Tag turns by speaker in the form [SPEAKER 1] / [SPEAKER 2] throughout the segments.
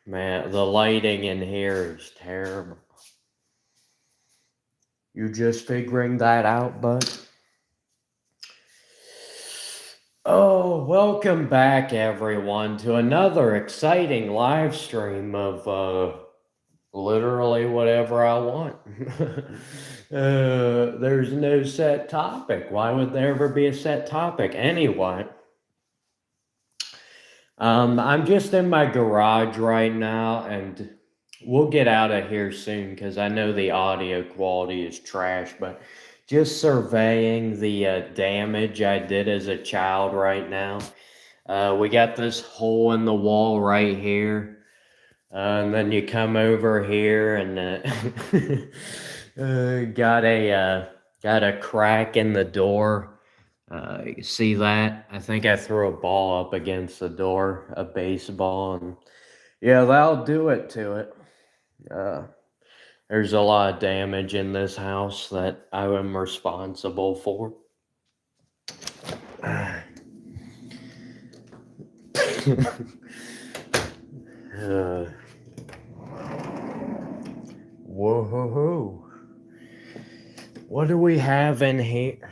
[SPEAKER 1] Man, the lighting in here is terrible. You just figuring that out, bud? Oh, welcome back, everyone, to another exciting live stream of literally whatever I want. There's no set topic. Why would there ever be a set topic? Anyway, I'm just in my garage right now, and we'll get out of here soon because I know the audio quality is trash, but just surveying the damage I did as a child right now. We got this hole in the wall right here. And then you come over here and got a crack in the door. You see that? I think I threw a ball up against the door, a baseball, and yeah, that'll do it to it. Uh, there's a lot of damage in this house that I am responsible for. uh, whoa. What do we have in here?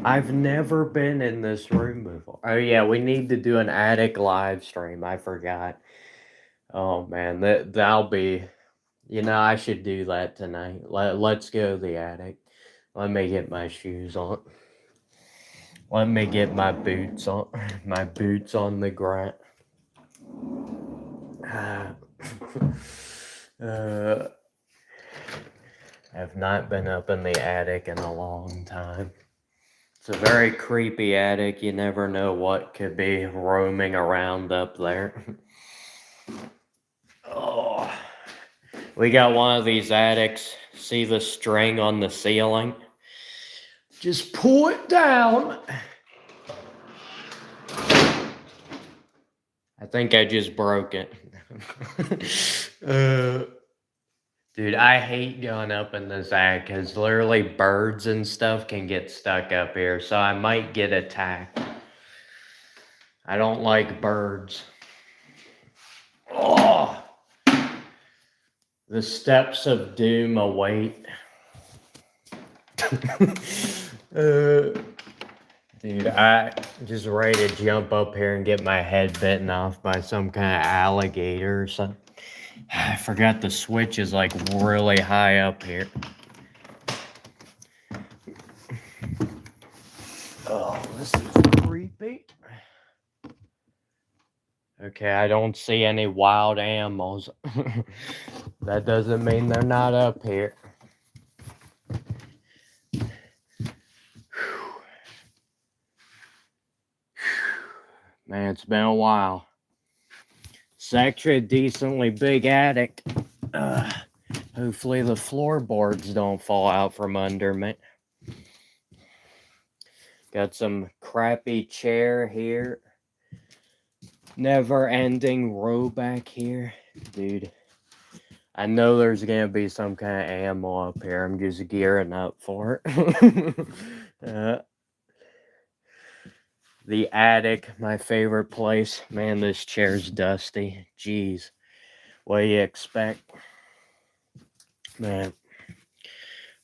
[SPEAKER 1] I've never been in this room before. Oh yeah, we need to do an attic live stream. I forgot. Oh man, that'll be. I should do that tonight. Let's go to the attic. Let me get my shoes on. Let me get my boots on. My boots on the ground. I've not been up in the attic in a long time. It's a very creepy attic. You never know what could be roaming around up there. Oh, we got one of these attics. See the string on the ceiling? Just pull it down. I think I just broke it. Dude, I hate going up in this attic because literally birds and stuff can get stuck up here, so I might get attacked. I don't like birds. Oh! The steps of doom await. Dude, I just ready to jump up here and get my head bitten off by some kind of alligator or something. I forgot the switch is like really high up here. Oh, this is creepy. Okay, I don't see any wild animals. That doesn't mean they're not up here. Man, it's been a while. It's actually a decently big attic. Hopefully the floorboards don't fall out from under me. Got some crappy chair here. Never-ending row back here. Dude, I know there's gonna be some kind of animal up here. I'm just gearing up for it. The attic, my favorite place. Man, this chair's dusty. Jeez. What do you expect? Man.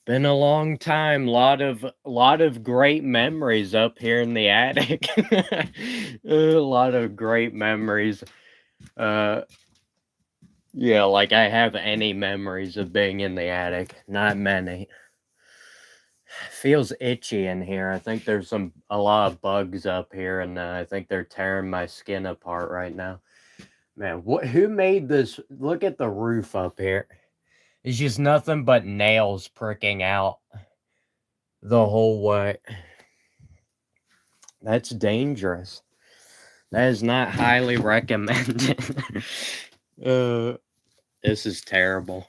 [SPEAKER 1] Been a long time. Lot of great memories up here in the attic. A lot of great memories. Yeah, like I have any memories of being in the attic. Not many. Feels itchy in here. I think there's a lot of bugs up here, and I think they're tearing my skin apart right now. Man, who made this? Look at the roof up here. It's just nothing but nails pricking out the whole way. That's dangerous. That is not highly recommended. This is terrible.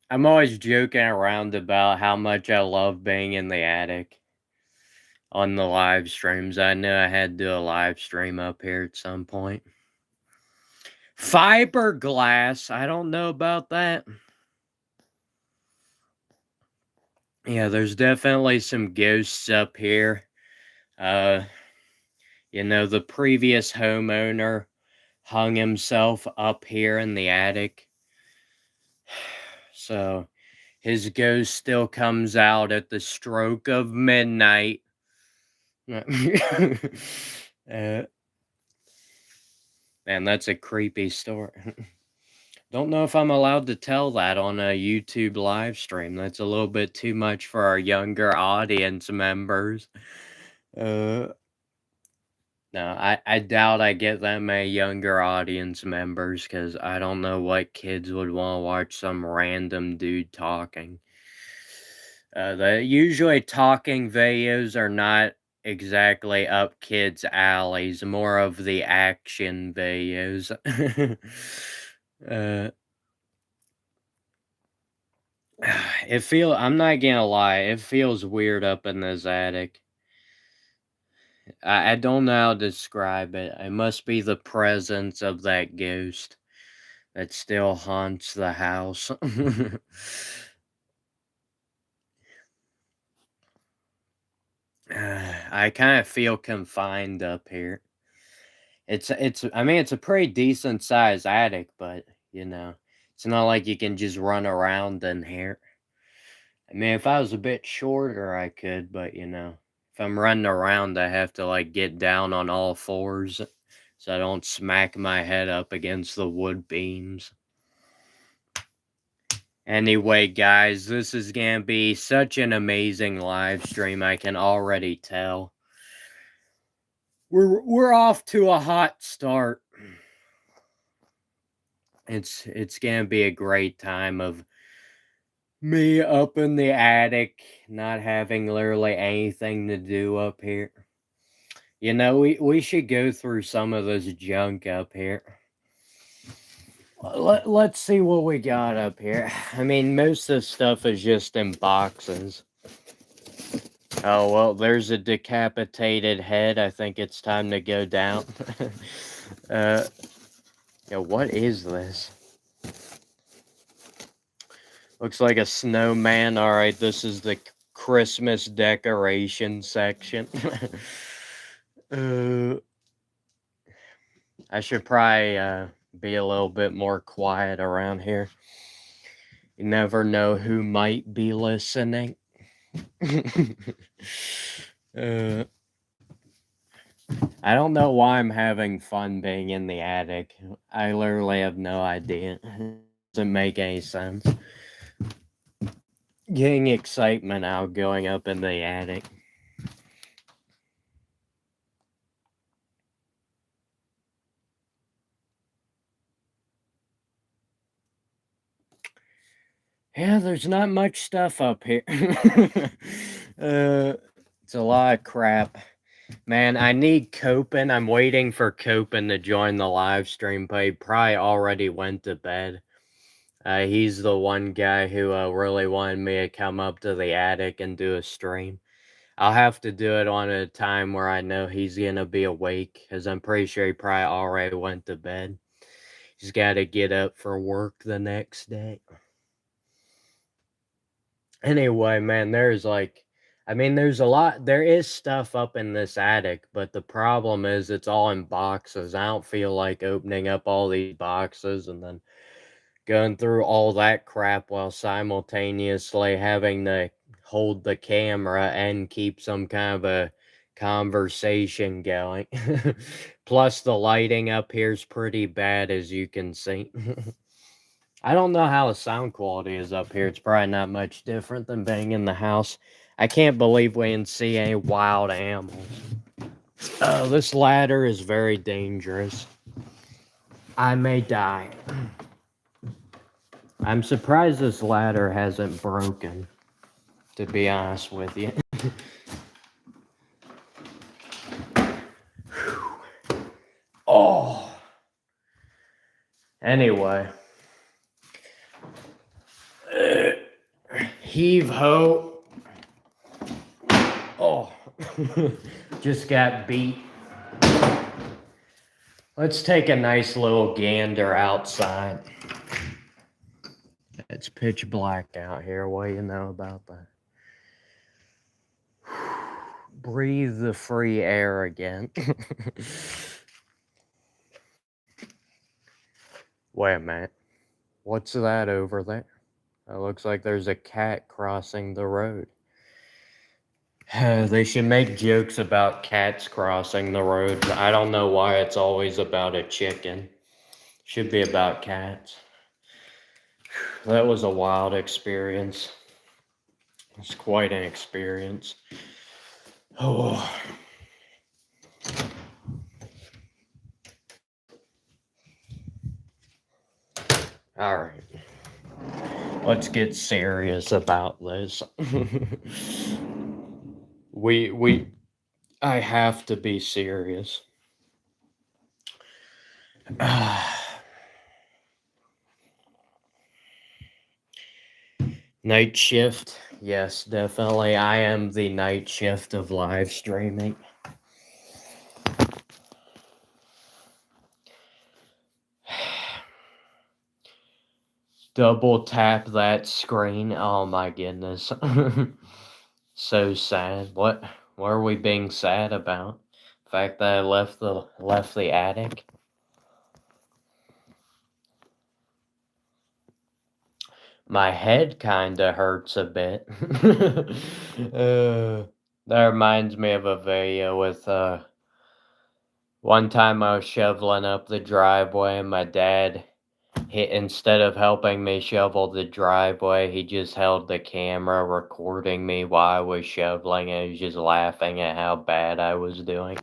[SPEAKER 1] I'm always joking around about how much I love being in the attic on the live streams. I knew I had to do a live stream up here at some point. Fiberglass. I don't know about that. Yeah, there's definitely some ghosts up here. The previous homeowner hung himself up here in the attic. So his ghost still comes out at the stroke of midnight. Man, that's a creepy story. Don't know if I'm allowed to tell that on a YouTube live stream. That's a little bit too much for our younger audience members. No, I doubt I get that many younger audience members because I don't know what kids would want to watch some random dude talking. Usually talking videos are not exactly up kids' alleys, more of the action videos. uh, I'm not gonna lie, it feels weird up in this attic. I don't know how to describe it. It must be the presence of that ghost that still haunts the house. I kind of feel confined up here. I mean, it's a pretty decent sized attic, but it's not like you can just run around in here. I mean, if I was a bit shorter, I could, but if I'm running around, I have to like get down on all fours so I don't smack my head up against the wood beams. Anyway, guys, this is gonna be such an amazing live stream, I can already tell. We're off to a hot start. It's gonna be a great time of me up in the attic, not having literally anything to do up here. We should go through some of this junk up here. Let's see what we got up here. I mean, most of the stuff is just in boxes. Oh, well, there's a decapitated head. I think it's time to go down. What is this? Looks like a snowman. All right, this is the Christmas decoration section. I should probably be a little bit more quiet around here. You never know who might be listening. I don't know why I'm having fun being in the attic. I literally have no idea. It doesn't make any sense. Getting excitement out going up in the attic. Yeah, there's not much stuff up here. It's a lot of crap. Man, I need Copen. I'm waiting for Copen to join the live stream, but he probably already went to bed. He's the one guy who really wanted me to come up to the attic and do a stream. I'll have to do it on a time where I know he's going to be awake, because I'm pretty sure he probably already went to bed. He's got to get up for work the next day. Anyway, man, there is stuff up in this attic, but the problem is it's all in boxes. I don't feel like opening up all these boxes and then going through all that crap while simultaneously having to hold the camera and keep some kind of a conversation going. Plus, the lighting up here is pretty bad, as you can see. I don't know how the sound quality is up here. It's probably not much different than being in the house. I can't believe we didn't see any wild animals. This ladder is very dangerous. I may die. I'm surprised this ladder hasn't broken, to be honest with you. Oh. Anyway. Heave ho. Oh. Just got beat. Let's take a nice little gander outside. It's pitch black out here. What do you know about that? Breathe the free air again. Wait a minute. What's that over there? It looks like there's a cat crossing the road. They should make jokes about cats crossing the road. I don't know why it's always about a chicken. Should be about cats. That was a wild experience. It's quite an experience. Oh. All right. Let's get serious about this. I have to be serious. Night shift. Yes, definitely. I am the night shift of live streaming. Double tap that screen. Oh my goodness. So sad. What are we being sad about? The fact that I left the attic? My head kinda hurts a bit. That reminds me of a video with one time I was shoveling up the driveway and my dad, instead of helping me shovel the driveway, he just held the camera recording me while I was shoveling, and he was just laughing at how bad I was doing.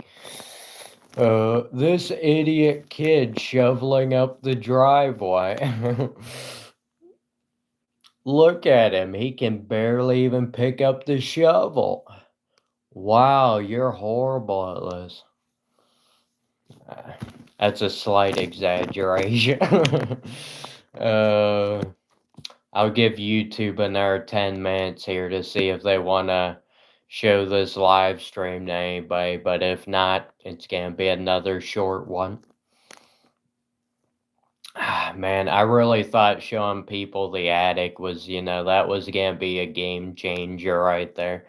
[SPEAKER 1] This idiot kid shoveling up the driveway. Look at him. He can barely even pick up the shovel. Wow, you're horrible at this. That's a slight exaggeration. I'll give YouTube another 10 minutes here to see if they want to show this live stream to anybody, but if not, it's going to be another short one. Man, I really thought showing people the attic was, that was going to be a game changer right there.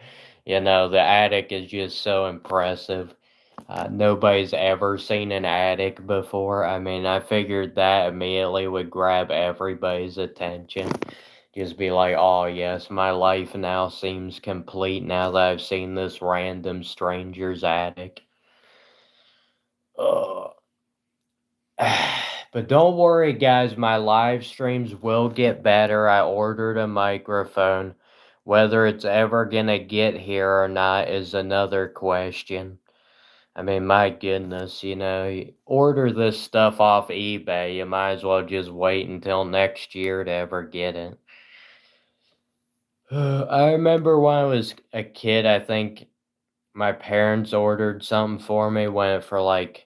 [SPEAKER 1] The attic is just so impressive. Nobody's ever seen an attic before. I mean, I figured that immediately would grab everybody's attention. Just be like, oh yes, my life now seems complete now that I've seen this random stranger's attic. But don't worry, guys, my live streams will get better. I ordered a microphone. Whether it's ever gonna get here or not is another question. I mean, my goodness, you order this stuff off eBay, you might as well just wait until next year to ever get it. I remember when I was a kid, I think my parents ordered something for me for like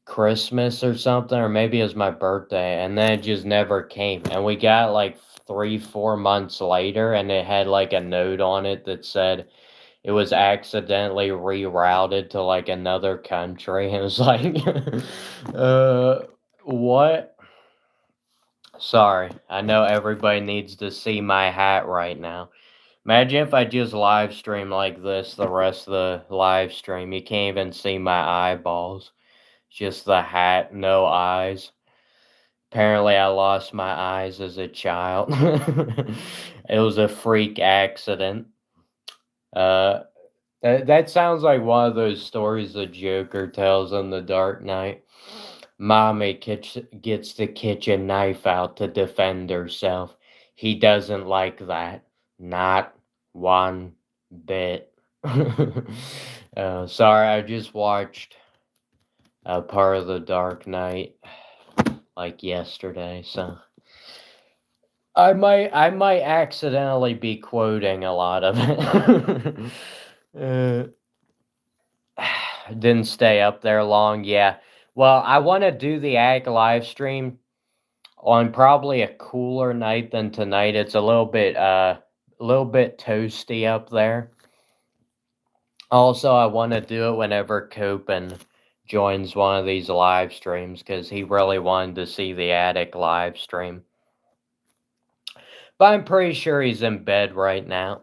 [SPEAKER 1] Christmas or something, or maybe it was my birthday, and then it just never came. And we got like 3-4 months later, and it had like a note on it that said it was accidentally rerouted to like another country. It was like, what? Sorry, I know everybody needs to see my hat right now. Imagine if I just live stream like this the rest of the live stream. You can't even see my eyeballs. Just the hat, no eyes. Apparently, I lost my eyes as a child. It was a freak accident. That sounds like one of those stories the Joker tells in The Dark Knight. Mommy gets the kitchen knife out to defend herself. He doesn't like that. Not one bit. Sorry, I just watched a part of The Dark Knight like yesterday, so I might accidentally be quoting a lot of it. Didn't stay up there long, yeah. Well, I want to do the ag live stream on probably a cooler night than tonight. It's a little bit toasty up there. Also, I want to do it whenever Copen joins one of these live streams because he really wanted to see the attic live stream. But I'm pretty sure he's in bed right now.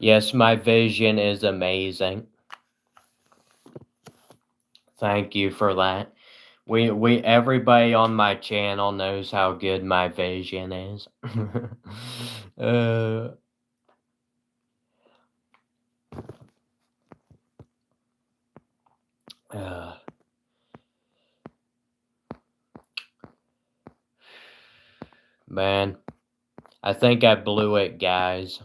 [SPEAKER 1] Yes, my vision is amazing. Thank you for that. Everybody on my channel knows how good my vision is. uh, uh, man, I think I blew it, guys.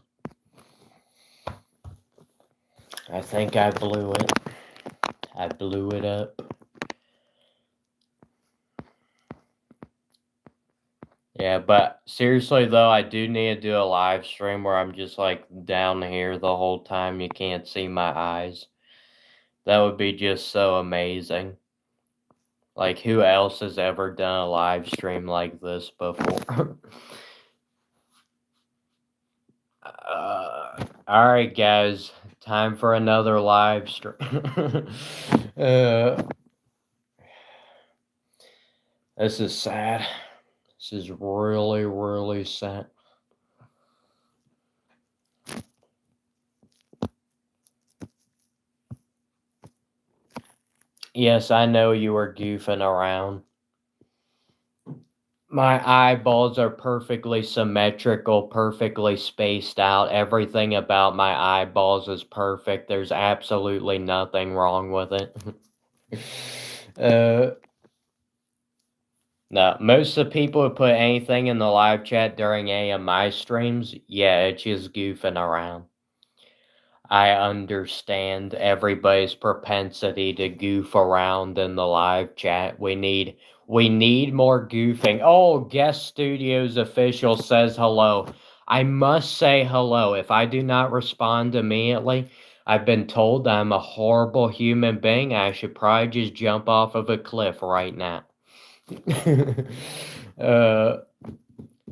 [SPEAKER 1] I think I blew it. I blew it up. Yeah, but seriously though, I do need to do a live stream where I'm just like down here the whole time. You can't see my eyes. That would be just so amazing. Like, who else has ever done a live stream like this before? Alright, guys. Time for another live stream. This is sad. This is really, really sad. Yes, I know you were goofing around. My eyeballs are perfectly symmetrical, perfectly spaced out. Everything about my eyeballs is perfect. There's absolutely nothing wrong with it. No, most of the people who put anything in the live chat during AMI streams, yeah, it's just goofing around. I understand everybody's propensity to goof around in the live chat. We need more goofing. Oh, Guest Studios official says hello. I must say hello. If I do not respond immediately, I've been told I'm a horrible human being. I should probably just jump off of a cliff right now.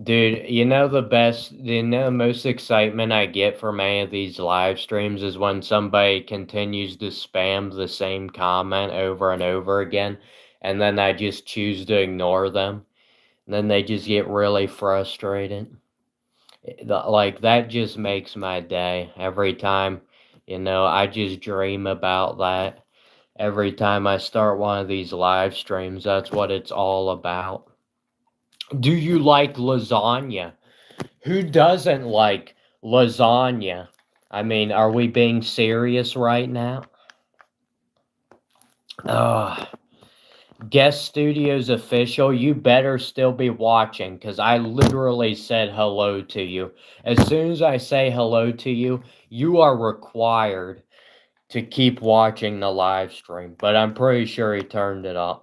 [SPEAKER 1] Dude, the most excitement I get from any of these live streams is when somebody continues to spam the same comment over and over again, and then I just choose to ignore them. And then they just get really frustrated. Like, that just makes my day every time. I just dream about that. Every time I start one of these live streams, that's what it's all about. Do you like lasagna? Who doesn't like lasagna? I mean, are we being serious right now? Guest Studios official, you better still be watching because I literally said hello to you. As soon as I say hello to you, you are required to keep watching the live stream. But I'm pretty sure he turned it off.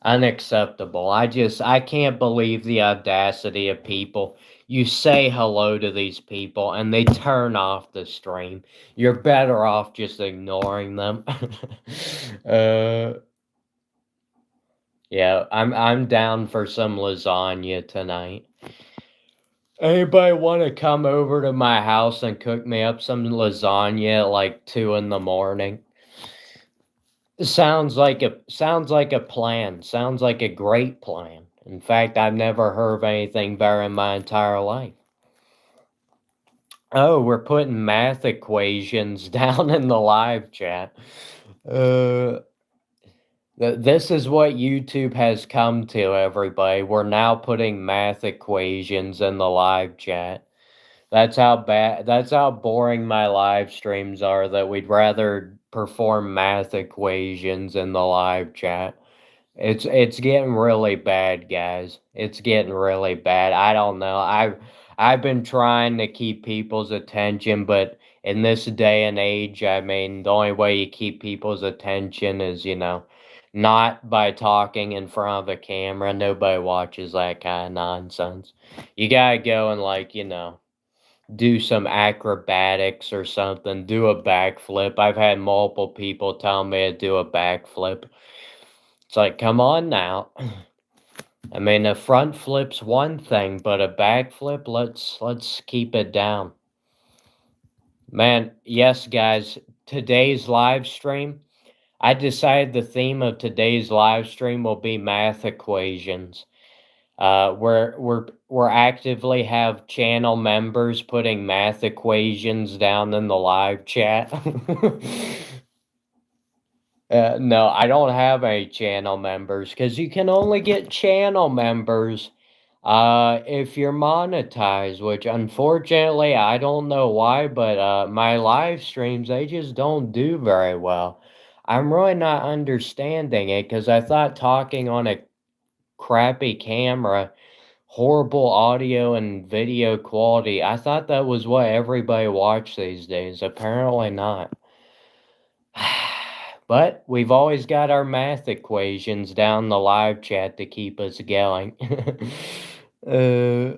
[SPEAKER 1] Unacceptable. I can't believe the audacity of people. You say hello to these people and they turn off the stream. You're better off just ignoring them. Yeah, I'm down for some lasagna tonight. Anybody want to come over to my house and cook me up some lasagna at like 2 in the morning? Sounds like a plan. Sounds like a great plan. In fact, I've never heard of anything better in my entire life. Oh, we're putting math equations down in the live chat. This is what YouTube has come to, everybody. We're now putting math equations in the live chat. That's how boring my live streams are, that we'd rather perform math equations in the live chat. It's getting really bad, guys. It's getting really bad. I don't know. I've been trying to keep people's attention, but in this day and age, I mean, the only way you keep people's attention is, not by talking in front of a camera. Nobody watches that kind of nonsense. You gotta go and, like, do some acrobatics or something, do a backflip. I've had multiple people tell me to do a backflip. It's like, come on now. I mean, a front flip's one thing, but a backflip, let's keep it down. Man, yes, guys, today's live stream, I decided the theme of today's live stream will be math equations. We're actively have channel members putting math equations down in the live chat. No, I don't have any channel members because you can only get channel members if you're monetized, which unfortunately I don't know why, but my live streams they just don't do very well. I'm really not understanding it because I thought talking on a crappy camera, horrible audio and video quality, I thought that was what everybody watched these days. Apparently not. But we've always got our math equations down the live chat to keep us going. uh,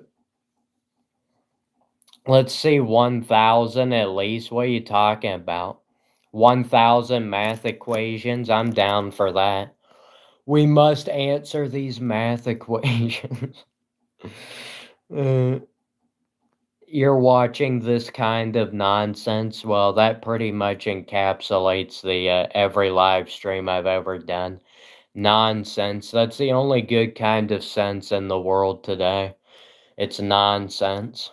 [SPEAKER 1] let's see, 1,000 at least. What are you talking about? 1,000 math equations? I'm down for that. We must answer these math equations. uh, you're watching this kind of nonsense. Well, that pretty much encapsulates the every live stream I've ever done. Nonsense. That's the only good kind of sense in the world today. It's nonsense.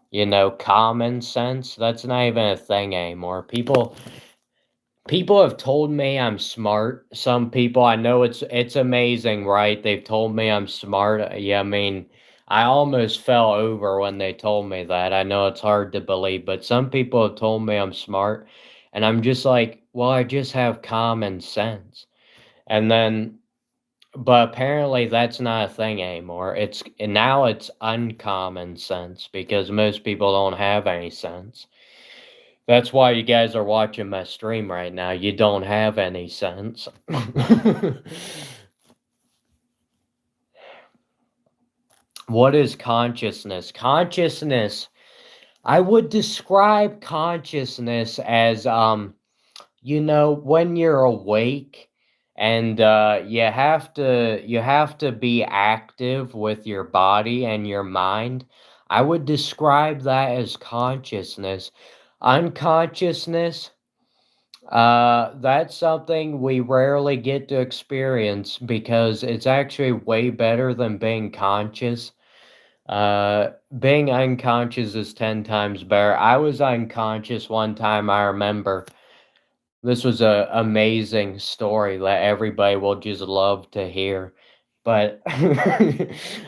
[SPEAKER 1] You know, common sense, that's not even a thing anymore. People have told me I'm smart. Some people I know it's amazing, right? They've told me I'm smart. Yeah, I mean, I almost fell over when they told me that. I know it's hard to believe, but some people have told me I'm smart, and I'm just like, well, I just have common sense. And then but apparently that's not a thing anymore. Now it's uncommon sense because most people don't have any sense. That's why you guys are watching my stream right now. You don't have any sense. What is consciousness? Consciousness, I would describe consciousness as when you're awake and you have to be active with your body and your mind. I would describe that as consciousness. Unconsciousness, that's something we rarely get to experience because it's actually way better than being conscious. Being unconscious is 10 times better. I was unconscious one time, I remember. This was a amazing story that everybody will just love to hear. But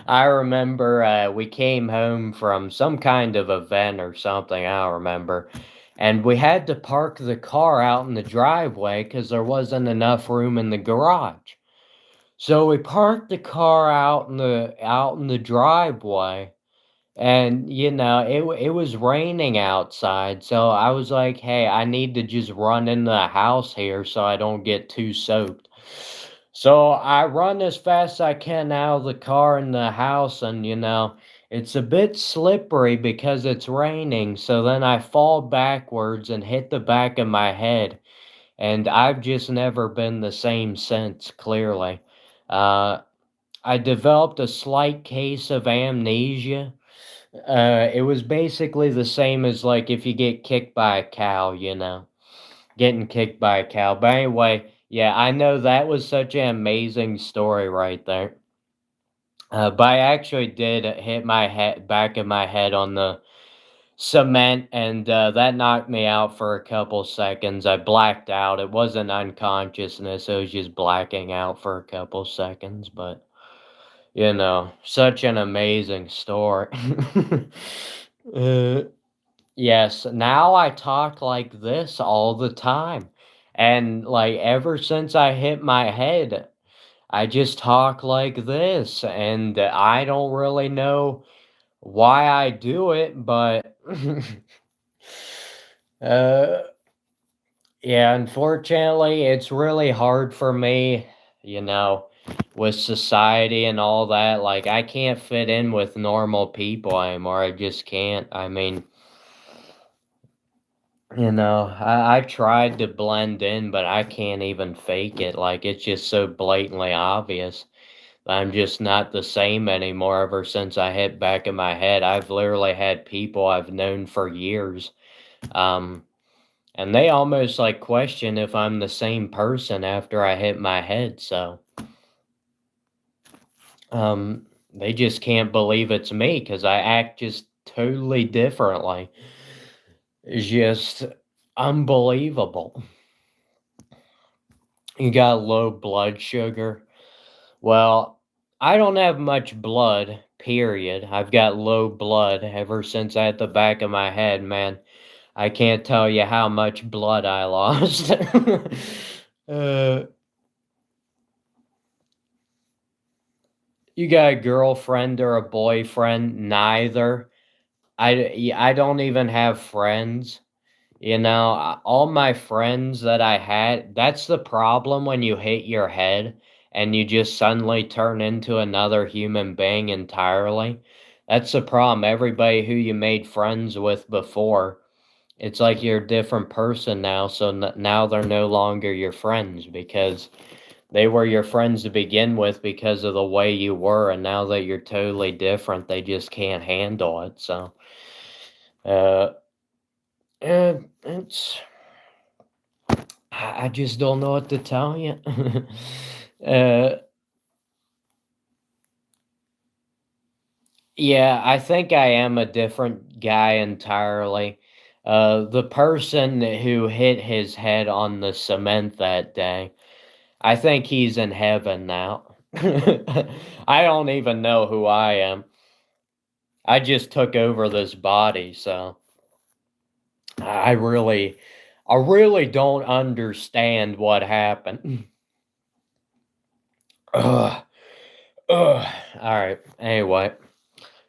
[SPEAKER 1] I remember we came home from some kind of event or something, I don't remember. And we had to park the car out in the driveway because there wasn't enough room in the garage. So we parked the car out in the driveway, and it was raining outside, so I was like, "Hey, I need to just run in the house here so I don't get too soaked." So I run as fast as I can out of the car in the house, and it's a bit slippery because it's raining. So then I fall backwards and hit the back of my head, and I've just never been the same since. Clearly, uh, I developed a slight case of amnesia. It was basically the same as like if you get kicked by a cow, getting kicked by a cow. But anyway, yeah, I know that was such an amazing story right there. But I actually did hit my head, back of my head on the cement, and that knocked me out for a couple seconds. I blacked out. It wasn't unconsciousness. It was just blacking out for a couple seconds. But such an amazing story. uh, Yes, now I talk like this all the time. And like ever since I hit my head, I just talk like this. And I don't really know why I do it, but uh yeah, unfortunately, it's really hard for me, you know, with society and all that. Like I can't fit in with normal people anymore. I just can't. I mean, I tried to blend in, but I can't even fake it. Like, it's just so blatantly obvious. I'm just not the same anymore ever since I hit back in my head. I've literally had people I've known for years, um, And they almost like question if I'm the same person after I hit my head. So, they just can't believe it's me because I act just totally differently. It's just unbelievable. You got low blood sugar. Well, I don't have much blood, period. I've got low blood ever since I hit the back of my head, man. I can't tell you how much blood I lost. uh, you got a girlfriend or a boyfriend? Neither. I don't even have friends. You know, all my friends that I had, that's the problem when you hit your head and you just suddenly turn into another human being entirely. That's the problem. Everybody who you made friends with before, it's like you're a different person now. So now they're no longer your friends because they were your friends to begin with because of the way you were. And now that you're totally different, they just can't handle it. So, uh, it's I just don't know what to tell you. uh, yeah, I think I am a different guy entirely. The person who hit his head on the cement that day, I think he's in heaven now. I don't even know who I am. I just took over this body, so I really, I really don't understand what happened. Ugh, ugh. All right. Anyway.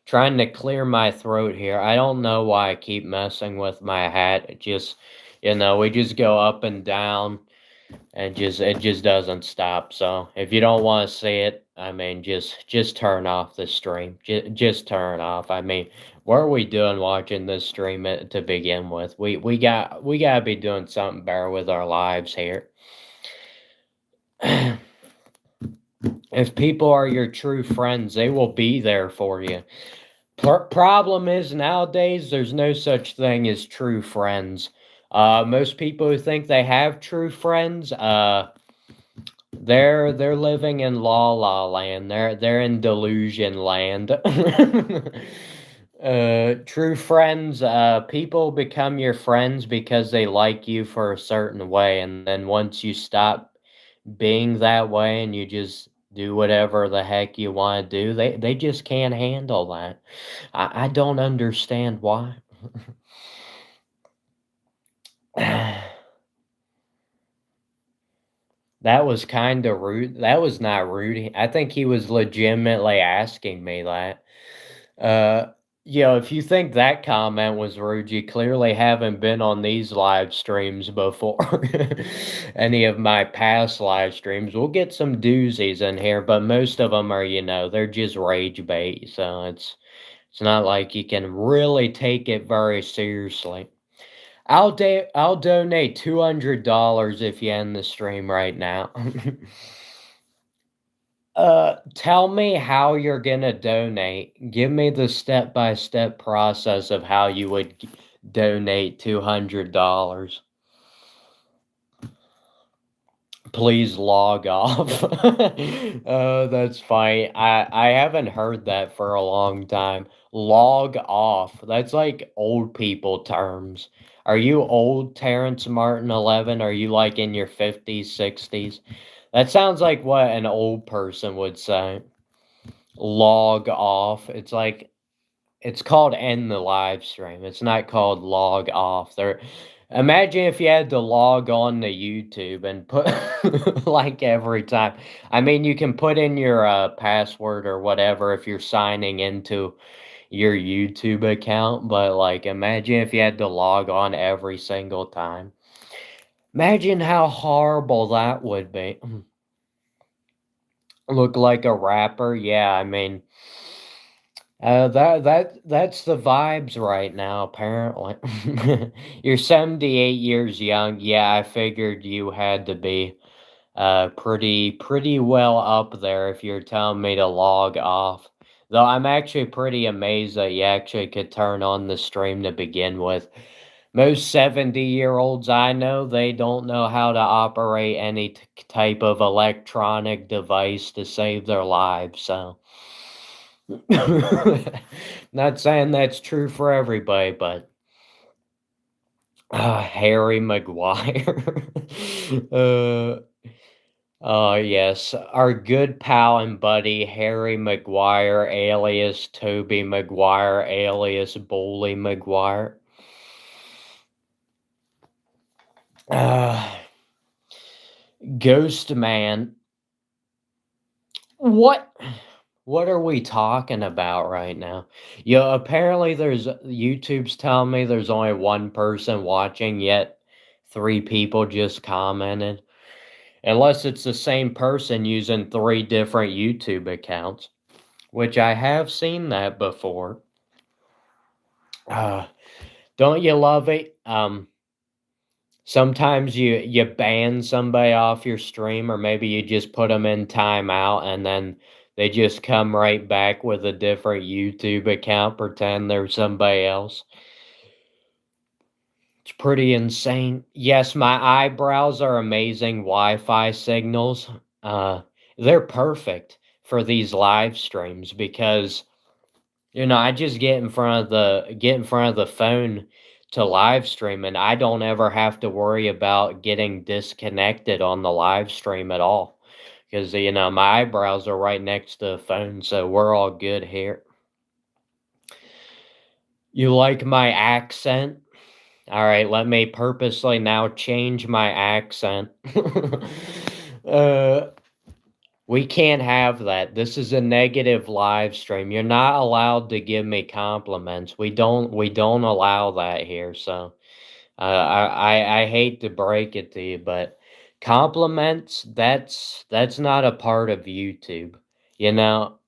[SPEAKER 1] Trying to clear my throat here. I don't know why I keep messing with my hat. It just, we just go up and down and it just doesn't stop. So if you don't want to see it, I mean, just turn off the stream. Just turn it off. I mean, what are we doing watching this stream to begin with? We gotta be doing something better with our lives here. If people are your true friends, they will be there for you. Problem is nowadays there's no such thing as true friends. Most people who think they have true friends, they're living in la land. They're in delusion land. True friends, people become your friends because they like you for a certain way, and then once you stop being that way and you just do whatever the heck you want to do, they just can't handle that. I don't understand why. That was kind of rude. That was not rude. I think he was legitimately asking me that. Uh, if you think that comment was rude, you clearly haven't been on these live streams before. Any of my past live streams. We'll get some doozies in here, but most of them are, they're just rage bait. So it's not like you can really take it very seriously. I'll donate $200 if you end the stream right now. Tell me how you're gonna donate. Give me the step-by-step process of how you would donate $200. Please log off. That's fine. I haven't heard that for a long time. Log off. That's like old people terms. Are you old, Terrence Martin 11? Are you like in your 50s, 60s? That sounds like what an old person would say. Log off. It's called end the live stream. It's not called log off. Imagine if you had to log on to YouTube and put like every time. I mean, you can put in your password or whatever if you're signing into your YouTube account, but like imagine if you had to log on every single time. Imagine how horrible that would be. Look like a rapper? Yeah, I mean, that's the vibes right now, apparently. You're 78 years young. Yeah, I figured you had to be pretty well up there if you're telling me to log off. Though I'm actually pretty amazed that you actually could turn on the stream to begin with. Most 70-year-olds I know, they don't know how to operate any type of electronic device to save their lives, so not saying that's true for everybody, but Harry Maguire. uh, yes, our good pal and buddy Harry Maguire, alias Toby Maguire, alias Bully Maguire. Uh, Ghost Man. What? What are we talking about right now? Yeah, apparently there's YouTube's telling me there's only one person watching, yet three people just commented. Unless it's the same person using three different YouTube accounts, which I have seen that before. Uh, don't you love it? Sometimes you ban somebody off your stream, or maybe you just put them in timeout, and then they just come right back with a different YouTube account, pretend they're somebody else. It's pretty insane. Yes, my eyebrows are amazing Wi-Fi signals. They're perfect for these live streams because I just get in front of the phone to live stream, and I don't ever have to worry about getting disconnected on the live stream at all because my eyebrows are right next to the phone, so we're all good here. You like my accent? All right, let me purposely now change my accent. uh, we can't have that. This is a negative live stream. You're not allowed to give me compliments. We don't allow that here. So I hate to break it to you, but compliments, that's not a part of YouTube. You know,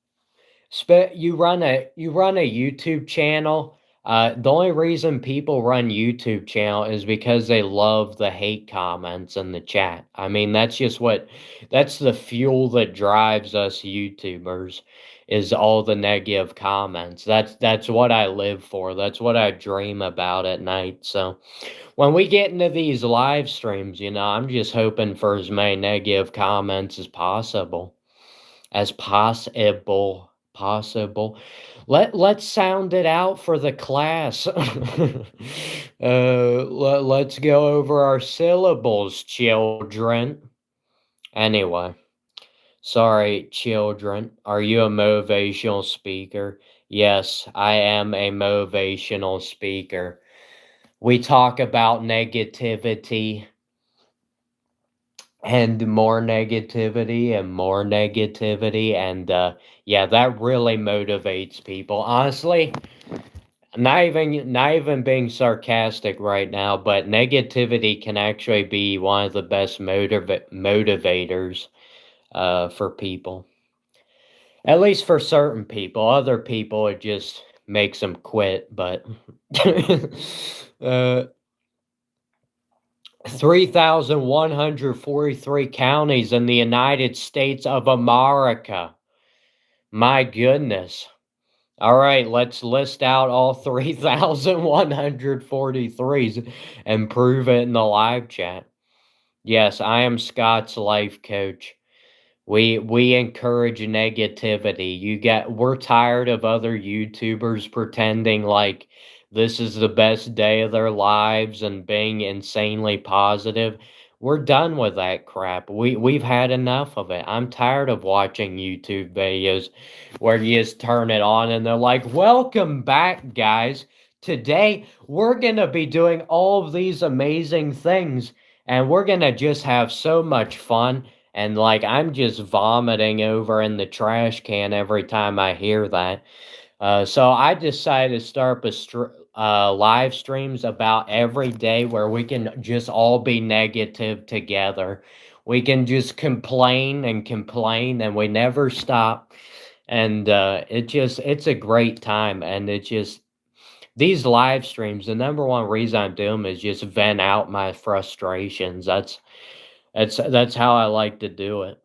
[SPEAKER 1] you run a YouTube channel. The only reason people run YouTube channel is because they love the hate comments in the chat. I mean, that's the fuel that drives us YouTubers is all the negative comments. That's what I live for. That's what I dream about at night. So when we get into these live streams, I'm just hoping for as many negative comments as possible. As possible. Let's sound it out for the class. Let's go over our syllables, children. Anyway, sorry, children. Are you a motivational speaker? Yes, I am a motivational speaker. We talk about negativity and more negativity and more negativity, and yeah, that really motivates people, honestly. Not even being sarcastic right now, but negativity can actually be one of the best motivators for people, at least for certain people. Other people, it just makes them quit, but uh 3,143 counties in the United States of America. My goodness. All right, let's list out all 3,143s and prove it in the live chat. Yes, I am Scott's life coach. We encourage negativity. We're tired of other YouTubers pretending like this is the best day of their lives and being insanely positive. We're done with that crap. We've had enough of it. I'm tired of watching YouTube videos where you just turn it on and they're like, "Welcome back, guys. Today we're going to be doing all of these amazing things and we're going to just have so much fun." And like I'm just vomiting over in the trash can every time I hear that. So I decided to start live streams about every day where we can just all be negative together. We can just complain and we never stop. And it's a great time. And these live streams, the number one reason I'm doing them is just vent out my frustrations. That's how I like to do it.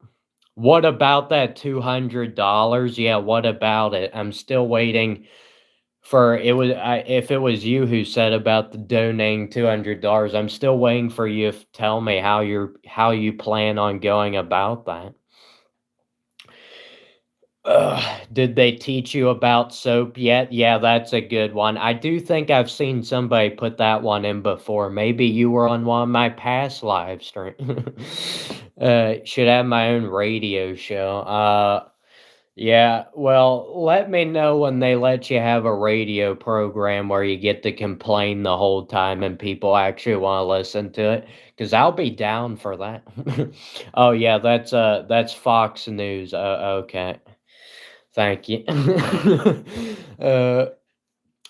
[SPEAKER 1] What about that $200? Yeah, what about it? I'm still waiting For it was if it was you who said about the donating $200, I'm still waiting for you to tell me how you plan on going about that. Did they teach you about soap yet? Yeah, that's a good one. I do think I've seen somebody put that one in before. Maybe you were on one of my past live stream. Should have my own radio show. Yeah, well, let me know when they let you have a radio program where you get to complain the whole time and people actually want to listen to it, because I'll be down for that. Oh yeah, that's Fox News. Okay. Thank you. uh,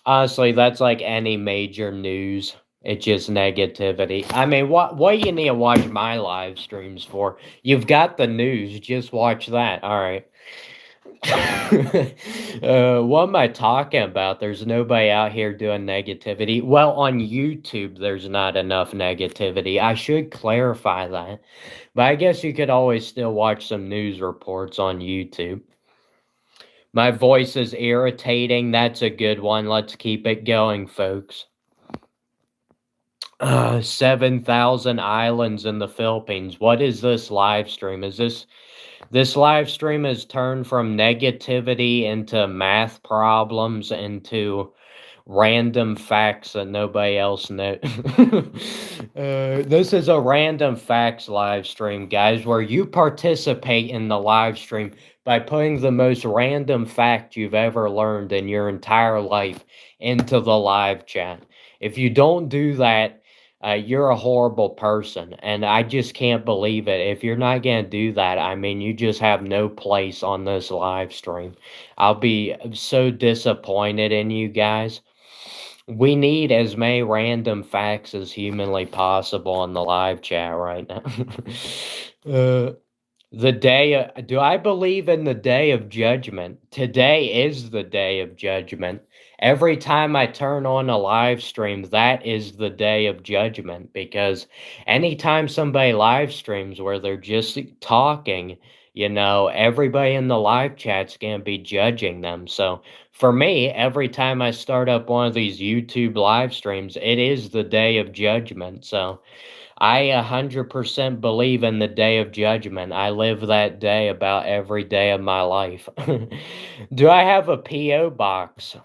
[SPEAKER 1] Honestly, that's like any major news. It's just negativity. I mean, what you need to watch my live streams for? You've got the news. Just watch that. All right. What am I talking about? There's nobody out here doing negativity. Well, on YouTube, there's not enough negativity. I should clarify that. But I guess you could always still watch some news reports on YouTube. My voice is irritating. That's a good one. Let's keep it going, folks. 7,000 islands in the Philippines. What is this live stream? This live stream has turned from negativity into math problems into random facts that nobody else knows. This is a random facts live stream, guys, where you participate in the live stream by putting the most random fact you've ever learned in your entire life into the live chat. If you don't do that, you're a horrible person, and I just can't believe it. If you're not going to do that, I mean, you just have no place on this live stream. I'll be so disappointed in you guys. We need as many random facts as humanly possible in the live chat right now. uh, do I believe in the day of judgment? Today is the day of judgment. Every time I turn on a live stream, that is the day of judgment, because anytime somebody live streams where they're just talking, everybody in the live chat's going to be judging them. So for me, every time I start up one of these YouTube live streams, it is the day of judgment. So I 100% believe in the day of judgment. I live that day about every day of my life. Do I have a P.O. box?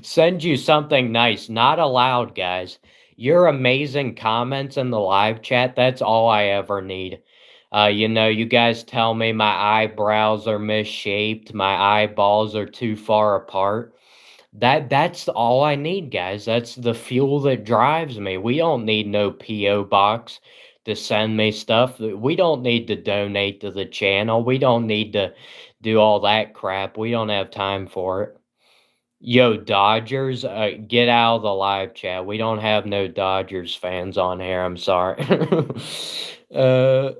[SPEAKER 1] Send you something nice. Not allowed, guys. Your amazing comments in the live chat, that's all I ever need. You guys tell me my eyebrows are misshaped, my eyeballs are too far apart. That's all I need, guys. That's the fuel that drives me. We don't need no PO box to send me stuff. We don't need to donate to the channel. We don't need to do all that crap. We don't have time for it. Yo, Dodgers, get out of the live chat. We don't have no Dodgers fans on here. I'm sorry. uh,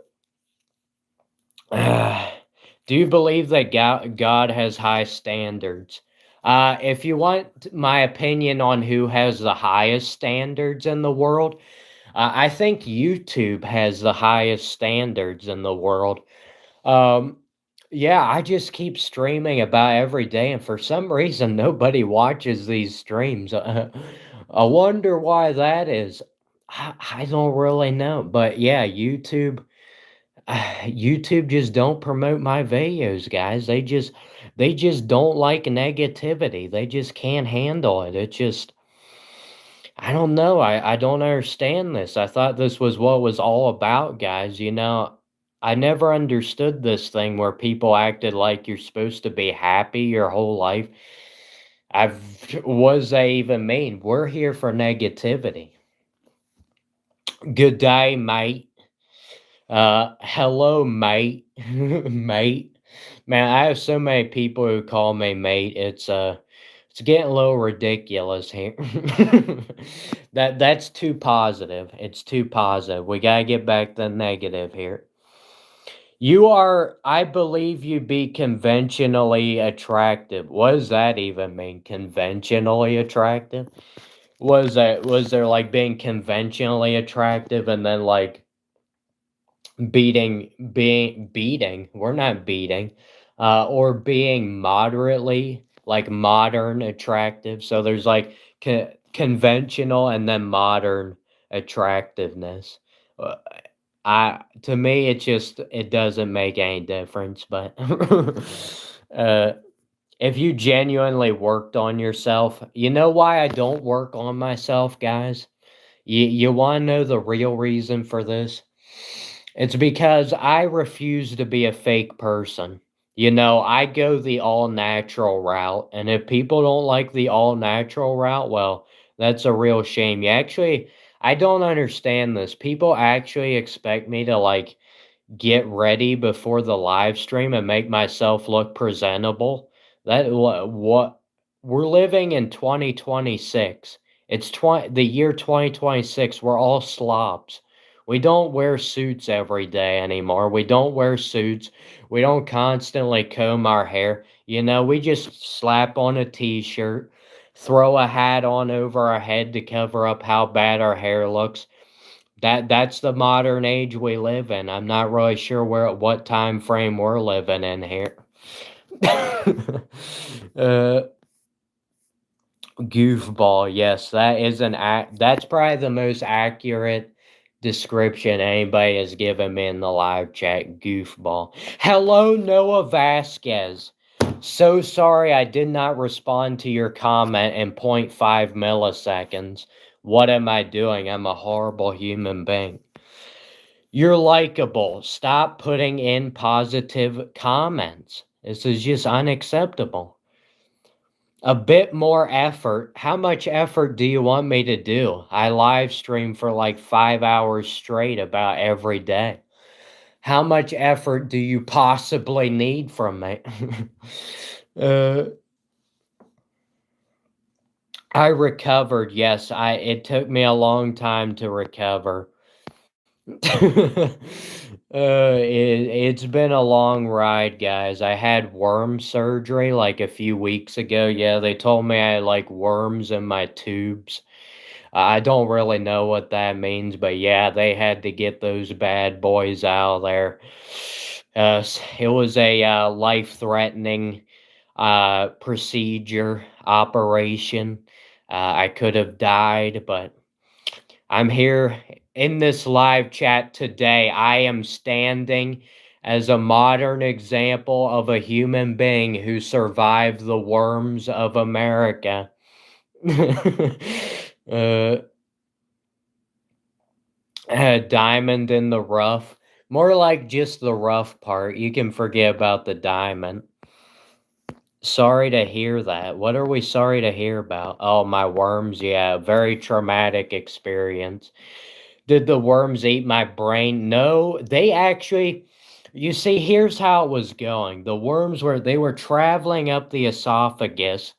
[SPEAKER 1] do you believe that God has high standards? If you want my opinion on who has the highest standards in the world, I think YouTube has the highest standards in the world. Um, yeah, I just keep streaming about every day, and for some reason, nobody watches these streams. I wonder why that is. I don't really know, but yeah, YouTube just don't promote my videos, guys. They just don't like negativity. They just can't handle it. It just I don't know. I don't understand this. I thought this was what was all about, guys. I never understood this thing where people acted like you're supposed to be happy your whole life. I've what does that even mean? We're here for negativity. Good day, mate. Hello, mate. Mate. Man, I have so many people who call me mate. It's getting a little ridiculous here. That's too positive. It's too positive. We gotta get back to the negative here. I believe you be conventionally attractive. What does that even mean? Conventionally attractive? Was there like being conventionally attractive and then like being beating, we're not beating, or being moderately like modern attractive. So there's like conventional and then modern attractiveness. Uh, to me it doesn't make any difference, but uh if you genuinely worked on yourself, you know why I don't work on myself, guys? You want to know the real reason for this? It's because I refuse to be a fake person. You know, I go the all natural route. And if people don't like the all natural route, well, that's a real shame. I don't understand this. People actually expect me to like get ready before the live stream and make myself look presentable. What we're living in 2026. It's the year 2026. We're all slobs. We don't wear suits every day anymore. We don't wear suits. We don't constantly comb our hair. You know, we just slap on a t-shirt, throw a hat on over our head to cover up how bad our hair looks. That's the modern age we live in. I'm not really sure what time frame we're living in here. uh, Goofball, yes, that's probably the most accurate description anybody has given me in the live chat. Goofball. Hello, Noah Vasquez. So sorry I did not respond to your comment in 0.5 milliseconds. What am I doing? I'm a horrible human being. You're likable. Stop putting in positive comments. This is just unacceptable. A bit more effort. How much effort do you want me to do? I live stream for like 5 hours straight about every day. How much effort do you possibly need from me? I recovered. Yes, it took me a long time to recover. It's been a long ride, guys. I had worm surgery like a few weeks ago. Yeah, they told me I had like worms in my tubes. I don't really know what that means, but yeah, they had to get those bad boys out of there. It was a life-threatening procedure, operation. I could have died, but I'm here in this live chat today. I am standing as a modern example of a human being who survived the worms of America. uh, diamond in the rough. More like just the rough part. You can forget about the diamond. Sorry to hear that. What are we sorry to hear about? Oh, my worms. Yeah, very traumatic experience. Did the worms eat my brain? No, they actually, you see, here's how it was going. They were traveling up the esophagus,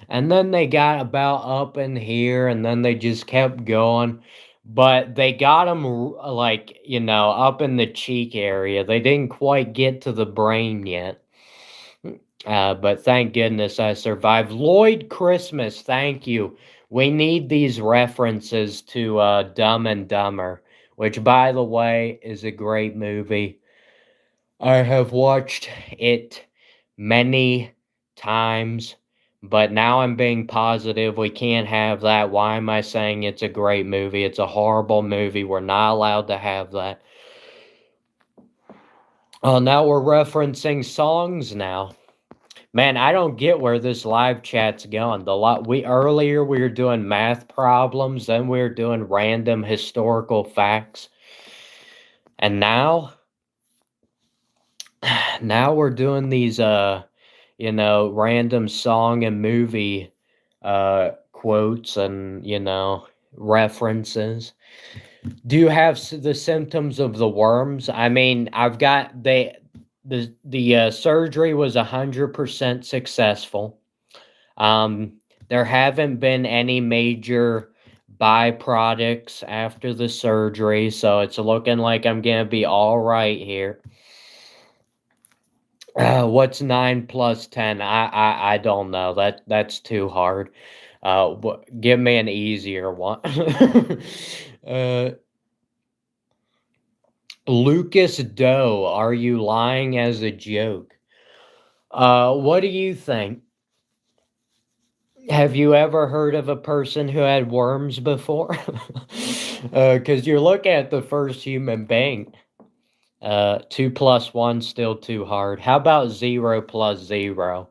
[SPEAKER 1] and then they got about up in here, and then they just kept going. But they got them like, up in the cheek area. They didn't quite get to the brain yet. But thank goodness I survived. Lloyd Christmas, thank you. We need these references to Dumb and Dumber, which, by the way, is a great movie. I have watched it many times, but now I'm being positive. We can't have that. Why am I saying it's a great movie? It's a horrible movie. We're not allowed to have that. Oh, now we're referencing songs now. Man, I don't get where this live chat's going. Earlier we were doing math problems, then we were doing random historical facts. And now we're doing these random song and movie quotes and references. Do you have the symptoms of the worms? I mean, I've got the surgery was 100% successful. There haven't been any major byproducts after the surgery, so it's looking like I'm gonna be all right here. What's 9 plus 10? I don't know. That's too hard. Give me an easier one. uh, Lucas Doe, are you lying as a joke? What do you think? Have you ever heard of a person who had worms before? Because you're looking at the first human being. 2 plus 1 still too hard. How about 0 plus 0?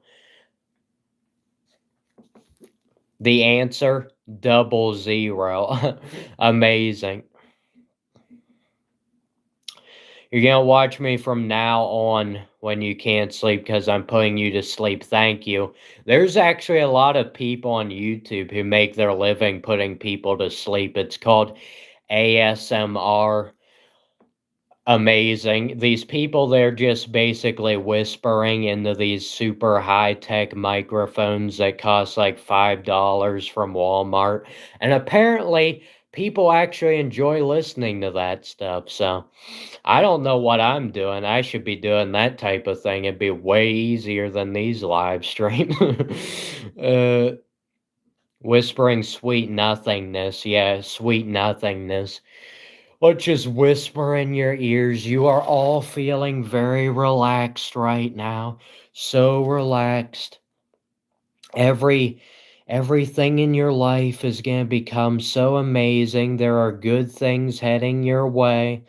[SPEAKER 1] The answer, 00. Amazing. You're gonna watch me from now on when you can't sleep because I'm putting you to sleep. Thank you. There's actually a lot of people on YouTube who make their living putting people to sleep. It's called ASMR. Amazing. These people, they're just basically whispering into these super high-tech microphones that cost like $5 from Walmart. And apparently, people actually enjoy listening to that stuff. So I don't know what I'm doing. I should be doing that type of thing. It'd be way easier than these live streams. uh, whispering sweet nothingness. Yeah, sweet nothingness. Let's just whisper in your ears. You are all feeling very relaxed right now. So relaxed. Every everything in your life is going to become so amazing. There are good things heading your way.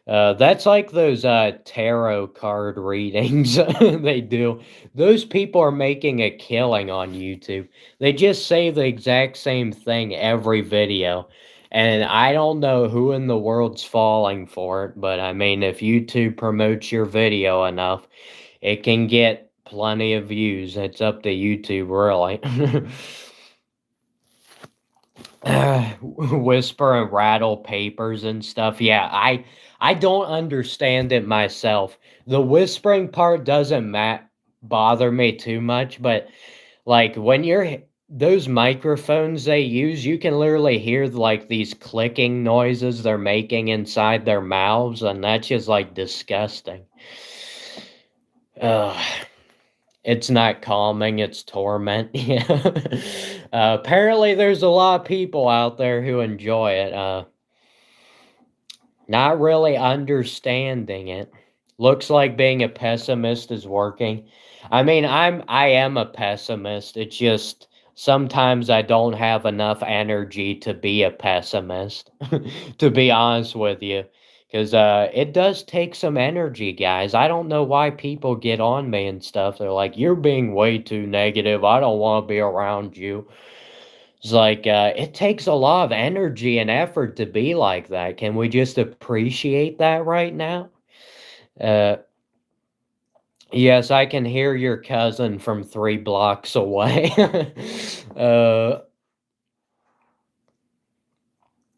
[SPEAKER 1] That's like those tarot card readings they do. Those people are making a killing on YouTube. They just say the exact same thing every video. And I don't know who in the world's falling for it, but I mean, if YouTube promotes your video enough, it can get plenty of views. It's up to YouTube, really. Whisper and rattle papers and stuff. Yeah, I don't understand it myself. The whispering part doesn't bother me too much, but like when those microphones they use, you can literally hear like these clicking noises they're making inside their mouths, and that's just like disgusting. Ugh. It's not calming, it's torment. Yeah. Apparently, there's a lot of people out there who enjoy it. Not really understanding it. Looks like being a pessimist is working. I mean, I am a pessimist. It's just sometimes I don't have enough energy to be a pessimist, to be honest with you. Because it does take some energy, guys. I don't know why people get on me and stuff. They're like, you're being way too negative. I don't want to be around you. It's like, it takes a lot of energy and effort to be like that. Can we just appreciate that right now? Uh, yes, I can hear your cousin from 3 blocks away. uh,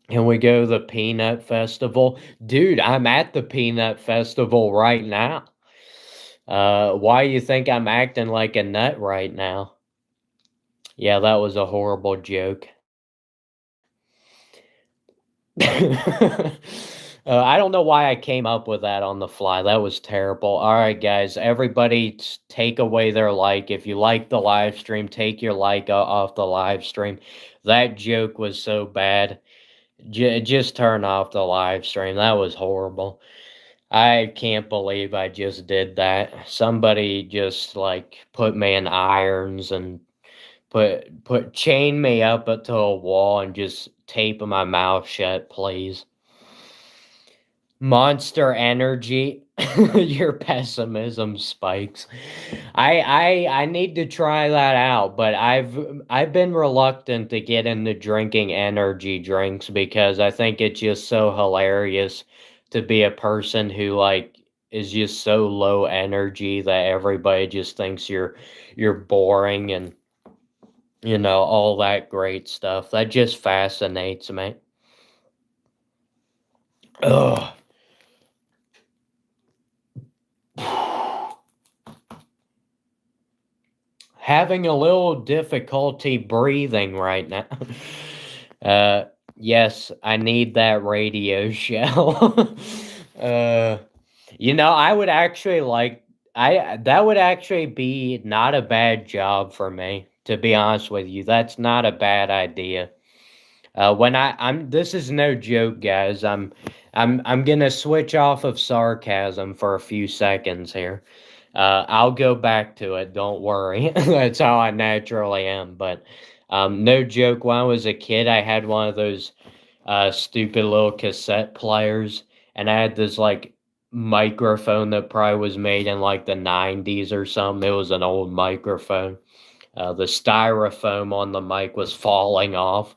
[SPEAKER 1] can we go to the Peanut Festival? Dude, I'm at the Peanut Festival right now. Why you think I'm acting like a nut right now? Yeah, that was a horrible joke. I don't know why I came up with that on the fly. That was terrible. All right, guys, everybody take away their like. If you like the live stream, take your like off the live stream. That joke was so bad. Just turn off the live stream. That was horrible. I can't believe I just did that. Somebody just like put me in irons and chain me up to a wall and just tape my mouth shut, please. Monster Energy, your pessimism spikes. I need to try that out, but I've been reluctant to get into drinking energy drinks because I think it's just so hilarious to be a person who like is just so low energy that everybody just thinks you're boring and all that great stuff. That just fascinates me. Ugh. Having a little difficulty breathing right now. Yes, I need that radio show. uh, I would actually that would actually be not a bad job for me, to be honest with you. That's not a bad idea. When I'm this is no joke, guys. I'm gonna switch off of sarcasm for a few seconds here. I'll go back to it. Don't worry. That's how I naturally am. But no joke. When I was a kid, I had one of those stupid little cassette players, and I had this like microphone that probably was made in like the '90s or something. It was an old microphone. The styrofoam on the mic was falling off.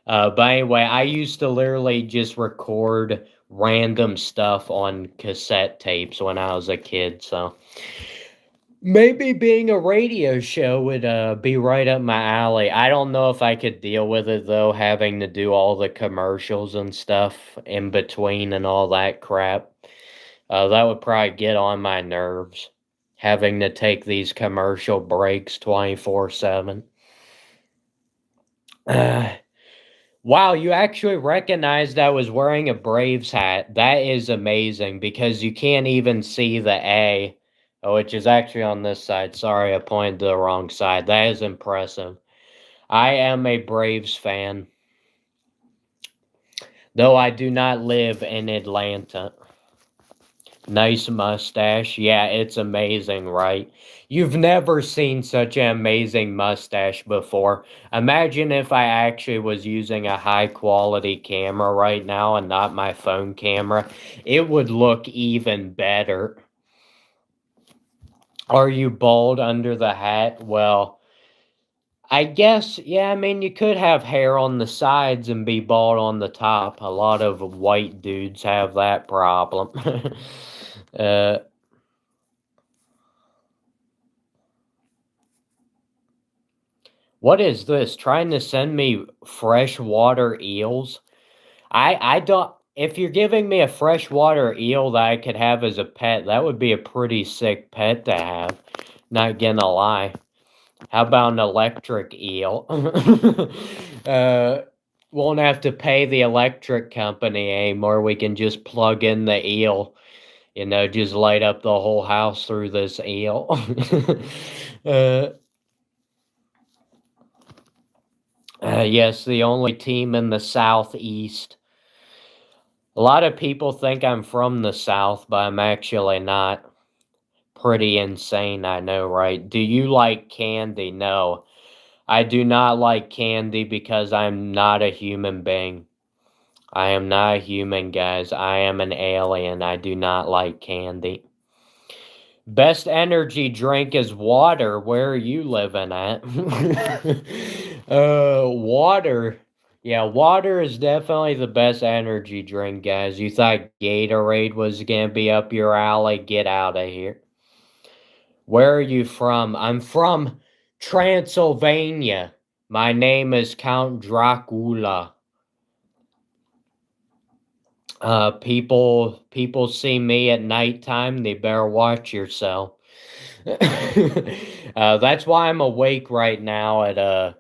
[SPEAKER 1] But anyway, I used to literally just record random stuff on cassette tapes when I was a kid. So maybe being a radio show would be right up my alley. I don't know if I could deal with it though, having to do all the commercials and stuff in between and all that crap. That would probably get on my nerves, having to take these commercial breaks 24/7. Uh, Wow, you actually recognized I was wearing a Braves hat. That is amazing because you can't even see the A, which is actually on this side. Sorry, I pointed to the wrong side. That is impressive. I am a Braves fan, though I do not live in Atlanta. Nice mustache. Yeah, it's amazing, right? You've never seen such an amazing mustache before. Imagine if I actually was using a high quality camera right now and not my phone camera. It would look even better. Are you bald under the hat? Well, I guess, yeah, I mean, you could have hair on the sides and be bald on the top. A lot of white dudes have that problem. uh, What is this? Trying to send me freshwater eels? I don't. If you're giving me a freshwater eel that I could have as a pet, that would be a pretty sick pet to have. Not gonna lie. How about an electric eel? uh, won't have to pay the electric company anymore. We can just plug in the eel. Just light up the whole house through this eel. uh, yes, the only team in the Southeast. A lot of people think I'm from the South, but I'm actually not. Pretty insane, I know, right? Do you like candy? No, I do not like candy because I'm not a human being. I am not a human, guys. I am an alien. I do not like candy. Best energy drink is water. Where are you living at? Water. Yeah, water is definitely the best energy drink, guys. You thought Gatorade was gonna be up your alley? Get out of here. Where are you from? I'm from Transylvania. My name is Count Dracula. People see me at nighttime. They better watch yourself. That's why I'm awake right now at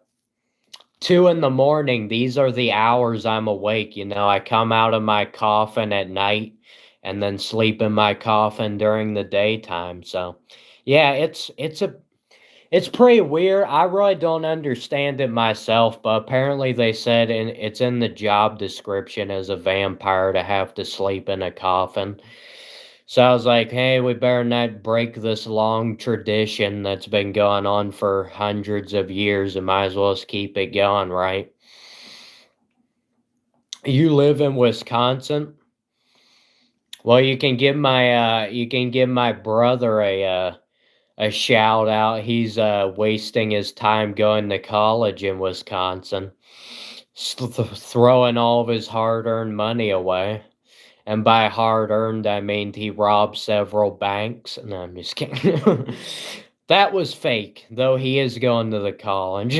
[SPEAKER 1] 2 in the morning. These are the hours I'm awake. I come out of my coffin at night and then sleep in my coffin during the daytime. So, yeah, it's pretty weird. I really don't understand it myself, but apparently they said it's in the job description as a vampire to have to sleep in a coffin. So I was like, hey, we better not break this long tradition that's been going on for hundreds of years and might as well just keep it going, right? You live in Wisconsin? Well, you can give my brother a shout out. He's wasting his time going to college in Wisconsin, throwing all of his hard-earned money away. And by hard earned, I mean he robbed several banks. No, I'm just kidding. That was fake, though he is going to the college.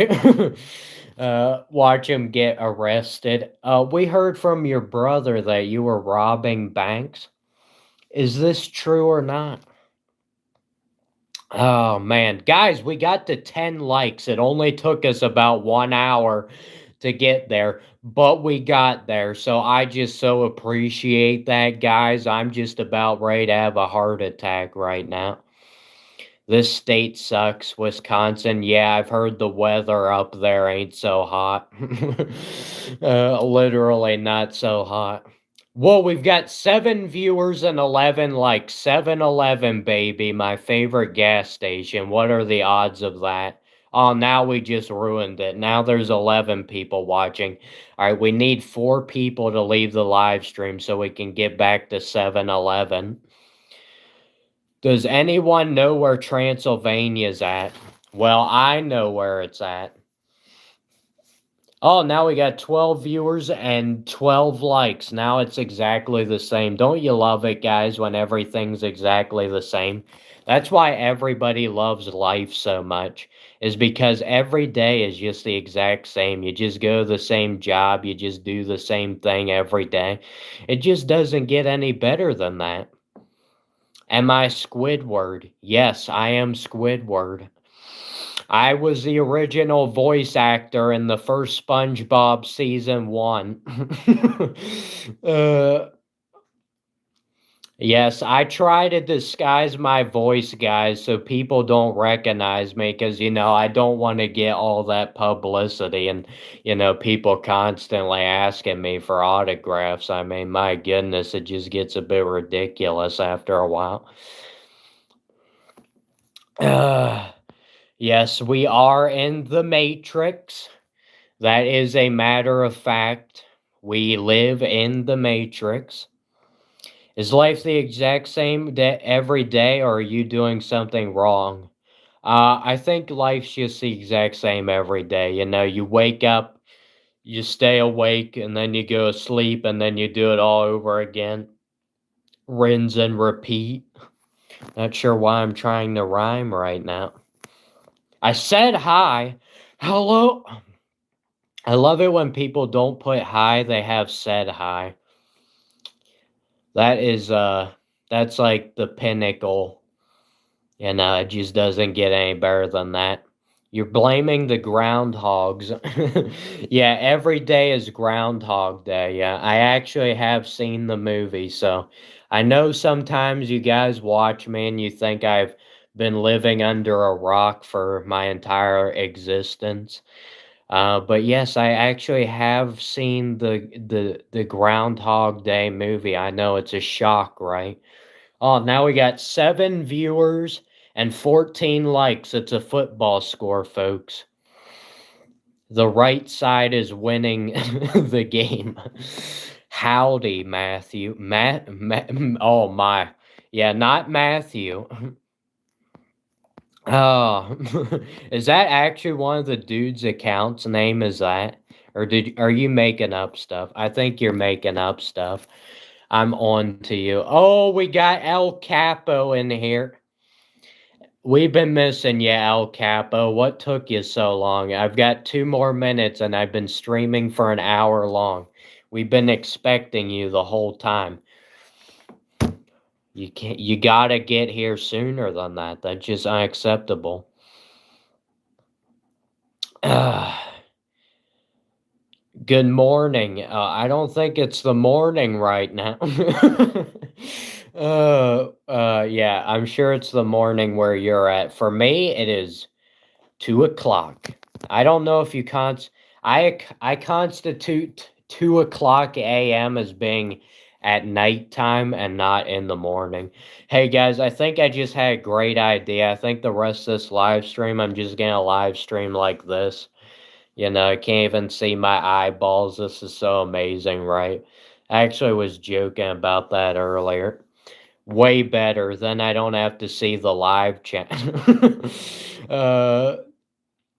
[SPEAKER 1] Watch him get arrested. We heard from your brother that you were robbing banks. Is this true or not? Oh man, guys, we got to 10 likes. It only took us about 1 hour to get there, but we got there. So I just so appreciate that, guys. I'm just about ready to have a heart attack right now. This state sucks, Wisconsin. Yeah, I've heard the weather up there ain't so hot. Literally not so hot. Well, we've got 7 viewers and 11 likes. 7-Eleven, baby, my favorite gas station. What are the odds of that? Oh, now we just ruined it. Now there's 11 people watching. All right, we need 4 people to leave the live stream so we can get back to 7-Eleven. Does anyone know where Transylvania's at? Well, I know where it's at. Oh, now we got 12 viewers and 12 likes. Now it's exactly the same. Don't you love it, guys, when everything's exactly the same? That's why everybody loves life so much, is because every day is just the exact same. You just go to the same job, you just do the same thing every day. It just doesn't get any better than that. Am I Squidward? Yes, I am Squidward. I was the original voice actor in the first SpongeBob season 1. uh, yes, I try to disguise my voice, guys, so people don't recognize me because, I don't want to get all that publicity and, people constantly asking me for autographs. I mean, my goodness, it just gets a bit ridiculous after a while. Yes, we are in the Matrix. That is a matter of fact. We live in the Matrix. Is life the exact same every day, or are you doing something wrong? I think life's just the exact same every day. You wake up, you stay awake, and then you go to sleep, and then you do it all over again. Rinse and repeat. Not sure why I'm trying to rhyme right now. I said hi. Hello. I love it when people don't put hi, they have said hi. That's like the pinnacle. It just doesn't get any better than that. You're blaming the groundhogs. Yeah, every day is Groundhog Day. Yeah, I actually have seen the movie, so I know sometimes you guys watch me and you think I've been living under a rock for my entire existence. But yes, I actually have seen the Groundhog Day movie. I know it's a shock, right? Oh, now we got 7 viewers and 14 likes. It's a football score, folks. The right side is winning the game. Howdy, Matthew. Oh my. Yeah, not Matthew. Oh, is that actually one of the dude's accounts name is that? Or are you making up stuff? I think you're making up stuff. I'm on to you. Oh, we got El Capo in here. We've been missing you, El Capo. What took you so long? I've got 2 more minutes and I've been streaming for an hour long. We've been expecting you the whole time. You gotta get here sooner than that. That's just unacceptable. Good morning. I don't think it's the morning right now. Yeah, I'm sure it's the morning where you're at. For me, it is 2 o'clock. I don't know if you I constitute 2 o'clock a.m. as being at nighttime and not in the morning. Hey guys, I think I just had a great idea. I think the rest of this live stream, I'm just gonna live stream like this. I can't even see my eyeballs. This is so amazing, right? I actually was joking about that earlier. Way better. Then I don't have to see the live chat.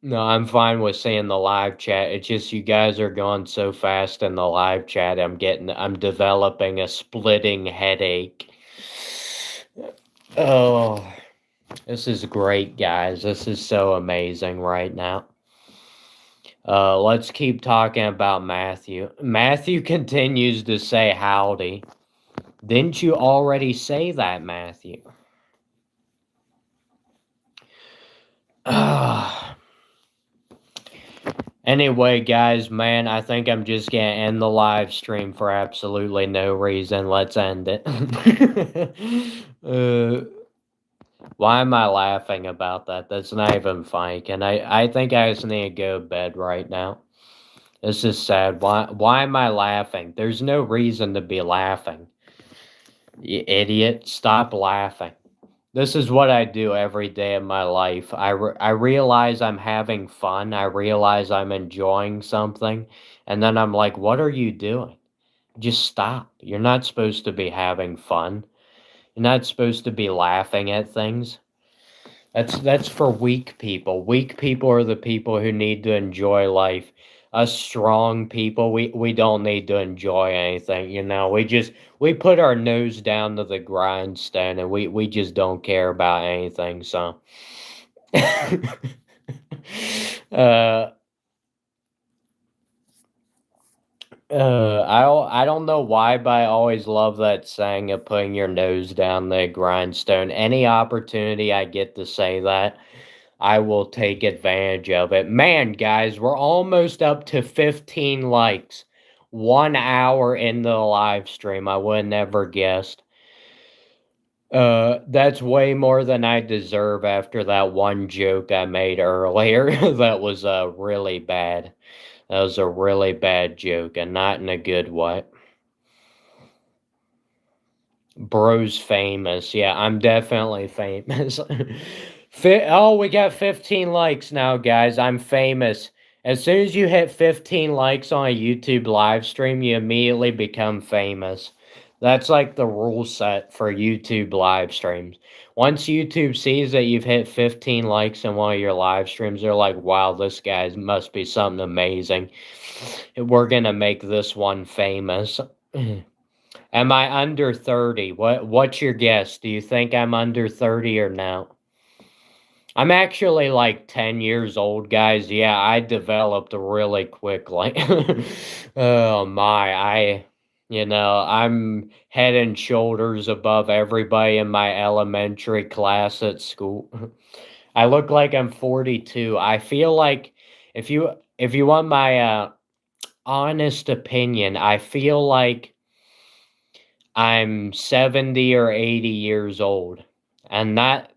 [SPEAKER 1] No, I'm fine with seeing the live chat. It's just you guys are going so fast in the live chat. I'm developing a splitting headache. Oh, this is great, guys. This is so amazing right now. Let's keep talking about Matthew. Matthew continues to say howdy. Didn't you already say that, Matthew? Anyway, guys, man, I think I'm just gonna end the live stream for absolutely no reason. Let's end it. Why am I laughing about that? That's not even funny. I think I just need to go to bed right now. This is sad. Why am I laughing? There's no reason to be laughing. You idiot. Stop laughing. This is what I do every day of my life. I realize I'm having fun. I realize I'm enjoying something. And then I'm like, what are you doing? Just stop. You're not supposed to be having fun. You're not supposed to be laughing at things. That's for weak people. Weak people are the people who need to enjoy life. Us strong people, we don't need to enjoy anything, you know. We put our nose down to the grindstone and we just don't care about anything, so uh I don't know why, but I always love that saying of putting your nose down the grindstone. Any opportunity I get to say that, I will take advantage of it. Man, guys, we're almost up to 15 likes. 1 hour into the live stream. I would never guessed. That's way more than I deserve after that one joke I made earlier. That was really bad. That was a really bad joke, and not in a good way. Bro's famous. Yeah, I'm definitely famous. Oh, we got 15 likes now, guys. I'm famous. As soon as you hit 15 likes on a YouTube live stream, you immediately become famous. That's like the rule set for YouTube live streams. Once YouTube sees that you've hit 15 likes in one of your live streams, they're like, wow, this guy must be something amazing. We're going to make this one famous. Am I under 30? What's your guess? Do you think I'm under 30 or no? I'm actually like 10 years old, guys. Yeah, I developed really quickly. Oh my, I'm head and shoulders above everybody in my elementary class at school. I look like I'm 42. I feel like if you want my honest opinion, I feel like I'm 70 or 80 years old. And not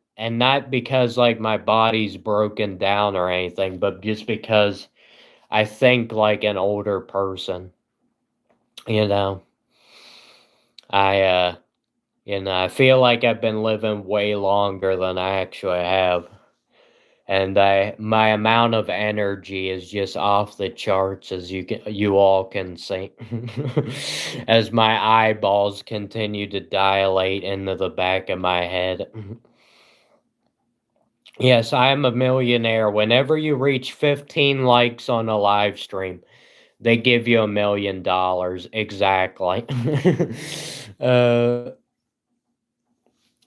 [SPEAKER 1] because like my body's broken down or anything, but just because I think like an older person. You know. I I feel like I've been living way longer than I actually have. And my amount of energy is just off the charts, as you all can see. As my eyeballs continue to dilate into the back of my head. Yes, I am a millionaire. Whenever you reach 15 likes on a live stream, they give you $1 million. Exactly. uh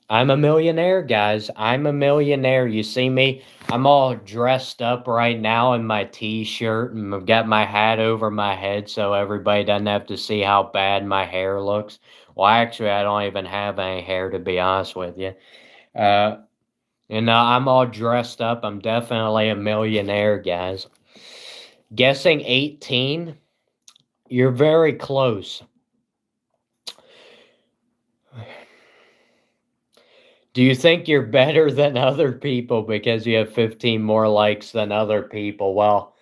[SPEAKER 1] I'm a millionaire, guys. I'm a millionaire. You see me? I'm all dressed up right now in my t-shirt and I've got my hat over my head so everybody doesn't have to see how bad my hair looks. Well, actually, I don't even have any hair, to be honest with you. Uh, I'm all dressed up. I'm definitely a millionaire, guys. Guessing 18? You're very close. Do you think you're better than other people because you have 15 more likes than other people? Well,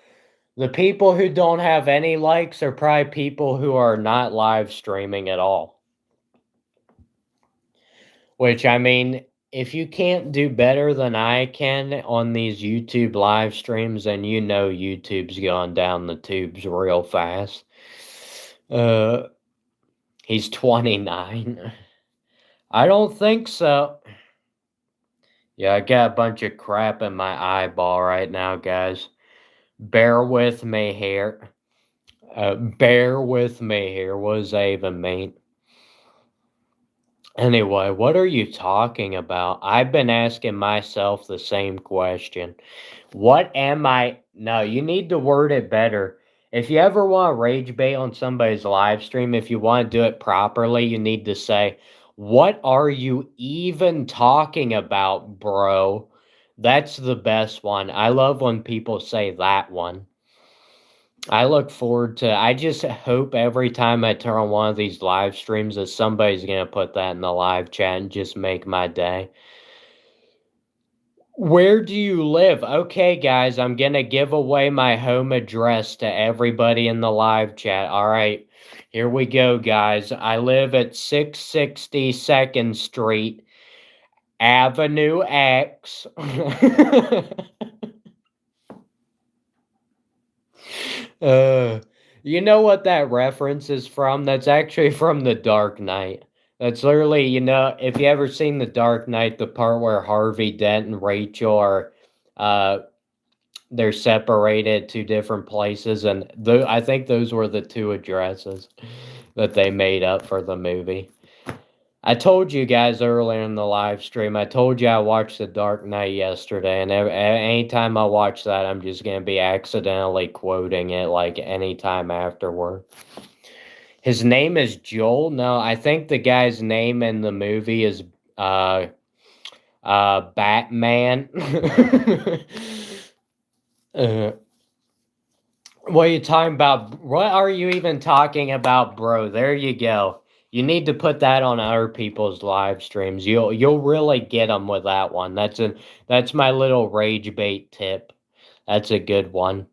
[SPEAKER 1] the people who don't have any likes are probably people who are not live streaming at all. Which, I mean, if you can't do better than I can on these YouTube live streams, then you know YouTube's going down the tubes real fast. He's 29. I don't think so. Yeah, I got a bunch of crap in my eyeball right now, guys. Bear with me here. Bear with me here. What does that even mean? Anyway, what are you talking about? I've been asking myself the same question. What am I? No, you need to word it better. If you ever want to rage bait on somebody's live stream, if you want to do it properly, you need to say, what are you even talking about, bro? That's the best one. I love when people say that one. I just hope every time I turn on one of these live streams that somebody's going to put that in the live chat and just make my day. Where do you live? Okay, guys, I'm gonna give away my home address to everybody in the live chat. All right, here we go, guys. I live at 660 2nd Street, Avenue X. uh, you know what that reference is from? That's actually from The Dark Knight. That's literally, if you ever seen The Dark Knight, the part where Harvey Dent and Rachel are uh they're separated to different places, and I think those were the two addresses that they made up for the movie. I told you guys earlier in the live stream, I told you I watched The Dark Knight yesterday, and anytime I watch that, I'm just going to be accidentally quoting it like anytime afterward. His name is Joel? No, I think the guy's name in the movie is uh, Batman. uh, What are you talking about? What are you even talking about, bro? There you go. You need to put that on other people's live streams. You'll really get them with that one. That's my little rage bait tip. That's a good one.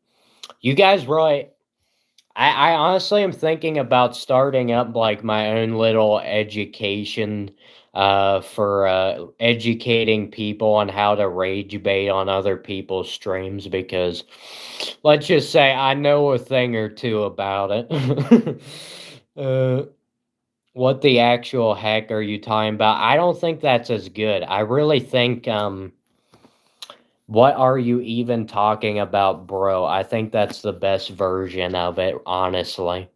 [SPEAKER 1] You guys really I honestly am thinking about starting up like my own little education for educating people on how to rage bait on other people's streams, because let's just say I know a thing or two about it. uh, what the actual heck are you talking about? I don't think that's as good. I really think what are you even talking about, bro? I think that's the best version of it, honestly.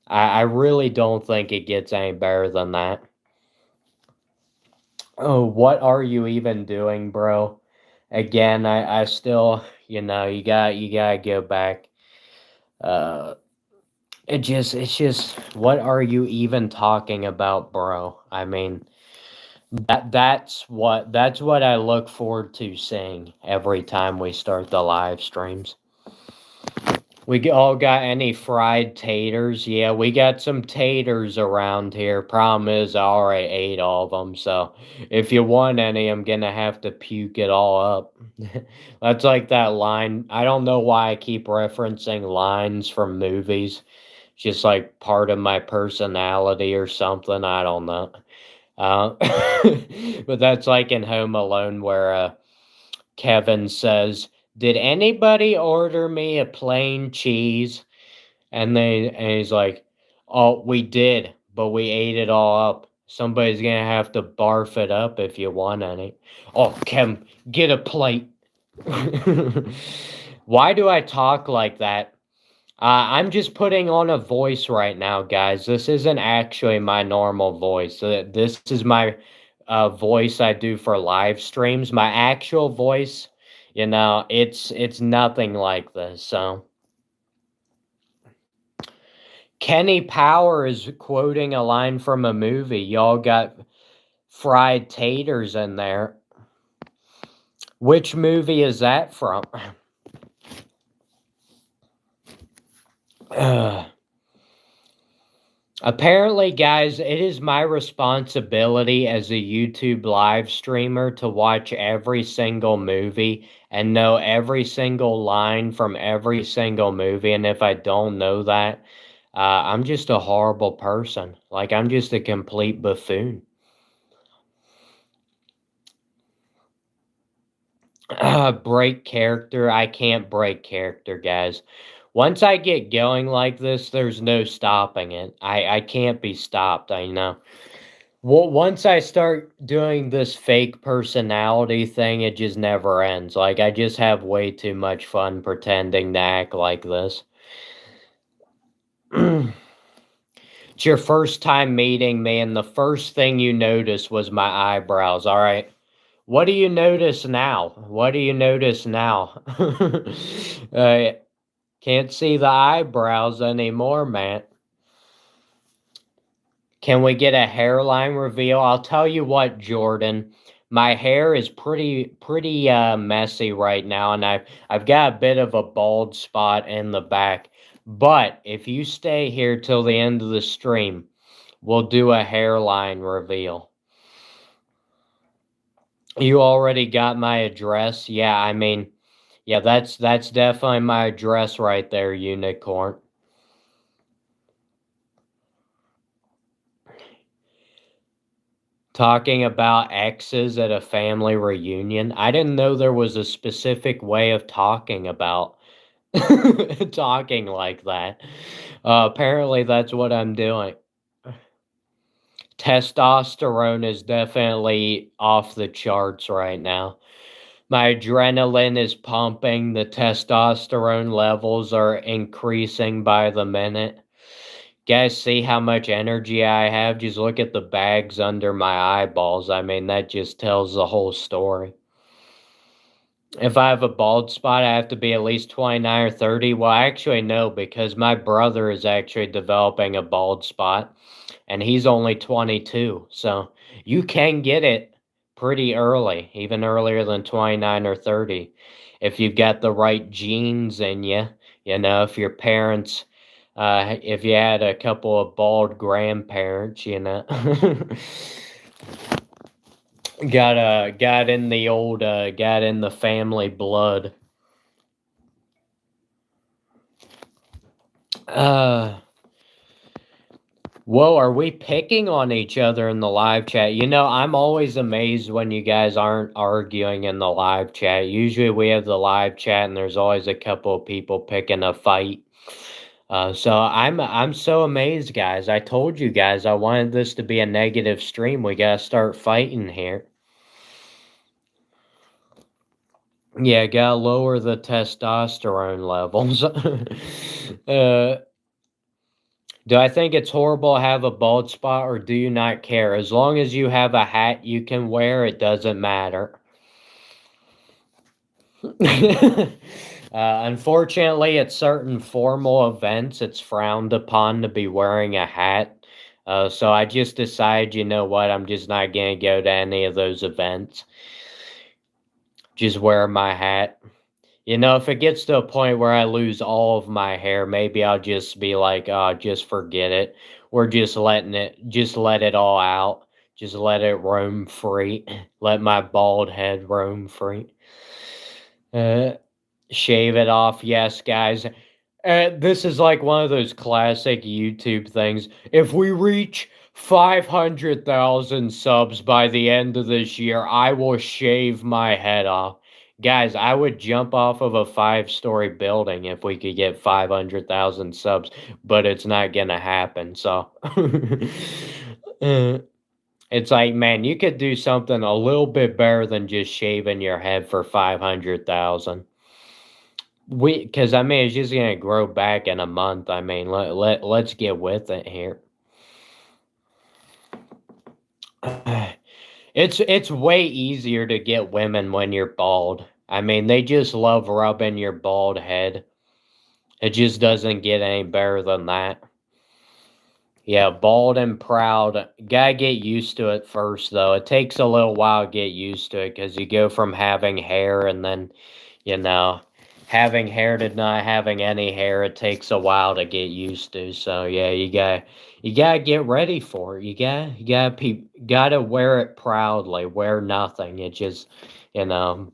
[SPEAKER 1] I really don't think it gets any better than that. Oh, what are you even doing, bro? Again, I still, you gotta go back. Uh, it's just, what are you even talking about, bro? I mean, that's what I look forward to seeing every time we start the live streams. All got any fried taters? Yeah, we got some taters around here. Problem is, I already ate all of them, so if you want any, I'm gonna have to puke it all up. That's like that line. I don't know why I keep referencing lines from movies. It's just like part of my personality or something. I don't know. Uh, but that's like in Home Alone where Kevin says, "Did anybody order me a plain cheese?" And he's like, "Oh, we did, but we ate it all up. Somebody's gonna have to barf it up if you want any." Oh, Kevin, get a plate. Why do I talk like that? I'm just putting on a voice right now, guys. This isn't actually my normal voice. This is my voice I do for live streams. My actual voice, it's nothing like this. So Kenny Power is quoting a line from a movie. Y'all got fried taters in there. Which movie is that from? Apparently, guys, it is my responsibility as a YouTube live streamer to watch every single movie and know every single line from every single movie. And if I don't know that, I'm just a horrible person. Like, I'm just a complete buffoon. Break character. I can't break character, guys. Once I get going like this, there's no stopping it. I can't be stopped, I know. Well, once I start doing this fake personality thing, it just never ends. Like, I just have way too much fun pretending to act like this. It's your first time meeting me, and the first thing you noticed was my eyebrows, all right? What do you notice now? What do you notice now? Can't see the eyebrows anymore, man. Can we get a hairline reveal? I'll tell you what, Jordan. My hair is pretty messy right now, and I've got a bit of a bald spot in the back. But if you stay here till the end of the stream, we'll do a hairline reveal. You already got my address? Yeah, I mean, yeah, that's definitely my address right there, unicorn. Talking about exes at a family reunion. I didn't know there was a specific way of talking about talking like that. Apparently, that's what I'm doing. Testosterone is definitely off the charts right now. My adrenaline is pumping. The testosterone levels are increasing by the minute. Guys, see how much energy I have? Just look at the bags under my eyeballs. I mean, that just tells the whole story. If I have a bald spot, I have to be at least 29 or 30. Well, actually, no, because my brother is actually developing a bald spot and he's only 22. So you can get it pretty early, even earlier than 29 or 30. If you've got the right genes in you, if your parents, if you had a couple of bald grandparents, got in the old, got in the family blood. Uh, Whoa, are we picking on each other in the live chat? I'm always amazed when you guys aren't arguing in the live chat. Usually we have the live chat and there's always a couple of people picking a fight. So I'm so amazed, guys. I told you guys I wanted this to be a negative stream. We gotta start fighting here. Yeah, gotta lower the testosterone levels. Do I think it's horrible to have a bald spot or do you not care? As long as you have a hat you can wear, it doesn't matter. Unfortunately, at certain formal events, it's frowned upon to be wearing a hat. So I just decided, you know what, I'm just not going to go to any of those events. Just wear my hat. If it gets to a point where I lose all of my hair, maybe I'll just be like, oh, just forget it. We're just just let it all out. Just let it roam free. Let my bald head roam free. Uh, Shave it off. Yes, guys. This is like one of those classic YouTube things. If we reach 500,000 subs by the end of this year, I will shave my head off. Guys, I would jump off of a 5-story building if we could get 500,000 subs, but it's not gonna happen. So it's like, man, you could do something a little bit better than just shaving your head for 500,000. Because I mean, it's just gonna grow back in a month. I mean, let's get with it here. It's way easier to get women when you're bald. I mean, they just love rubbing your bald head. It just doesn't get any better than that. Yeah, bald and proud. Gotta get used to it first, though. It takes a little while to get used to it because you go from having hair and then, you know, having hair to not having any hair. It takes a while to get used to. So yeah, you gotta get ready for it. You gotta wear it proudly. Wear nothing. It just, you know,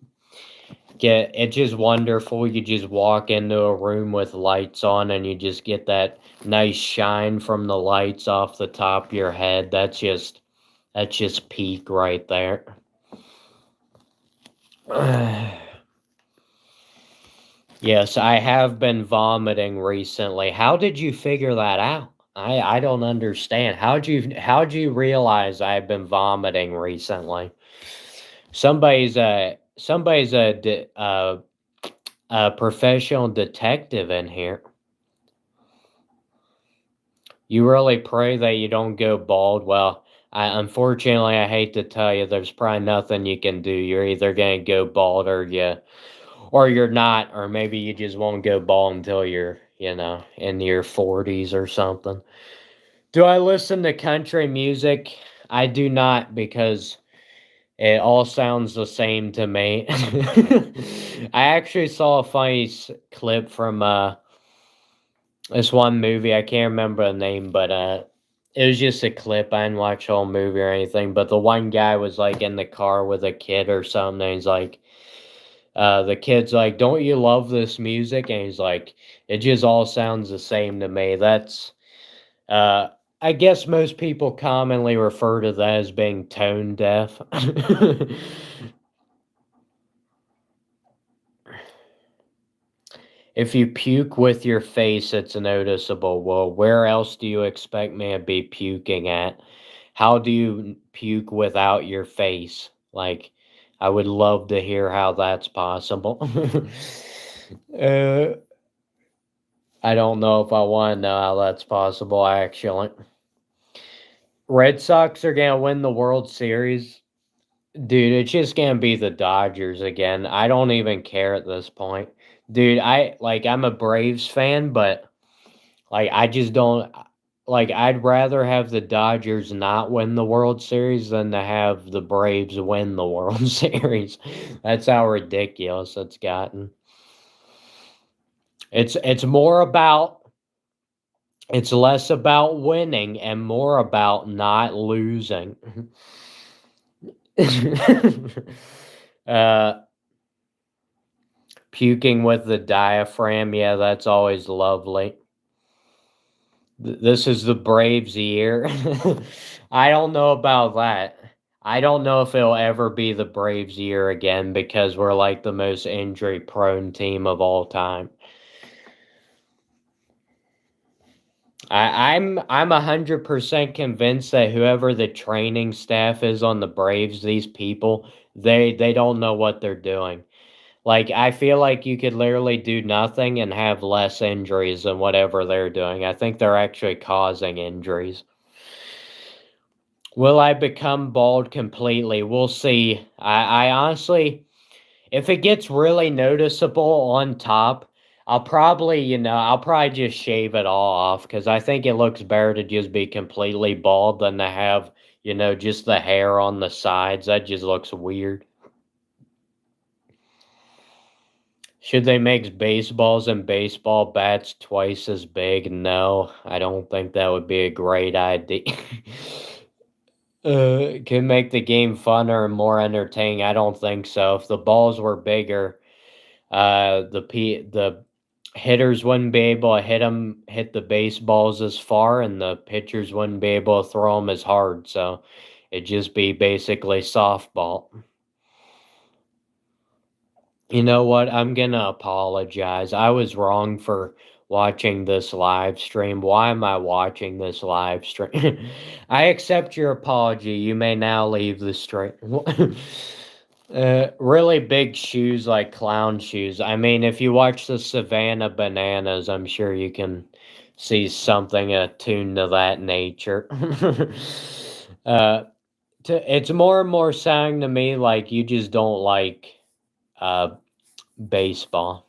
[SPEAKER 1] it's just wonderful. You just walk into a room with lights on and you just get that nice shine from the lights off the top of your head. That's just peak right there. Yes, I have been vomiting recently. How did you figure that out? I don't understand. How'd you realize I've been vomiting recently? Somebody's a professional detective in here. You really pray that you don't go bald. Well, unfortunately, I hate to tell you, there's probably nothing you can do. You're either gonna go bald or you're not, or maybe you just won't go bald until you're, in your 40s or something. Do I listen to country music? I do not because it all sounds the same to me. I actually saw a funny clip from this one movie. I can't remember the name, but It was just a clip. I didn't watch the whole movie or anything. But the one guy was like in the car with a kid or something. And he's like, the kid's like, "Don't you love this music?" And he's like, "It just all sounds the same to me." That's, uh, I guess most people commonly refer to that as being tone deaf. If you puke with your face, it's noticeable. Well, where else do you expect me to be puking at? How do you puke without your face? Like, I would love to hear how that's possible. uh, I don't know if I want to know how that's possible, actually. Red Sox are going to win the World Series. Dude, it's just going to be the Dodgers again. I don't even care at this point. Dude, I'm a Braves fan, but like, I just don't like. I'd rather have the Dodgers not win the World Series than to have the Braves win the World Series. That's how ridiculous it's gotten. It's more about it's less about winning and more about not losing. uh, puking with the diaphragm, yeah, that's always lovely. This is the Braves year. I don't know about that. I don't know if it'll ever be the Braves year again because we're like the most injury prone team of all time. I'm 100% convinced that whoever the training staff is on the Braves, these people, they don't know what they're doing. Like, I feel like you could literally do nothing and have less injuries than whatever they're doing. I think they're actually causing injuries. Will I become bald completely? We'll see. I honestly, if it gets really noticeable on top, I'll probably just shave it all off because I think it looks better to just be completely bald than to have, just the hair on the sides. That just looks weird. Should they make baseballs and baseball bats twice as big? No, I don't think that would be a great idea. Can make the game funner and more entertaining. I don't think so. If the balls were bigger, the hitters wouldn't be able to hit the baseballs as far, and the pitchers wouldn't be able to throw them as hard. So it'd just be basically softball. You know what? I'm gonna apologize. I was wrong for watching this live stream. Why am I watching this live stream? I accept your apology. You may now leave the stream. Really big shoes, like clown shoes. I mean, if you watch the Savannah Bananas, I'm sure you can see something attuned to that nature. uh, it's more and more sounding to me like you just don't like uh baseball.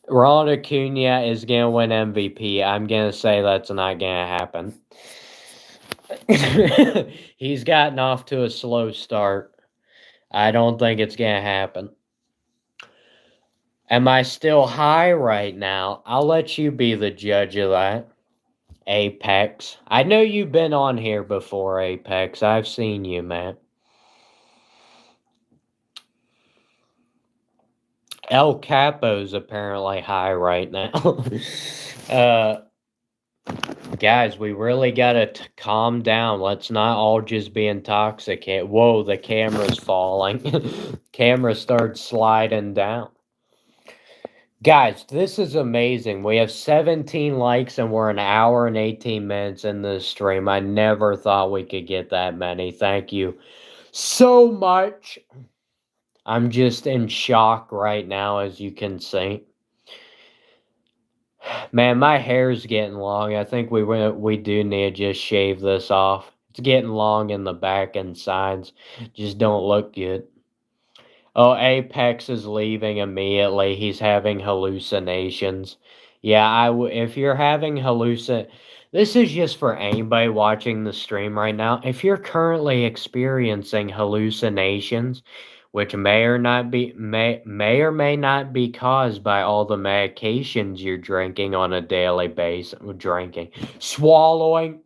[SPEAKER 1] Ronald Acuna is gonna win MVP. I'm gonna say that's not gonna happen. He's gotten off to a slow start. I don't think it's gonna happen. Am I still high right now? I'll let you be the judge of that. Apex. I know you've been on here before, Apex. I've seen you, man. El Capo's apparently high right now. uh, guys, we really gotta calm down. Let's not all just be intoxicated. Whoa, the camera's falling. Camera starts sliding down. Guys, this is amazing. We have 17 likes and we're an hour and 18 minutes in this stream. I never thought we could get that many. Thank you so much. I'm just in shock right now, as you can see. Man, my hair's getting long. I think we do need to just shave this off. It's getting long in the back and sides. Just don't look good. Oh, Apex is leaving immediately. He's having hallucinations. Yeah, if you're having this is just for anybody watching the stream right now. If you're currently experiencing hallucinations, which may or may not be caused by all the medications you're drinking on a daily basis. Swallowing.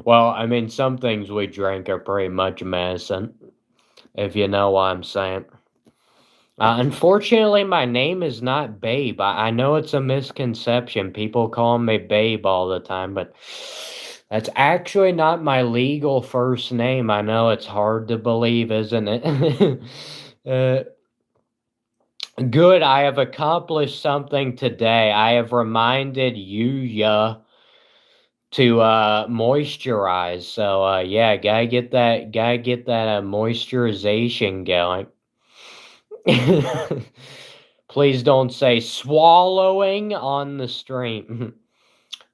[SPEAKER 1] Well, I mean, some things we drink are pretty much medicine, if you know what I'm saying. Unfortunately, my name is not Babe. I know it's a misconception. People call me Babe all the time, but that's actually not my legal first name. I know it's hard to believe, isn't it? Good, I have accomplished something today. I have reminded Yuya to moisturize. So yeah, gotta get that moisturization going. Please don't say swallowing on the stream.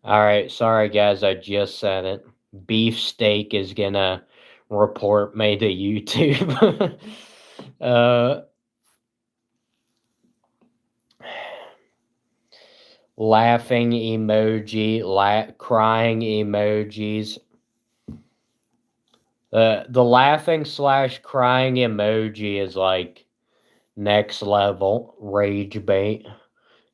[SPEAKER 1] All right, sorry guys, I just said it. Beefsteak is gonna report me to YouTube. Laughing emoji, crying emojis. The laughing / crying emoji is like next level rage bait.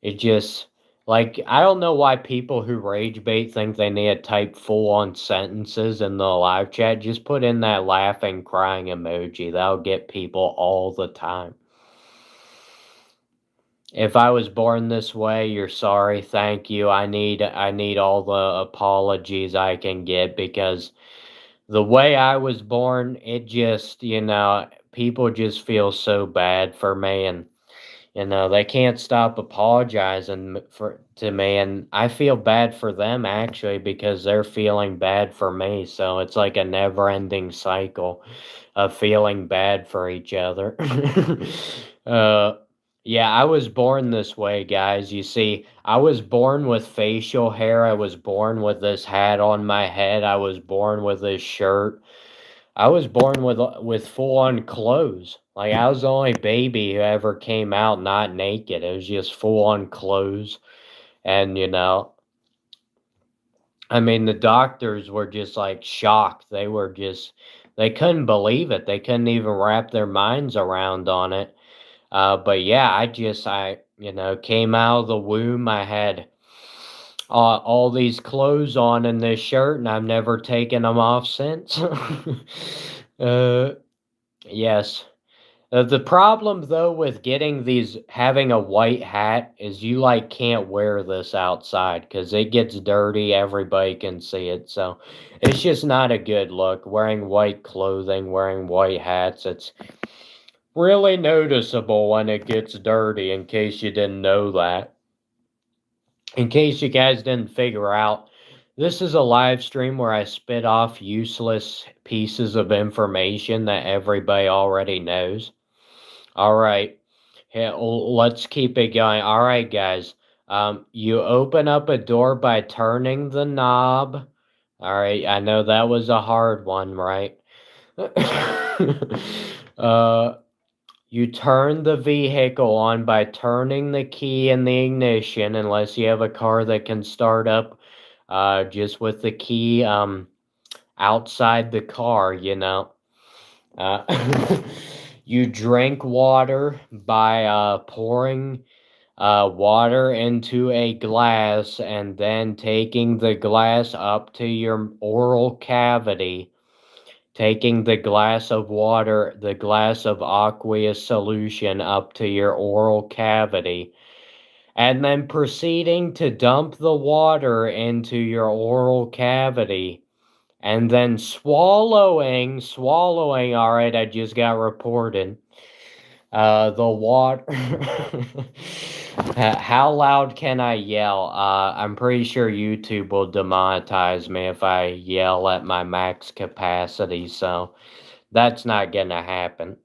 [SPEAKER 1] It just like I don't know why people who rage bait think they need to type full on sentences in the live chat. Just put in that laughing crying emoji. That'll get people all the time. If I was born this way, you're sorry. Thank you. I need all the apologies I can get because the way I was born, it just, people just feel so bad for me and they can't stop apologizing to me and I feel bad for them actually because they're feeling bad for me. So it's like a never-ending cycle of feeling bad for each other. Yeah, I was born this way, guys. You see, I was born with facial hair. I was born with this hat on my head. I was born with this shirt. I was born with full on clothes. Like I was the only baby who ever came out not naked. It was just full on clothes. And I mean the doctors were just like shocked. They couldn't believe it. They couldn't even wrap their minds around on it. But yeah, I came out of the womb. I had all these clothes on and this shirt, and I've never taken them off since. Yes. The problem though with having a white hat is you like can't wear this outside because it gets dirty. Everybody can see it, so it's just not a good look. Wearing white clothing, wearing white hats, it's really noticeable when it gets dirty. In case you didn't know that. In case you guys didn't figure out, this is a live stream where I spit off useless pieces of information that everybody already knows. All right. Let's keep it going. All right, guys. You open up a door by turning the knob. All right. I know that was a hard one, right? You turn the vehicle on by turning the key in the ignition, unless you have a car that can start up just with the key outside the car, You drink water by pouring water into a glass and then taking the glass up to your oral cavity. Taking the glass of water, the glass of aqueous solution up to your oral cavity, and then proceeding to dump the water into your oral cavity, and then swallowing, all right, I just got reported. The water. How loud can I yell? I'm pretty sure YouTube will demonetize me if I yell at my max capacity, so that's not gonna happen.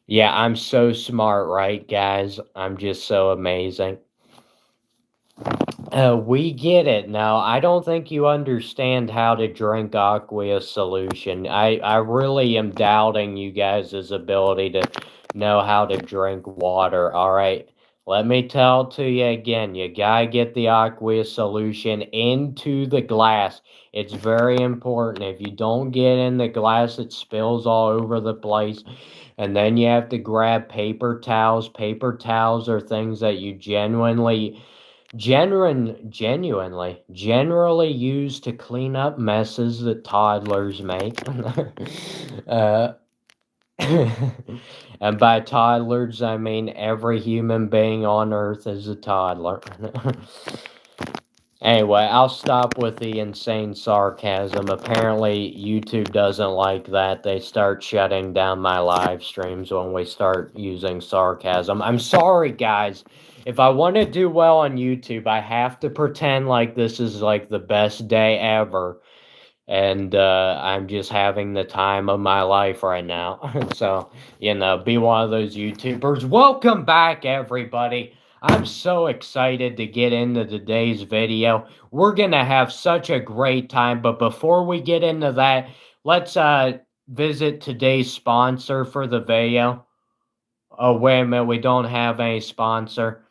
[SPEAKER 1] Yeah, I'm so smart, right, guys? I'm just so amazing. We get it now. I don't think you understand how to drink aqueous solution. I really am doubting you guys' ability to know how to drink water. All right, Let me tell it to you again. You gotta get the aqueous solution into the glass. It's very important. If you don't get in the glass, it spills all over the place. And then you have to grab paper towels. Paper towels are things that you generally used to clean up messes that toddlers make. uh, and by toddlers, I mean every human being on earth is a toddler. Anyway, I'll stop with the insane sarcasm. Apparently, YouTube doesn't like that. They start shutting down my live streams when we start using sarcasm. I'm sorry, guys. If I want to do well on YouTube, I have to pretend like this is like the best day ever. And I'm just having the time of my life right now. So, be one of those YouTubers. Welcome back, everybody. I'm so excited to get into today's video. We're going to have such a great time. But before we get into that, let's visit today's sponsor for the video. Oh, wait a minute. We don't have any sponsor.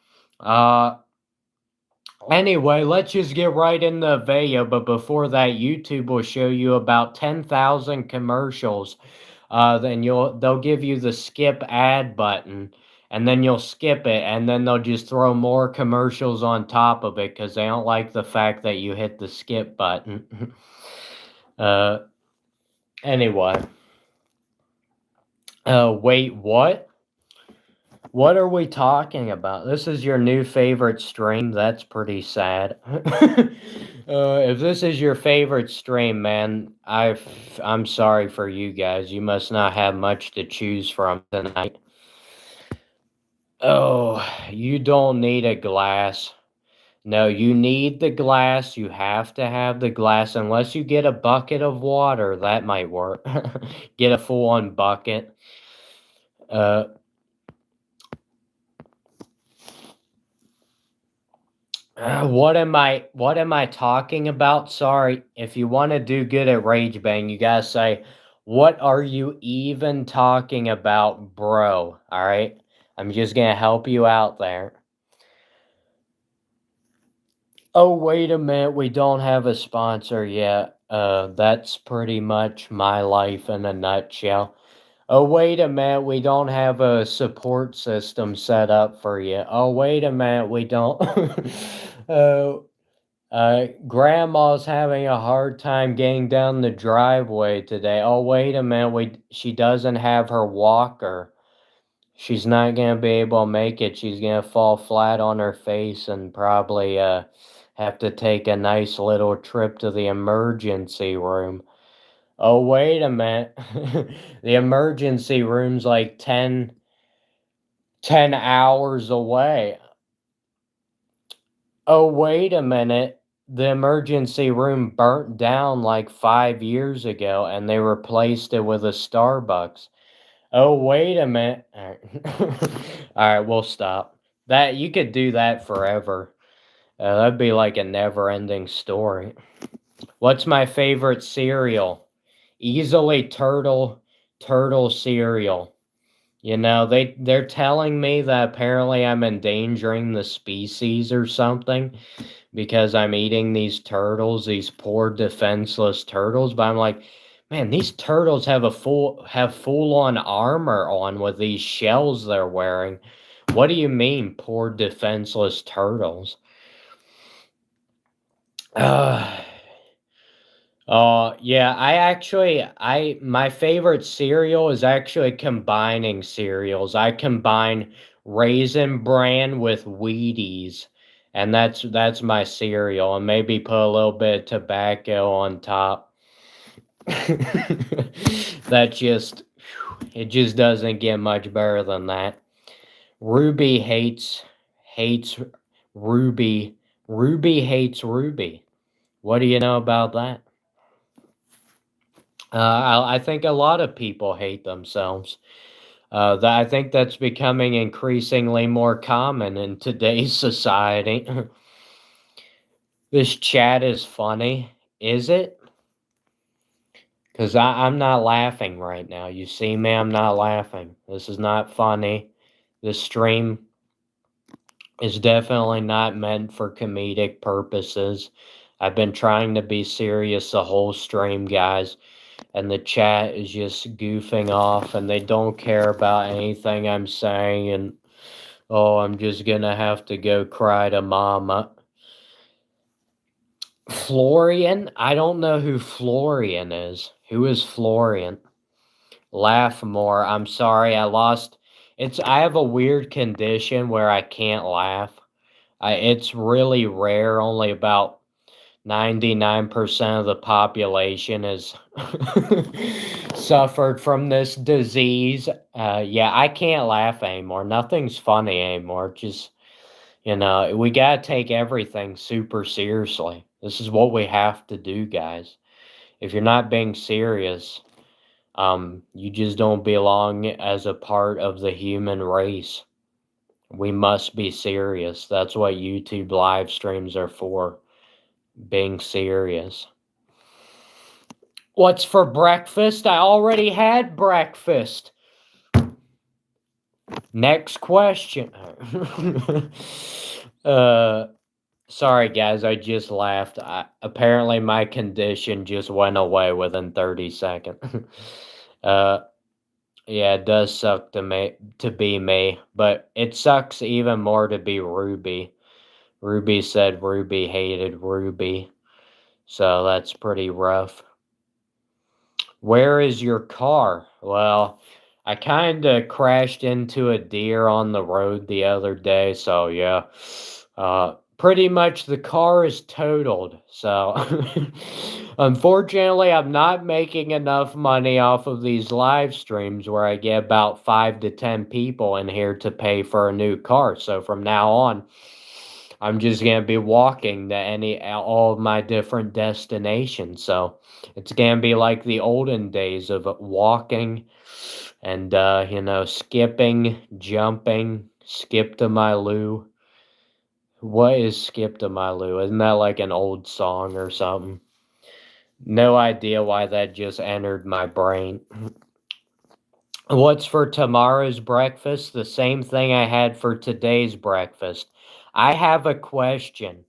[SPEAKER 1] Anyway, let's just get right in the video. But before that, YouTube will show you about 10,000 commercials. Then they'll give you the skip ad button, and then you'll skip it, and then they'll just throw more commercials on top of it because they don't like the fact that you hit the skip button. Anyway. Wait, what? What are we talking about? This is your new favorite stream? That's pretty sad. If this is your favorite stream, man, I'm sorry for you guys. You must not have much to choose from tonight. Oh, you don't need a glass. No, you need the glass. You have to have the glass unless you get a bucket of water. That might work. Get a full-on bucket. What am I talking about? Sorry, if you want to do good at Rage Bang, you gotta say, what are you even talking about, bro? Alright? I'm just gonna help you out there. Oh, wait a minute, we don't have a sponsor yet. That's pretty much my life in a nutshell. Oh, wait a minute, we don't have a support system set up for you. Oh, wait a minute, we don't. Grandma's having a hard time getting down the driveway today. Oh, wait a minute, she doesn't have her walker. She's not gonna be able to make it. She's gonna fall flat on her face and probably have to take a nice little trip to the emergency room. Oh, wait a minute. The emergency room's like 10 hours away. Oh, wait a minute. The emergency room burnt down like 5 years ago and they replaced it with a Starbucks. Oh, wait a minute. Alright, we'll stop. That you could do that forever. That'd be like a never-ending story. What's my favorite cereal? Easily turtle cereal. They're telling me that apparently I'm endangering the species or something because I'm eating these turtles, these poor defenseless turtles. But I'm like, man, these turtles have full-on armor on with these shells they're wearing. What do you mean, poor defenseless turtles? Yeah, my favorite cereal is actually combining cereals. I combine Raisin Bran with Wheaties, and that's my cereal, and maybe put a little bit of tobacco on top. It just doesn't get much better than that. Ruby hates Ruby. Ruby hates Ruby. What do you know about that? I think a lot of people hate themselves. I think that's becoming increasingly more common in today's society. This chat is funny. Is it? Because I'm not laughing right now. You see me? I'm not laughing. This is not funny. This stream is definitely not meant for comedic purposes. I've been trying to be serious the whole stream, guys, and the chat is just goofing off and they don't care about anything I'm saying. And oh, I'm just gonna have to go cry to mama. Florian? I don't know who Florian is. Who is Florian? Laugh more. I'm sorry, I lost. I have a weird condition where I can't laugh. It's really rare. Only about 99% of the population has suffered from this disease. Yeah, I can't laugh anymore. Nothing's funny anymore. Just, we got to take everything super seriously. This is what we have to do, guys. If you're not being serious, you just don't belong as a part of the human race. We must be serious. That's what YouTube live streams are for. Being serious. What's for breakfast? I already had breakfast. Next question. Sorry guys, I just laughed. Apparently my condition just went away within 30 seconds. Yeah, it does suck to be me, but it sucks even more to be Ruby. Ruby said Ruby hated Ruby. So that's pretty rough. Where is your car? Well, I kind of crashed into a deer on the road the other day, so yeah. Pretty much the car is totaled. So unfortunately, I'm not making enough money off of these live streams where I get about 5 to 10 people in here to pay for a new car. So from now on, I'm just going to be walking to all of my different destinations. So it's going to be like the olden days of walking and, skipping, jumping, skip to my loo. What is skip to my loo? Isn't that like an old song or something? No idea why that just entered my brain. What's for tomorrow's breakfast? The same thing I had for today's breakfast. I have a question.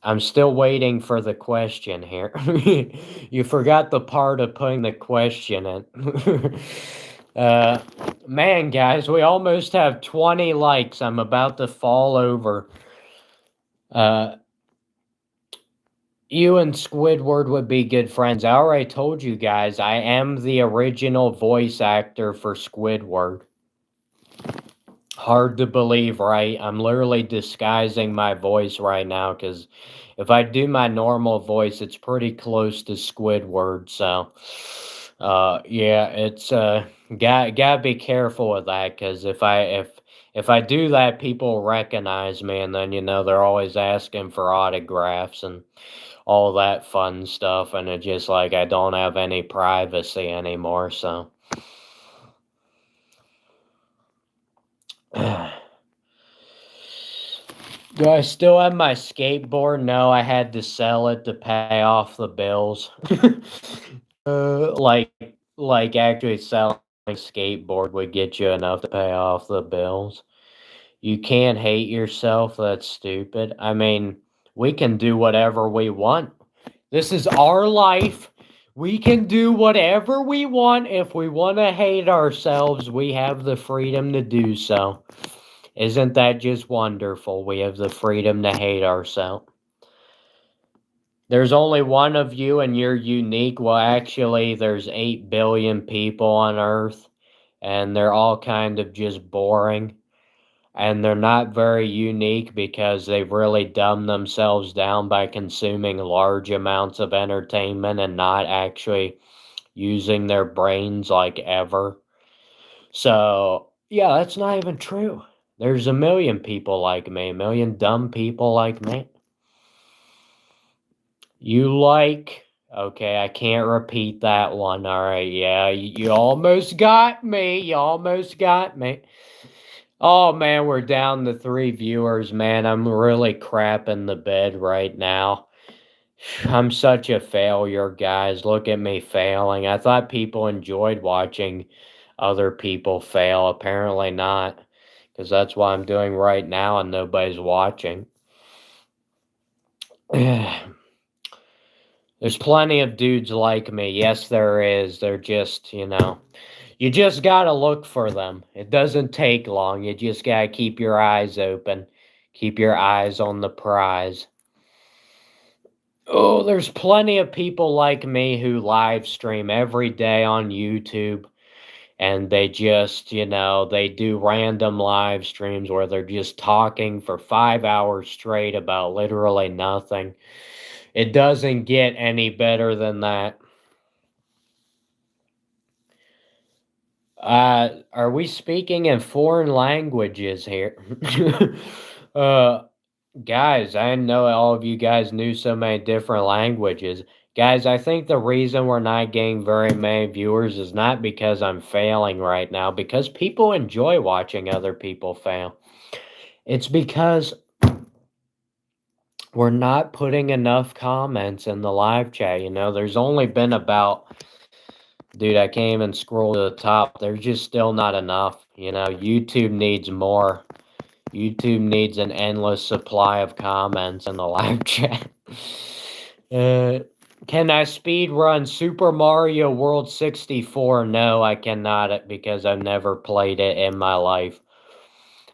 [SPEAKER 1] I'm still waiting for the question here. You forgot the part of putting the question in. Man, guys, we almost have 20 likes. I'm about to fall over. You and Squidward would be good friends. I already told you guys, I am the original voice actor for Squidward. Hard to believe, right? I'm literally disguising my voice right now because if I do my normal voice, it's pretty close to Squidward. So, yeah, it's gotta be careful with that because if I do that, people recognize me, and then they're always asking for autographs and all that fun stuff, and it's just like I don't have any privacy anymore. So. Do I still have my skateboard? No, I had to sell it to pay off the bills. Like actually selling a skateboard would get you enough to pay off the bills. You can't hate yourself. That's stupid. I mean, we can do whatever we want. This is our life. We can do whatever we want. If we want to hate ourselves, we have the freedom to do so. Isn't that just wonderful? We have the freedom to hate ourselves. There's only one of you and you're unique. Well, actually, there's 8 billion people on Earth, and they're all kind of just boring. And they're not very unique because they've really dumbed themselves down by consuming large amounts of entertainment and not actually using their brains like ever. So, yeah, that's not even true. There's a million people like me, a million dumb people like me. Okay, I can't repeat that one. All right, yeah, you almost got me. You almost got me. Oh, man, we're down to 3 viewers, man. I'm really crapping the bed right now. I'm such a failure, guys. Look at me failing. I thought people enjoyed watching other people fail. Apparently not. because that's what I'm doing right now and nobody's watching. There's plenty of dudes like me. Yes, there is. They're just, you just gotta look for them. It doesn't take long. You just gotta keep your eyes open. Keep your eyes on the prize. Oh, there's plenty of people like me who live stream every day on YouTube. And they just, they do random live streams where they're just talking for 5 hours straight about literally nothing. It doesn't get any better than that. Are we speaking in foreign languages here? Guys, I didn't know all of you guys knew so many different languages. Guys, I think the reason we're not getting very many viewers is not because I'm failing right now, because people enjoy watching other people fail. It's because we're not putting enough comments in the live chat. There's only been about, dude, I can't even scroll to the top. There's just still not enough. YouTube needs more. YouTube needs an endless supply of comments in the live chat. Can I speed run Super Mario World 64? No, I cannot, because I've never played it in my life.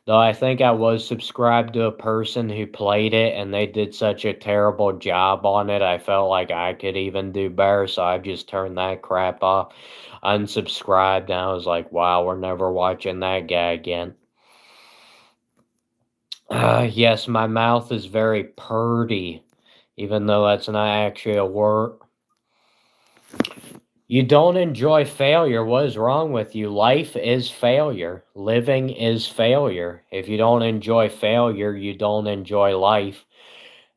[SPEAKER 1] Though I think I was subscribed to a person who played it and they did such a terrible job on it, I felt like I could even do better, so I just turned that crap off, unsubscribed, and I was like, wow, we're never watching that guy again. Yes, my mouth is very purty, even though that's not actually a word. You don't enjoy failure. What is wrong with you? Life is failure. Living is failure. If you don't enjoy failure, you don't enjoy life.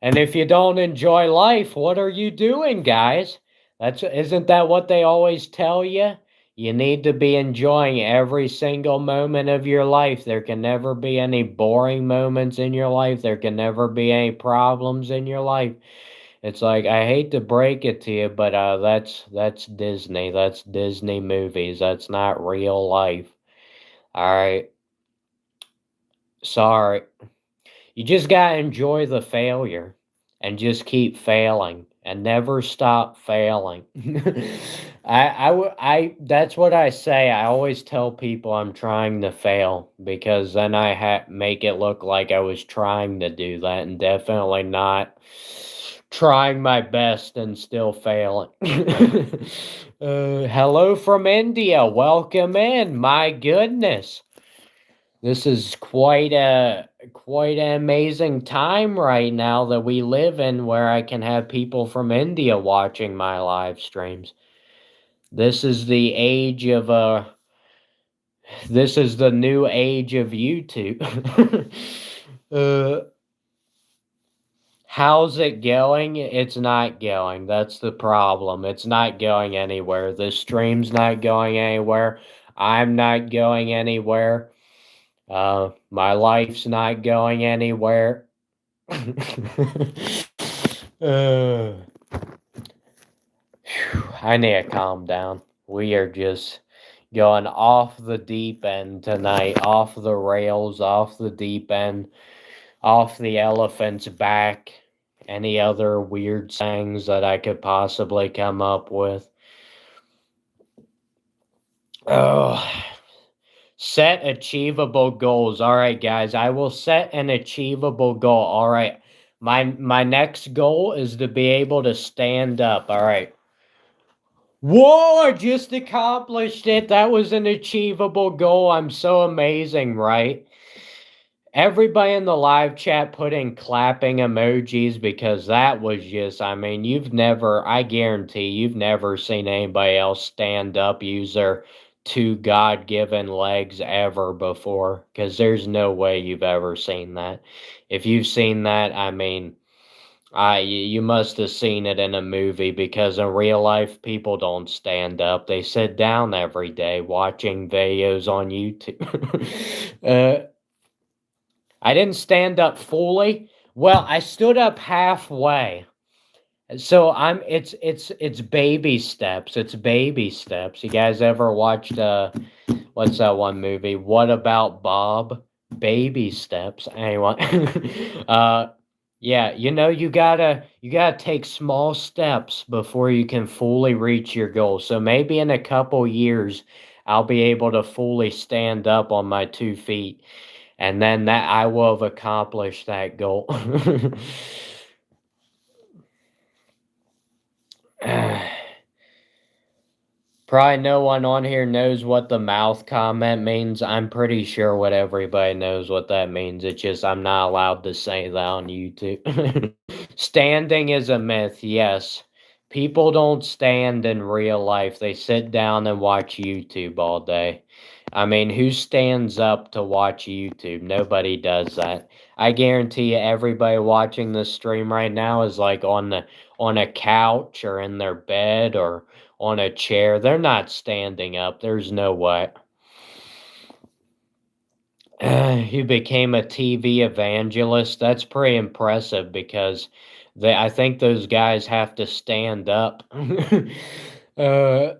[SPEAKER 1] And if you don't enjoy life, what are you doing, guys? Isn't that what they always tell you? You need to be enjoying every single moment of your life. There can never be any boring moments in your life. There can never be any problems in your life. It's like, I hate to break it to you, but that's Disney. That's Disney movies. That's not real life. All right. Sorry. You just gotta enjoy the failure and just keep failing and never stop failing. That's what I say. I always tell people I'm trying to fail, because then I make it look like I was trying to do that, and definitely not trying my best and still failing. Hello from India. Welcome in. My goodness. This is quite an amazing time right now that we live in, where I can have people from India watching my live streams. This is the age of this is the new age of YouTube. How's it going? It's not going. That's the problem. It's not going anywhere. The stream's not going anywhere. I'm not going anywhere. My life's not going anywhere. I need to calm down. We are just going off the deep end tonight. Off the rails, off the deep end, off the elephant's back. Any other weird sayings that I could possibly come up with. Oh. Set achievable goals. All right, guys, I will set an achievable goal. All right. My next goal is to be able to stand up. All right. Whoa, I just accomplished it. That was an achievable goal. I'm so amazing, right? Everybody in the live chat put in clapping emojis, because that was just, I guarantee you've never seen anybody else stand up, use their 2 God-given legs ever before, because there's no way you've ever seen that. If you've seen that, you must have seen it in a movie, because in real life, people don't stand up. They sit down every day watching videos on YouTube. I didn't stand up fully. Well, I stood up halfway. So it's baby steps. It's baby steps. You guys ever watched what's that one movie? What About Bob? Baby steps. Anyway, yeah, you gotta take small steps before you can fully reach your goal. So maybe in a couple years, I'll be able to fully stand up on my 2 feet, and then that I will have accomplished that goal. Probably no one on here knows what the mouth comment means. I'm pretty sure what everybody knows what that means. It's just I'm not allowed to say that on YouTube. Standing is a myth, yes. People don't stand in real life. They sit down and watch YouTube all day. I mean, who stands up to watch YouTube? Nobody does that. I guarantee you everybody watching this stream right now is like on a couch or in their bed or on a chair. They're not standing up. There's no way. You became a TV evangelist. That's pretty impressive because I think those guys have to stand up. uh,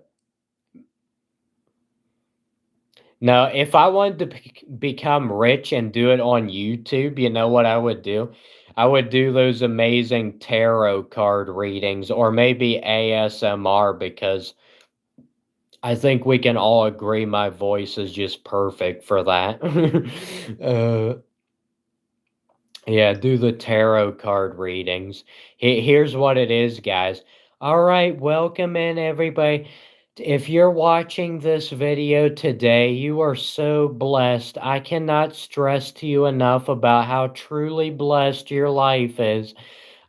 [SPEAKER 1] no, if I wanted to become rich and do it on YouTube, you know what I would do? I would do those amazing tarot card readings or maybe ASMR because I think we can all agree my voice is just perfect for that. uh, yeah, do the tarot card readings. Here's what it is, guys. All right, welcome in, everybody. If you're watching this video today, you are so blessed. I cannot stress to you enough about how truly blessed your life is.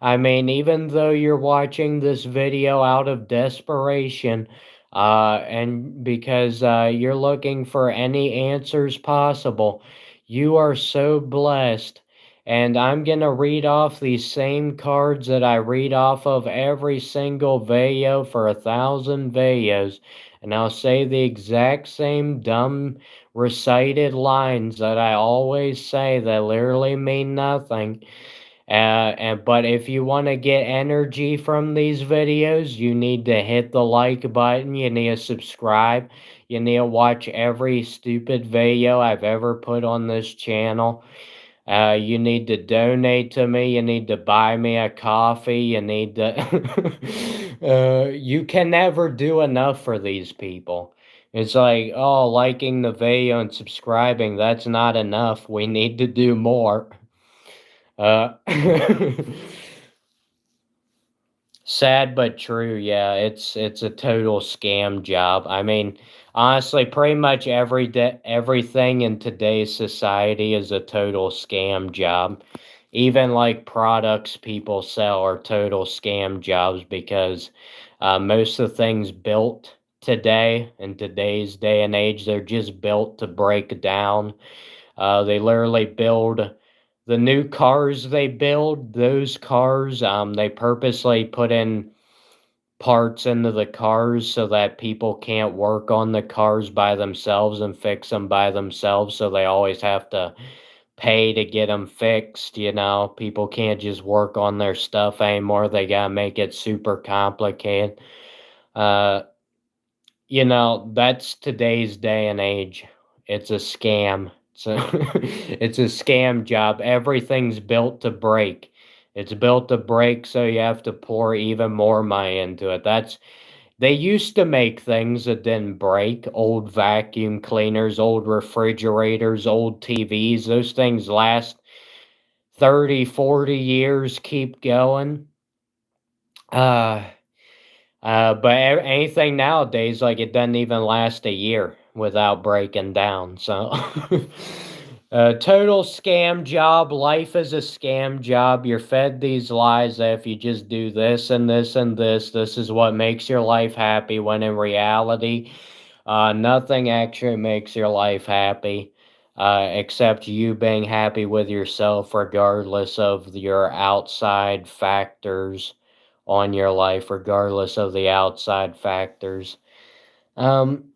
[SPEAKER 1] I mean, even though you're watching this video out of desperation, and because you're looking for any answers possible, you are so blessed. And I'm going to read off these same cards that I read off of every single video for 1,000 videos. And I'll say the exact same dumb recited lines that I always say that literally mean nothing. But if you want to get energy from these videos, you need to hit the like button. You need to subscribe. You need to watch every stupid video I've ever put on this channel. You need to donate to me. You need to buy me a coffee. You need to. You can never do enough for these people. It's like, oh, liking the video and subscribing, that's not enough. We need to do more. Uh, sad but true. Yeah, it's a total scam job. I mean, honestly, pretty much everything in today's society is a total scam job. Even like products people sell are total scam jobs because most of the things built today in today's day and age, they're just built to break down. They literally build the new cars they build, those cars, they purposely put in parts into the cars so that people can't work on the cars by themselves and fix them by themselves. So they always have to pay to get them fixed. You know, people can't just work on their stuff anymore. They got to make it super complicated. Uh, that's today's day and age. It's a scam. So it's a scam job. Everything's built to break. It's built to break, so you have to pour even more money into it. They used to make things that didn't break. Old vacuum cleaners, old refrigerators, old TVs. Those things last 30, 40 years, keep going. Uh but anything nowadays, like it doesn't even last a year without breaking down. So, total scam job. Life is a scam job. You're fed these lies that if you just do this and this and this is what makes your life happy. When in reality, nothing actually makes your life happy. Except you being happy with yourself, regardless of your outside factors on your life, regardless of the outside factors. Um,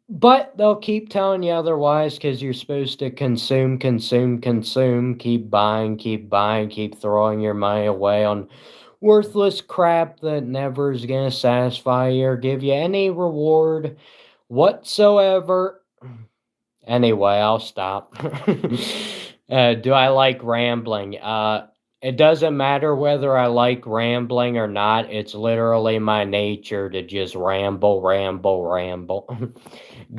[SPEAKER 1] but they'll keep telling you otherwise because you're supposed to consume, consume, consume, keep buying, keep throwing your money away on worthless crap that never is going to satisfy you or give you any reward whatsoever. Anyway, I'll stop. Do I like rambling? It doesn't matter whether I like rambling or not. It's literally my nature to just ramble, ramble, ramble.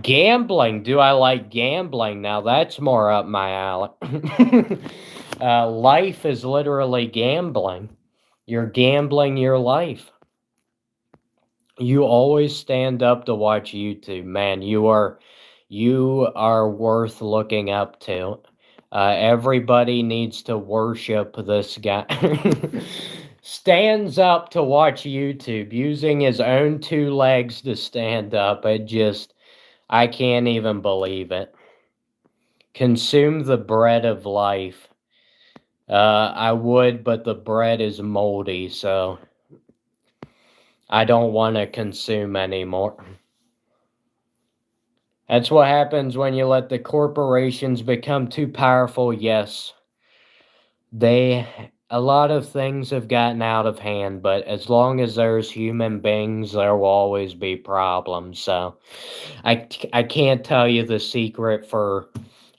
[SPEAKER 1] Gambling. Do I like gambling? Now that's more up my alley. Life is literally gambling. You're gambling your life. You always stand up to watch YouTube, man. You are worth looking up to. Everybody needs to worship this guy. Stands up to watch YouTube using his own two legs to stand up. I can't even believe it. Consume the bread of life. I would, but the bread is moldy, so I don't want to consume anymore. That's what happens when you let the corporations become too powerful. Yes, a lot of things have gotten out of hand, but as long as there's human beings, there will always be problems. So I can't tell you the secret for.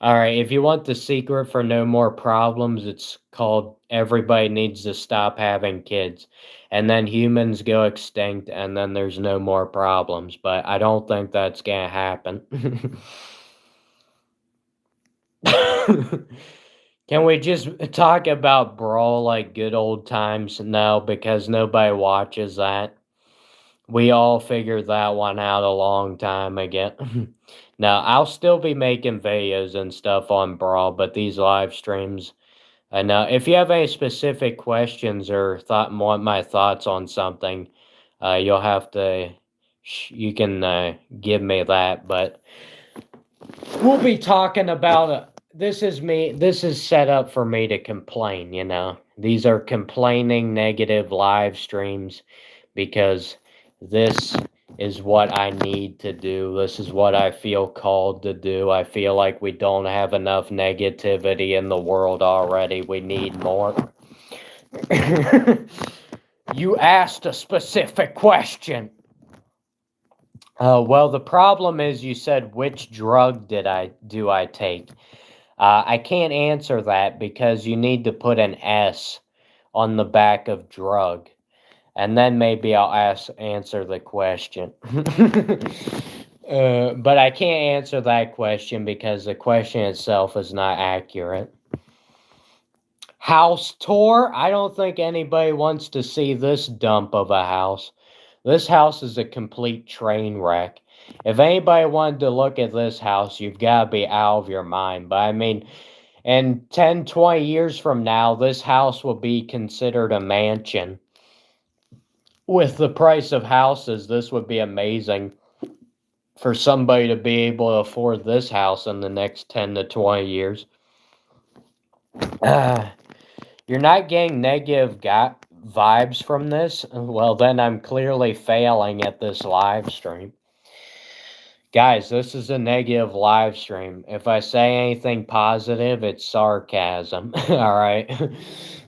[SPEAKER 1] All right, if you want the secret for no more problems, it's called everybody needs to stop having kids. And then humans go extinct, and then there's no more problems. But I don't think that's going to happen. Can we just talk about Brawl like good old times? No, because nobody watches that. We all figured that one out a long time ago. Now, I'll still be making videos and stuff on Brawl, but these live streams, I know. If you have any specific questions or want my thoughts on something, you'll have to, you can give me that. But we'll be talking about this is me. This is set up for me to complain. These are complaining negative live streams because this is what I need to do. This is what I feel called to do. I feel like we don't have enough negativity in the world already. We need more. You asked a specific question. Well, the problem is you said, which drug do I take? I can't answer that because you need to put an S on the back of drug. And then maybe I'll answer the question. But I can't answer that question because the question itself is not accurate. House tour? I don't think anybody wants to see this dump of a house. This house is a complete train wreck. If anybody wanted to look at this house, you've got to be out of your mind. But I mean, in 10, 20 years from now, this house will be considered a mansion. With the price of houses, this would be amazing for somebody to be able to afford this house in the next 10 to 20 years. You're not getting negative vibes from this? Well, then I'm clearly failing at this live stream. Guys, this is a negative live stream. If I say anything positive, it's sarcasm. All right?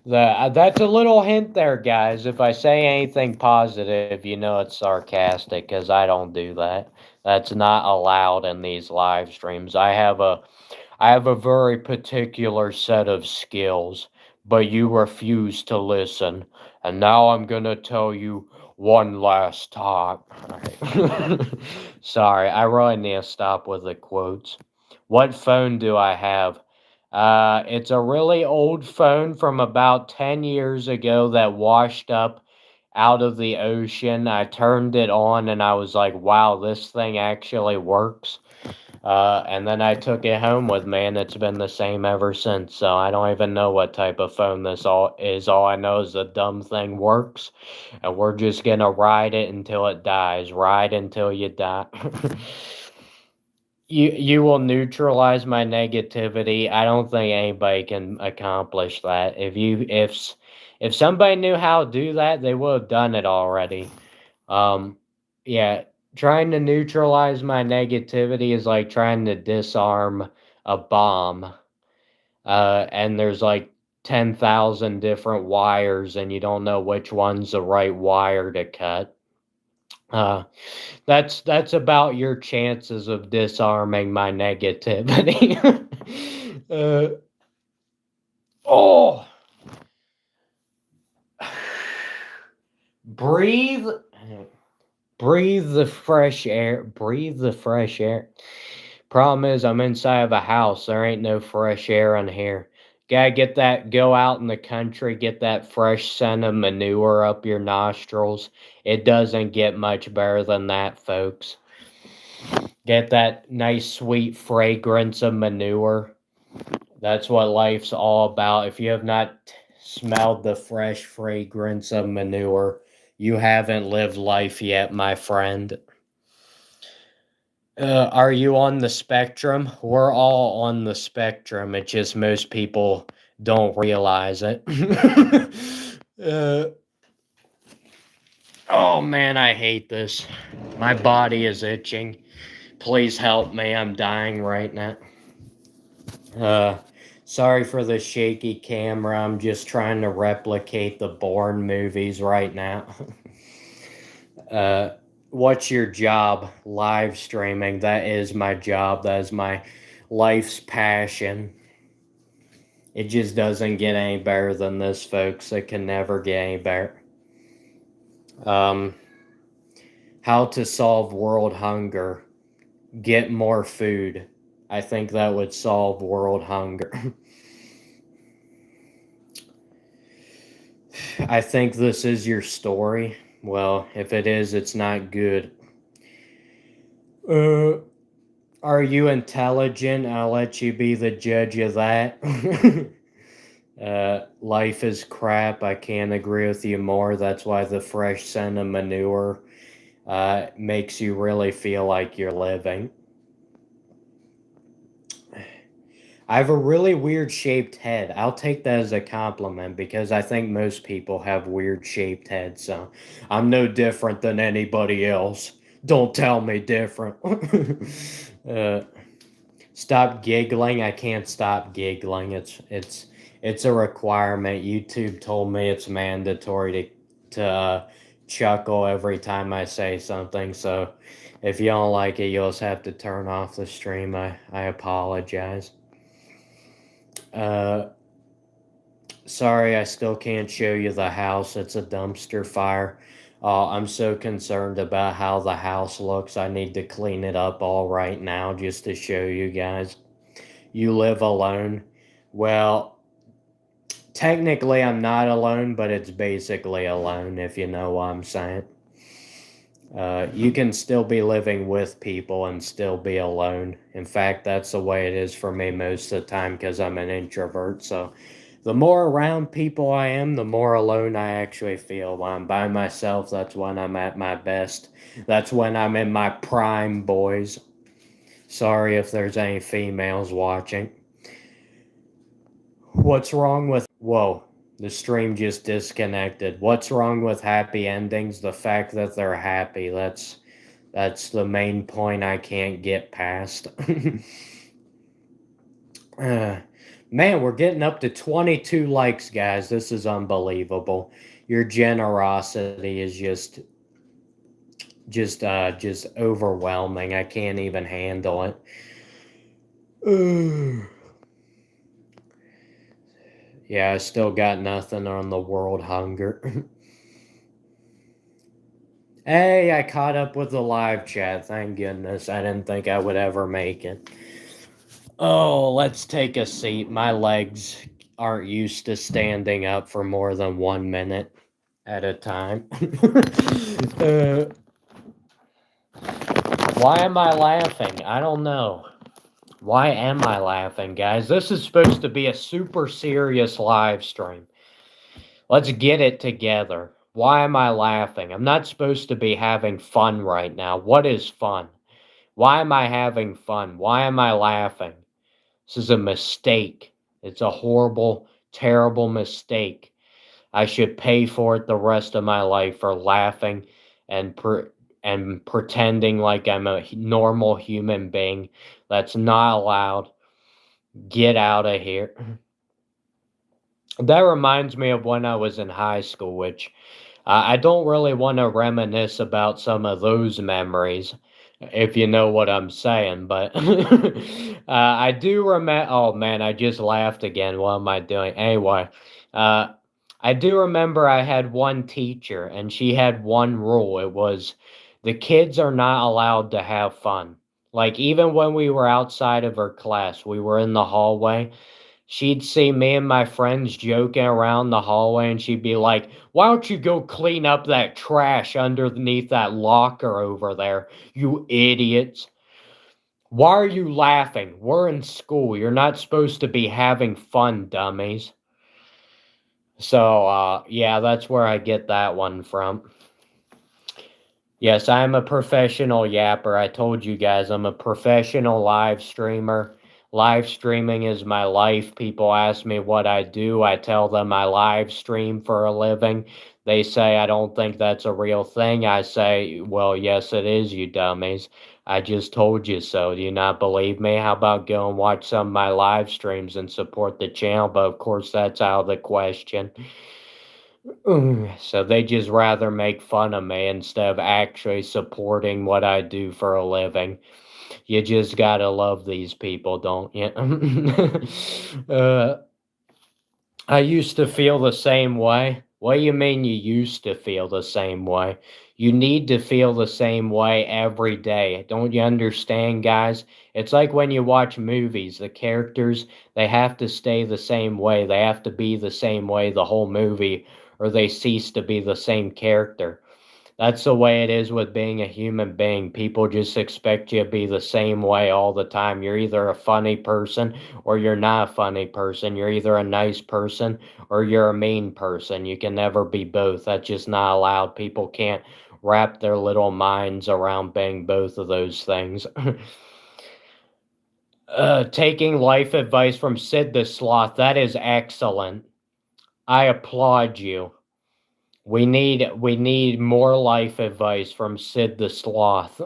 [SPEAKER 1] That's a little hint there, guys. If I say anything positive, you know it's sarcastic because I don't do that. That's not allowed in these live streams. I have a very particular set of skills, but you refuse to listen. And now I'm going to tell you one last time. Right. Sorry, I really need to stop with the quotes. What phone do I have? It's a really old phone from about 10 years ago that washed up out of the ocean. I turned it on and I was like, wow, this thing actually works. And then I took it home with me, and it's been the same ever since. So I don't even know what type of phone this is. All I know is the dumb thing works, and we're just gonna ride it until it dies. Ride until you die. You will neutralize my negativity. I don't think anybody can accomplish that. If somebody knew how to do that, they would have done it already. Yeah, trying to neutralize my negativity is like trying to disarm a bomb. And there's like 10,000 different wires, and you don't know which one's the right wire to cut. Uh, that's about your chances of disarming my negativity. uh, oh, breathe, breathe the fresh air. Breathe the fresh air. Problem is, I'm inside of a house. There ain't no fresh air in here. Gotta get that, go out in the country, get that fresh scent of manure up your nostrils. It doesn't get much better than that, folks. Get that nice, sweet fragrance of manure. That's what life's all about. If you have not smelled the fresh fragrance of manure, you haven't lived life yet, my friend. Are you on the spectrum? We're all on the spectrum. It's just most people don't realize it. uh, oh man, I hate this. My body is itching. Please help me. I'm dying right now. Sorry for the shaky camera. I'm just trying to replicate the Bourne movies right now. What's your job? Live streaming. That is my job. That is my life's passion. It just doesn't get any better than this, folks. It can never get any better. How to solve world hunger. Get more food. I think that would solve world hunger. I think this is your story. Well, if it is, it's not good. Are you intelligent? I'll let you be the judge of that. Life is crap. I can't agree with you more. That's why the fresh scent of manure makes you really feel like you're living. I have a really weird shaped head. I'll take that as a compliment because I think most people have weird shaped heads. So I'm no different than anybody else. Don't tell me different. Stop giggling. I can't stop giggling. It's a requirement. YouTube told me it's mandatory to chuckle every time I say something. So if you don't like it, you'll just have to turn off the stream. I apologize. Sorry, I still can't show you the house. It's a dumpster fire. I'm so concerned about how the house looks. I need to clean it up all right now just to show you guys. You live alone? Well, technically I'm not alone, but it's basically alone, if you know what I'm saying. You can still be living with people and still be alone. In fact, that's the way it is for me most of the time because I'm an introvert. So the more around people I am, the more alone I actually feel. When I'm by myself, that's when I'm at my best. That's when I'm in my prime, boys. Sorry if there's any females watching. What's wrong with... Whoa, the stream just disconnected. What's wrong with happy endings? The fact that they're happy. That's the main point I can't get past. Man, we're getting up to 22 likes, guys. This is unbelievable. Your generosity is just overwhelming. I can't even handle it. Yeah, I still got nothing on the world hunger. Hey, I caught up with the live chat. Thank goodness. I didn't think I would ever make it. Oh, let's take a seat. My legs aren't used to standing up for more than 1 minute at a time. Why am I laughing? I don't know. Why am I laughing, guys? This is supposed to be a super serious live stream. Let's get it together. Why am I laughing? I'm not supposed to be having fun right now. What is fun? Why am I having fun? Why am I laughing? This is a mistake. It's a horrible, terrible mistake. I should pay for it the rest of my life for laughing and pretending like I'm a normal human being. That's not allowed. Get out of here. That reminds me of when I was in high school, which I don't really want to reminisce about some of those memories, if you know what I'm saying. But I do remember. Oh man, I just laughed again. What am I doing? Anyway, uh, I do remember I had one teacher, and she had one rule. It was the kids are not allowed to have fun. Like, even when we were outside of her class, we were in the hallway. She'd see me and my friends joking around the hallway, and she'd be like, "Why don't you go clean up that trash underneath that locker over there, you idiots? Why are you laughing? We're in school. You're not supposed to be having fun, dummies." So, yeah, that's where I get that one from. Yes, I'm a professional yapper. I told you guys I'm a professional live streamer. Live streaming is my life. People ask me what I do. I tell them I live stream for a living. They say I don't think that's a real thing. I say, well, yes, it is, you dummies. I just told you so. Do you not believe me? How about go and watch some of my live streams and support the channel? But of course, that's out of the question. So they just rather make fun of me instead of actually supporting what I do for a living. You just gotta love these people, don't you? I used to feel the same way. What do you mean you used to feel the same way? You need to feel the same way every day. Don't you understand, guys? It's like when you watch movies, the characters, they have to stay the same way. They have to be the same way the whole movie, or they cease to be the same character. That's the way it is with being a human being. People just expect you to be the same way all the time. You're either a funny person or you're not a funny person. You're either a nice person or you're a mean person. You can never be both. That's just not allowed. People can't wrap their little minds around being both of those things. Taking life advice from Sid the Sloth, that is excellent. I applaud you. We need more life advice from Sid the Sloth.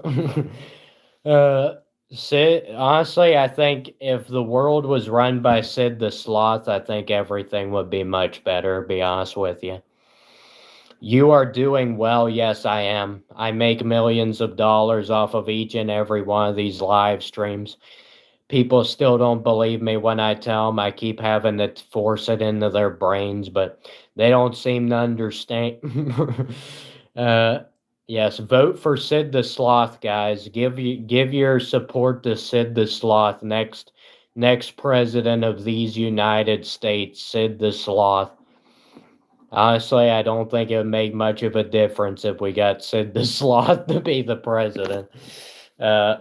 [SPEAKER 1] uh, Sid, honestly, I think if the world was run by Sid the Sloth, I think everything would be much better, to be honest with you. You are doing well. Yes, I am. I make millions of dollars off of each and every one of these live streams. People still don't believe me when I tell them. I keep having to force it into their brains, but they don't seem to understand. uh, yes, vote for Sid the Sloth, guys. Give your support to Sid the Sloth, next president of these United States, Sid the Sloth. Honestly, I don't think it would make much of a difference if we got Sid the Sloth to be the president. Uh,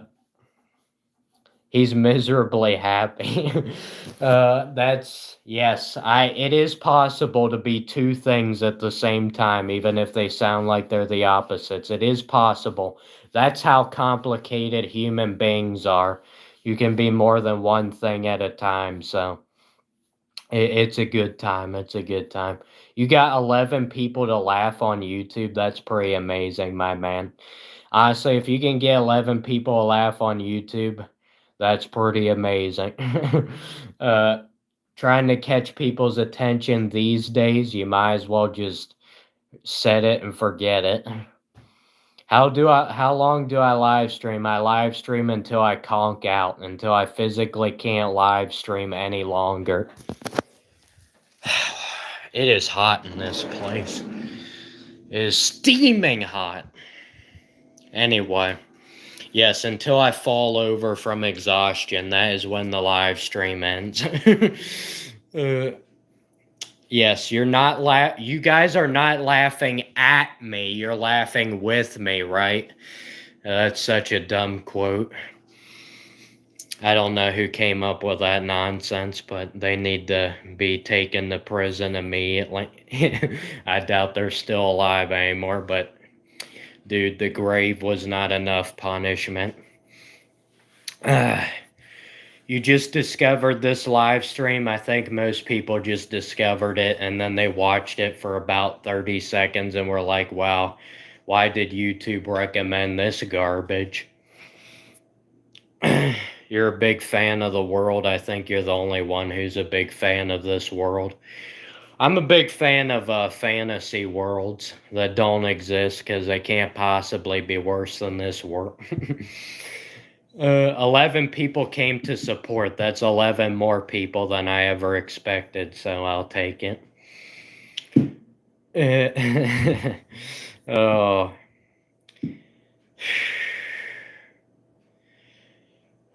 [SPEAKER 1] He's miserably happy. That's yes. I. It is possible to be two things at the same time, even if they sound like they're the opposites. It is possible. That's how complicated human beings are. You can be more than one thing at a time. So it's a good time. It's a good time. You got 11 people to laugh on YouTube. That's pretty amazing, my man. Honestly, if you can get 11 people to laugh on YouTube, that's pretty amazing. uh, Trying to catch people's attention these days, you might as well just set it and forget it. How long do I live stream? I live stream until I conk out, until I physically can't live stream any longer. It is hot in this place. It is steaming hot. Anyway, yes, until I fall over from exhaustion, that is when the live stream ends. Yes, you guys are not laughing at me. You're laughing with me, right? That's such a dumb quote. I don't know who came up with that nonsense, but they need to be taken to prison immediately. I doubt they're still alive anymore, but dude, the grave was not enough punishment. You just discovered this live stream. I think most people just discovered it and then they watched it for about 30 seconds and were like, wow, why did YouTube recommend this garbage? You're a big fan of the world. I think you're the only one who's a big fan of this world. I'm a big fan of fantasy worlds that don't exist because they can't possibly be worse than this world. 11 people came to support. That's 11 more people than I ever expected, so I'll take it. Oh.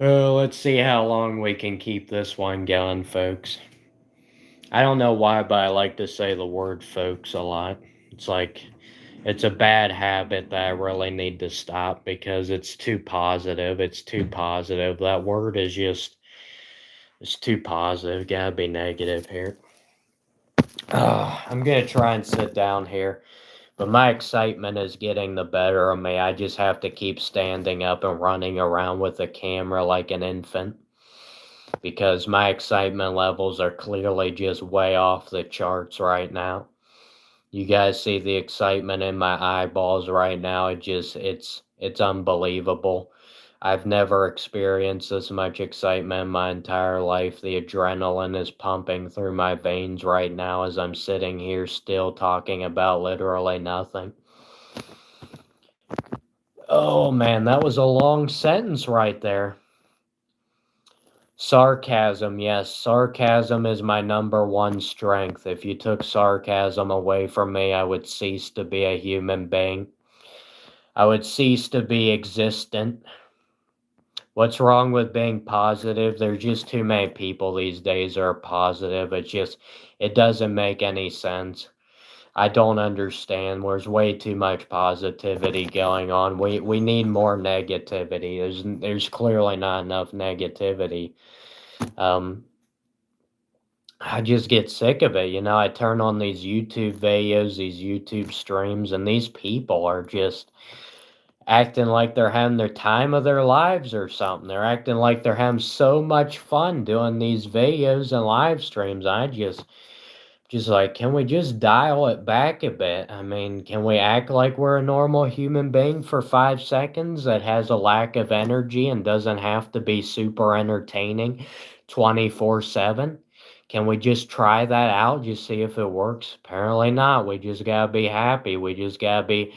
[SPEAKER 1] Let's see how long we can keep this one going, folks. I don't know why, but I like to say the word folks a lot. It's like, it's a bad habit that I really need to stop because it's too positive. It's too positive. That word is just, it's too positive. Gotta be negative here. I'm gonna try and sit down here, but my excitement is getting the better of me. I just have to keep standing up and running around with the camera like an infant because my excitement levels are clearly just way off the charts right now. You guys see the excitement in my eyeballs right now. It's unbelievable. I've never experienced this much excitement in my entire life. The adrenaline is pumping through my veins right now as I'm sitting here still talking about literally nothing. Oh man, that was a long sentence right there. Sarcasm, yes, sarcasm is my number one strength. If you took sarcasm away from me, I would cease to be a human being. I would cease to be existent. What's wrong with being positive? There's just too many people these days that are positive. It doesn't make any sense. I don't understand. There's way too much positivity going on. We need more negativity. There's clearly not enough negativity. I just get sick of it. I turn on these YouTube videos, these YouTube streams, and these people are just acting like they're having their time of their lives or something. They're acting like they're having so much fun doing these videos and live streams. I just like, can we just dial it back a bit? I mean, can we act like we're a normal human being for 5 seconds that has a lack of energy and doesn't have to be super entertaining 24/7? Can we just try that out? Just see if it works? Apparently not. We just gotta be happy. We just gotta be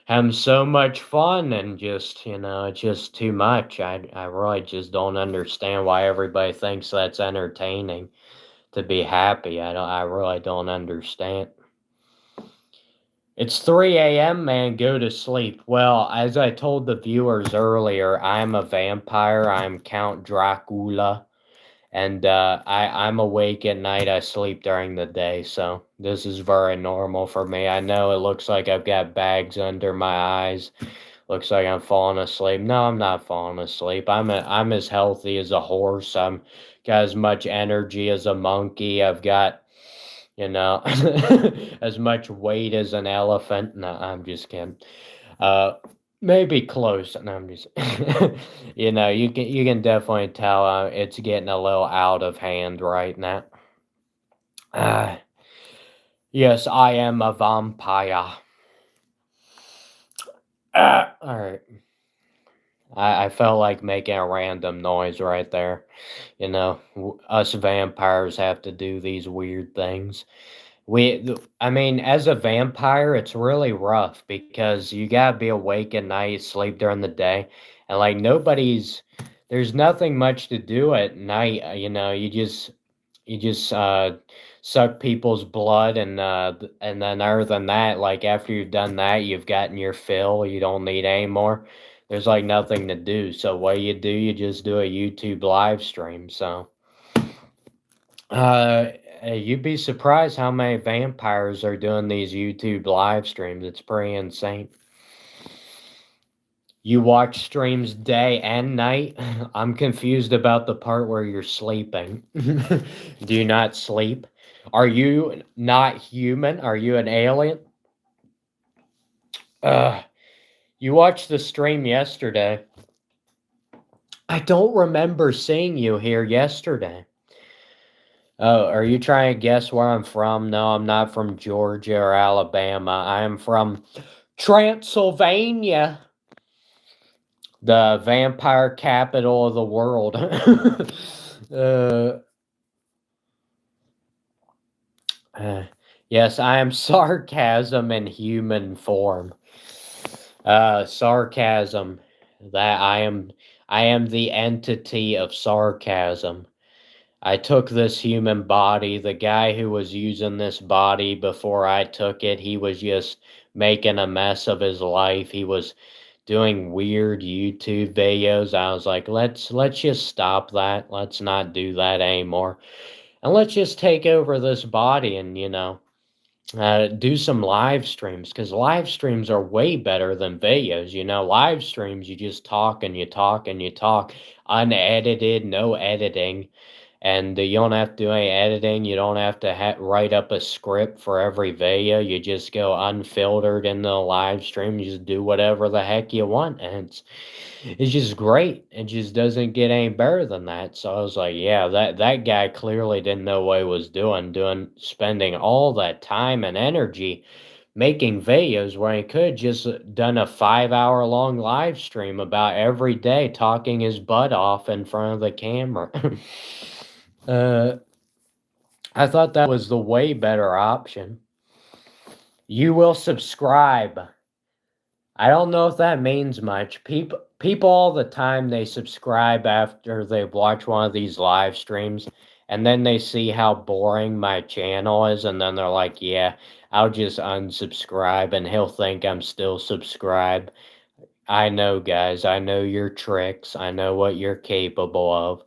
[SPEAKER 1] having so much fun and just, it's just too much. I really just don't understand why everybody thinks that's entertaining to be happy. I really don't understand. It's 3 a.m., man. Go to sleep. Well, as I told the viewers earlier, I'm a vampire. I'm Count Dracula. And I'm awake at night. I sleep during the day. So this is very normal for me. I know it looks like I've got bags under my eyes. Looks like I'm falling asleep. No, I'm not falling asleep. I'm as healthy as a horse. I'm got as much energy as a monkey. I've got, you know, as much weight as an elephant. No, I'm just kidding. Uh, maybe close. No, I'm just, you can definitely tell it's getting a little out of hand right now. Uh, yes, I am a vampire. All right. I felt like making a random noise right there. Us vampires have to do these weird things. I mean, as a vampire, it's really rough because you gotta be awake at night, sleep during the day, and like there's nothing much to do at night. You just suck people's blood, and then other than that, like after you've done that, you've gotten your fill. You don't need any more. There's like nothing to do. So what you just do a YouTube live stream. So you'd be surprised how many vampires are doing these YouTube live streams. It's pretty insane. You watch streams day and night? I'm confused about the part where you're sleeping. Do you not sleep? Are you not human? Are you an alien? You watched the stream yesterday. I don't remember seeing you here yesterday. Oh, are you trying to guess where I'm from? No, I'm not from Georgia or Alabama. I am from Transylvania, the vampire capital of the world. uh, Uh, yes, I am sarcasm in human form. Sarcasm. That I am the entity of sarcasm. I took this human body. The guy who was using this body before I took it, he was just making a mess of his life. He was doing weird YouTube videos. I was like, let's just stop that. Let's not do that anymore. And let's just take over this body and, do some live streams, because live streams are way better than videos. Live streams, you just talk and you talk and you talk, unedited, no editing. And you don't have to do any editing. You don't have to write up a script for every video. You just go unfiltered in the live stream. You just do whatever the heck you want. And it's just great. It just doesn't get any better than that. So I was like, yeah, that guy clearly didn't know what he was spending all that time and energy making videos where he could just done a 5 hour long live stream about every day talking his butt off in front of the camera. uh, I thought that was the way better option. You will subscribe. I don't know if that means much. People all the time, they subscribe after they've watched one of these live streams, and then they see how boring my channel is, and then they're like, yeah, I'll just unsubscribe, and he'll think I'm still subscribed. I know, guys. I know your tricks. I know what you're capable of.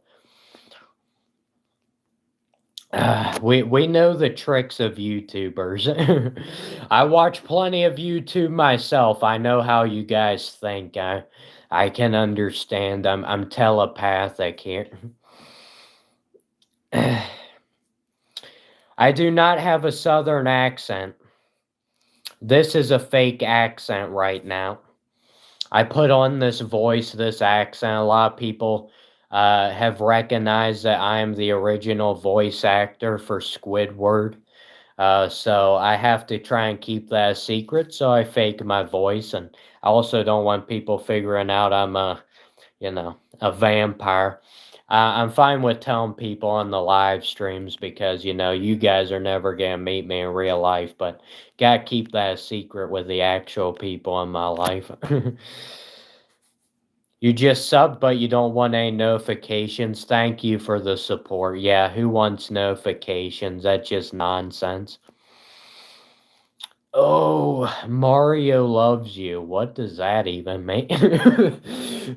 [SPEAKER 1] We know the tricks of YouTubers. I watch plenty of YouTube myself. I know how you guys think. I can understand. I'm telepathic here. I do not have a southern accent. This is a fake accent right now. I put on this voice, this accent. A lot of people have recognized that I am the original voice actor for Squidward. So I have to try and keep that a secret, so I fake my voice, and I also don't want people figuring out I'm a vampire. I'm fine with telling people on the live streams because, you guys are never going to meet me in real life, but gotta keep that a secret with the actual people in my life. You just subbed, but you don't want any notifications. Thank you for the support. Yeah, who wants notifications? That's just nonsense. Oh, Mario loves you. What does that even mean?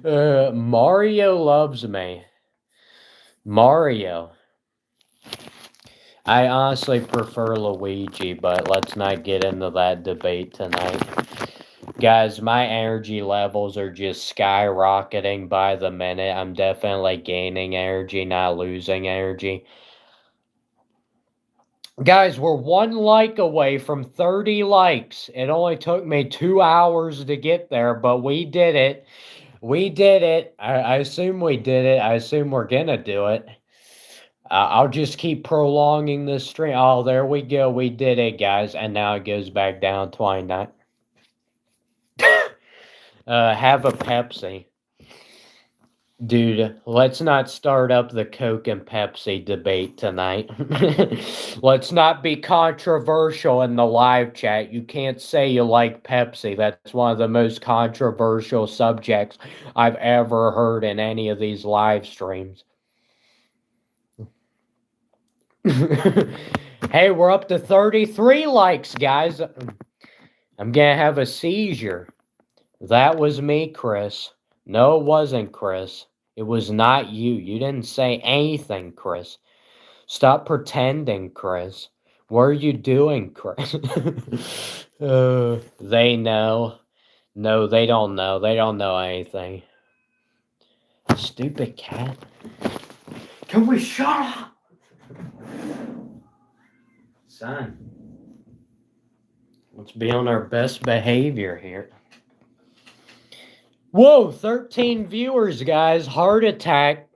[SPEAKER 1] Mario loves me. Mario. I honestly prefer Luigi, but let's not get into that debate tonight. Guys, my energy levels are just skyrocketing by the minute. I'm definitely gaining energy, not losing energy. Guys, we're 1 like away from 30 likes. It only took me 2 hours to get there, but we did it. We did it. I assume we did it. I assume we're gonna do it. I'll just keep prolonging this stream. Oh, there we go. We did it, guys. And now it goes back down 29. Have a Pepsi. Dude, let's not start up the Coke and Pepsi debate tonight. Let's not be controversial in the live chat. You can't say you like Pepsi. That's one of the most controversial subjects I've ever heard in any of these live streams. Hey, we're up to 33 likes, guys. I'm gonna have a seizure. That was me, Chris. No, it wasn't, Chris. It was not you. You didn't say anything, Chris. Stop pretending, Chris. What are you doing, Chris? They know. No, they don't know. They don't know anything. Stupid cat. Can we shut up? Son. Let's be on our best behavior here. Whoa, 13 viewers, guys. Heart attack.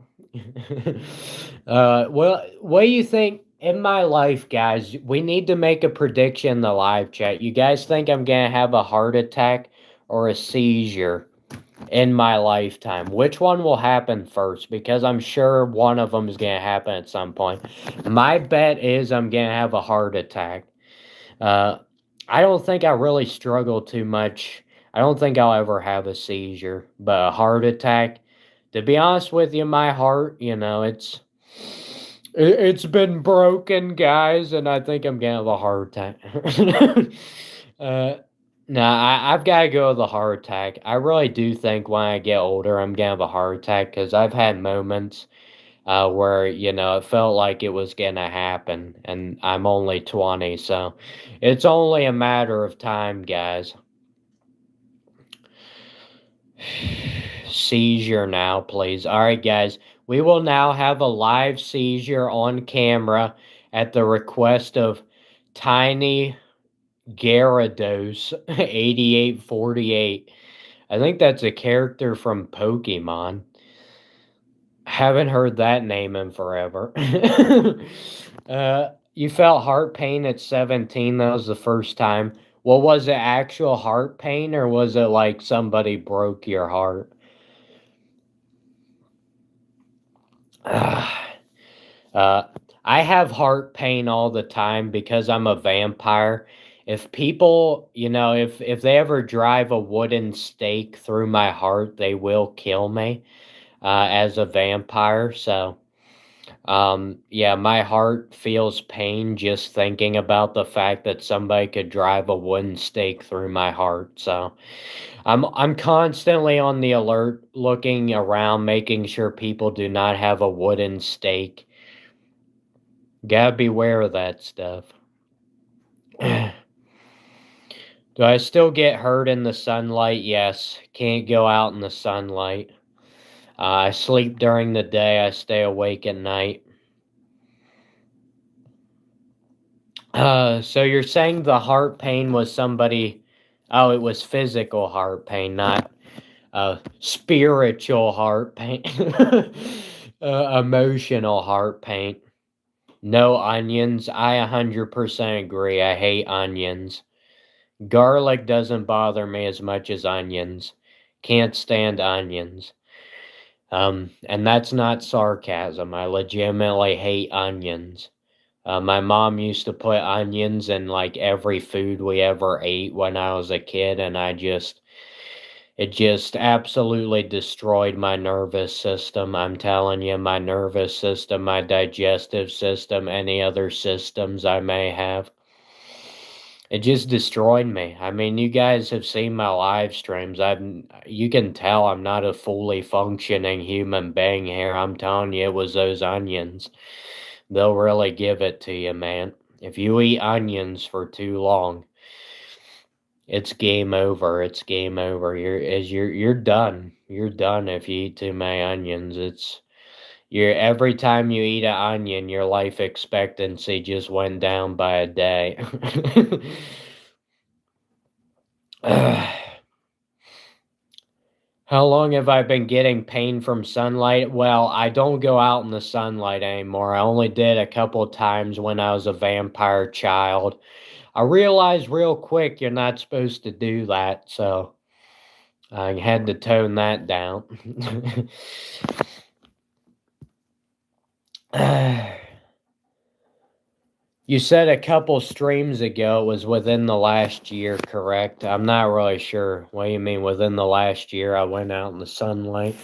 [SPEAKER 1] Well, what do you think in my life, guys? We need to make a prediction in the live chat. You guys think I'm going to have a heart attack or a seizure? in my lifetime. Which one will happen first? Because I'm sure one of them is going to happen at some point. My bet is I'm going to have a heart attack. I don't think I really struggle too much. I don't think I'll ever have a seizure, but a heart attack. To be honest with you, my heart, it's been broken, guys, and I think I'm gonna have a heart attack. uh, I've got to go with the heart attack. I really do think when I get older, I'm gonna have a heart attack because I've had moments where it felt like it was gonna happen, and I'm only 20, so it's only a matter of time, guys. Seizure now, please. All right, guys. We will now have a live seizure on camera at the request of Tiny Gyarados 8848. I think that's a character from Pokemon. Haven't heard that name in forever. You felt heart pain at 17. That was the first time. Well, was it actual heart pain or was it like somebody broke your heart? Uh, I have heart pain all the time because I'm a vampire. If people, if they ever drive a wooden stake through my heart, they will kill me as a vampire. So, yeah, my heart feels pain just thinking about the fact that somebody could drive a wooden stake through my heart. So, I'm constantly on the alert, looking around, making sure people do not have a wooden stake. Gotta beware of that stuff. Do I still get hurt in the sunlight? Yes. Can't go out in the sunlight. I sleep during the day. I stay awake at night. So you're saying the heart pain was somebody... Oh, it was physical heart pain, not spiritual heart pain. Emotional heart pain. No onions. I 100% agree. I hate onions. Garlic doesn't bother me as much as onions. Can't stand onions. And that's not sarcasm. I legitimately hate onions. My mom used to put onions in like every food we ever ate when I was a kid, and it just absolutely destroyed my nervous system. I'm telling you, my nervous system, my digestive system, any other systems I may have. It just destroyed me. I mean, you guys have seen my live streams. You can tell I'm not a fully functioning human being here. I'm telling you, it was those onions. They'll really give it to you, man. If you eat onions for too long, it's game over. It's game over. You're done. You're done if you eat too many onions. Every time you eat an onion, your life expectancy just went down by a day. How long have I been getting pain from sunlight? Well, I don't go out in the sunlight anymore. I only did a couple times when I was a vampire child. I realized real quick you're not supposed to do that, so I had to tone that down. You said a couple streams ago it was within the last year, correct? I'm not really sure. What do you mean within the last year I went out in the sunlight?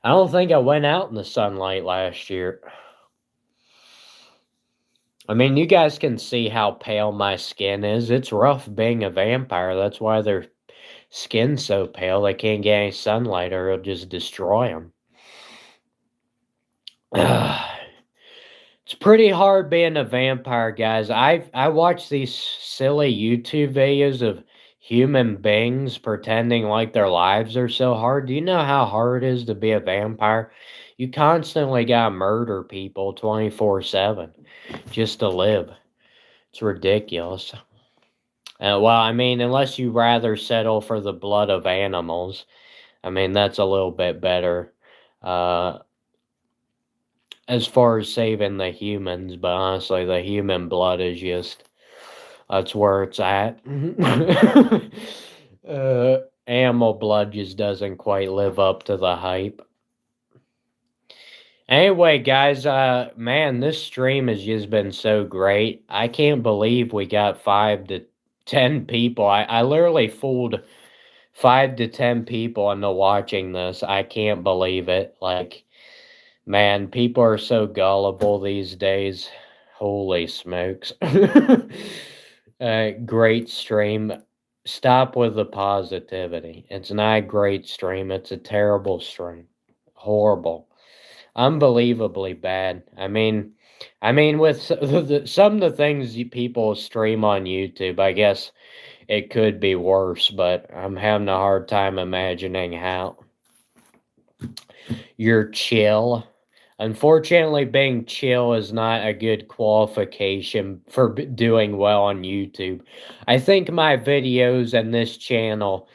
[SPEAKER 1] I don't think I went out in the sunlight last year. I mean, you guys can see how pale my skin is. It's rough being a vampire. That's why their skin's so pale. They can't get any sunlight or it'll just destroy them. It's pretty hard being a vampire, guys. I watch these silly YouTube videos of human beings pretending like their lives are so hard. Do you know how hard it is to be a vampire? You constantly gotta murder people 24/7 just to live. It's ridiculous. Well, I mean, unless you rather settle for the blood of animals, I mean, that's a little bit better. As far as saving the humans, but honestly, the human blood is just, that's where it's at. Animal Blood just doesn't quite live up to the hype. Anyway, guys, man, this stream has just been so great. I can't believe we got 5 to 10 people. I literally fooled 5 to 10 people into watching this. I can't believe it. Like, man, people are so gullible these days. Holy smokes. Great stream. Stop with the positivity. It's not a great stream. It's a terrible stream. Horrible. Unbelievably bad. With some of the things people stream on YouTube, I guess it could be worse, but I'm having a hard time imagining how. You're chill. Unfortunately, being chill is not a good qualification for doing well on YouTube. I think my videos and this channel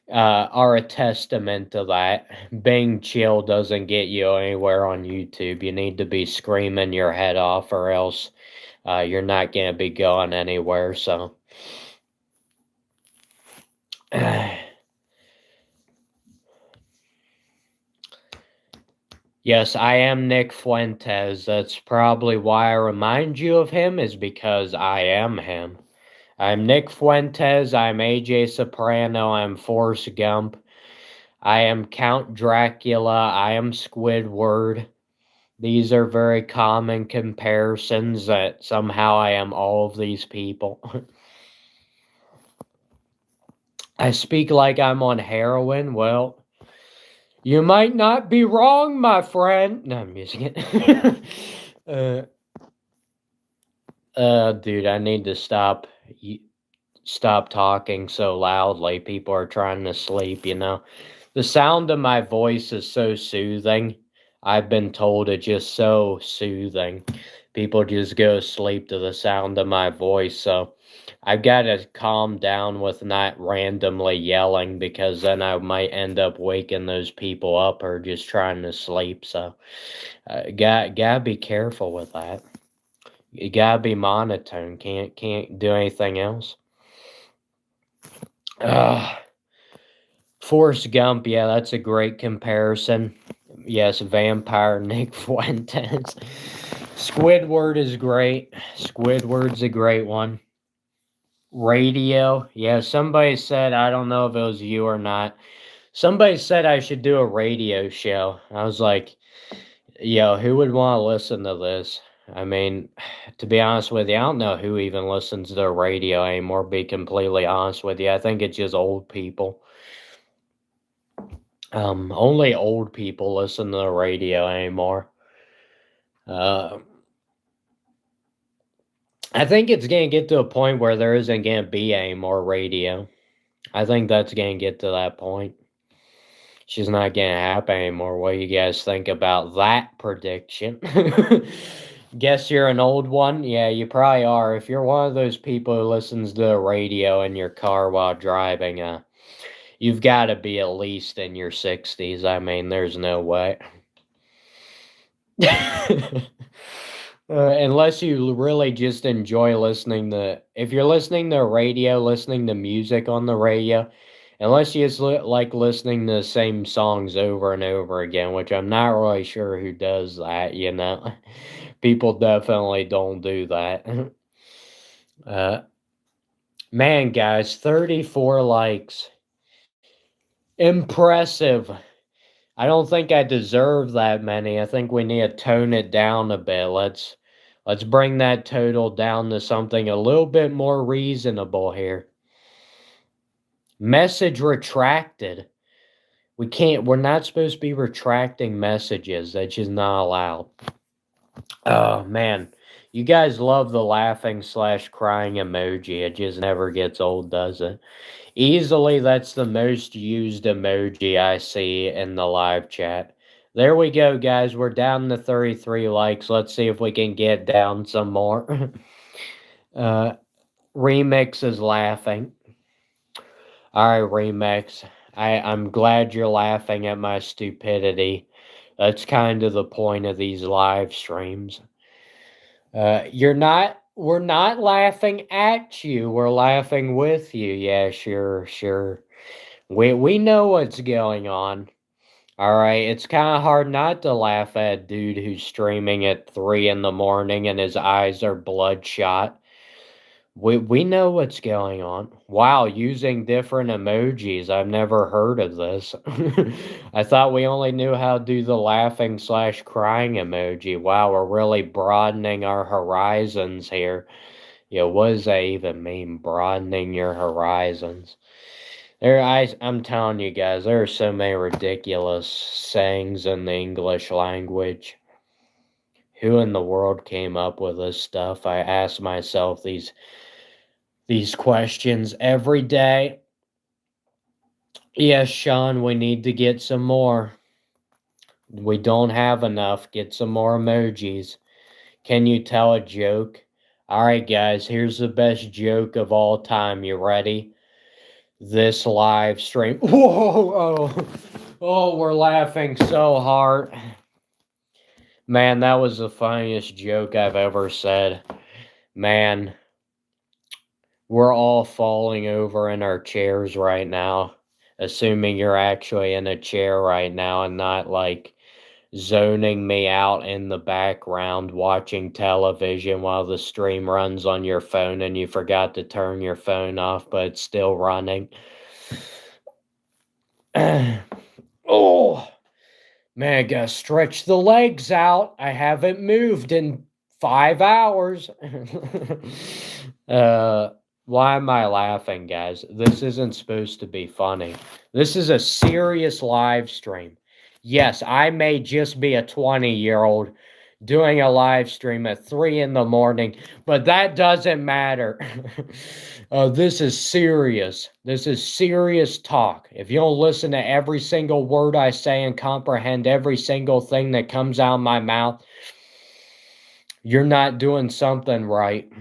[SPEAKER 1] are a testament to that. Being chill doesn't get you anywhere on YouTube. You need to be screaming your head off, or else you're not going to be going anywhere. So, yes, I am Nick Fuentes. That's probably why I remind you of him, is because I am him. I'm Nick Fuentes. I'm AJ Soprano. I'm Forrest Gump. I am Count Dracula. I am Squidward. These are very common comparisons that somehow I am all of these people. I speak like I'm on heroin. Well, you might not be wrong, my friend. No, I'm using it. Dude, I need to stop talking so loudly. People are trying to sleep, you know. The sound of my voice is so soothing. I've been told it's just so soothing. People just go to sleep to the sound of my voice, so I've got to calm down with not randomly yelling, because then I might end up waking those people up or just trying to sleep. So gotta be careful with that. You gotta be monotone. Can't do anything else. Forrest Gump, yeah, that's a great comparison. Yes, Vampire Nick Fuentes. Squidward is great. Squidward's a great one. Radio, yeah, somebody said, I don't know if it was you or not, somebody said I should do a radio show. I was like, yo, who would want to listen to this? I mean, to be honest with you, I don't know who even listens to the radio anymore, be completely honest with you. I think it's just old people. Only old people listen to the radio anymore. I think it's going to get to a point where there isn't going to be any more radio. I think that's going to get to that point. It's just not going to happen anymore. What do you guys think about that prediction? Guess you're an old one? Yeah, you probably are. If you're one of those people who listens to the radio in your car while driving, you've got to be at least in your 60s. I mean, there's no way. Unless you really just enjoy listening to, if you're listening to radio, listening to music on the radio, unless you just like listening to the same songs over and over again, which I'm not really sure who does that, you know. People definitely don't do that. Man, guys, 34 likes. Impressive. I don't think I deserve that many. I think we need to tone it down a bit. Let's bring that total down to something a little bit more reasonable here. Message retracted. We're not supposed to be retracting messages. That's just not allowed. Oh, man. You guys love the laughing/crying emoji. It just never gets old, does it? Easily, that's the most used emoji I see in the live chat. There we go, guys. We're down to 33 likes. Let's see if we can get down some more. Remix is laughing. All right, Remix. I'm glad you're laughing at my stupidity. That's kind of the point of these live streams. We're not laughing at you. We're laughing with you. Yeah, sure. We know what's going on. All right, it's kind of hard not to laugh at a dude who's streaming at 3 in the morning and his eyes are bloodshot. We know what's going on. Wow, using different emojis. I've never heard of this. I thought we only knew how to do the laughing slash crying emoji. Wow, we're really broadening our horizons here. Yeah, what does that even mean? Broadening your horizons. I'm telling you guys, there are so many ridiculous sayings in the English language. Who in the world came up with this stuff? I ask myself these questions every day. Yes, Sean, we need to get some more. We don't have enough. Get some more emojis. Can you tell a joke? All right, guys, here's the best joke of all time. You ready? This live stream. Whoa! Oh, we're laughing so hard. Man, that was the funniest joke I've ever said. Man, we're all falling over in our chairs right now, assuming you're actually in a chair right now and not like zoning me out in the background watching television while the stream runs on your phone and you forgot to turn your phone off, but it's still running. Oh, man, I gotta stretch the legs out. I haven't moved in 5 hours. Why am I laughing, guys? This isn't supposed to be funny. This is a serious live stream. Yes, I may just be a 20-year-old doing a live stream at 3 in the morning, but that doesn't matter. This is serious. This is serious talk. If you don't listen to every single word I say and comprehend every single thing that comes out of my mouth, you're not doing something right.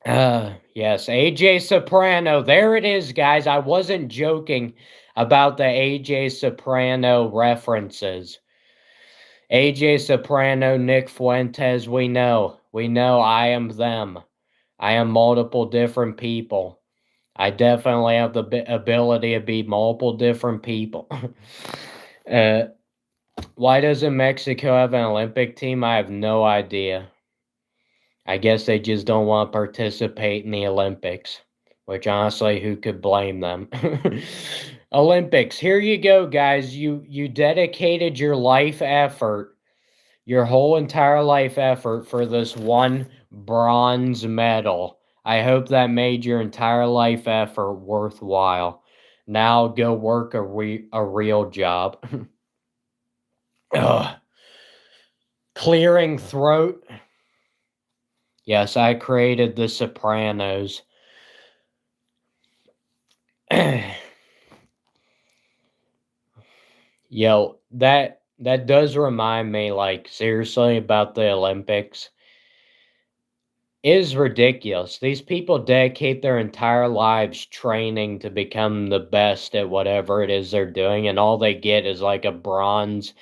[SPEAKER 1] Yes, AJ Soprano. There it is, guys. I wasn't joking about the AJ Soprano references. AJ Soprano, Nick Fuentes, we know. We know I am them. I am multiple different people. I definitely have the ability to be multiple different people. Why doesn't Mexico have an Olympic team? I have no idea. I guess they just don't want to participate in the Olympics, which honestly, who could blame them? Olympics, here you go, guys. You dedicated your life effort, your whole entire life effort for this one bronze medal. I hope that made your entire life effort worthwhile. Now go work a real job. Ugh. Clearing throat. Yes, I created The Sopranos. Yo, that does remind me, like, seriously, about the Olympics. It is ridiculous. These people dedicate their entire lives training to become the best at whatever it is they're doing, and all they get is like a bronze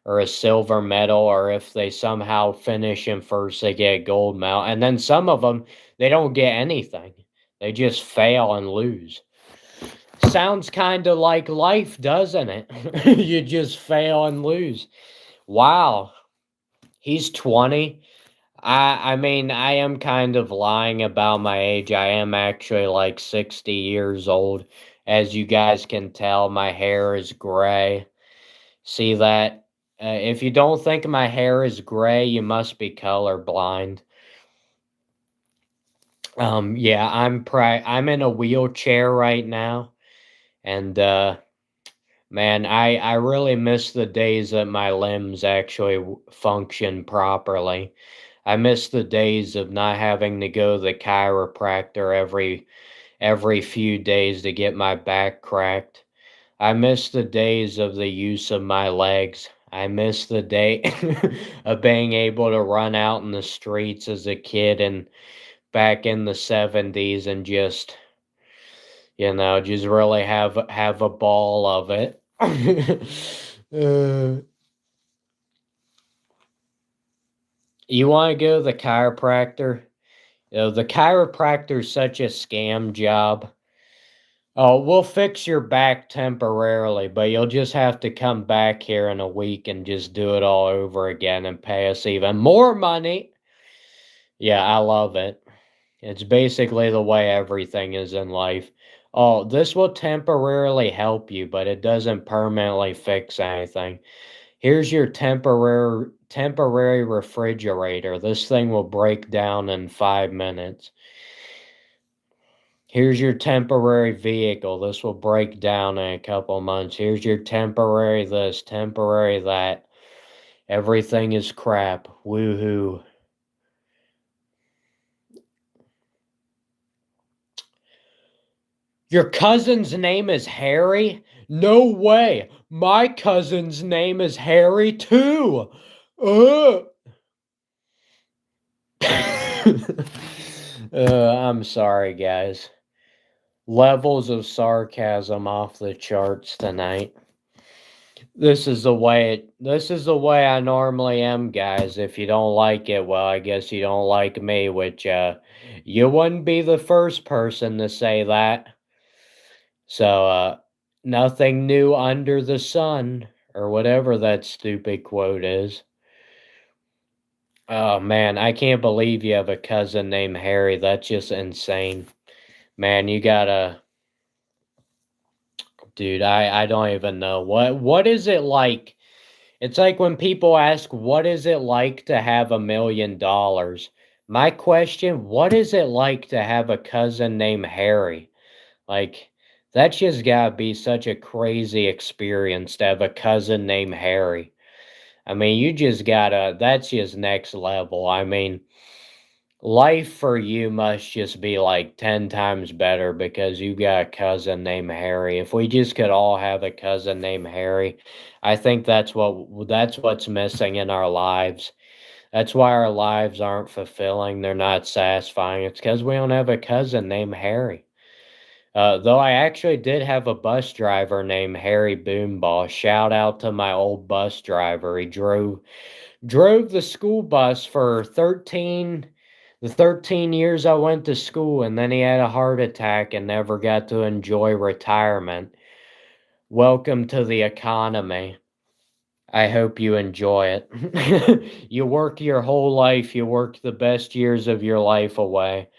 [SPEAKER 1] or a silver medal, or if they somehow finish in first, they get a gold medal. And then some of them, they don't get anything. They just fail and lose. Sounds kind of like life, doesn't it? You just fail and lose. Wow. He's 20. I mean, I am kind of lying about my age. I am actually like 60 years old. As you guys can tell, my hair is gray. See that? If you don't think my hair is gray, you must be colorblind. Yeah, I'm in a wheelchair right now, and man, I really miss the days that my limbs actually function properly. I miss the days of not having to go to the chiropractor every few days to get my back cracked. I miss the days of the use of my legs. I miss the day of being able to run out in the streets as a kid and back in the 70s and just, just really have a ball of it. uh, you want to go to the chiropractor? The chiropractor's such a scam job. Oh, we'll fix your back temporarily, but you'll just have to come back here in a week and just do it all over again and pay us even more money. Yeah, I love it. It's basically the way everything is in life. Oh, this will temporarily help you, but it doesn't permanently fix anything. Here's your temporary refrigerator. This thing will break down in 5 minutes. Here's your temporary vehicle. This will break down in a couple months. Here's your temporary this, temporary that. Everything is crap. Woohoo. Your cousin's name is Harry? No way. My cousin's name is Harry too. I'm sorry, guys. Levels of sarcasm off the charts tonight. This is the way I normally am, guys. If you don't like it, well, I guess you don't like me, which you wouldn't be the first person to say that. So nothing new under the sun, or whatever that stupid quote is. Oh man, I can't believe you have a cousin named Harry. That's just insane. Man, you gotta dude, I don't even know. What is it like? It's like when people ask, what is it like to have $1 million? My question, what is it like to have a cousin named Harry? Like, that's just gotta be such a crazy experience to have a cousin named Harry. I mean, you just gotta, that's just next level. I mean, life for you must just be like 10 times better because you got a cousin named Harry. If we just could all have a cousin named Harry, I think that's what's missing in our lives. That's why our lives aren't fulfilling, they're not satisfying. It's because we don't have a cousin named Harry. Though I actually did have a bus driver named Harry Boomball. Shout out to my old bus driver. He drove the school bus for 13 years I went to school, and then he had a heart attack and never got to enjoy retirement. Welcome to the economy. I hope you enjoy it. You work your whole life, you work the best years of your life away,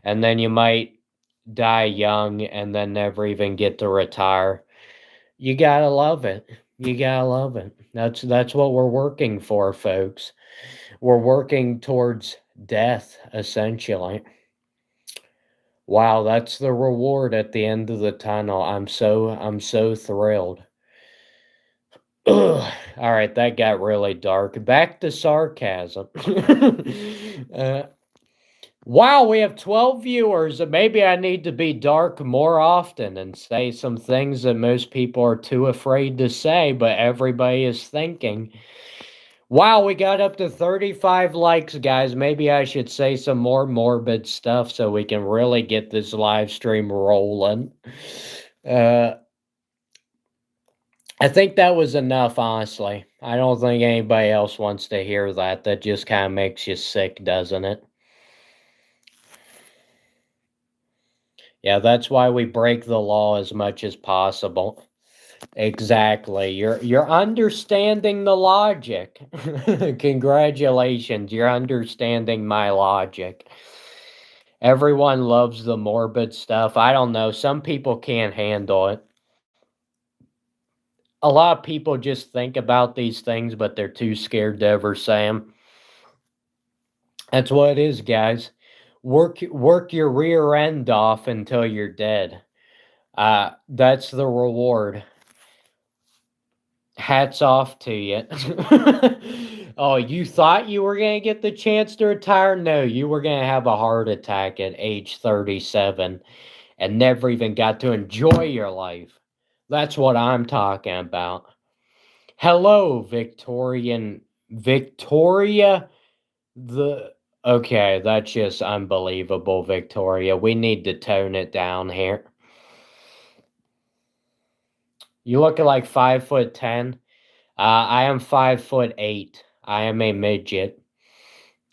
[SPEAKER 1] and then you might die young and then never even get to retire. You gotta love it. You gotta love it. That's what we're working for, folks. We're working towards death, essentially. Wow, that's the reward at the end of the tunnel. I'm so thrilled. Ugh. All right, that got really dark. Back to sarcasm. uh, wow, we have 12 viewers. Maybe I need to be dark more often and say some things that most people are too afraid to say, but everybody is thinking. Wow, we got up to 35 likes, guys. Maybe I should say some more morbid stuff so we can really get this live stream rolling. Uh, I think that was enough, honestly. I don't think anybody else wants to hear that. That just kind of makes you sick, doesn't it? Yeah, that's why we break the law as much as possible. Exactly. You're understanding the logic. Congratulations, you're understanding my logic. Everyone loves the morbid stuff. I don't know. Some people can't handle it. A lot of people just think about these things, but they're too scared to ever say them. That's what it is, guys. Work your rear end off until you're dead. That's the reward. Hats off to you. Oh, you thought you were going to get the chance to retire? No, you were going to have a heart attack at age 37 and never even got to enjoy your life. That's what I'm talking about. Hello, Victoria. Okay, that's just unbelievable, Victoria. We need to tone it down here. You look like 5'10". I am 5'8". I am a midget.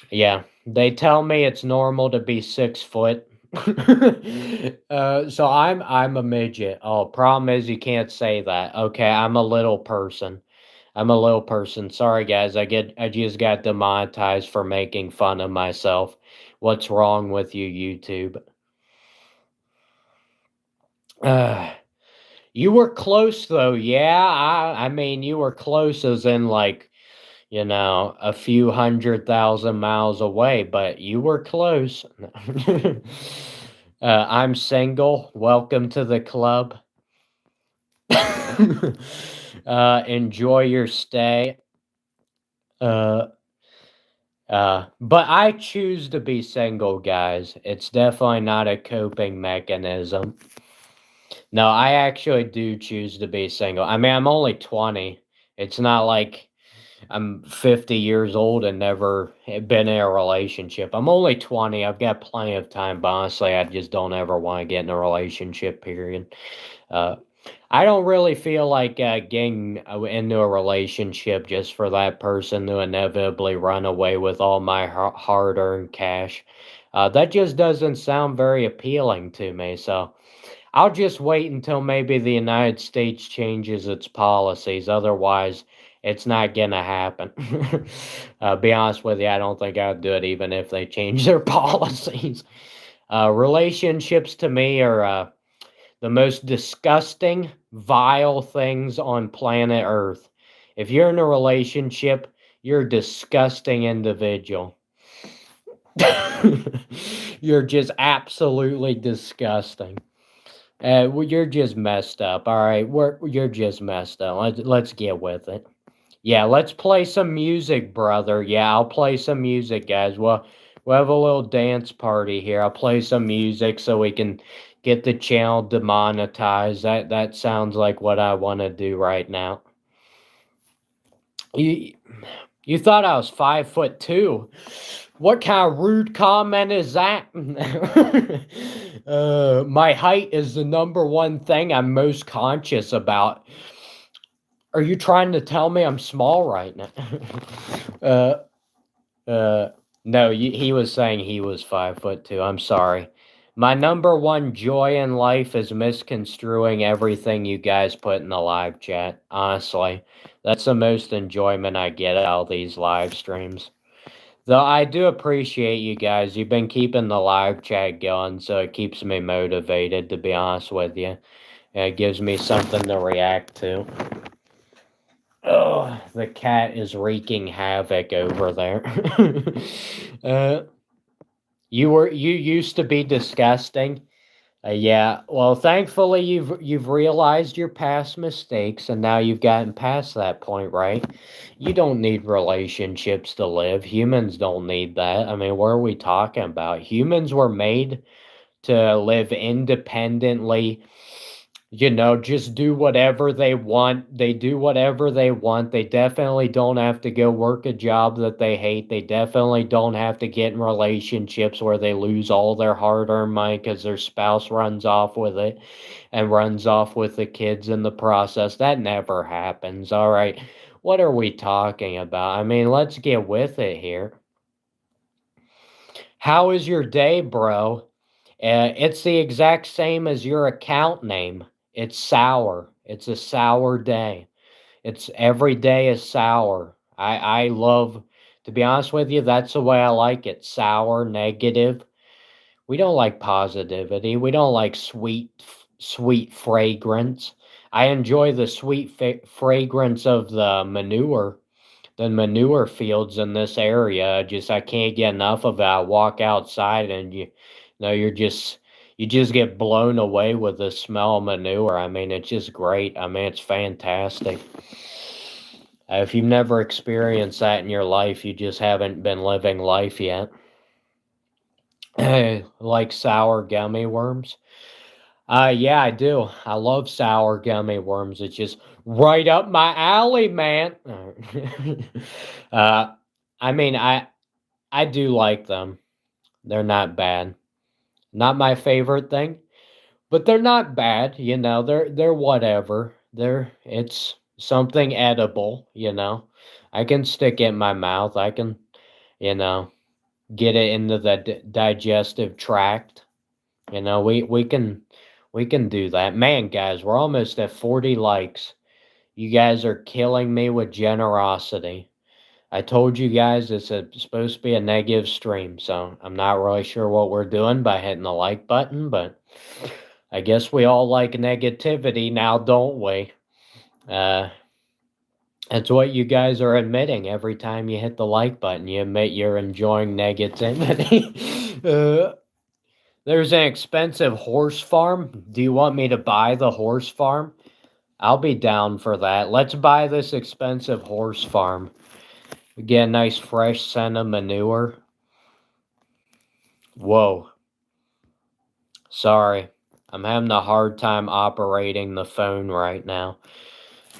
[SPEAKER 1] Yeah, they tell me it's normal to be 6 foot. So I'm a midget. Oh, problem is you can't say that. Okay, I'm a little person. I'm a little person. Sorry guys, I just got demonetized for making fun of myself. What's wrong with you, YouTube? Uh, you were close though, yeah. I mean you were close as in like, a few 100,000 miles away, but you were close. I'm single. Welcome to the club. Enjoy your stay. Uh, but I choose to be single, guys. It's definitely not a coping mechanism. No, I actually do choose to be single. I mean, I'm only 20. It's not like I'm 50 years old and never been in a relationship. I'm only 20. I've got plenty of time, but honestly, I just don't ever want to get in a relationship, period. Uh, I don't really feel like getting into a relationship just for that person to inevitably run away with all my hard earned cash. That just doesn't sound very appealing to me. So I'll just wait until maybe the United States changes its policies. Otherwise, it's not going to happen. Be honest with you, I don't think I'd do it even if they change their policies. Relationships to me are the most disgusting, vile things on planet Earth. If you're in a relationship, you're a disgusting individual. You're just absolutely disgusting. Well, you're just messed up. All right, you're just messed up. Let's get with it. Yeah, let's play some music, brother. Yeah, I'll play some music, guys. We'll have a little dance party here. I'll play some music so we can get the channel demonetized. That sounds like what I want to do right now. You you thought I was 5'2"? What kind of rude comment is that? My height is the number one thing I'm most conscious about. Are you trying to tell me I'm small right now? uh, no, he was saying he was 5'2". I'm sorry. My number one joy in life is misconstruing everything you guys put in the live chat. Honestly, that's the most enjoyment I get out of these live streams. Though I do appreciate you guys. You've been keeping the live chat going, so it keeps me motivated, to be honest with you. It gives me something to react to. Oh, the cat is wreaking havoc over there. uh, you used to be disgusting. Yeah. Well, thankfully you've realized your past mistakes and now you've gotten past that point, right? You don't need relationships to live. Humans don't need that. I mean, what are we talking about? Humans were made to live independently, just do whatever they want. They do whatever they want. They definitely don't have to go work a job that they hate. They definitely don't have to get in relationships where they lose all their hard earned money because their spouse runs off with it and runs off with the kids in the process. That never happens. All right. What are we talking about? I mean, let's get with it here. How is your day, bro? It's the exact same as your account name. It's sour. It's a sour day. It's every day is sour. I love, to be honest with you, that's the way I like it. Sour, negative. We don't like positivity. We don't like sweet fragrance. I enjoy the sweet fragrance of the manure fields in this area. Just I can't get enough of it. I walk outside and you just get blown away with the smell of manure. I mean, it's just great. I mean, it's fantastic. If you've never experienced that in your life, you just haven't been living life yet. Like sour gummy worms. Yeah, I do. I love sour gummy worms. It's just right up my alley, man. uh, I mean, I do like them. They're not bad. Not my favorite thing, but they're not bad. They're whatever. It's something edible. I can stick it in my mouth. I can, you know, get it into the digestive tract. You know, we can do that. Man, guys, we're almost at 40 likes. You guys are killing me with generosity. I told you guys it's supposed to be a negative stream, so I'm not really sure what we're doing by hitting the like button, but I guess we all like negativity now, don't we? That's what you guys are admitting every time you hit the like button. You admit you're enjoying negativity. There's an expensive horse farm. Do you want me to buy the horse farm? I'll be down for that. Let's buy this expensive horse farm. We get a nice fresh scent of manure. Whoa. Sorry. I'm having a hard time operating the phone right now.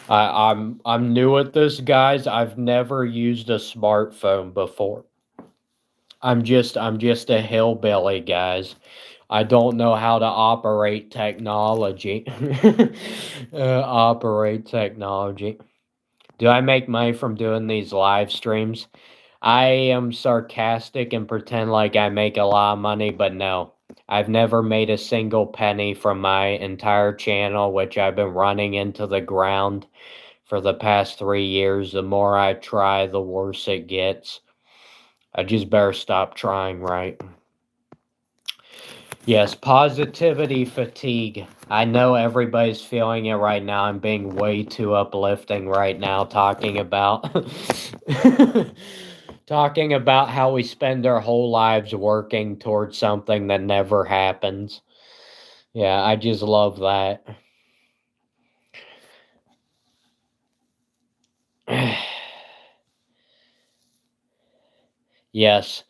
[SPEAKER 1] I'm new at this, guys. I've never used a smartphone before. I'm just a hillbilly, guys. I don't know how to operate technology. Operate technology. Do I make money from doing these live streams? I am sarcastic and pretend like I make a lot of money, but no. I've never made a single penny from my entire channel, which I've been running into the ground for the past 3 years. The more I try, the worse it gets. I just better stop trying, right? Yes, positivity fatigue. I know everybody's feeling it right now. I'm being way too uplifting right now, talking about talking about how we spend our whole lives working towards something that never happens. Yeah, I just love that. Yes.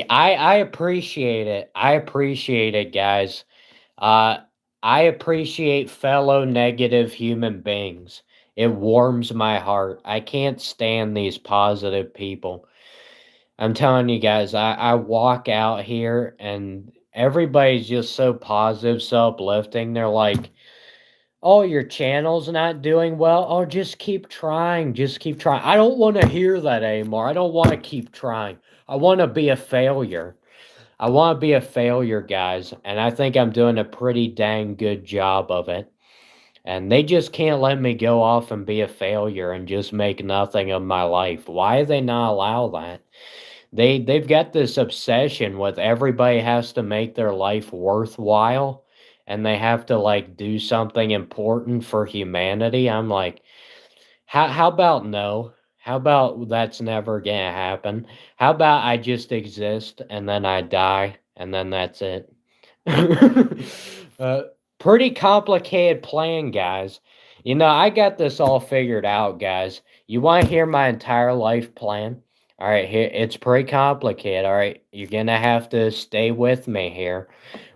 [SPEAKER 1] I appreciate it. I appreciate it, guys. Uh, I appreciate fellow negative human beings. It warms my heart. I can't stand these positive people. I'm telling you guys, I walk out here and everybody's just so positive, so uplifting. They're like, oh, your channel's not doing well. Oh, just keep trying. Just keep trying. I don't want to hear that anymore. I don't want to keep trying. I want to be a failure. I want to be a failure, guys, and I think I'm doing a pretty dang good job of it. And they just can't let me go off and be a failure and just make nothing of my life. Why do they not allow that? They've got this obsession with everybody has to make their life worthwhile and they have to like do something important for humanity. I'm like, how about no? How about that's never gonna happen? How about I just exist and then I die and then that's it? uh, Pretty complicated plan, guys. You know, I got this all figured out, guys. You want to hear my entire life plan? All right, here it's pretty complicated. All right, you're gonna have to stay with me here,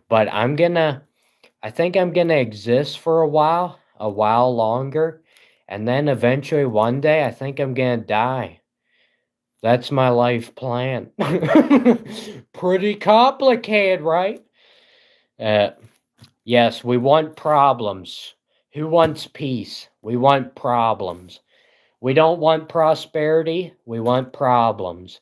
[SPEAKER 1] but I think I'm gonna exist for a while longer, and then eventually one day I think I'm gonna die. That's my life plan. Pretty complicated, right? Uh, yes, we want problems. Who wants peace? We want problems. We don't want prosperity. We want problems.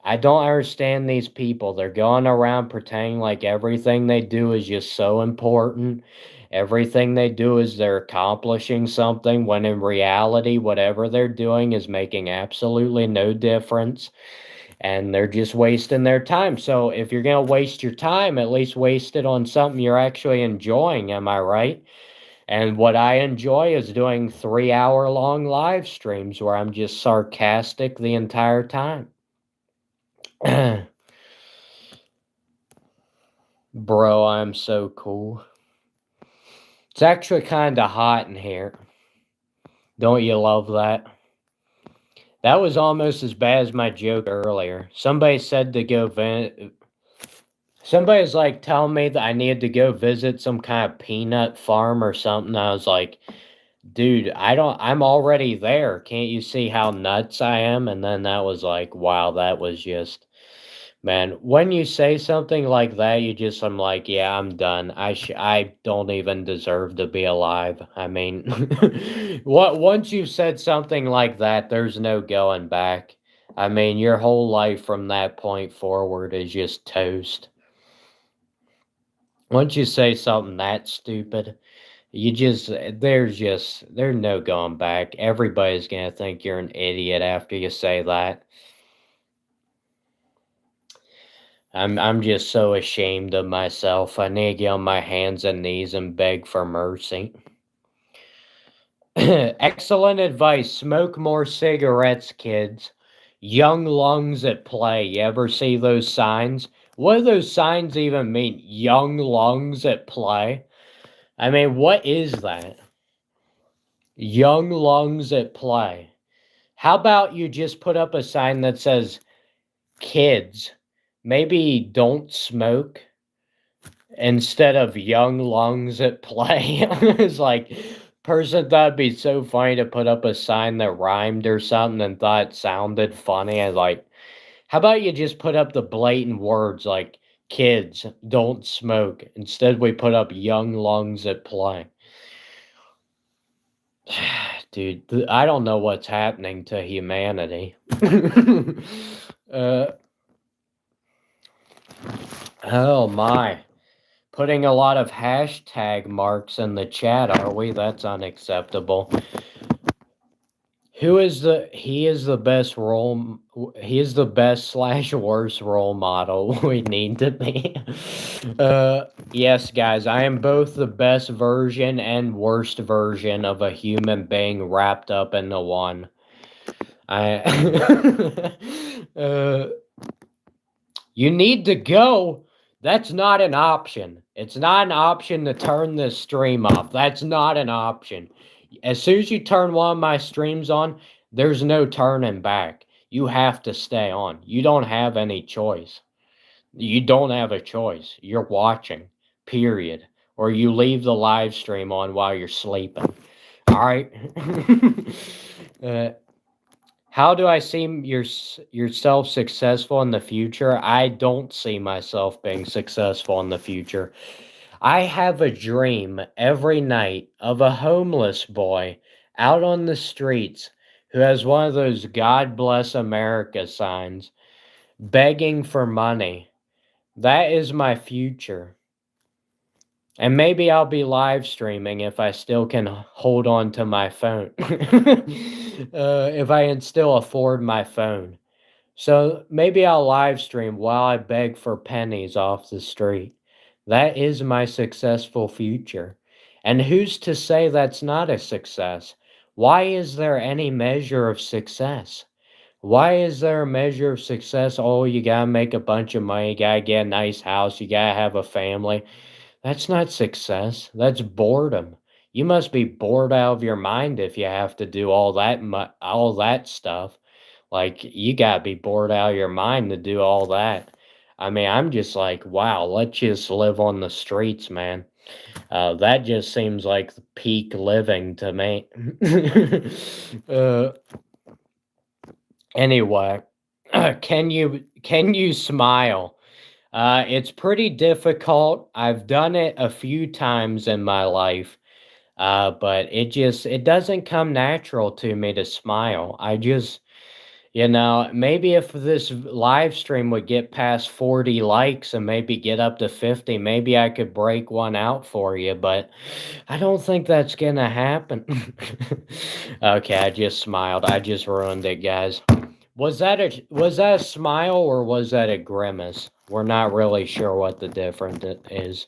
[SPEAKER 1] I don't understand these people. They're going around pretending like everything they do is just so important. Everything they do is they're accomplishing something when in reality, whatever they're doing is making absolutely no difference and they're just wasting their time. So if you're going to waste your time, at least waste it on something you're actually enjoying. Am I right? And what I enjoy is doing 3 hour long live streams where I'm just sarcastic the entire time. Bro, I'm so cool. It's actually kind of hot in here. Don't you love that? That was almost as bad as my joke earlier. Somebody said to go Somebody's like telling me that I needed to go visit some kind of peanut farm or something. I was like, dude, I'm already there. Can't you see how nuts I am? And then that was like, wow, that was just, man, when you say something like that, I'm like, yeah, I'm done. I don't even deserve to be alive. I mean, once you've said something like that, there's no going back. I mean, your whole life from that point forward is just toast. Once you say something that stupid, there's no going back. Everybody's gonna think you're an idiot after you say that. I'm just so ashamed of myself. I need to get on my hands and knees and beg for mercy. Excellent advice. Smoke more cigarettes, kids. Young lungs at play. You ever see those signs? What do those signs even mean? Young lungs at play? I mean, what is that? Young lungs at play. How about you just put up a sign that says, kids, maybe don't smoke instead of young lungs at play? It's like, person thought it'd be so funny to put up a sign that rhymed or something and thought it sounded funny. And like, how about you just put up the blatant words like, kids, don't smoke. Instead, we put up young lungs at play. Dude, I don't know what's happening to humanity. Oh my. Putting a lot of hashtag marks in the chat, are we? That's unacceptable. He is the best / worst role model we need to be. Yes, guys, I am both the best version and worst version of a human being wrapped up into one. You need to go. That's not an option. It's not an option to turn this stream off. That's not an option. As soon as you turn one of my streams on, there's no turning back. You have to stay on. You don't have any choice. You don't have a choice. You're watching, period. Or you leave the live stream on while you're sleeping. All right? How do I see yourself successful in the future? I don't see myself being successful in the future. I have a dream every night of a homeless boy out on the streets who has one of those God bless America signs begging for money. That is my future. And maybe I'll be live streaming if I still can hold on to my phone. If I can still afford my phone. So maybe I'll live stream while I beg for pennies off the street. That is my successful future. And who's to say that's not a success? Why is there any measure of success? Why is there a measure of success? Oh, you gotta make a bunch of money, you gotta get a nice house, you gotta have a family. That's not success. That's boredom. You must be bored out of your mind if you have to do all that stuff. Like, you gotta be bored out of your mind to do all that. I mean, I'm just like, wow, let's just live on the streets, man. That just seems like the peak living to me. Anyway, can you smile? It's pretty difficult. I've done it a few times in my life, but it doesn't come natural to me to smile. Maybe if this live stream would get past 40 likes and maybe get up to 50, maybe I could break one out for you, but I don't think that's gonna happen. Okay, I just smiled. I just ruined it, guys. Was that a smile or was that a grimace? We're not really sure what the difference is.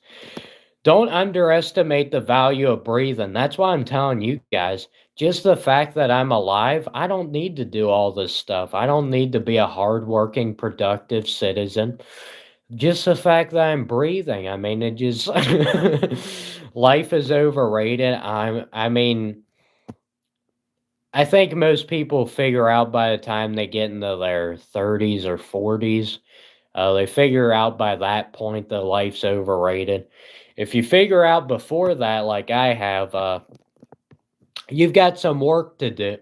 [SPEAKER 1] Don't underestimate the value of breathing. That's why I'm telling you guys. Just the fact that I'm alive, I don't need to do all this stuff. I don't need to be a hardworking, productive citizen. Just the fact that I'm breathing. I mean, it just life is overrated. I think most people figure out by the time they get into their 30s or 40s, they figure out by that point that life's overrated. If you figure out before that, like I have, you've got some work to do.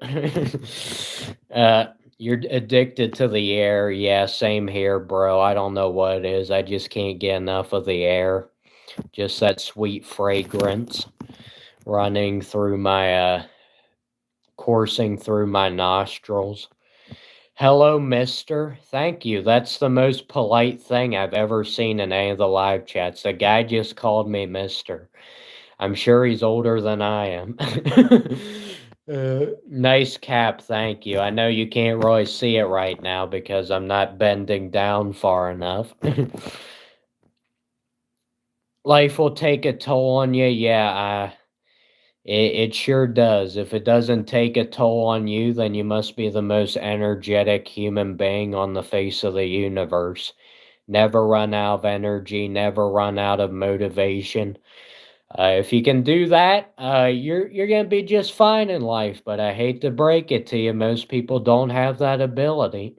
[SPEAKER 1] You're addicted to the air. Yeah, same here, bro. I don't know what it is. I just can't get enough of the air. Just that sweet fragrance running through my coursing through my nostrils. Hello, mister. Thank you. That's the most polite thing I've ever seen in any of the live chats. The guy just called me mister. I'm sure he's older than I am. Nice cap, thank you. I know you can't really see it right now because I'm not bending down far enough. Life will take a toll on you. Yeah, it sure does. If it doesn't take a toll on you, then you must be the most energetic human being on the face of the universe. Never run out of energy, never run out of motivation. If you can do that, you're gonna be just fine in life. But I hate to break it to you, most people don't have that ability.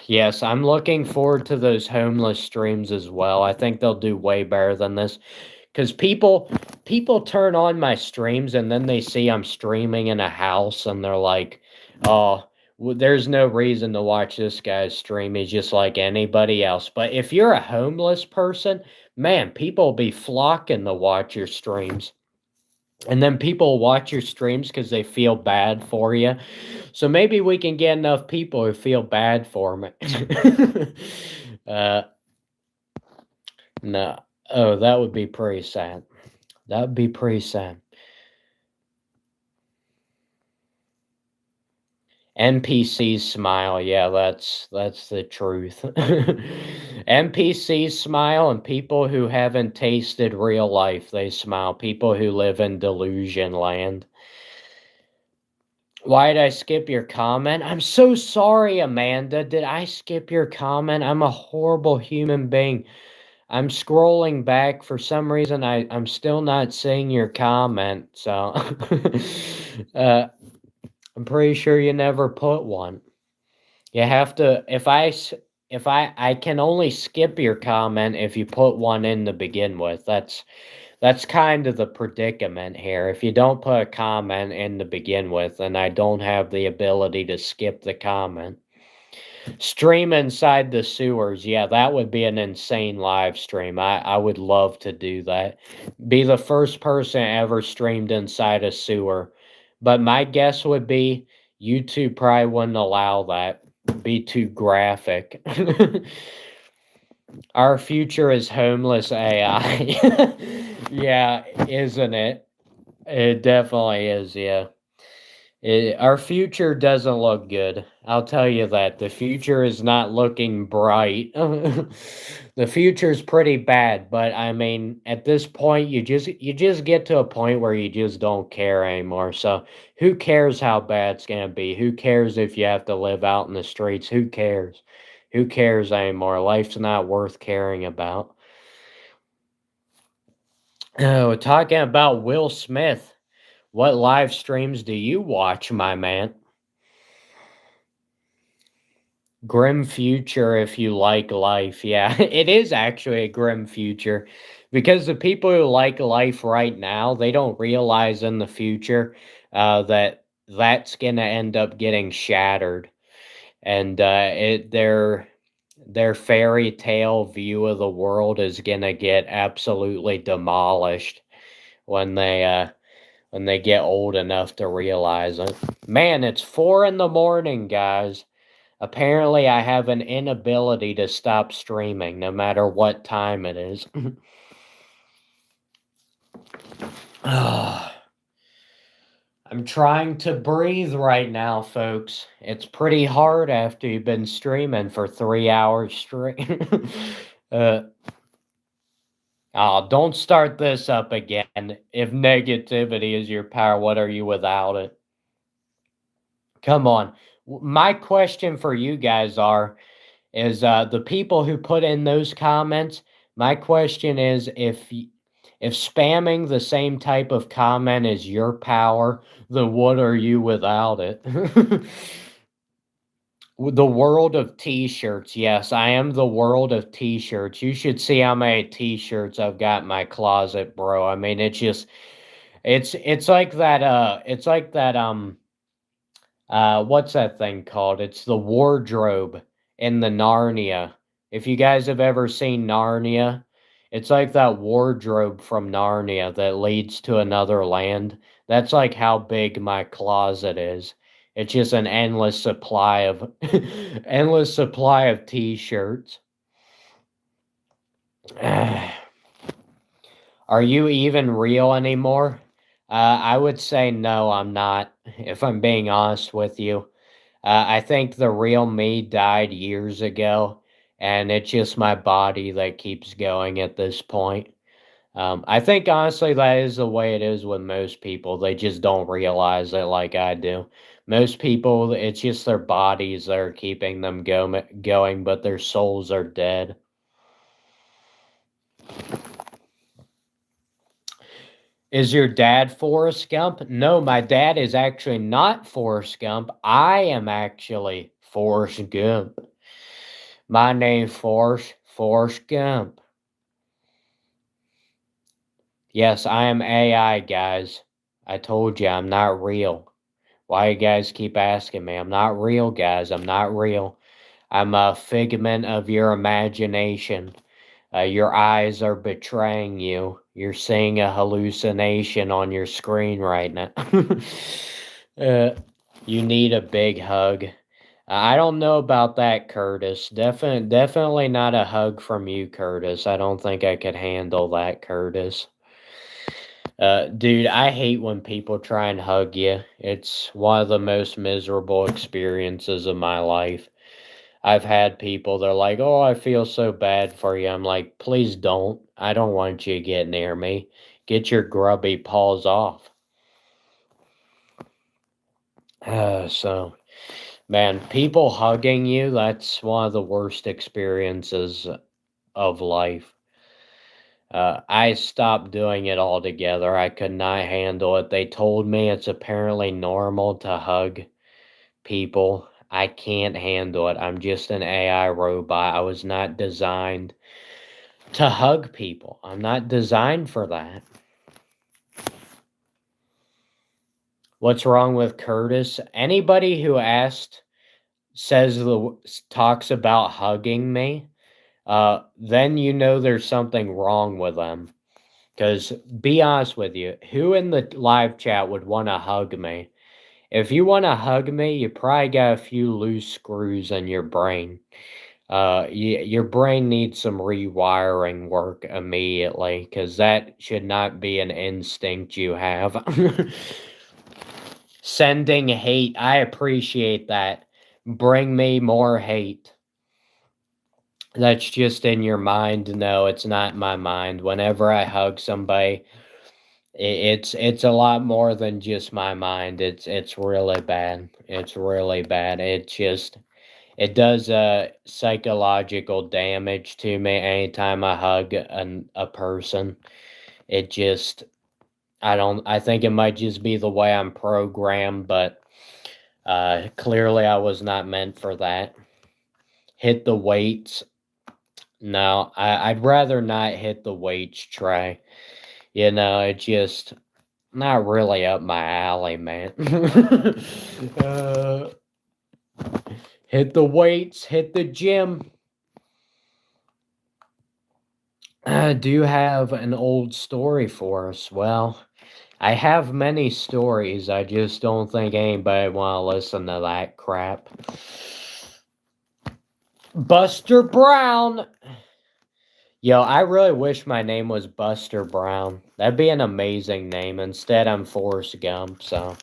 [SPEAKER 1] Yes, I'm looking forward to those homeless streams as well. I think they'll do way better than this. Because people turn on my streams and then they see I'm streaming in a house and they're like, "Oh, there's no reason to watch this guy's stream. He's just like anybody else." But if you're a homeless person, man, people will be flocking to watch your streams. And then people watch your streams because they feel bad for you. So maybe we can get enough people who feel bad for me. uh, no. Oh, that would be pretty sad. That would be pretty sad. NPCs smile. Yeah, that's the truth. NPCs smile, and people who haven't tasted real life, they smile. People who live in delusion land. Why did I skip your comment? I'm so sorry, Amanda. Did I skip your comment? I'm a horrible human being. I'm scrolling back for some reason. I'm still not seeing your comment. So, uh, I'm pretty sure you never put one. You have to. If I can only skip your comment if you put one in to begin with. That's kind of the predicament here. If you don't put a comment in to begin with, then I don't have the ability to skip the comment. Stream inside the sewers. Yeah, that would be an insane live stream. I would love to do that. Be the first person ever streamed inside a sewer. But my guess would be YouTube probably wouldn't allow that. Be too graphic. Our future is homeless AI. Yeah, isn't it? It definitely is, yeah. Our future doesn't look good. I'll tell you that. The future is not looking bright. The future's pretty bad, but I mean, at this point you just get to a point where you just don't care anymore. So, who cares how bad it's going to be? Who cares if you have to live out in the streets? Who cares? Who cares anymore? Life's not worth caring about. Oh, talking about Will Smith. What live streams do you watch, my man? Grim future if you like life. Yeah, it is actually a grim future because the people who like life right now, they don't realize in the future that that's going to end up getting shattered and their fairy tale view of the world is going to get absolutely demolished when they get old enough to realize it. Man, it's 4 in the morning, guys. Apparently, I have an inability to stop streaming no matter what time it is. I'm trying to breathe right now, folks. It's pretty hard after you've been streaming for 3 hours straight. uh, oh, don't start this up again. If negativity is your power, what are you without it? Come on. My question for you guys is the people who put in those comments. My question is if spamming the same type of comment is your power, then what are you without it? The world of t-shirts. Yes, I am the world of t-shirts. You should see how many t-shirts I've got in my closet, bro. I mean, it's just it's like that what's that thing called? It's the wardrobe in the Narnia. If you guys have ever seen Narnia, It's like that wardrobe from Narnia that leads to another land. That's like how big my closet is. It's just an endless supply of endless supply of t-shirts. Are you even real anymore? I would say no, I'm not, if I'm being honest with you. I think the real me died years ago, and it's just my body that keeps going at this point. I think honestly that is the way it is with most people. They just don't realize it like I do. Most people, it's just their bodies that are keeping them going, but their souls are dead. Is your dad Forrest Gump? No, my dad is actually not Forrest Gump. I am actually Forrest Gump. My name Forrest Gump. Yes, I am AI, guys. I told you I'm not real. Why you guys keep asking me? I'm not real, guys. I'm not real. I'm a figment of your imagination. Your eyes are betraying you. You're seeing a hallucination on your screen right now. uh, you need a big hug. I don't know about that, Curtis. Definitely not a hug from you, Curtis. I don't think I could handle that, Curtis. Dude, I hate when people try and hug you. It's one of the most miserable experiences of my life. I've had people, they're like, oh, I feel so bad for you. I'm like, please don't. I don't want you to get near me. Get your grubby paws off. So, man, people hugging you, that's one of the worst experiences of life. I stopped doing it altogether. I could not handle it. They told me it's apparently normal to hug people. I can't handle it. I'm just an AI robot. I was not designed to hug people. I'm not designed for that. What's wrong with Curtis? Anybody who talks about hugging me, then you know there's something wrong with them. Because be honest with you, who in the live chat would want to hug me? If you want to hug me, you probably got a few loose screws in your brain. Your brain needs some rewiring work immediately because that should not be an instinct you have. Sending hate, I appreciate that. Bring me more hate. That's just in your mind. No, it's not my mind. Whenever I hug somebody, it's a lot more than just my mind. It's really bad. It's really bad. It does psychological damage to me anytime I hug a person. It just I think it might just be the way I'm programmed, but clearly I was not meant for that. Hit the weights. No, I'd rather not hit the weights, Trey. You know, it just not really up my alley, man. uh, hit the weights, hit the gym. Do you have an old story for us? Well, I have many stories. I just don't think anybody want to listen to that crap. Buster Brown. Yo, I really wish my name was Buster Brown. That'd be an amazing name. Instead, I'm Forrest Gump, so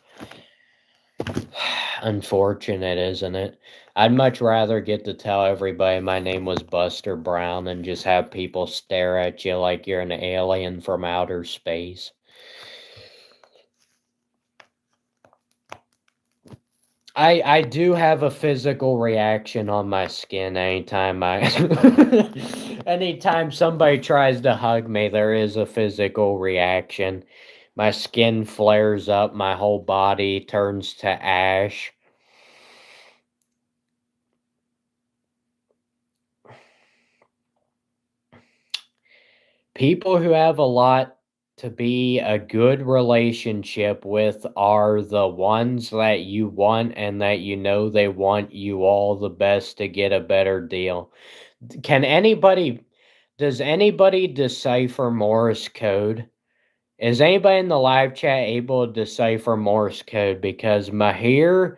[SPEAKER 1] unfortunate, isn't it? I'd much rather get to tell everybody my name was Buster Brown and just have people stare at you like you're an alien from outer space. I do have a physical reaction on my skin anytime anytime somebody tries to hug me, there is a physical reaction. My skin flares up, my whole body turns to ash. People who have a lot to be a good relationship with are the ones that you want and that you know they want you all the best to get a better deal. Can anybody Does anybody decipher Morse code? Is anybody in the live chat able to decipher Morse code? Because Mahir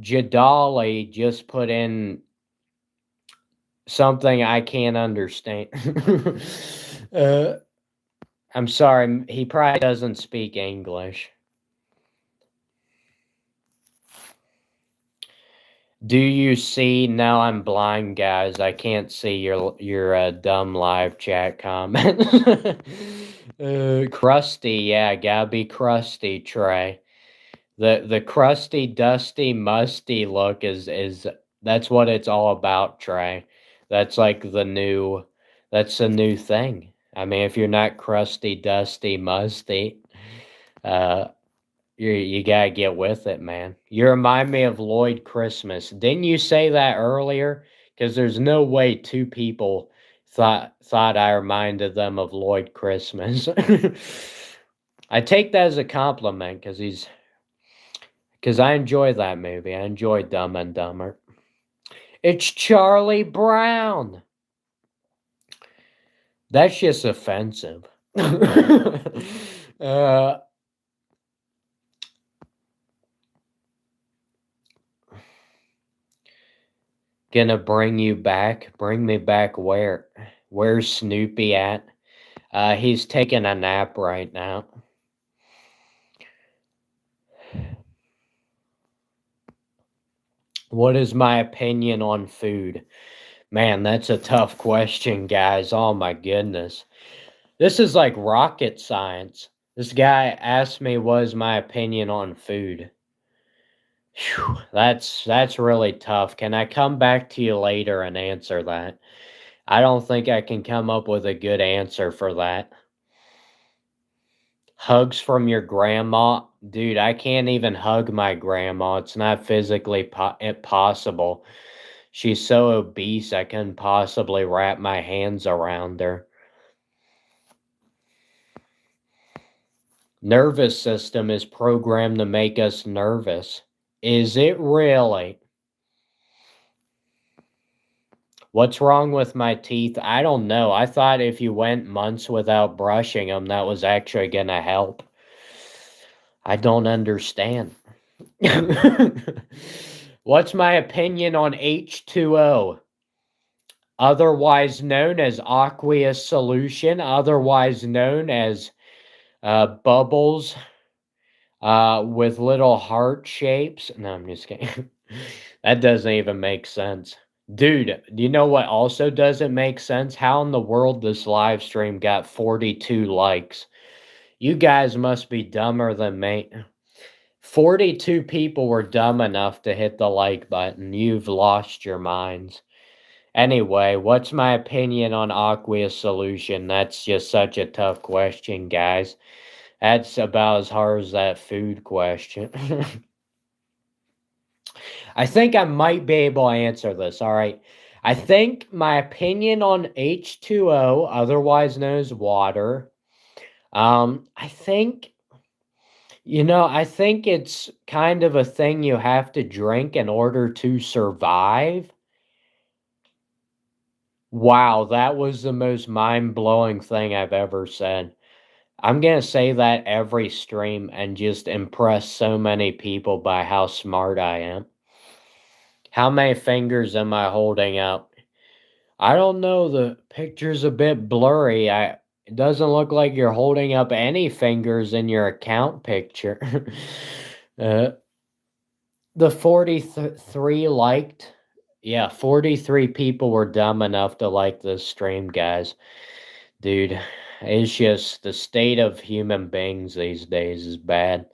[SPEAKER 1] Jadali just put in something I can't understand. uh, I'm sorry, he probably doesn't speak English. Do you see? Now I'm blind, guys. I can't see your dumb live chat comment. Crusty, yeah, gotta be crusty, Trey. The crusty, dusty, musty look is that's what it's all about, Trey. That's like that's a new thing. I mean, if you're not crusty, dusty, musty, uh, you gotta get with it, man. You remind me of Lloyd Christmas. Didn't you say that earlier? Because there's no way two people thought I reminded them of Lloyd Christmas. I take that as a compliment because I enjoy that movie. I enjoy Dumb and Dumber. It's Charlie Brown. That's just offensive. Gonna bring you back. Bring me back where? Where's Snoopy at? He's taking a nap right now. What is my opinion on food? Man, that's a tough question, guys. Oh my goodness. This is like rocket science. This guy asked me what is my opinion on food. Whew, that's really tough. Can I come back to you later and answer that? I don't think I can come up with a good answer for that. Hugs from your grandma? Dude, I can't even hug my grandma. It's not physically possible. She's so obese, I couldn't possibly wrap my hands around her. Nervous system is programmed to make us nervous. Is it really? What's wrong with my teeth? I don't know. I thought if you went months without brushing them, that was actually going to help. I don't understand. What's my opinion on H2O? Otherwise known as aqueous solution, otherwise known as bubbles with little heart shapes. No, I'm just kidding. That doesn't even make sense. Dude, do you know what also doesn't make sense? How in the world this live stream got 42 likes? You guys must be dumber than me. 42 people were dumb enough to hit the like button. You've lost your minds. Anyway, what's my opinion on aqueous solution? That's just such a tough question, guys. That's about as hard as that food question. I think I might be able to answer this. All right. I think my opinion on H2O, otherwise known as water, I think, I think it's kind of a thing you have to drink in order to survive. Wow, that was the most mind-blowing thing I've ever said. I'm going to say that every stream and just impress so many people by how smart I am. How many fingers am I holding up? I don't know. The picture's a bit blurry. It doesn't look like you're holding up any fingers in your account picture. The 43 liked. Yeah, 43 people were dumb enough to like this stream, guys. Dude, it's just the state of human beings these days is bad.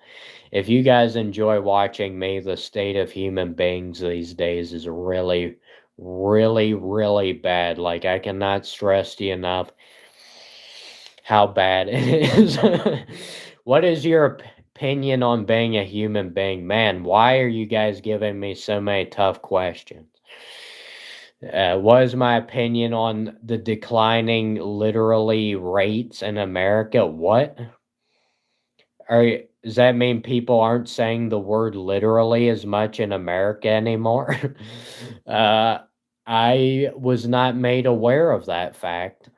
[SPEAKER 1] If you guys enjoy watching me, the state of human beings these days is really, really, really bad. Like, I cannot stress to you enough how bad it is. What is your opinion on being a human being? Man, why are you guys giving me so many tough questions? What is my opinion on the declining literally rates in America? What? Does that mean people aren't saying the word literally as much in America anymore? I was not made aware of that fact.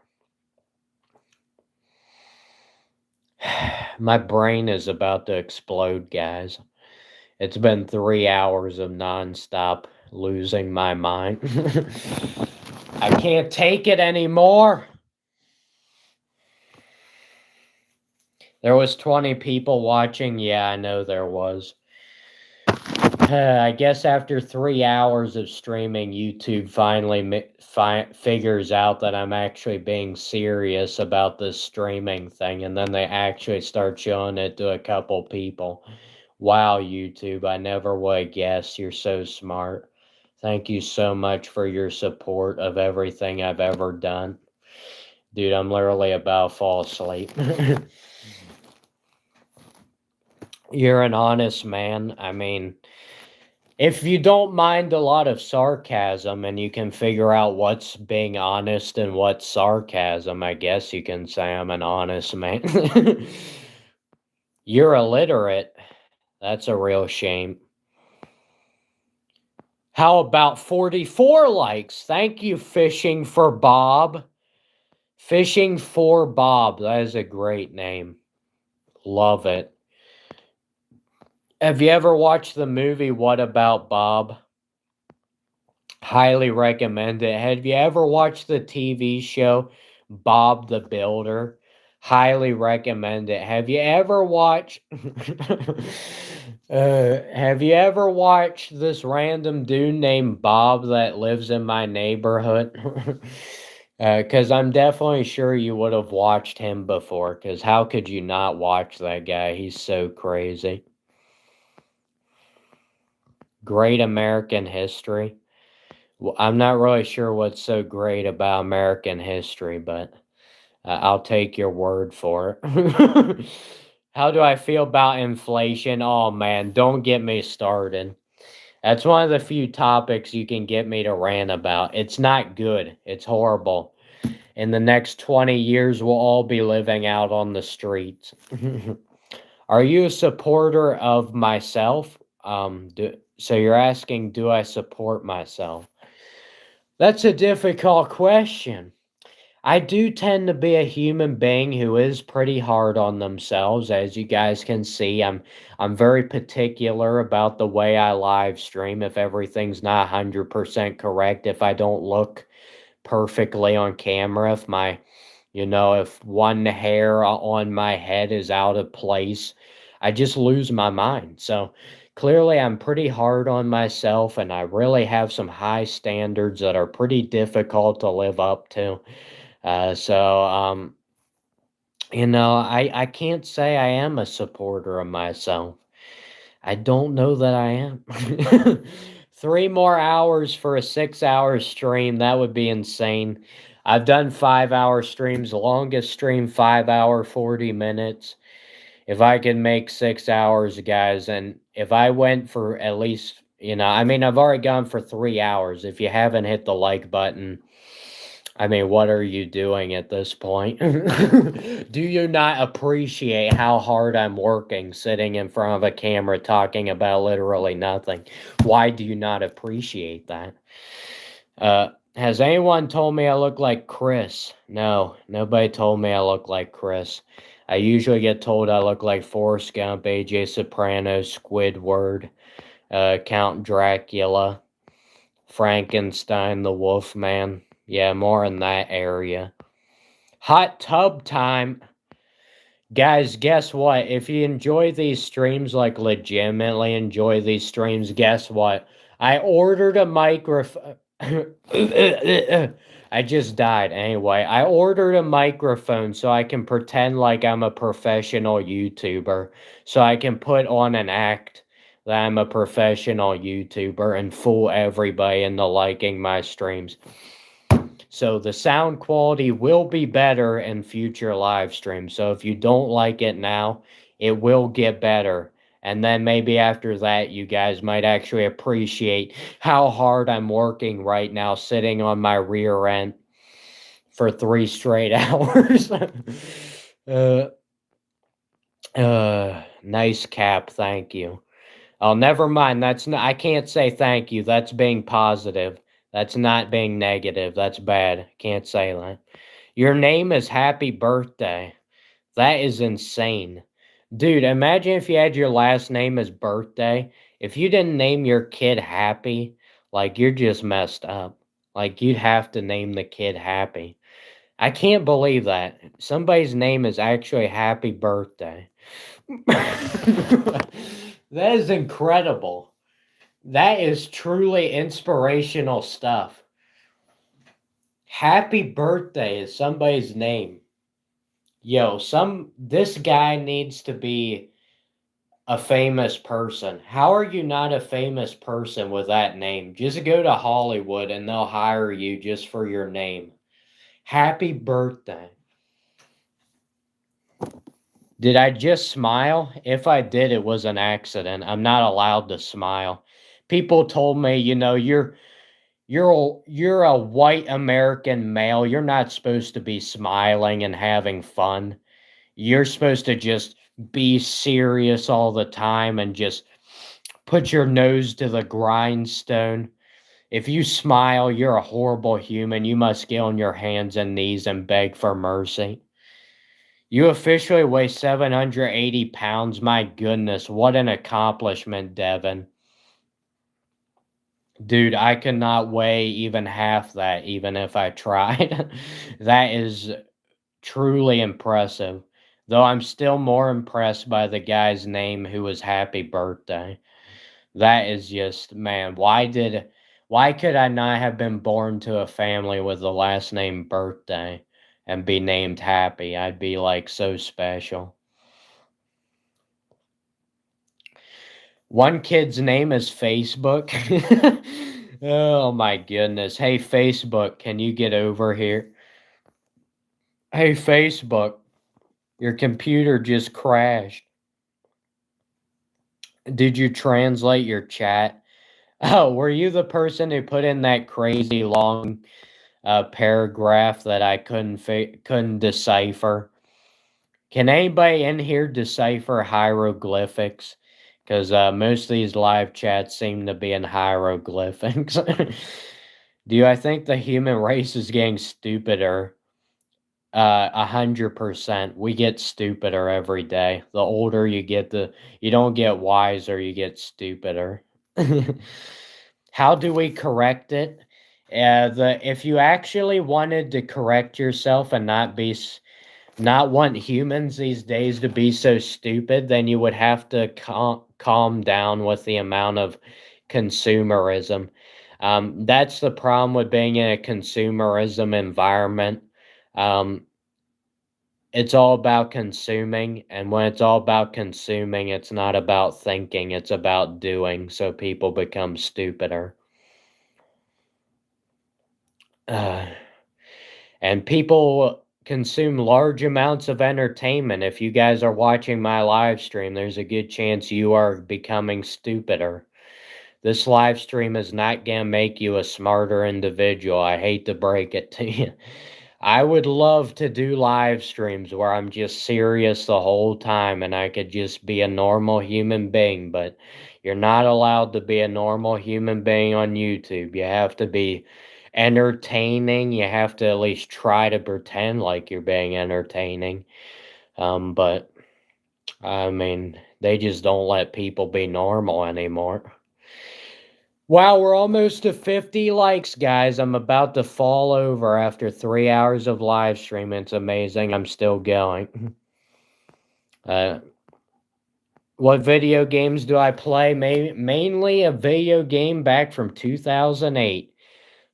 [SPEAKER 1] My brain is about to explode, guys. It's been 3 hours of nonstop losing my mind. I can't take it anymore. There was 20 people watching. Yeah, I know there was. I guess after 3 hours of streaming, YouTube finally figures out that I'm actually being serious about this streaming thing, and then they actually start showing it to a couple people. Wow, YouTube, I never would have guessed. You're so smart. Thank you so much for your support of everything I've ever done. Dude, I'm literally about to fall asleep. You're an honest man. I mean, if you don't mind a lot of sarcasm and you can figure out what's being honest and what's sarcasm, I guess you can say I'm an honest man. You're illiterate. That's a real shame. How about 44 likes? Thank you, Fishing for Bob. Fishing for Bob. That is a great name. Love it. Have you ever watched the movie What About Bob? Highly recommend it. Have you ever watched the TV show Bob the Builder? Highly recommend it. Have you ever watched have you ever watched this random dude named Bob that lives in my neighborhood? Because I'm definitely sure you would have watched him before, because how could you not watch that guy? He's so crazy. Great American history. Well, I'm not really sure what's so great about American history, but I'll take your word for it. How do I feel about inflation? Oh man, don't get me started. That's one of the few topics you can get me to rant about. It's not good. It's horrible. In the next 20 years, we'll all be living out on the streets. Are you a supporter of myself? So you're asking, do I support myself? That's a difficult question. I do tend to be a human being who is pretty hard on themselves. As you guys can see, I'm very particular about the way I live stream. If everything's not 100% correct, if I don't look perfectly on camera, if one hair on my head is out of place, I just lose my mind. So clearly I'm pretty hard on myself, and I really have some high standards that are pretty difficult to live up to. So I can't say I am a supporter of myself. I don't know that I am. 3 more hours for a 6-hour stream, that would be insane. I've done 5-hour streams, longest stream 5 hour 40 minutes. If I could make 6 hours, guys, and if I went for at least, I've already gone for 3 hours. If you haven't hit the like button, what are you doing at this point? Do you not appreciate how hard I'm working sitting in front of a camera talking about literally nothing? Why do you not appreciate that? Has anyone told me I look like Chris? No, nobody told me I look like Chris. I usually get told I look like Forrest Gump, AJ Soprano, Squidward, Count Dracula, Frankenstein, the Wolfman. Yeah, more in that area. Hot tub time. Guys, guess what? If you enjoy these streams, like legitimately enjoy these streams, guess what? I ordered a microphone. I just died. Anyway, I ordered a microphone so I can pretend like I'm a professional YouTuber. So I can put on an act that I'm a professional YouTuber and fool everybody into liking my streams. So the sound quality will be better in future live streams. So if you don't like it now, it will get better. And then maybe after that, you guys might actually appreciate how hard I'm working right now, sitting on my rear end for 3 straight hours. Nice cap, thank you. Oh, never mind. I can't say thank you. That's being positive. That's not being negative. That's bad. Can't say that. Your name is Happy Birthday. That is insane. Dude, imagine if you had your last name as birthday. If you didn't name your kid Happy, like you're just messed up. Like you'd have to name the kid Happy. I can't believe that. Somebody's name is actually Happy Birthday. That is incredible. That is truly inspirational stuff. Happy Birthday is somebody's name. Yo, this guy needs to be a famous person. How are you not a famous person with that name? Just go to Hollywood and they'll hire you just for your name. Happy birthday. Did I just smile? If I did, it was an accident. I'm not allowed to smile. People told me, you're a white American male. You're not supposed to be smiling and having fun. You're supposed to just be serious all the time and just put your nose to the grindstone. If you smile, you're a horrible human. You must get on your hands and knees and beg for mercy. You officially weigh 780 pounds. My goodness, what an accomplishment, Devin. Dude, I could not weigh even half that, even if I tried. That is truly impressive. Though I'm still more impressed by the guy's name who was Happy Birthday. That is just, man, why could I not have been born to a family with the last name Birthday and be named Happy? I'd be like so special. One kid's name is Facebook. Oh my goodness. Hey, Facebook, can you get over here? Hey, Facebook, your computer just crashed. Did you translate your chat? Oh, were you the person who put in that crazy long paragraph that I couldn't decipher? Can anybody in here decipher hieroglyphics? Because most of these live chats seem to be in hieroglyphics. I think the human race is getting stupider? 100%. We get stupider every day. The older you get, you don't get wiser, you get stupider. How do we correct it? If you actually wanted to correct yourself and not want humans these days to be so stupid, then you would have to calm down with the amount of consumerism. That's the problem with being in a consumerism environment. It's all about consuming, and when it's all about consuming, it's not about thinking, it's about doing, so people become stupider. And people consume large amounts of entertainment. If you guys are watching my live stream, there's a good chance you are becoming stupider. This live stream is not going to make you a smarter individual. I hate to break it to you. I would love to do live streams where I'm just serious the whole time and I could just be a normal human being, but you're not allowed to be a normal human being on YouTube. You have to be entertaining. You have to at least try to pretend like you're being entertaining. But I mean, they just don't let people be normal anymore. Wow, we're almost to 50 likes, guys. I'm about to fall over after 3 hours of live stream. It's amazing. I'm still going. What video games do I play? Mainly a video game back from 2008.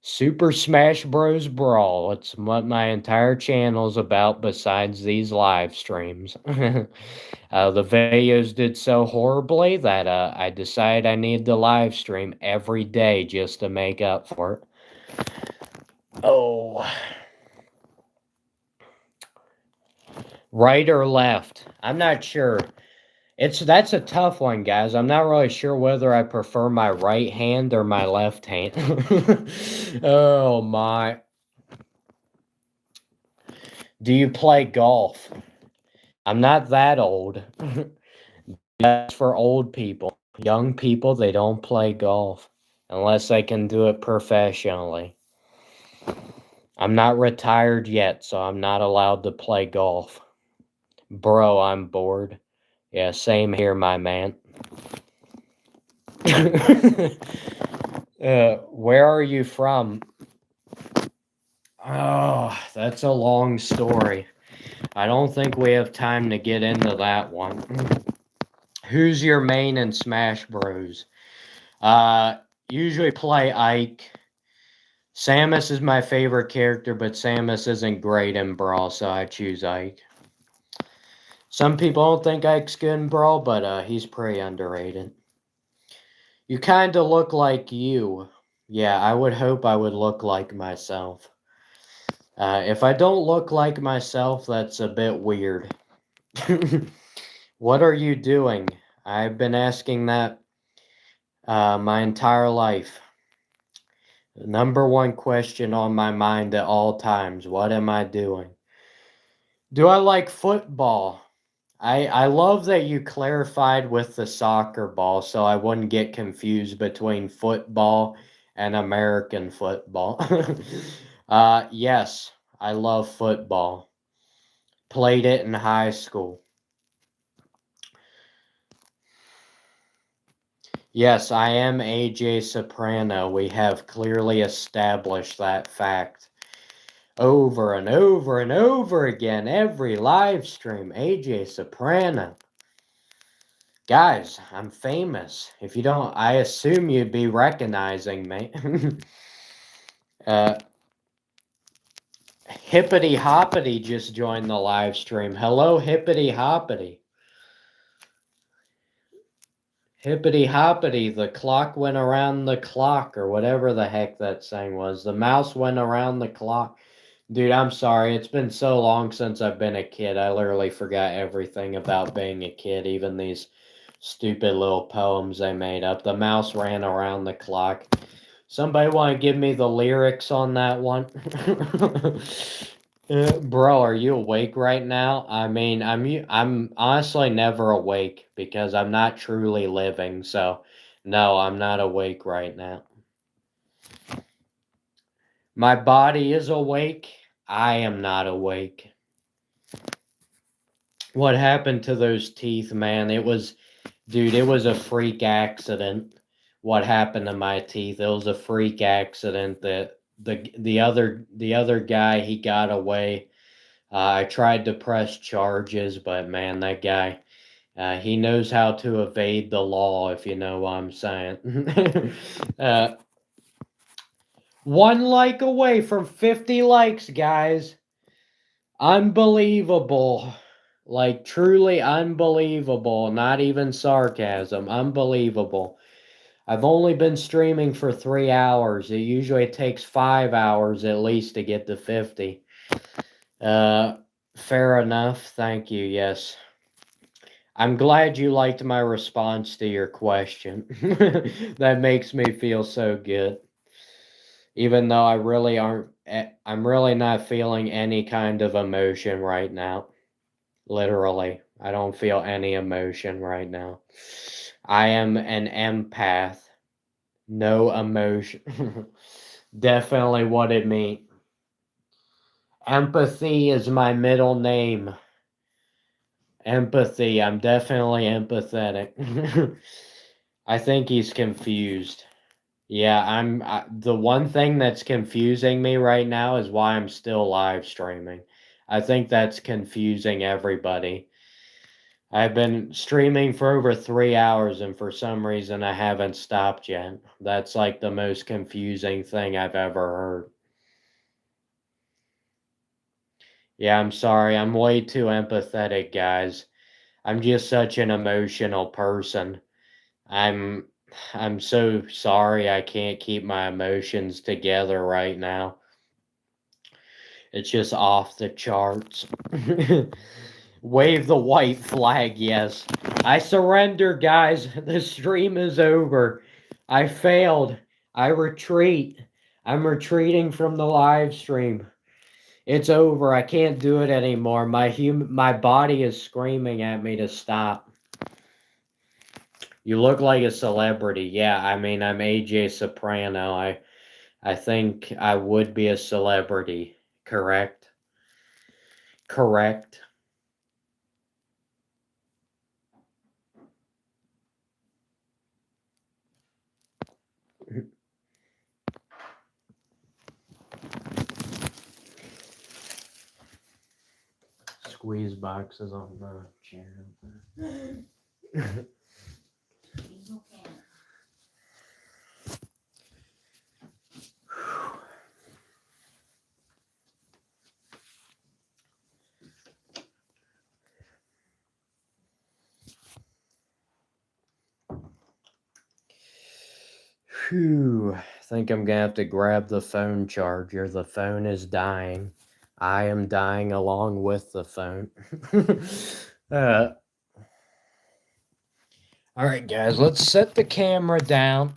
[SPEAKER 1] Super Smash Bros. Brawl. It's what my entire channel is about besides these live streams. The videos did so horribly that I decided I need to live stream every day just to make up for it. Oh. Right or left? I'm not sure. That's a tough one, guys. I'm not really sure whether I prefer my right hand or my left hand. Oh my. Do you play golf? I'm not that old. That's for old people. Young people, they don't play golf unless they can do it professionally. I'm not retired yet, so I'm not allowed to play golf. Bro, I'm bored. Yeah, same here, my man. Where are you from? Oh, that's a long story. I don't think we have time to get into that one. Who's your main in Smash Bros? Usually play Ike. Samus is my favorite character, but Samus isn't great in Brawl, so I choose Ike. Some people don't think Ike's good in Brawl, but he's pretty underrated. You kind of look like you. Yeah, I would hope I would look like myself. If I don't look like myself, that's a bit weird. What are you doing? I've been asking that my entire life. Number one question on my mind at all times. What am I doing? Do I like football? I love that you clarified with the soccer ball so I wouldn't get confused between football and American football. Yes, I love football. Played it in high school. Yes, I am AJ Soprano. We have clearly established that fact over and over and over again. Every live stream, AJ Soprano. Guys, I'm famous. If you don't, I assume you'd be recognizing me. Hippity Hoppity just joined the live stream. Hello, Hippity Hoppity. Hippity Hoppity, the clock went around the clock, or whatever the heck that saying was. The mouse went around the clock. Dude, I'm sorry. It's been so long since I've been a kid. I literally forgot everything about being a kid, even these stupid little poems they made up. The mouse ran around the clock. Somebody want to give me the lyrics on that one? Bro, are you awake right now? I mean, I'm honestly never awake because I'm not truly living. So, no, I'm not awake right now. My body is awake. I am not awake. What happened to those teeth, man? Dude, it was a freak accident. What happened to my teeth? It was a freak accident that the other guy, he got away. I tried to press charges, but man, that guy, he knows how to evade the law, if you know what I'm saying. uh, One like away from 50 likes, guys. Unbelievable. Like, truly unbelievable. Not even sarcasm. Unbelievable. I've only been streaming for 3 hours. It usually takes 5 hours at least to get to 50. Fair enough. Thank you. Yes. I'm glad you liked my response to your question. That makes me feel so good. Even though I'm really not feeling any kind of emotion right now. Literally, I don't feel any emotion right now. I am an empath. No emotion. Definitely what it means. Empathy is my middle name. Empathy. I'm definitely empathetic. I think he's confused. Yeah, the one thing that's confusing me right now is why I'm still live streaming. I think that's confusing everybody. I've been streaming for over 3 hours and for some reason I haven't stopped yet. That's like the most confusing thing I've ever heard. Yeah, I'm sorry. I'm way too empathetic, guys. I'm just such an emotional person. I'm I'm so sorry I can't keep my emotions together right now. It's just off the charts. Wave the white flag, yes. I surrender, guys. The stream is over. I failed. I retreat. I'm retreating from the live stream. It's over. I can't do it anymore. My body is screaming at me to stop. You look like a celebrity. Yeah, I mean, I'm AJ Soprano. I think I would be a celebrity. Correct? Correct. squeeze boxes on the chair. Phew. I think I'm gonna have to grab the phone charger. The phone is dying. I am dying along with the phone. All right, guys, let's set the camera down.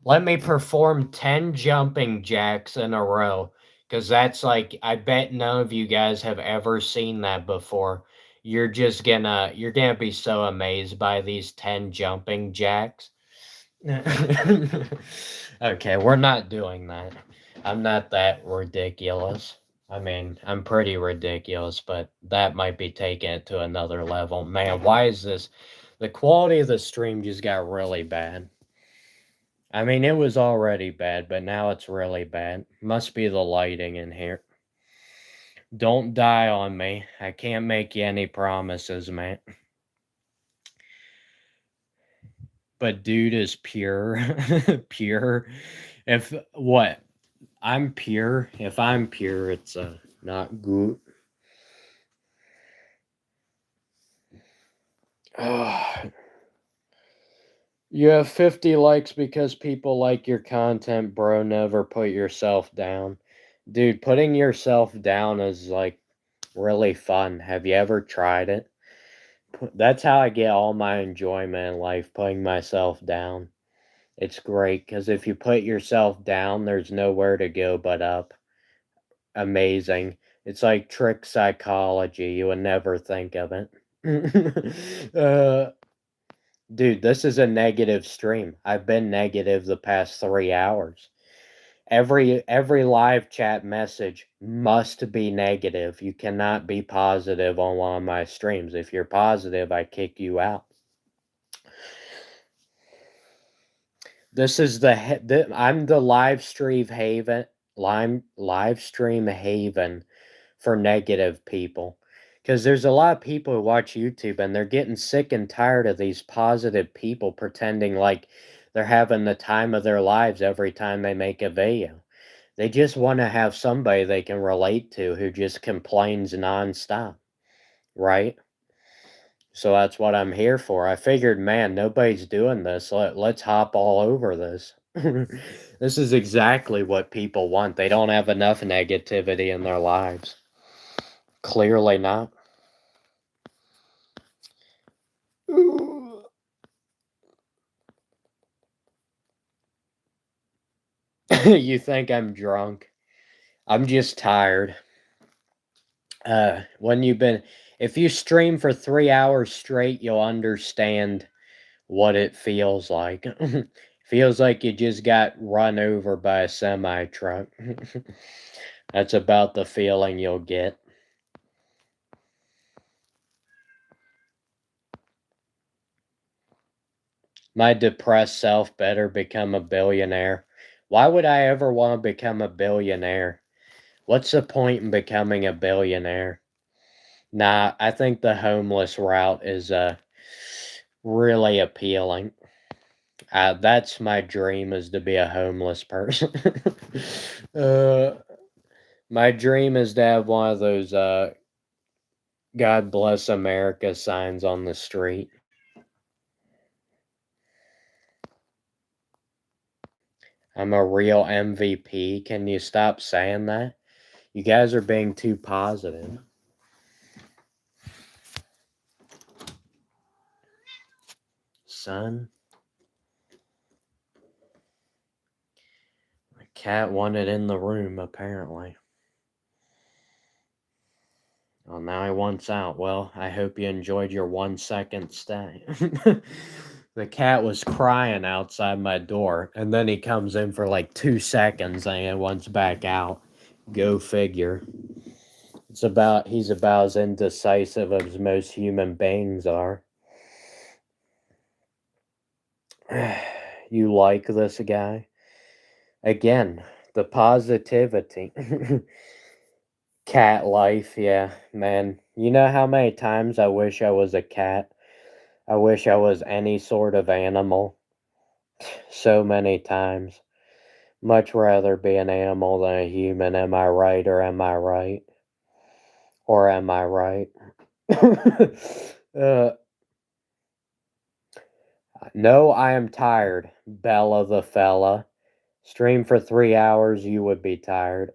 [SPEAKER 1] Let me perform 10 jumping jacks in a row. Because that's like, I bet none of you guys have ever seen that before. You're gonna be so amazed by these 10 jumping jacks. Okay, we're not doing that. I'm not that ridiculous. I mean, I'm pretty ridiculous, but that might be taking it to another level. Man, why is this? The quality of the stream just got really bad. I mean, it was already bad, but now it's really bad. Must be the lighting in here. Don't die on me. I can't make you any promises, man. But dude is pure. Pure. If what? I'm pure. If I'm pure, it's not good. You have 50 likes because people like your content, bro. Never put yourself down. Dude, putting yourself down is like really fun. Have you ever tried it? That's how I get all my enjoyment in life, putting myself down. It's great because if you put yourself down, there's nowhere to go but up. Amazing. It's like trick psychology. You would never think of it. Dude, this is a negative stream. I've been negative the past 3 hours. Every live chat message must be negative. You cannot be positive on one of my streams. If you're positive, I kick you out. This is I'm the live stream haven for negative people. Because there's a lot of people who watch YouTube and they're getting sick and tired of these positive people pretending like they're having the time of their lives every time they make a video. They just want to have somebody they can relate to who just complains nonstop, right? So that's what I'm here for. I figured, man, nobody's doing this. Let's hop all over this. This is exactly what people want. They don't have enough negativity in their lives. Clearly not. You think I'm drunk? I'm just tired. If you stream for 3 hours straight, you'll understand what it feels like. Feels like you just got run over by a semi truck. That's about the feeling you'll get. My depressed self better become a billionaire. Why would I ever want to become a billionaire? What's the point in becoming a billionaire? Nah, I think the homeless route is really appealing. That's my dream, is to be a homeless person. My dream is to have one of those God bless America signs on the street. I'm a real MVP. Can you stop saying that? You guys are being too positive. Son. The cat wanted in the room, apparently. Well, now he wants out. Well, I hope you enjoyed your 1 second stay. The cat was crying outside my door, and then he comes in for like 2 seconds and he wants back out. Go figure. He's about as indecisive as most human beings are. You like this guy? Again, the positivity. Cat life, yeah, man. You know how many times I wish I was a cat? I wish I was any sort of animal. So many times. Much rather be an animal than a human. Am I right or am I right? Or am I right? uh, no, I am tired. Bella the fella. Stream for 3 hours, you would be tired.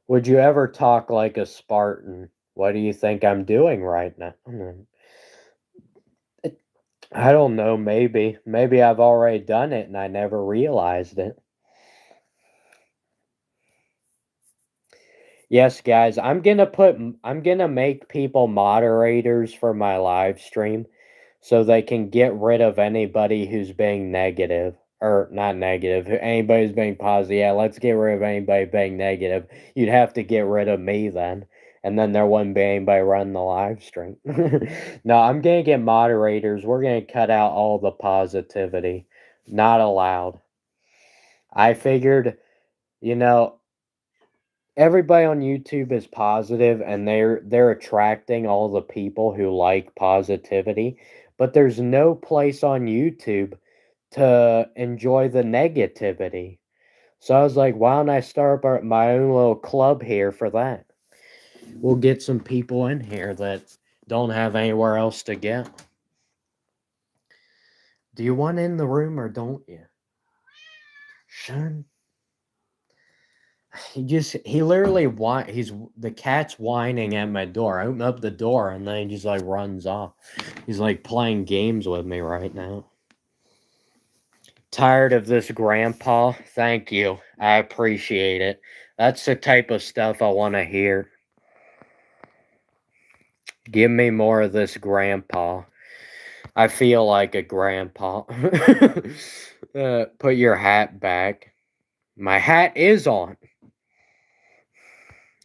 [SPEAKER 1] Would you ever talk like a Spartan? What do you think I'm doing right now? I don't know, maybe. Maybe I've already done it and I never realized it. Yes, guys, I'm gonna make people moderators for my live stream so they can get rid of anybody who's being negative. Or not negative, anybody who's being positive. Yeah, let's get rid of anybody being negative. You'd have to get rid of me then. And then there wouldn't be anybody running the live stream. No, I'm gonna get moderators. We're gonna cut out all the positivity. Not allowed. I figured, you know, everybody on YouTube is positive and they're attracting all the people who like positivity, but there's no place on YouTube to enjoy the negativity. So I was like, why don't I start up my own little club here for that? We'll get some people in here that don't have anywhere else to get. Do you want in the room or don't you? Son. He literally the cat's whining at my door. I open up the door and then he just like runs off. He's like playing games with me right now. Tired of this, Grandpa? Thank you. I appreciate it. That's the type of stuff I want to hear. Give me more of this, Grandpa. I feel like a grandpa. Put your hat back. My hat is on.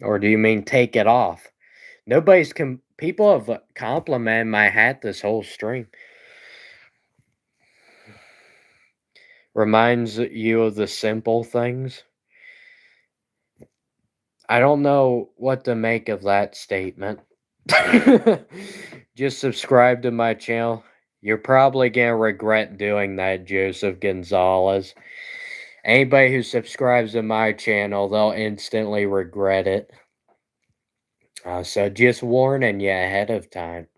[SPEAKER 1] Or do you mean take it off? People have complimented my hat this whole stream. Reminds you of the simple things. I don't know what to make of that statement. Just subscribe to my channel. You're probably gonna regret doing that, Joseph Gonzalez. Anybody who subscribes to my channel, they'll instantly regret it. So just warning you ahead of time.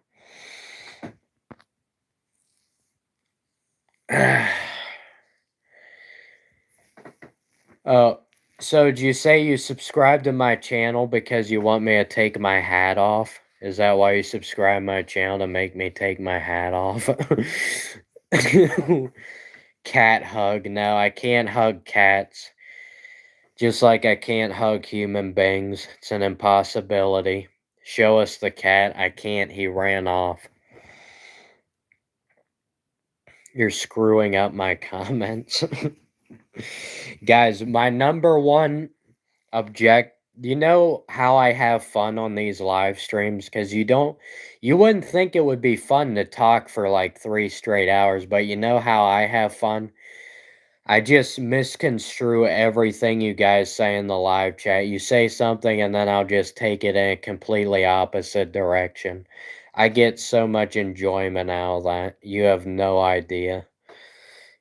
[SPEAKER 1] So do you say you subscribe to my channel because you want me to take my hat off? Is that why you subscribe to my channel, to make me take my hat off? Cat hug. No, I can't hug cats. Just like I can't hug human beings. It's an impossibility. Show us the cat. I can't. He ran off. You're screwing up my comments. Guys, my number one you know how I have fun on these live streams? Because you wouldn't think it would be fun to talk for like 3 straight hours, but you know how I have fun? I just misconstrue everything you guys say in the live chat. You say something and then I'll just take it in a completely opposite direction. I get so much enjoyment out of that. You have no idea.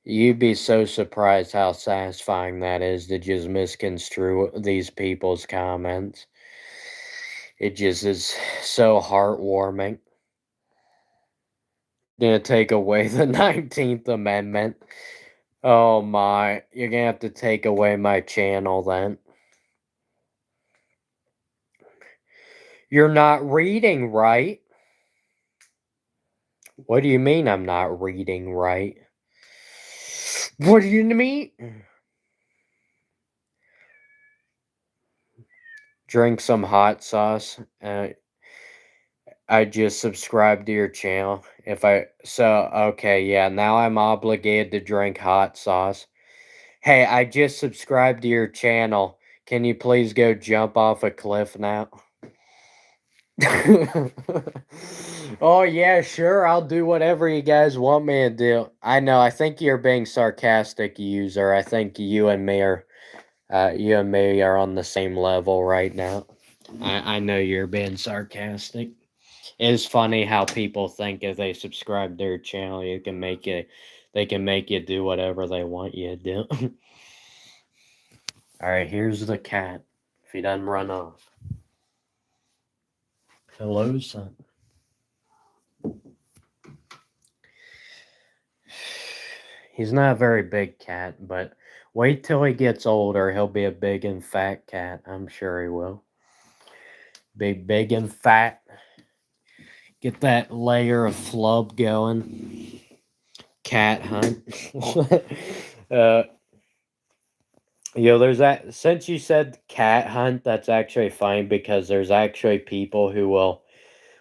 [SPEAKER 1] You'd be so surprised how satisfying that is to just misconstrue these people's comments. It just is so heartwarming. Gonna take away the 19th Amendment. Oh my, you're gonna have to take away my channel then. You're not reading right. What do you mean I'm not reading right? What do you mean? Drink some hot sauce. I just subscribed to your channel. Okay, yeah, now I'm obligated to drink hot sauce. Hey, I just subscribed to your channel. Can you please go jump off a cliff now? Oh, yeah, sure. I'll do whatever you guys want me to do. I know. I think you're being sarcastic, user. I think you and me are on the same level right now. I know you're being sarcastic. It's funny how people think if they subscribe to their channel, they can make you do whatever they want you to do. All right, here's the cat. If he doesn't run off. Hello, son. He's not a very big cat, but wait till he gets older. He'll be a big and fat cat. I'm sure he will. Big and fat. Get that layer of flub going. Cat hunt. There's that. Since you said cat hunt, that's actually fine because there's actually people who will.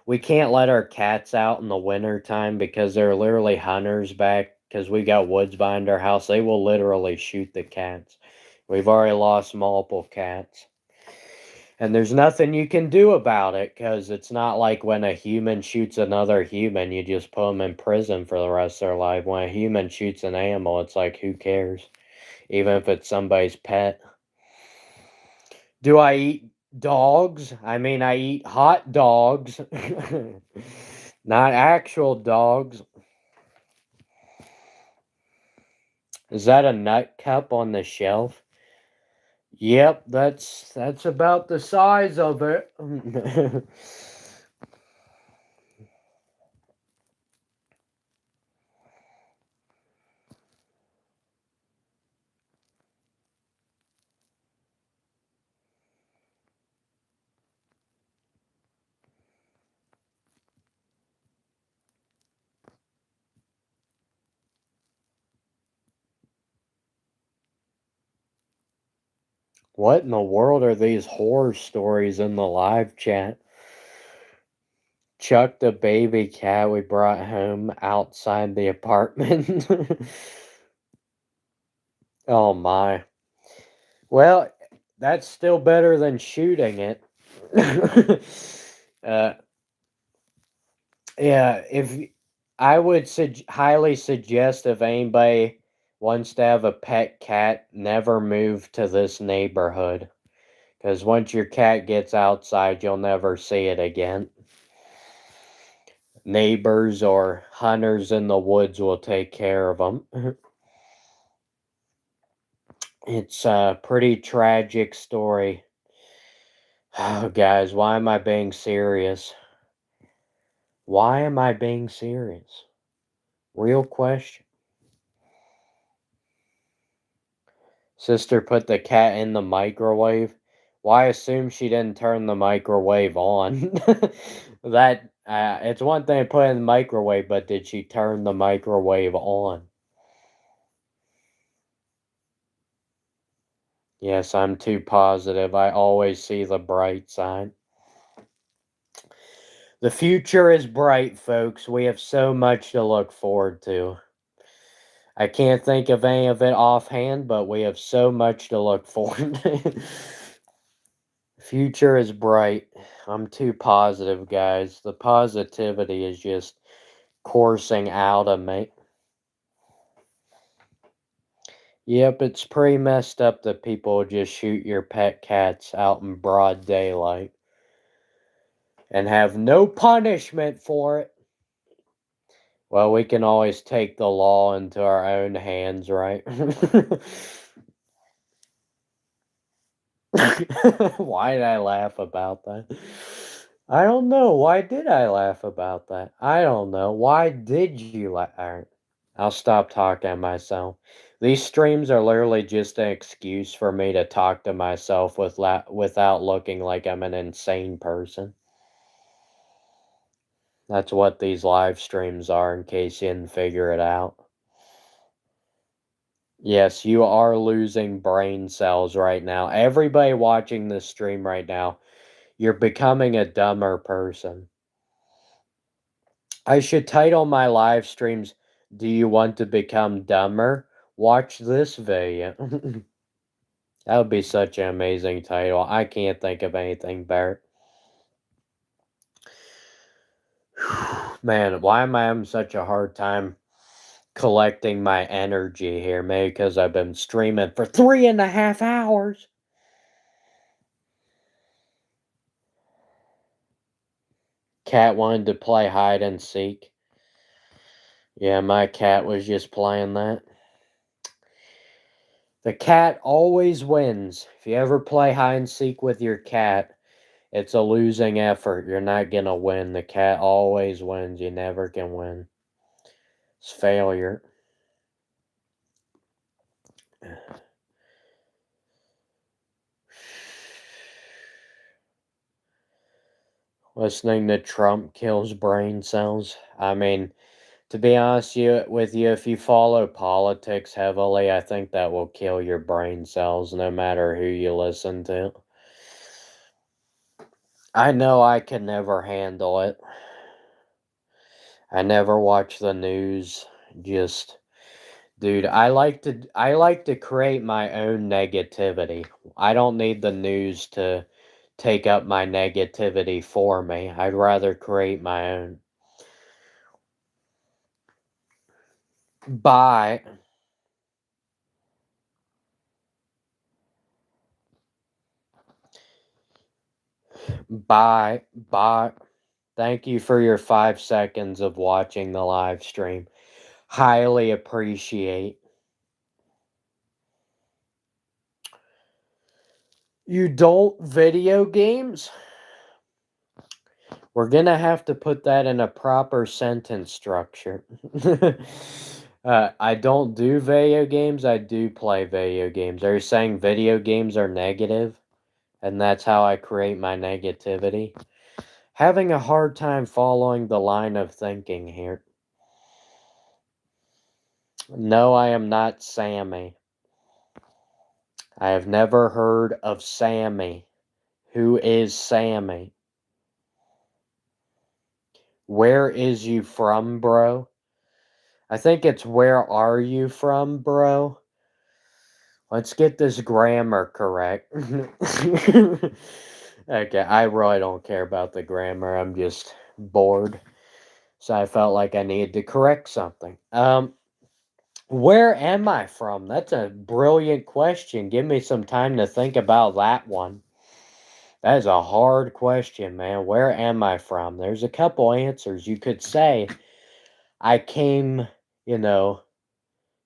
[SPEAKER 1] We can't let our cats out in the winter time because they're literally hunters back because we got woods behind our house. They will literally shoot the cats. We've already lost multiple cats. And there's nothing you can do about it because it's not like when a human shoots another human, you just put them in prison for the rest of their life. When a human shoots an animal, it's like, who cares? Even if it's somebody's pet. Do I eat dogs? I mean, I eat hot dogs, not actual dogs. Is that a nut cup on the shelf? Yep, that's about the size of it. What in the world are these horror stories in the live chat? Chuck the baby cat we brought home outside the apartment. Oh my. Well, that's still better than shooting it. uh, yeah, if I would highly suggest if anybody wants to have a pet cat, never move to this neighborhood. Because once your cat gets outside, you'll never see it again. Neighbors or hunters in the woods will take care of them. It's a pretty tragic story. Oh, guys, why am I being serious? Why am I being serious? Real question. Sister put the cat in the microwave. Well, I assume she didn't turn the microwave on. That it's one thing to put it in the microwave, but did she turn the microwave on? Yes, I'm too positive. I always see the bright side. The future is bright, folks. We have so much to look forward to. I can't think of any of it offhand, but we have so much to look forward to. Future is bright. I'm too positive, guys. The positivity is just coursing out of me. Yep, it's pretty messed up that people just shoot your pet cats out in broad daylight and have no punishment for it. Well, we can always take the law into our own hands, right? Why did I laugh about that? I don't know. Why did I laugh about that? I don't know. Why did you laugh? Alright, I'll stop talking to myself. These streams are literally just an excuse for me to talk to myself without looking like I'm an insane person. That's what these live streams are, in case you didn't figure it out. Yes, you are losing brain cells right now. Everybody watching this stream right now, you're becoming a dumber person. I should title my live streams, "Do you want to become dumber? Watch this video." That would be such an amazing title. I can't think of anything better. Man, why am I having such a hard time collecting my energy here? Maybe because I've been streaming for 3.5 hours. Cat wanted to play hide and seek. Yeah, my cat was just playing that. The cat always wins. If you ever play hide and seek with your cat, it's a losing effort. You're not gonna win. The cat always wins. You never can win. It's failure. Listening to Trump kills brain cells. I mean, to be honest with you, if you follow politics heavily, I think that will kill your brain cells no matter who you listen to. I know I could never handle it. I never watch the news. Just, dude, I like to create my own negativity. I don't need the news to take up my negativity for me. I'd rather create my own. Bye. Bye. Bye. Thank you for your 5 seconds of watching the live stream. Highly appreciate. You don't video games? We're gonna have to put that in a proper sentence structure. I don't do video games, I do play video games. Are you saying video games are negative? And that's how I create my negativity? Having a hard time following the line of thinking here. No, I am not Sammy. I have never heard of Sammy. Who is Sammy? Where is you from, bro? I think it's where are you from, bro? Let's get this grammar correct. Okay, I really don't care about the grammar. I'm just bored. So I felt like I needed to correct something. Where am I from? That's a brilliant question. Give me some time to think about that one. That is a hard question, man. Where am I from? There's a couple answers. You could say I came, you know,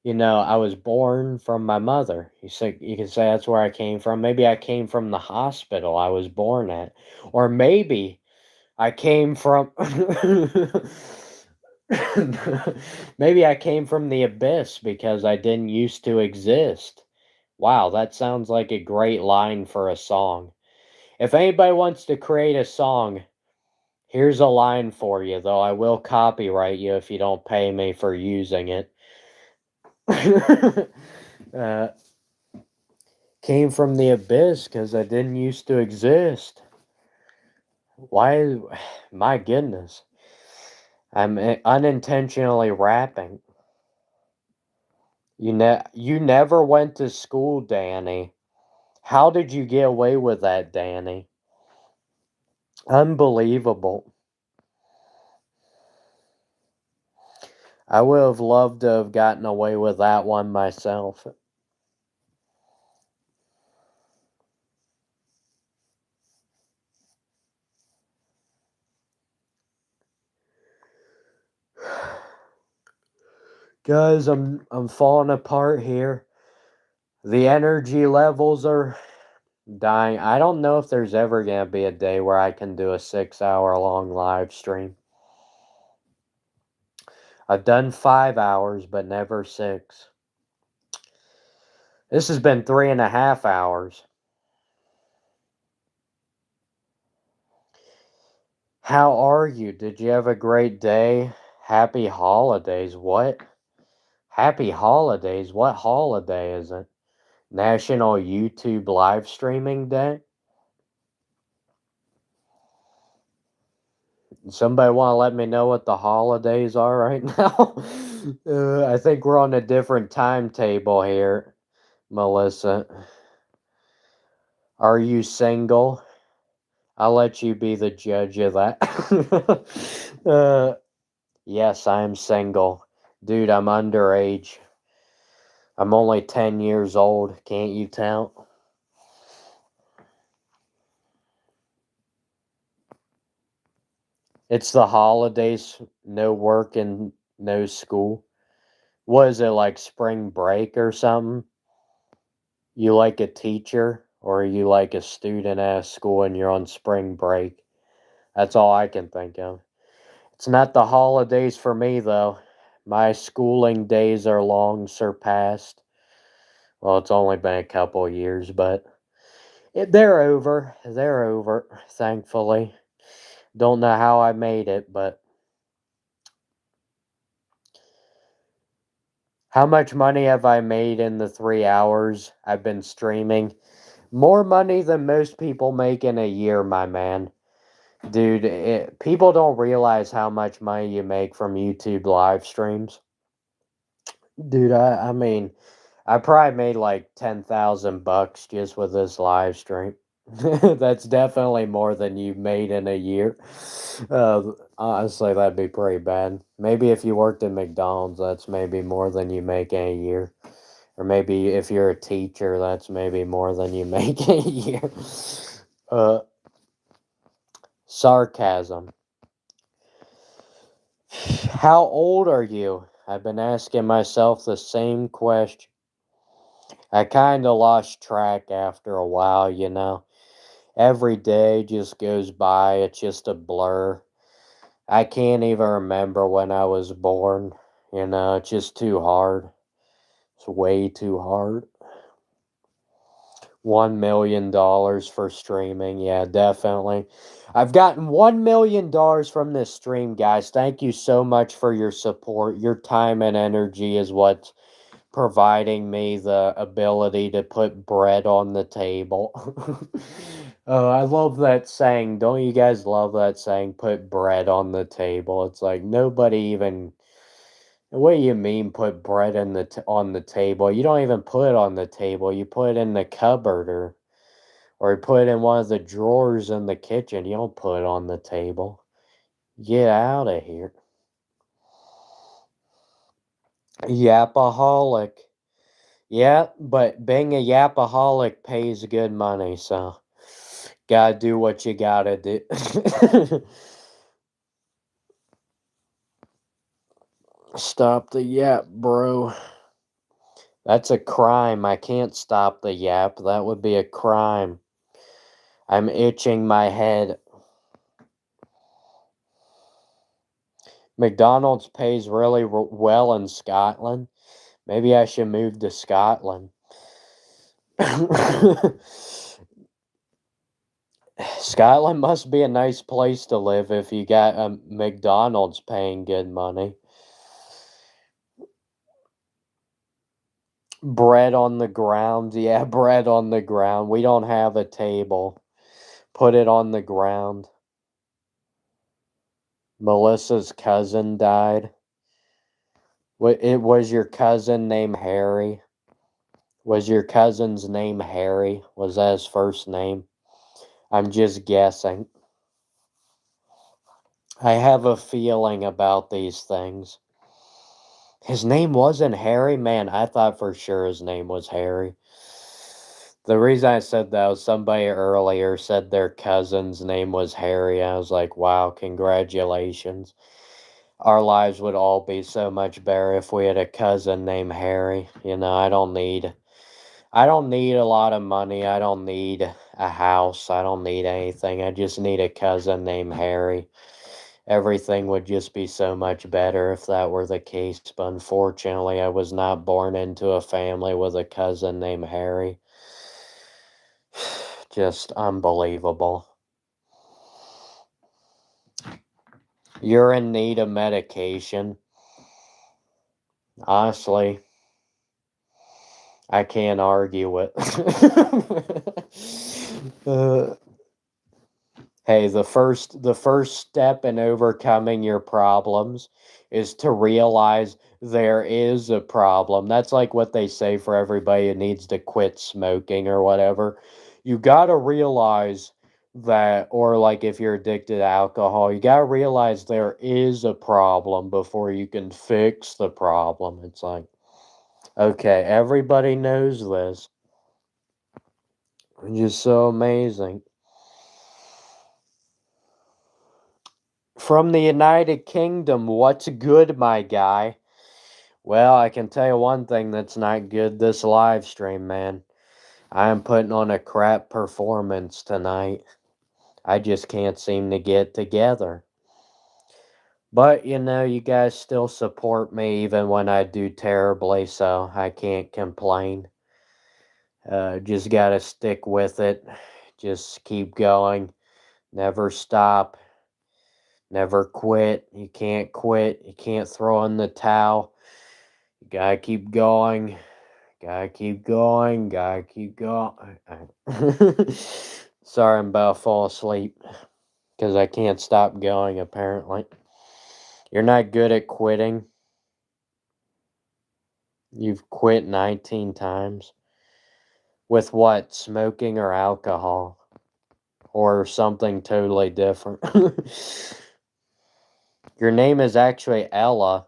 [SPEAKER 1] I was born from my mother. You can say that's where I came from. Maybe I came from the hospital I was born at. Or maybe I came from maybe I came from the abyss because I didn't used to exist. Wow, that sounds like a great line for a song. If anybody wants to create a song, here's a line for you, though I will copyright you if you don't pay me for using it. Came from the abyss because I didn't used to exist. Why? My goodness. I'm unintentionally rapping. You never went to school, Danny. How did you get away with that, Danny? Unbelievable. I would have loved to have gotten away with that one myself. Guys, I'm falling apart here. The energy levels are dying. I don't know if there's ever gonna be a day where I can do a 6-hour long live stream. I've done 5 hours, but never 6. This has been 3.5 hours. How are you? Did you have a great day? Happy holidays. What? Happy holidays? What holiday is it? National YouTube live streaming day? Somebody want to let me know what the holidays are right now? I think we're on a different timetable here, Melissa. Are you single? I'll let you be the judge of that. Yes, I'm single. Dude, I'm underage. I'm only 10 years old. Can't you tell? It's the holidays, no work and no school. What is it, like spring break or something? You like a teacher or you like a student at school and you're on spring break? That's all I can think of. It's not the holidays for me though. My schooling days are long surpassed. Well, it's only been a couple years, but they're over. They're over, thankfully. Don't know how I made it, but how much money have I made in the 3 hours I've been streaming? More money than most people make in a year, my man. Dude, people don't realize how much money you make from YouTube live streams. Dude, I mean, I probably made like 10,000 bucks just with this live stream. That's definitely more than you made in a year. Honestly, that'd be pretty bad. Maybe if you worked at McDonald's, that's maybe more than you make in a year. Or maybe if you're a teacher, that's maybe more than you make in a year. Uh, Sarcasm. How old are you? I've been asking myself the same question. I kind of lost track after a while, you know. Every day just goes by, it's just a blur. I can't even remember when I was born, you know, it's just too hard. It's way too hard. $1 million for streaming, yeah, definitely. I've gotten $1 million from this stream, guys. Thank you so much for your support. Your time and energy is what's providing me the ability to put bread on the table. Oh, I love that saying. Don't you guys love that saying? Put bread on the table. It's like nobody even. What do you mean? Put bread in on the table? You don't even put it on the table. You put it in the cupboard or you put it in one of the drawers in the kitchen. You don't put it on the table. Get out of here, yapaholic. Yeah, but being a yapaholic pays good money, so gotta do what you gotta do. Stop the yap, bro. That's a crime. I can't stop the yap. That would be a crime. I'm itching my head. McDonald's pays really well in Scotland. Maybe I should move to Scotland. Scotland must be a nice place to live if you got a McDonald's paying good money. Bread on the ground. Yeah, bread on the ground. We don't have a table. Put it on the ground. Melissa's cousin died. It was your cousin named Harry? Was your cousin's name Harry? Was that his first name? I'm just guessing. I have a feeling about these things. His name wasn't Harry? Man, I thought for sure his name was Harry. The reason I said that was somebody earlier said their cousin's name was Harry. I was like, wow, congratulations. Our lives would all be so much better if we had a cousin named Harry. You know, I don't need a lot of money. I don't need a house. I don't need anything. I just need a cousin named Harry. Everything would just be so much better if that were the case. But unfortunately, I was not born into a family with a cousin named Harry. Just unbelievable. You're in need of medication. Honestly, I can't argue it. uh, hey, the first step in overcoming your problems is to realize there is a problem. That's like what they say for everybody who needs to quit smoking or whatever. You got to realize that, or like if you're addicted to alcohol, you got to realize there is a problem before you can fix the problem. It's like, okay, everybody knows this. It's just so amazing. From the United Kingdom, what's good, my guy? Well, I can tell you one thing that's not good this live stream, man. I am putting on a crap performance tonight. I just can't seem to get together. But, you guys still support me even when I do terribly, so I can't complain. Just gotta stick with it. Just keep going. Never stop. Never quit. You can't quit. You can't throw in the towel. You gotta keep going. Gotta keep going. Gotta keep going. Sorry, I'm about to fall asleep because I can't stop going, apparently. You're not good at quitting. You've quit 19 times. With what? Smoking or alcohol? Or something totally different? Your name is actually Ella.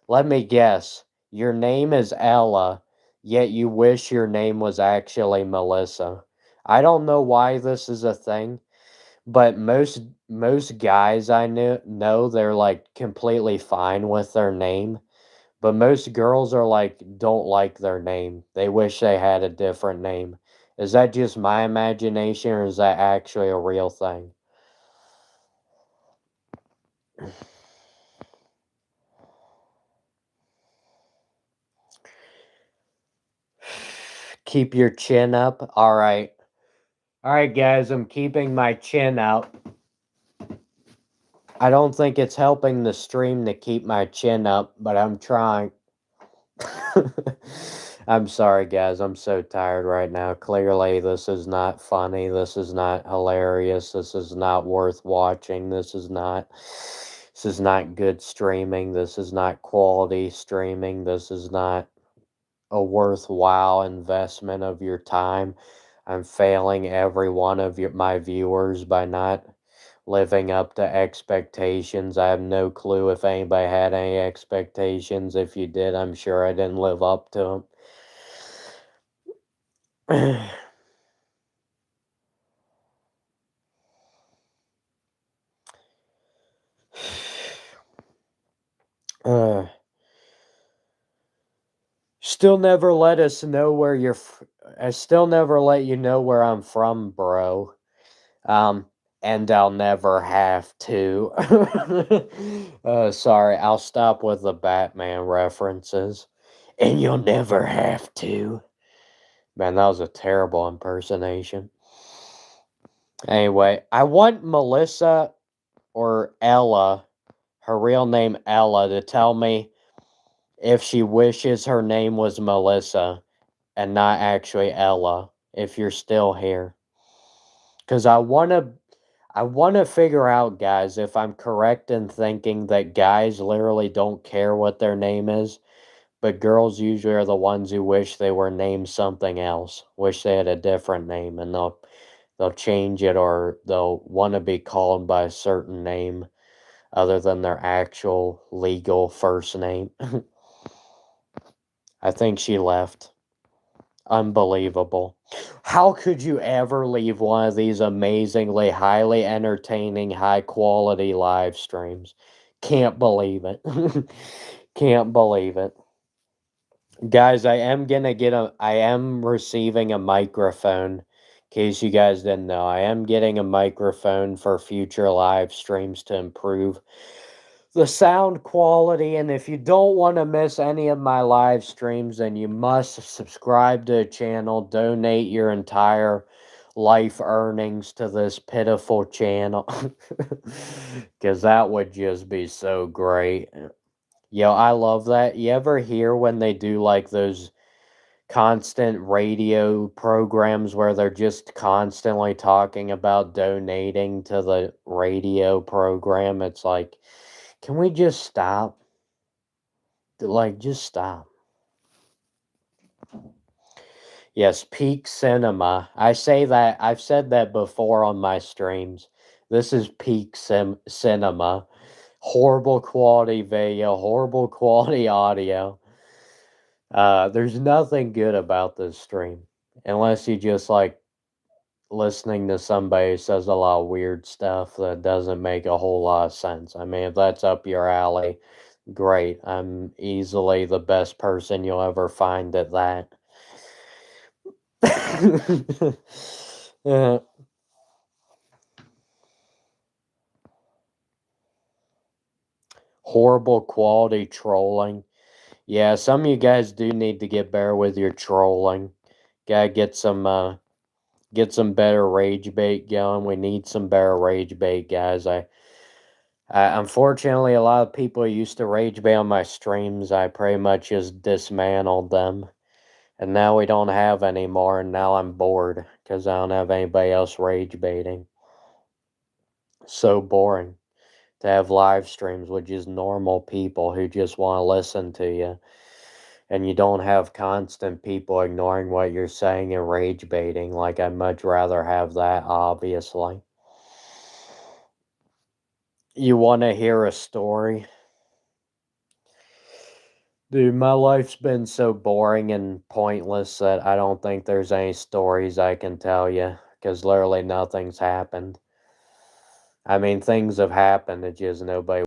[SPEAKER 1] Let me guess. Your name is Ella, yet you wish your name was actually Melissa. I don't know why this is a thing, but most guys I know they're like completely fine with their name, but most girls are like don't like their name. They wish they had a different name. Is that just my imagination or is that actually a real thing? Keep your chin up. All right. All right, guys, I'm keeping my chin out. I don't think it's helping the stream to keep my chin up, but I'm trying. I'm sorry, guys. I'm so tired right now. Clearly, this is not funny. This is not hilarious. This is not worth watching. This is not good streaming. This is not quality streaming. This is not a worthwhile investment of your time. I'm failing every one of my viewers by not living up to expectations. I have no clue if anybody had any expectations. If you did, I'm sure I didn't live up to them. Still never let us know where you're. I still never let you know where I'm from, bro. And I'll never have to. Sorry, I'll stop with the Batman references. And you'll never have to. Man, that was a terrible impersonation. Anyway, I want Melissa or Ella, her real name Ella, to tell me if she wishes her name was Melissa and not actually Ella, if you're still here. Because I want to figure out, guys, if I'm correct in thinking that guys literally don't care what their name is, but girls usually are the ones who wish they were named something else, wish they had a different name, and they'll change it or they'll want to be called by a certain name other than their actual legal first name. I think she left. Unbelievable. How could you ever leave one of these amazingly highly entertaining, high quality live streams? Can't believe it. Can't believe it. Guys, I am receiving a microphone. In case you guys didn't know, I am getting a microphone for future live streams to improve the sound quality. And if you don't want to miss any of my live streams, then you must subscribe to the channel, donate your entire life earnings to this pitiful channel. Because that would just be so great. Yo, I love that. You ever hear when they do like those constant radio programs where they're just constantly talking about donating to the radio program? It's like, can we just stop? Like, just stop. Yes, peak cinema. I say that, I've said that before on my streams. This is peak cinema. Horrible quality video, horrible quality audio. There's nothing good about this stream. Unless you just, like listening to somebody who says a lot of weird stuff that doesn't make a whole lot of sense. I mean, if that's up your alley, great. I'm easily the best person you'll ever find at that. uh, horrible quality trolling. Yeah, some of you guys do need to get better with your trolling. Gotta get some better rage bait going. We need some better rage bait, guys. I unfortunately, a lot of people who used to rage bait on my streams, I pretty much just dismantled them. And now we don't have any more, and now I'm bored because I don't have anybody else rage baiting. So boring to have live streams with just normal people who just want to listen to you. And you don't have constant people ignoring what you're saying and rage baiting. Like, I'd much rather have that, obviously. You want to hear a story? Dude, my life's been so boring and pointless that I don't think there's any stories I can tell you, because literally nothing's happened. I mean, things have happened, it's just nobody.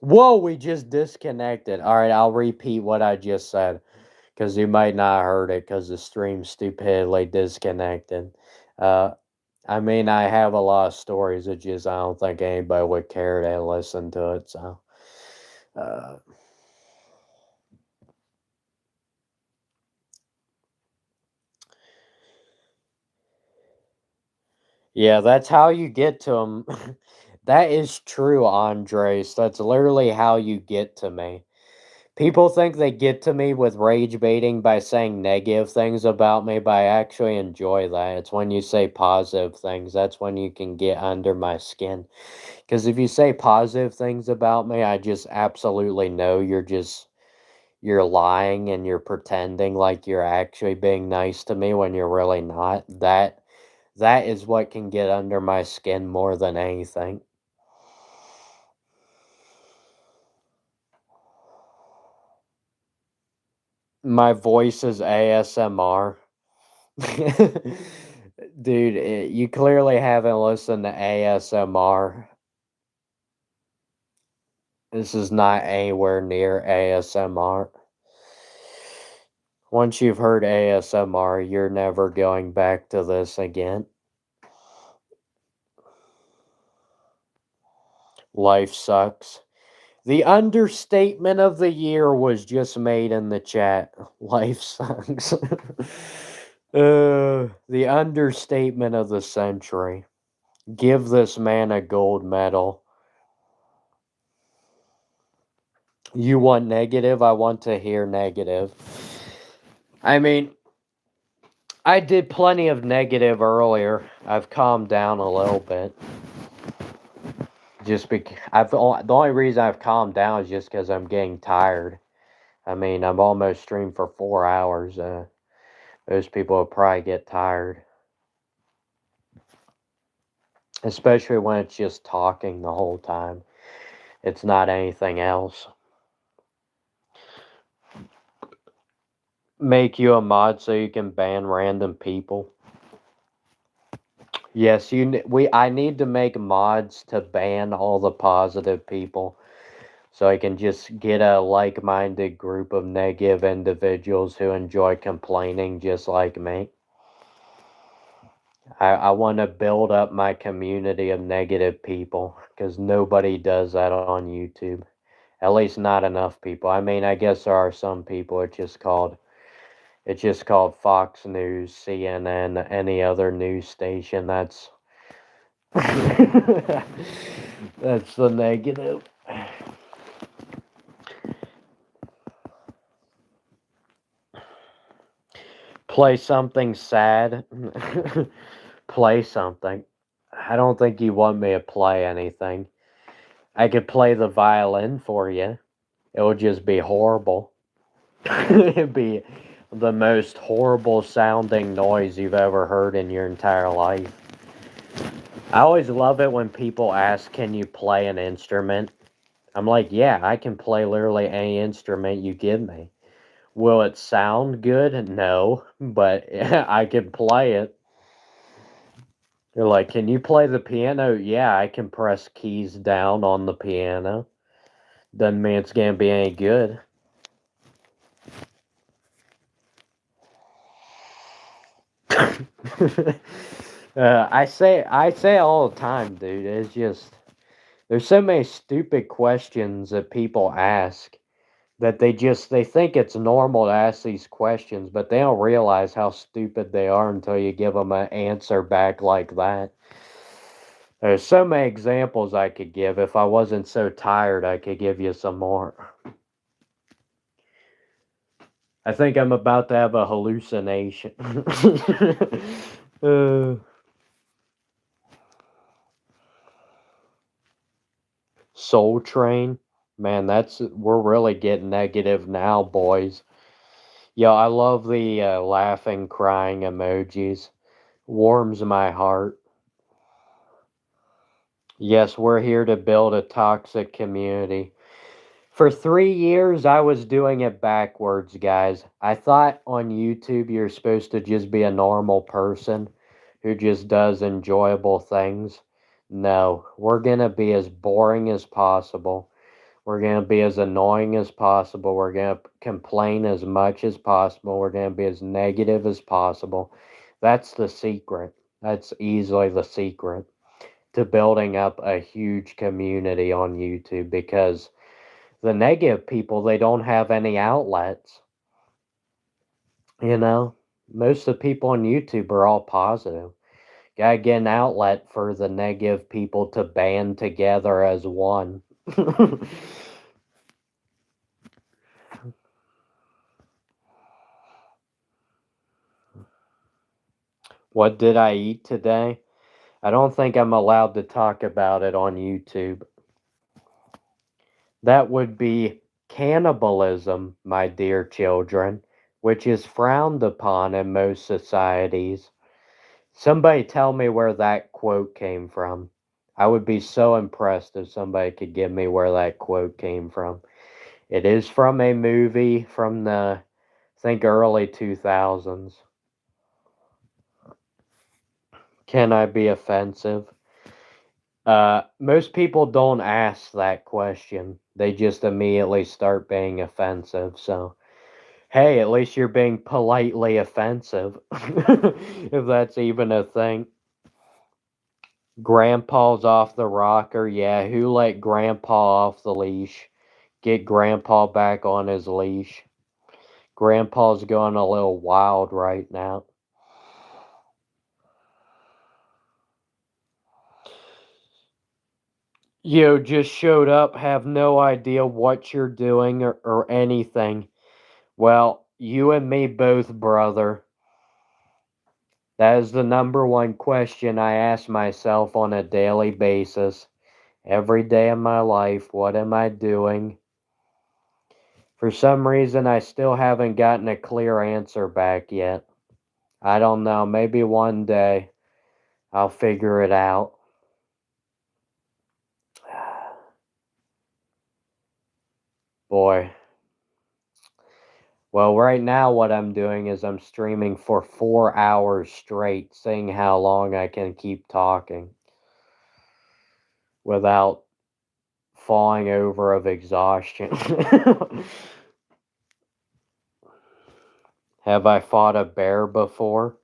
[SPEAKER 1] Whoa, we just disconnected. Alright, I'll repeat what I just said, because you might not have heard it, because the stream stupidly disconnected. I mean, I have a lot of stories, it's just I don't think anybody would care to listen to it, so. Yeah, that's how you get to them. That is true, Andres. That's literally how you get to me. People think they get to me with rage baiting by saying negative things about me, but I actually enjoy that. It's when you say positive things, that's when you can get under my skin. Because if you say positive things about me, I just absolutely know you're lying and you're pretending like you're actually being nice to me when you're really not. That is what can get under my skin more than anything. My voice is ASMR. Dude, you clearly haven't listened to ASMR. This is not anywhere near ASMR. Once you've heard ASMR, you're never going back to this again. Life sucks. The understatement of the year was just made in the chat. Life sucks. The understatement of the century. Give this man a gold medal. You want negative? I want to hear negative. I mean, I did plenty of negative earlier. I've calmed down a little bit. Just because the only reason I've calmed down is just because I'm getting tired. I mean, I'm almost streamed for 4 hours. Most people will probably get tired. Especially when it's just talking the whole time. It's not anything else. Make you a mod so you can ban random people. Yes, I need to make mods to ban all the positive people. So I can just get a like-minded group of negative individuals who enjoy complaining just like me. I want to build up my community of negative people, because nobody does that on YouTube. At least not enough people. I mean, I guess there are some people. It's just called Fox News, CNN, any other news station. That's that's the negative. Play something sad. Play something. I don't think you want me to play anything. I could play the violin for you. It would just be horrible. It'd be the most horrible sounding noise you've ever heard in your entire life. I always love it when people ask, can you play an instrument? I'm like, yeah, I can play literally any instrument you give me. Will it sound good? No, but I can play it. You're like, can you play the piano? Yeah, I can press keys down on the piano. Doesn't mean it's gonna be any good. I say all the time, dude. It's just there's so many stupid questions that people ask that they think it's normal to ask these questions, but they don't realize how stupid they are until you give them an answer back like that. There's so many examples I could give. If I wasn't so tired, I could give you some more. I think I'm about to have a hallucination. uh, Soul Train. Man, we're really getting negative now, boys. Yo, I love the laughing, crying emojis. Warms my heart. Yes, we're here to build a toxic community. For 3 years, I was doing it backwards, guys. I thought on YouTube you're supposed to just be a normal person who just does enjoyable things. No, we're going to be as boring as possible. We're going to be as annoying as possible. We're going to complain as much as possible. We're going to be as negative as possible. That's the secret. That's easily the secret to building up a huge community on YouTube, because the negative people, they don't have any outlets. You know, most of the people on YouTube are all positive. Gotta get an outlet for the negative people to band together as one. What did I eat today? I don't think I'm allowed to talk about it on YouTube. That would be cannibalism, my dear children, which is frowned upon in most societies. Somebody tell me where that quote came from. I would be so impressed if somebody could give me where that quote came from. It is from a movie from the, I think, early 2000s. Can I be offensive? Most people don't ask that question. They just immediately start being offensive. So, hey, at least you're being politely offensive. If that's even a thing. Grandpa's off the rocker. Yeah, who let Grandpa off the leash? Get Grandpa back on his leash. Grandpa's going a little wild right now. You just showed up, have no idea what you're doing or anything. Well, you and me both, brother. That is the number one question I ask myself on a daily basis. Every day of my life, what am I doing? For some reason, I still haven't gotten a clear answer back yet. I don't know. Maybe one day I'll figure it out. Boy. Well, right now, what I'm doing is I'm streaming for 4 hours straight, seeing how long I can keep talking without falling over of exhaustion. Have I fought a bear before?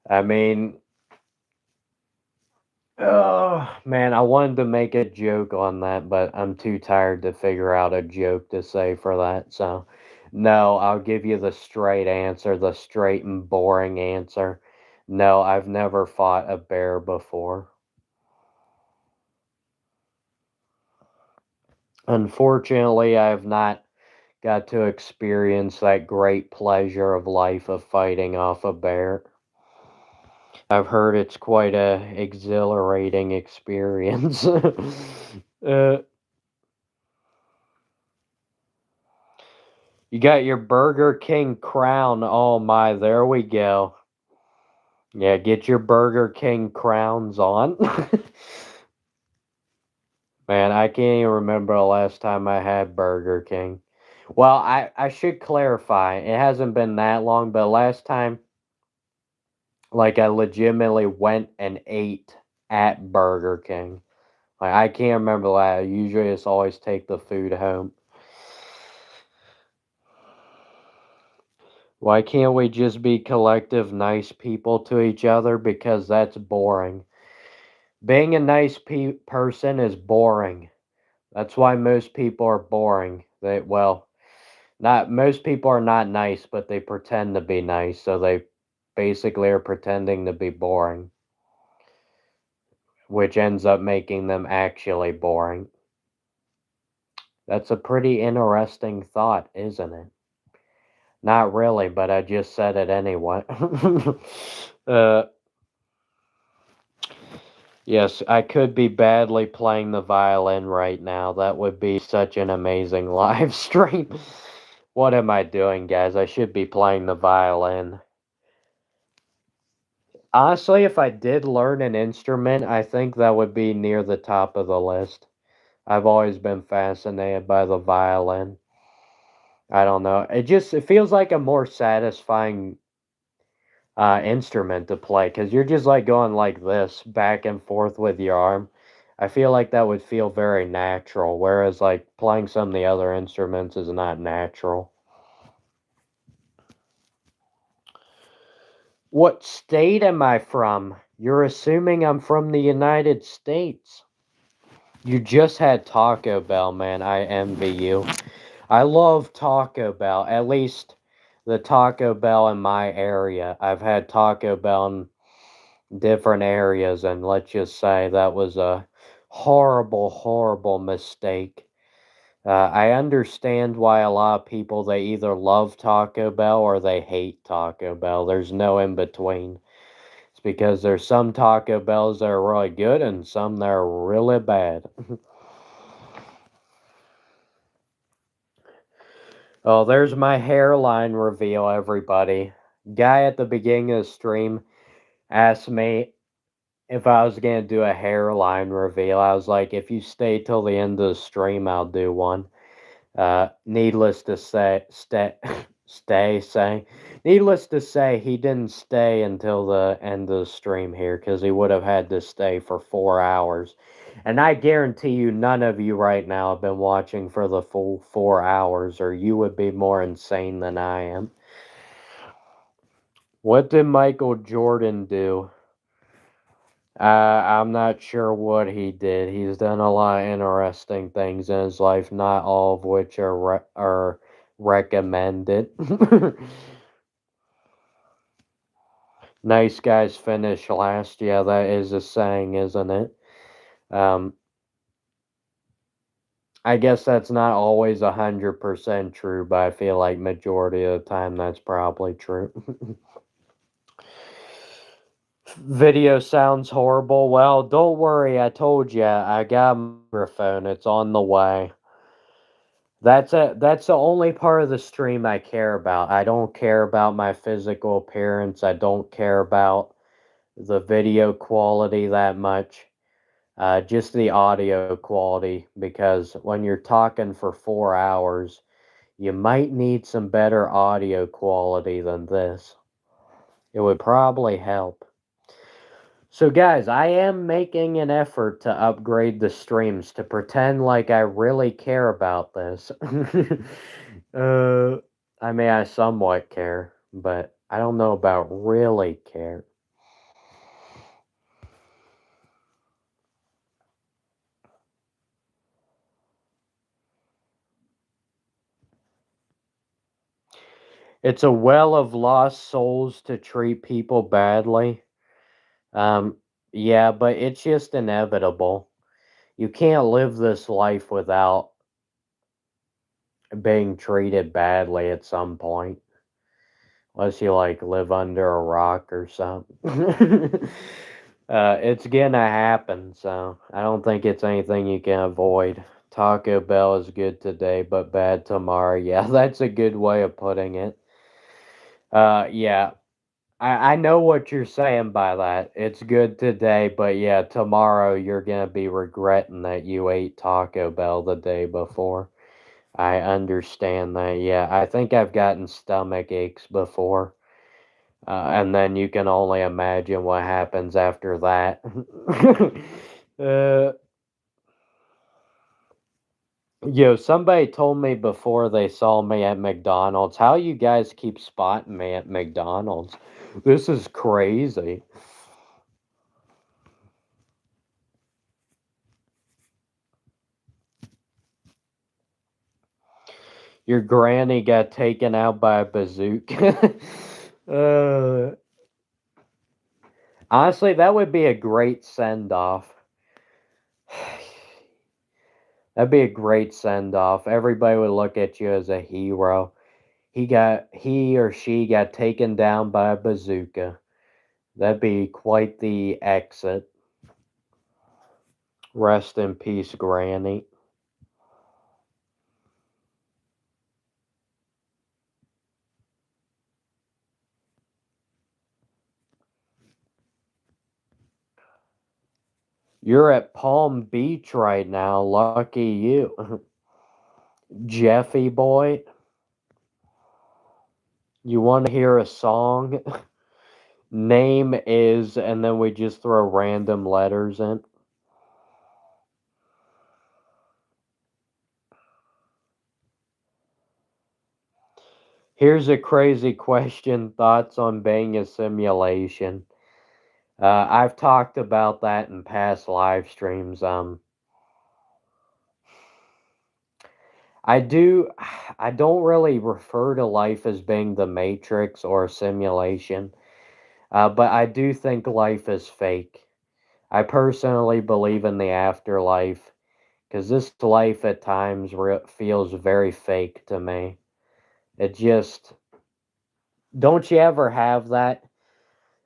[SPEAKER 1] I mean, oh man, I wanted to make a joke on that, but I'm too tired to figure out a joke to say for that. So, no, I'll give you the straight answer, the straight and boring answer. No, I've never fought a bear before. Unfortunately, I have not got to experience that great pleasure of life of fighting off a bear. I've heard it's quite a exhilarating experience. You got your Burger King crown. Oh my, there we go. Yeah, get your Burger King crowns on. Man, I can't even remember the last time I had Burger King. Well, I should clarify. It hasn't been that long, but last time, like, I legitimately went and ate at Burger King. Like, I can't remember that. Usually, it's always take the food home. Why can't we just be collective, nice people to each other? Because that's boring. Being a nice person is boring. That's why most people are boring. Well, not most people are not nice, but they pretend to be nice, so they basically are pretending to be boring, which ends up making them actually boring. That's a pretty interesting thought, isn't it? Not really, but I just said it anyway. uh, yes, I could be badly playing the violin right now. That would be such an amazing live stream. What am I doing, guys? I should be playing the violin. Honestly, if I did learn an instrument, I think that would be near the top of the list. I've always been fascinated by the violin. I don't know. It feels like a more satisfying instrument to play because you're just like going like this back and forth with your arm. I feel like that would feel very natural, whereas like playing some of the other instruments is not natural. What state am I from? You're assuming I'm from the United States. You just had Taco Bell, man. I envy you. I love Taco Bell. At least the Taco Bell in my area. I've had Taco Bell in different areas, and let's just say that was a horrible, horrible mistake. I understand why a lot of people they either love Taco Bell or they hate Taco Bell. There's no in between. It's because there's some Taco Bells that are really good and some that are really bad. Oh, there's my hairline reveal, everybody. Guy at the beginning of the stream asked me if I was gonna do a hairline reveal. I was like, if you stay till the end of the stream, I'll do one. Needless to say, needless to say, he didn't stay until the end of the stream here because he would have had to stay for 4 hours. And I guarantee you, none of you right now have been watching for the full 4 hours, or you would be more insane than I am. What did Michael Jordan do? I'm not sure what he did. He's done a lot of interesting things in his life, not all of which are recommended. Nice guys finish last. Yeah, that is a saying, isn't it? Um, I guess that's not always 100% true, but I feel like majority of the time that's probably true. Video sounds horrible. Well, don't worry. I told you I got a microphone. It's on the way. That's the only part of the stream I care about. I don't care about my physical appearance. I don't care about the video quality that much. Just the audio quality because when you're talking for 4 hours, you might need some better audio quality than this. It would probably help. So, guys, I am making an effort to upgrade the streams to pretend like I really care about this. uh, I mean, I somewhat care, but I don't know about really care. It's a well of lost souls to treat people badly. Um, yeah, but it's just inevitable. You can't live this life without being treated badly at some point. Unless you like live under a rock or something. It's gonna happen, so I don't think it's anything you can avoid. Taco Bell is good today, but bad tomorrow. Yeah, that's a good way of putting it. Yeah, I know what you're saying by that. It's good today, but yeah, tomorrow you're gonna be regretting that you ate Taco Bell the day before. I understand that. Yeah, I think I've gotten stomach aches before. And then you can only imagine what happens after that. uh, Somebody told me before they saw me at McDonald's, how you guys keep spotting me at McDonald's? This is crazy. Your granny got taken out by a bazooka. uh, Honestly, that would be a great send off. That'd be a great send off. Everybody would look at you as a hero. He or she got taken down by a bazooka. That'd be quite the exit. Rest in peace, Granny. You're at Palm Beach right now. Lucky you. Jeffy boy, you want to hear a song? Name is, and then we just throw random letters in. Here's a crazy question. Thoughts on being a simulation? I've talked about that in past live streams. I do. I don't really refer to life as being the Matrix or a simulation, but I do think life is fake. I personally believe in the afterlife because this life at times feels very fake to me. It just, don't you ever have that?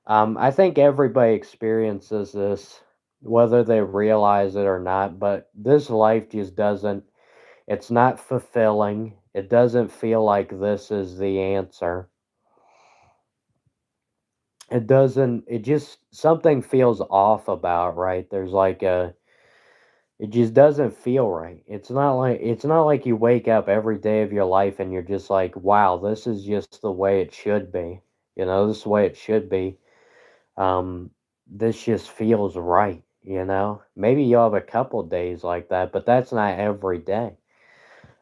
[SPEAKER 1] I think everybody experiences this, whether they realize it or not, but this life just doesn't, it's not fulfilling. It doesn't feel like this is the answer. It doesn't, it just, something feels off about, right? There's like a, it just doesn't feel right. It's not like you wake up every day of your life and you're just like, wow, this is just the way it should be. This is the way it should be. Um, this just feels right, you know? Maybe you'll have a couple days like that, but that's not every day.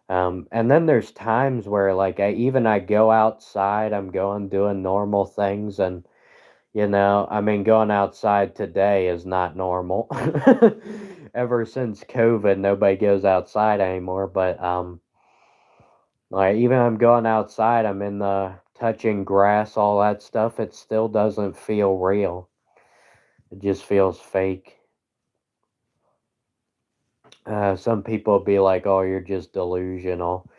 [SPEAKER 1] And then there's times where like I go outside, I'm going doing normal things and I mean going outside today is not normal. Ever since COVID, nobody goes outside anymore, but like even I'm going outside, I'm in the touching grass, all that stuff, it still doesn't feel real. It just feels fake. Some people be like, "Oh, you're just delusional,"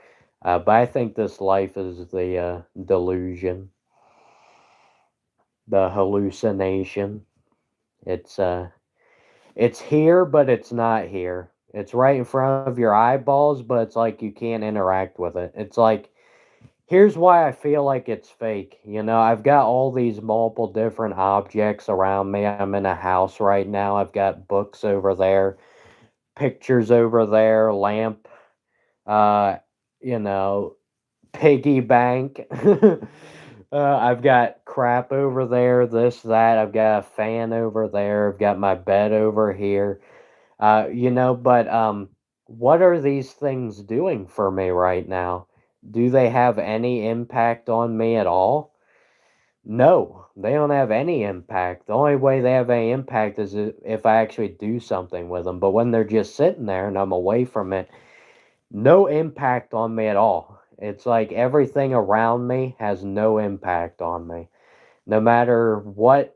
[SPEAKER 1] but I think this life is the delusion, the hallucination. It's it's here, but it's not here. It's right in front of your eyeballs, but it's like you can't interact with it. It's like, here's why I feel like it's fake. I've got all these multiple different objects around me. I'm in a house right now. I've got books over there, pictures over there, lamp, uh, you know, piggy bank. I've got crap over there, this, that. I've got a fan over there. I've got my bed over here. But what are these things doing for me right now? Do they have any impact on me at all? No, they don't have any impact. The only way they have any impact is if I actually do something with them. But when they're just sitting there and I'm away from it, no impact on me at all. It's like everything around me has no impact on me. No matter what,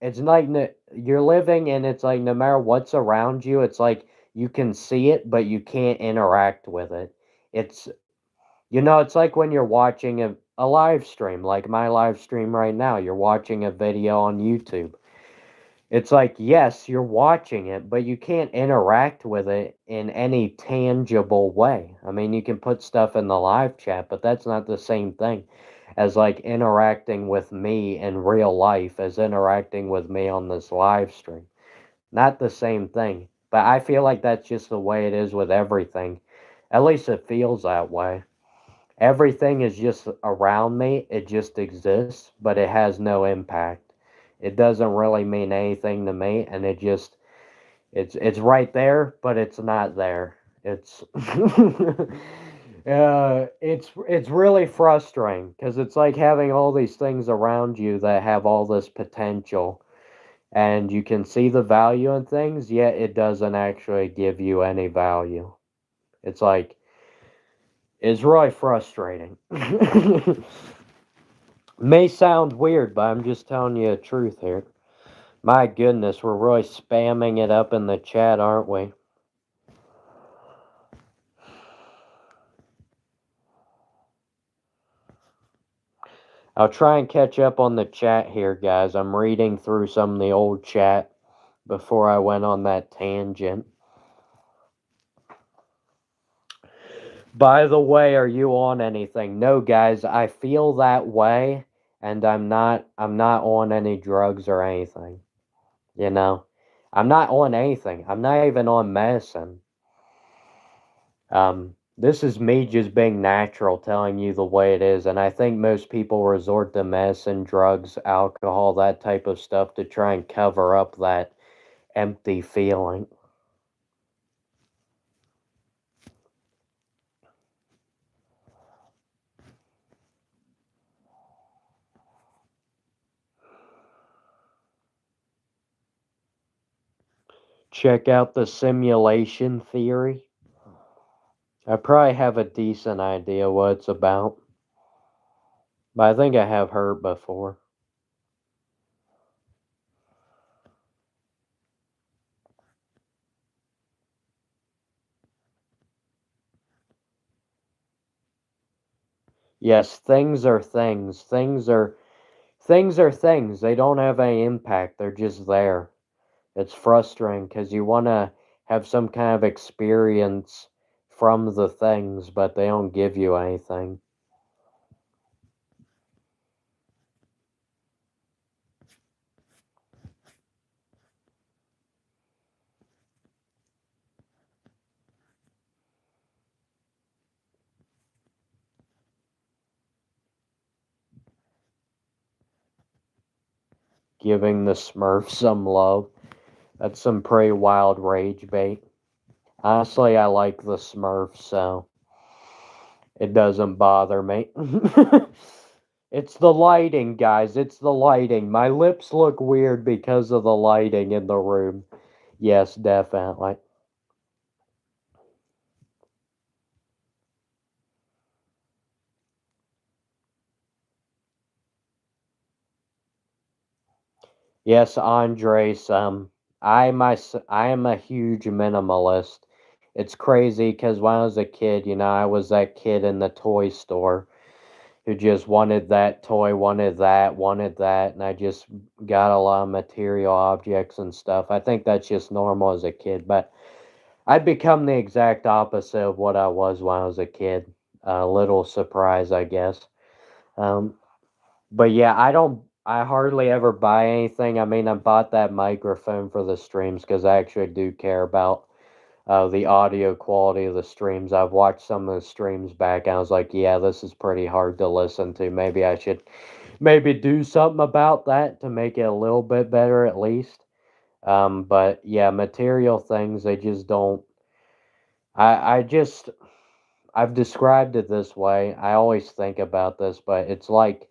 [SPEAKER 1] it's like you're living and it's like no matter what's around you, it's like you can see it, but you can't interact with it. It's, it's like when you're watching a live stream, like my live stream right now, you're watching a video on YouTube. It's like, yes, you're watching it, but you can't interact with it in any tangible way. I mean, you can put stuff in the live chat, but that's not the same thing as like interacting with me in real life as interacting with me on this live stream. Not the same thing. But I feel like that's just the way it is with everything. At least it feels that way. Everything is just around me, it just exists, but it has no impact. It doesn't really mean anything to me, and it's right there, but it's not there. It's it's really frustrating because it's like having all these things around you that have all this potential, and you can see the value in things, yet it doesn't actually give you any value. It's like it's really frustrating. May sound weird, but I'm just telling you the truth here. My goodness, we're really spamming it up in the chat, aren't we? I'll try and catch up on the chat here, guys. I'm reading through some of the old chat before I went on that tangent. By the way, are you on anything? No, guys, I feel that way, and I'm not on any drugs or anything. You know? I'm not on anything. I'm not even on medicine. This is me just being natural, telling you the way it is, and I think most people resort to medicine, drugs, alcohol, that type of stuff to try and cover up that empty feeling. Check out the simulation theory. I probably have a decent idea what it's about, but I think I have heard before. Yes, things are things. Things are things. They don't have any impact. They're just there. It's frustrating because you want to have some kind of experience from the things, but they don't give you anything. Giving the Smurf some love. That's some pretty wild rage bait. Honestly, I like the Smurfs, so it doesn't bother me. It's the lighting, guys. It's the lighting. My lips look weird because of the lighting in the room. Yes, definitely. Yes, Andres. I am a huge minimalist. It's crazy because when I was a kid, I was that kid in the toy store who just wanted that, and I just got a lot of material objects and stuff. I think that's just normal as a kid, but I've become the exact opposite of what I was when I was a kid. A little surprise, I guess. Um, but yeah, I hardly ever buy anything. I mean, I bought that microphone for the streams because I actually do care about the audio quality of the streams. I've watched some of the streams back and I was like, yeah, this is pretty hard to listen to. Maybe I should maybe do something about that to make it a little bit better at least. But yeah, material things, they just don't. I just, I've described it this way. I always think about this, but it's like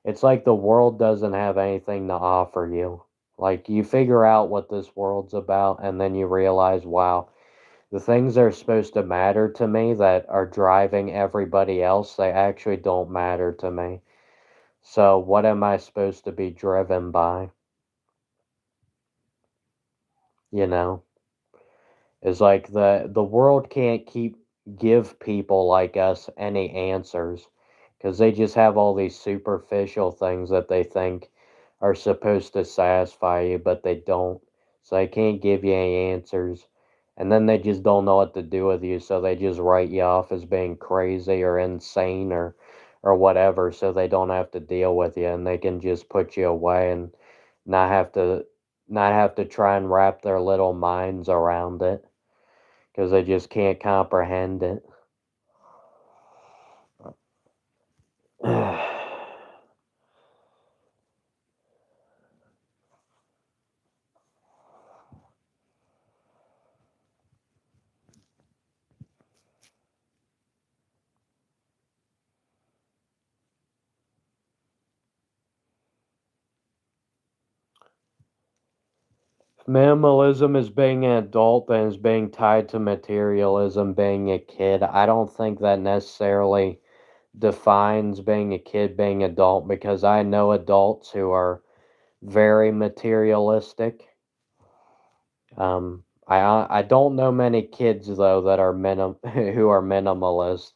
[SPEAKER 1] the world doesn't have anything to offer you. Like you figure out what this world's about and then you realize, wow, the things that are supposed to matter to me that are driving everybody else, they actually don't matter to me. So what am I supposed to be driven by? You know? It's like the world can't give people like us any answers because they just have all these superficial things that they think are supposed to satisfy you, but they don't. So they can't give you any answers. And then they just don't know what to do with you, so they just write you off as being crazy or insane or whatever, so they don't have to deal with you and they can just put you away and not have to not have to try and wrap their little minds around it because they just can't comprehend it. Minimalism is being an adult and is being tied to materialism being a kid. I don't think that necessarily defines being a kid, being adult, because I know adults who are very materialistic. I don't know many kids though that are who are minimalist,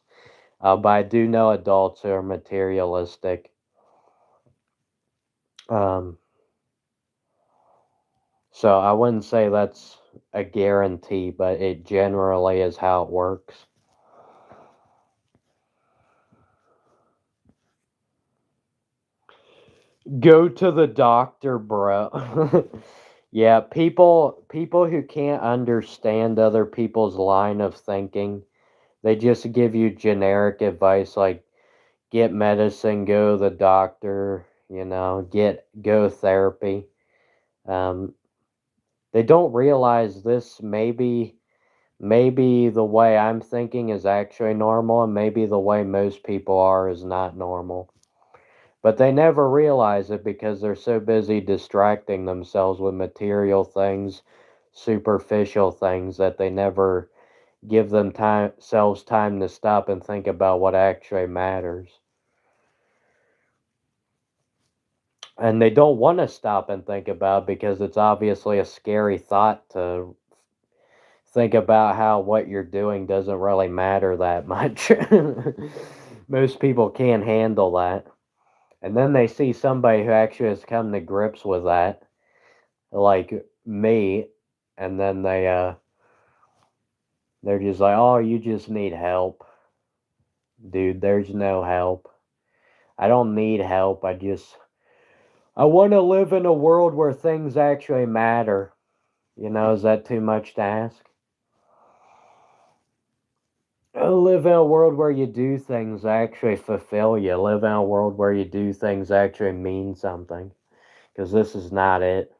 [SPEAKER 1] but I do know adults who are materialistic. Um, so I wouldn't say that's a guarantee, but it generally is how it works. Go to the doctor, bro. Yeah, people who can't understand other people's line of thinking, they just give you generic advice like get medicine, go to the doctor, go therapy. Um, they don't realize this maybe the way I'm thinking is actually normal and maybe the way most people are is not normal. But they never realize it because they're so busy distracting themselves with material things, superficial things that they never give themselves time to stop and think about what actually matters. And they don't want to stop and think about because it's obviously a scary thought to think about how what you're doing doesn't really matter that much. Most people can't handle that. And then they see somebody who actually has come to grips with that, like me, and then they're just like, "Oh, you just need help." Dude, there's no help. I don't need help. I want to live in a world where things actually matter. Is that too much to ask? Live in a world where you do things that actually fulfill you. Live in a world where you do things that actually mean something. Because this is not it.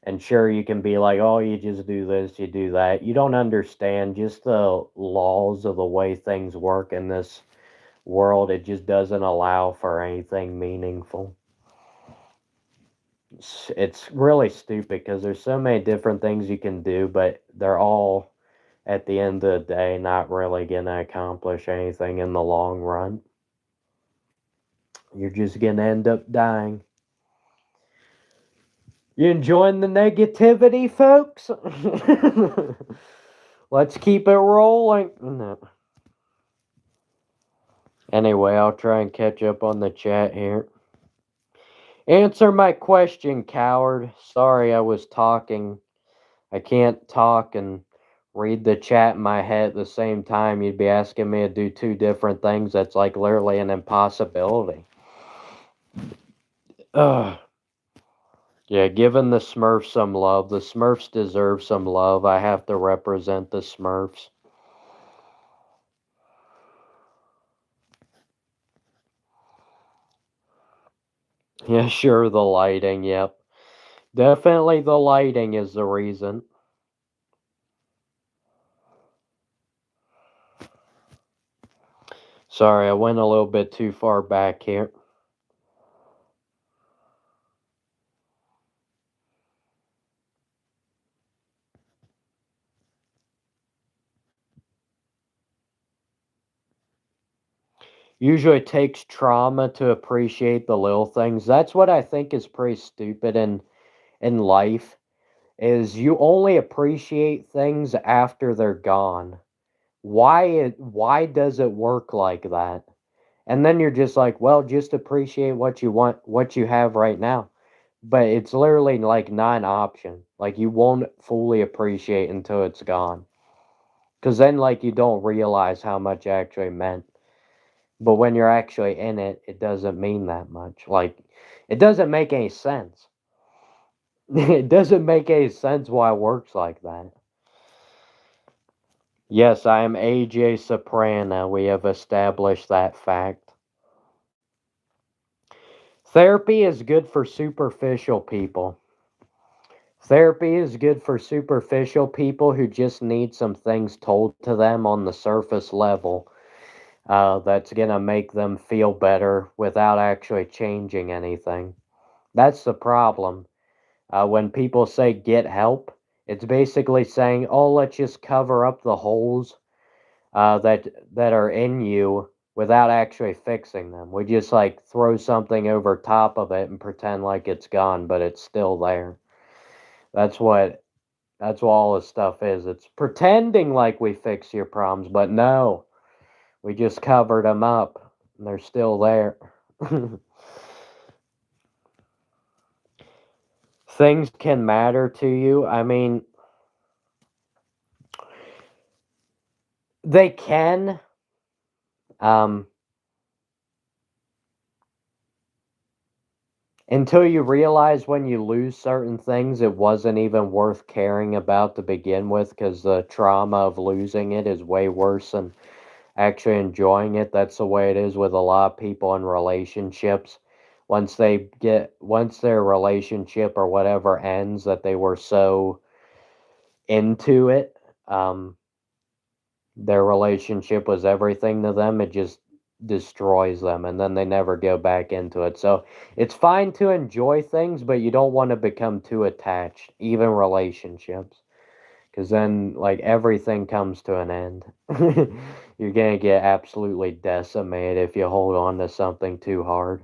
[SPEAKER 1] And sure, you can be like, oh, you just do this, you do that. You don't understand just the laws of the way things work in this world. It just doesn't allow for anything meaningful. It's really stupid because there's so many different things you can do, but they're all at the end of the day not really going to accomplish anything in the long run. You're just going to end up dying. You enjoying the negativity, folks? Let's keep it rolling. No. Anyway, I'll try and catch up on the chat here. Answer my question, coward. Sorry, I was talking. I can't talk and read the chat in my head at the same time. You'd be asking me to do two different things. That's like literally an impossibility. Ugh. Yeah, giving the Smurfs some love. The Smurfs deserve some love. I have to represent the Smurfs. Yeah, sure, the lighting, yep. Definitely the lighting is the reason. Sorry, I went a little bit too far back here. Usually it takes trauma to appreciate the little things. That's what I think is pretty stupid in life is you only appreciate things after they're gone. Why does it work like that? And then you're just like, well, just appreciate what you want, what you have right now. But it's literally like not an option. Like you won't fully appreciate until it's gone. Cause then like you don't realize how much it actually meant. But when you're actually in it, it doesn't mean that much. Like it doesn't make any sense. It doesn't make any sense why it works like that. Yes, I am AJ Soprano. We have established that fact. Therapy is good for superficial people. Therapy is good for superficial people who just need some things told to them on the surface level that's going to make them feel better without actually changing anything. That's the problem. When people say get help, it's basically saying, oh, let's just cover up the holes that are in you without actually fixing them. We just like throw something over top of it and pretend like it's gone, but it's still there. That's what that's what all this stuff is. It's pretending like we fix your problems, but no, we just covered them up and they're still there. Things can matter to you. I mean, they can. Um, Until you realize when you lose certain things, it wasn't even worth caring about to begin with because the trauma of losing it is way worse than actually enjoying it. That's the way it is with a lot of people in relationships. Once their relationship or whatever ends, that they were so into it, um, their relationship was everything to them, it just destroys them and then they never go back into it. So it's fine to enjoy things, but you don't want to become too attached, even relationships, because then like everything comes to an end. You're gonna get absolutely decimated if you hold on to something too hard.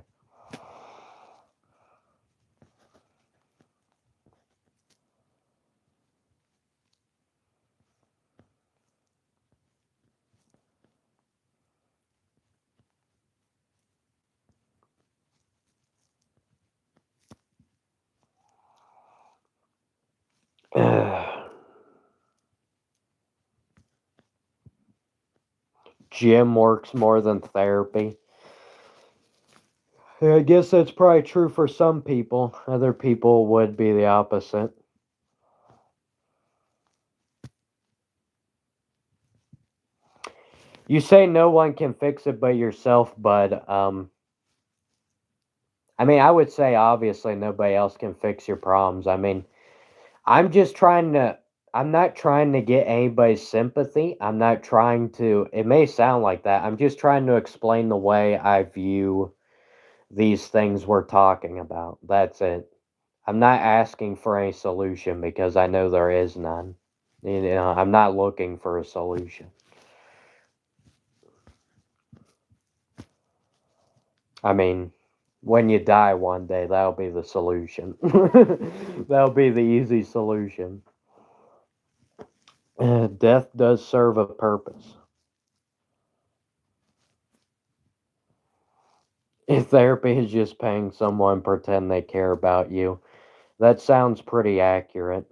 [SPEAKER 1] Gym works more than therapy. Yeah, I guess that's probably true for some people. Other people would be the opposite. You say no one can fix it but yourself, but I mean, I would say obviously nobody else can fix your problems. I mean, I'm just trying to I'm not trying to get anybody's sympathy. I'm not trying to it may sound like that. I'm just trying to explain the way I view these things we're talking about. That's it. I'm not asking for any solution because I know there is none. You know, I'm not looking for a solution. I mean, when you die one day, that'll be the solution. That'll be the easy solution. Death does serve a purpose. If therapy is just paying someone pretend they care about you, that sounds pretty accurate.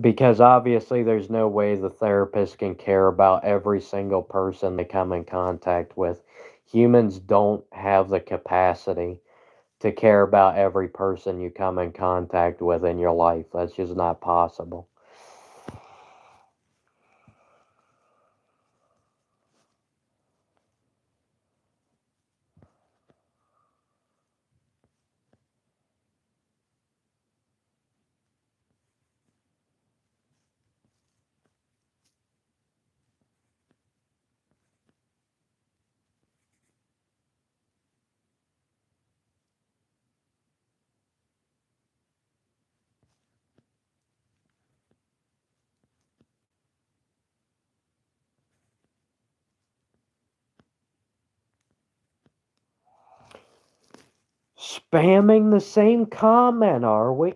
[SPEAKER 1] Because obviously, there's no way the therapist can care about every single person they come in contact with. Humans don't have the capacity to care about every person you come in contact with in your life. That's just not possible. Spamming the same comment, are we?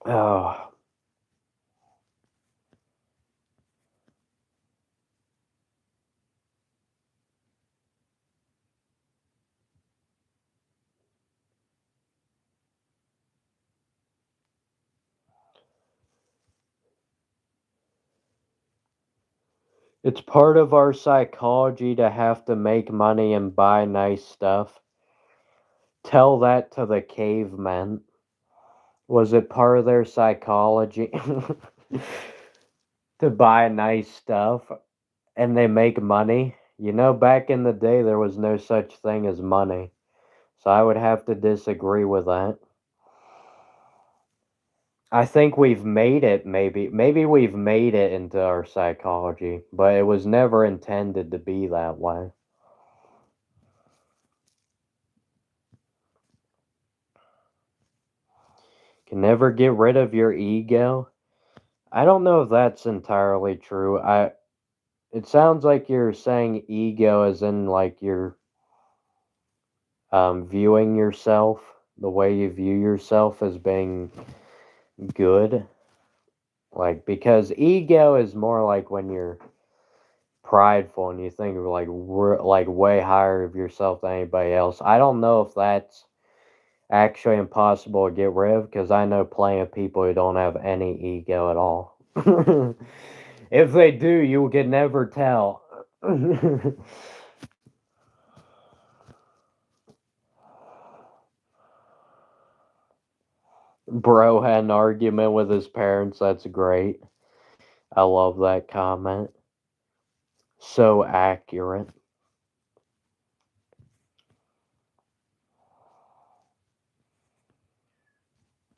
[SPEAKER 1] Oh, it's part of our psychology to have to make money and buy nice stuff. Tell that to the cavemen. Was it part of their psychology to buy nice stuff and they make money? You know, back in the day, there was no such thing as money. So I would have to disagree with that. I think we've made it, maybe we've made it into our psychology, but it was never intended to be that way. Can never get rid of your ego. I don't know if that's entirely true. It sounds like you're saying ego as in like you're viewing yourself, the way you view yourself as being good. Like, because ego is more like when you're prideful and you think of like like way higher of yourself than anybody else. I don't know if that's actually impossible to get rid of because I know plenty of people who don't have any ego at all. If they do, you can never tell. Bro had an argument with his parents. That's great. I love that comment. So accurate.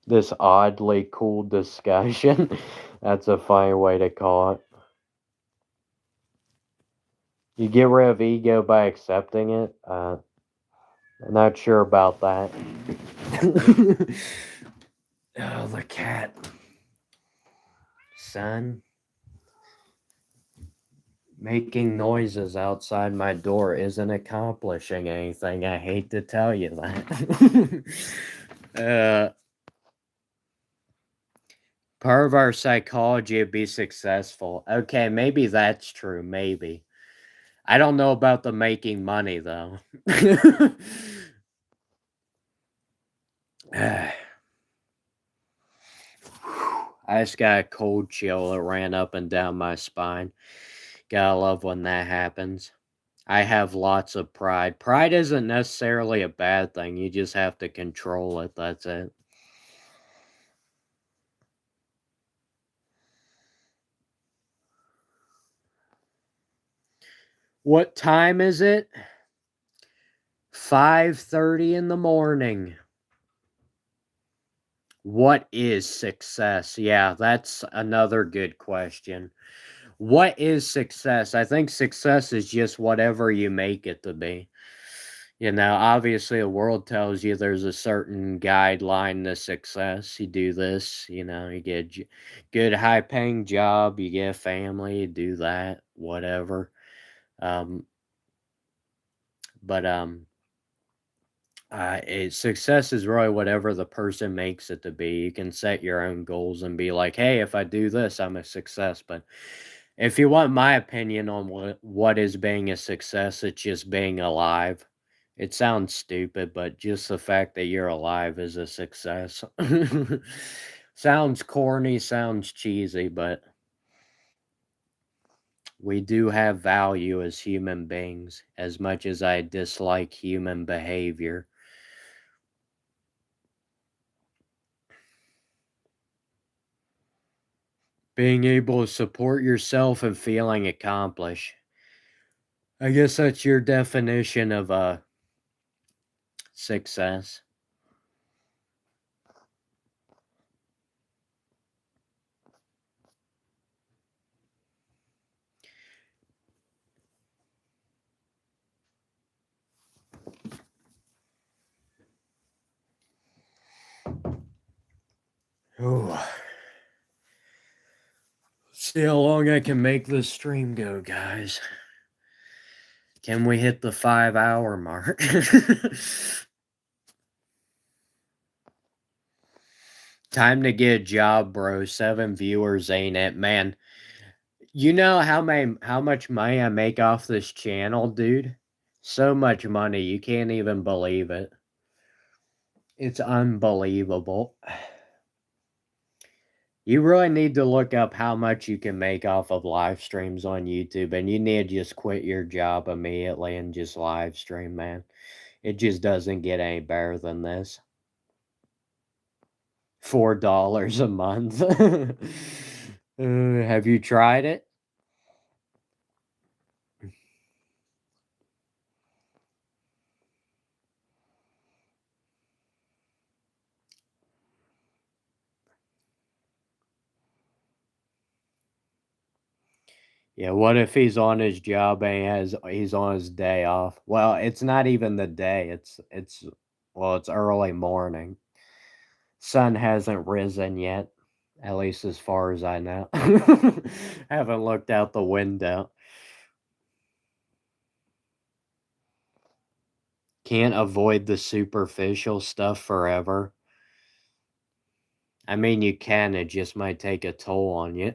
[SPEAKER 1] This oddly cool discussion. That's a funny way to call it. You get rid of ego by accepting it. I'm not sure about that. Oh, the cat. Son. Making noises outside my door isn't accomplishing anything. I hate to tell you that. Part of our psychology to be successful. Okay, maybe that's true. Maybe. I don't know about the making money, though. I just got a cold chill that ran up and down my spine. Gotta love when that happens. I have lots of pride. Pride isn't necessarily a bad thing. You just have to control it. That's it. What time is it? 5:30 in the morning. What is success? Yeah, that's another good question. What is success? I think success is just whatever you make it to be. You know, obviously, the world tells you there's a certain guideline to success. You do this, you know, you get a good, high paying job, you get a family, you do that, whatever. Um, but success is really whatever the person makes it to be. You can set your own goals and be like, hey, if I do this, I'm a success. But if you want my opinion on what is being a success, it's just being alive. It sounds stupid, but just the fact that you're alive is a success. Sounds corny, sounds cheesy, but we do have value as human beings, as much as I dislike human behavior. Being able to support yourself and feeling accomplished. I guess that's your definition of success. Ooh. See how long I can make this stream go, guys. Can we hit the 5-hour mark? Time to get a job, bro. 7 viewers ain't it, man. You know how much money I make off this channel, dude? So much money, you can't even believe it. It's unbelievable. You really need to look up how much you can make off of live streams on YouTube, and you need to just quit your job immediately and just live stream, man. It just doesn't get any better than this. $4 a month. Have you tried it? Yeah, what if he's on his job and he's on his day off? Well, it's not even the day. It's early morning. Sun hasn't risen yet, at least as far as I know. Haven't looked out the window. Can't avoid the superficial stuff forever. I mean, you can, it just might take a toll on you.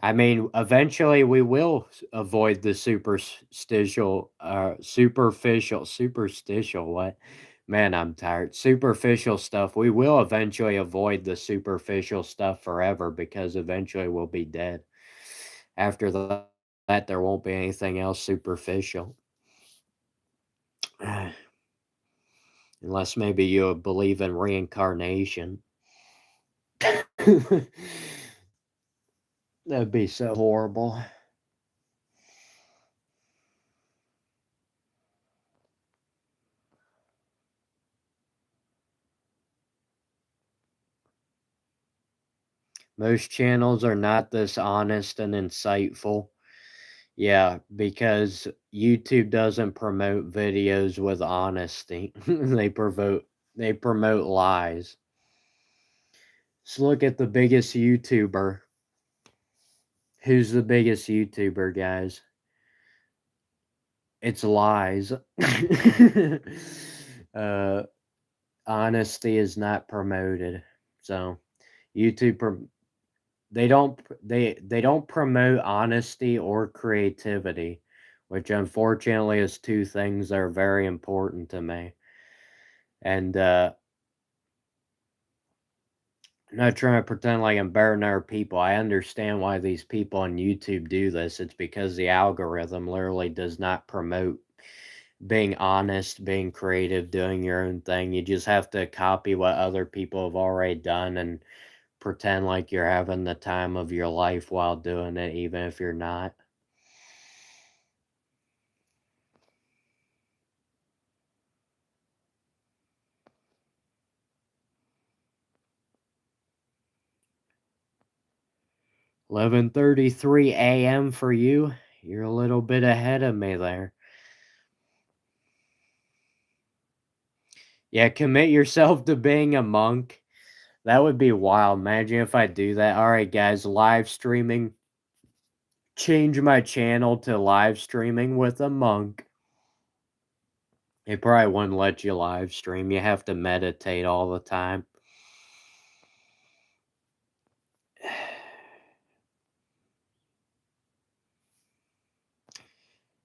[SPEAKER 1] I mean, eventually we will avoid the superficial, what? Man, I'm tired. Superficial stuff. We will eventually avoid the superficial stuff forever because eventually we'll be dead. After that, there won't be anything else superficial. Unless maybe you believe in reincarnation. That'd be so horrible. Most channels are not this honest and insightful. Yeah, because YouTube doesn't promote videos with honesty. They promote lies. Let's look at the biggest YouTuber. Who's the biggest YouTuber, guys? It's lies. Honesty is not promoted. So YouTube they don't promote honesty or creativity, which unfortunately is two things that are very important to me. And I'm not trying to pretend like I'm better than other people. I understand why these people on YouTube do this. It's because the algorithm literally does not promote being honest, being creative, doing your own thing. You just have to copy what other people have already done and pretend like you're having the time of your life while doing it, even if you're not. "11:33 a.m. for you. You're a little bit ahead of me there." Yeah, commit yourself to being a monk. That would be wild. Imagine if I do that. Alright, guys, live streaming. Change my channel to live streaming with a monk. They probably wouldn't let you live stream. You have to meditate all the time.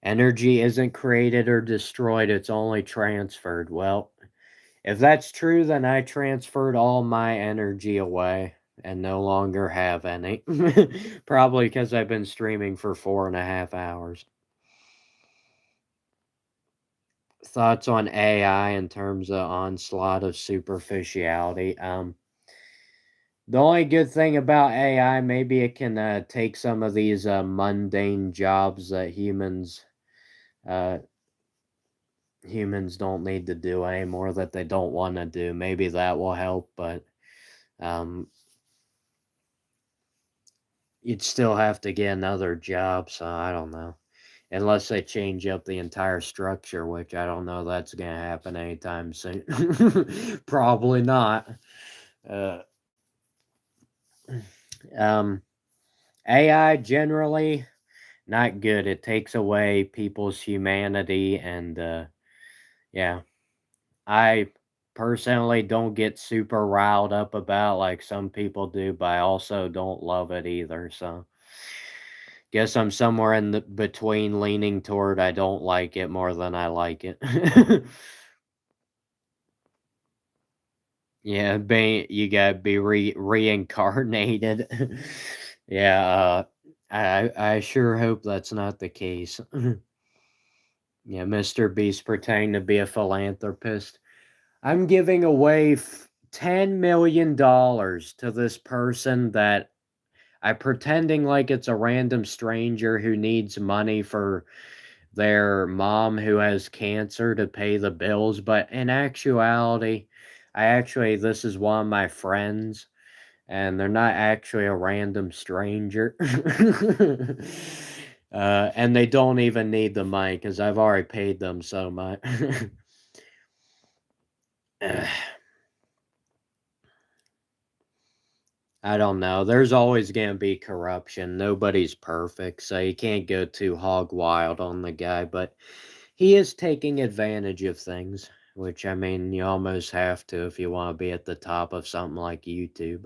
[SPEAKER 1] Energy isn't created or destroyed, it's only transferred. Well, if that's true, then I transferred all my energy away and no longer have any. Probably because I've been streaming for 4.5 hours. Thoughts on AI in terms of onslaught of superficiality? The only good thing about AI, maybe it can take some of these mundane jobs that uh, humans don't need to do anymore, that they don't want to do. Maybe that will help, but um, you'd still have to get another job, so I don't know. Unless they change up the entire structure, which I don't know that's gonna happen anytime soon. Probably not. Uh, AI generally not good. It takes away people's humanity, and yeah, I personally don't get super riled up about like some people do, but I also don't love it either. So guess I'm somewhere in the between, leaning toward I don't like it more than I like it. Yeah, you gotta be reincarnated. Yeah, I sure hope that's not the case. Yeah, Mr. Beast pretending to be a philanthropist. I'm giving away $10 million to this person that I pretending like it's a random stranger who needs money for their mom who has cancer to pay the bills, but in actuality, this is one of my friends, and they're not actually a random stranger. And they don't even need the money because I've already paid them so much. I don't know. There's always going to be corruption. Nobody's perfect, so you can't go too hog wild on the guy, but he is taking advantage of things, which I mean, you almost have to if you want to be at the top of something like YouTube.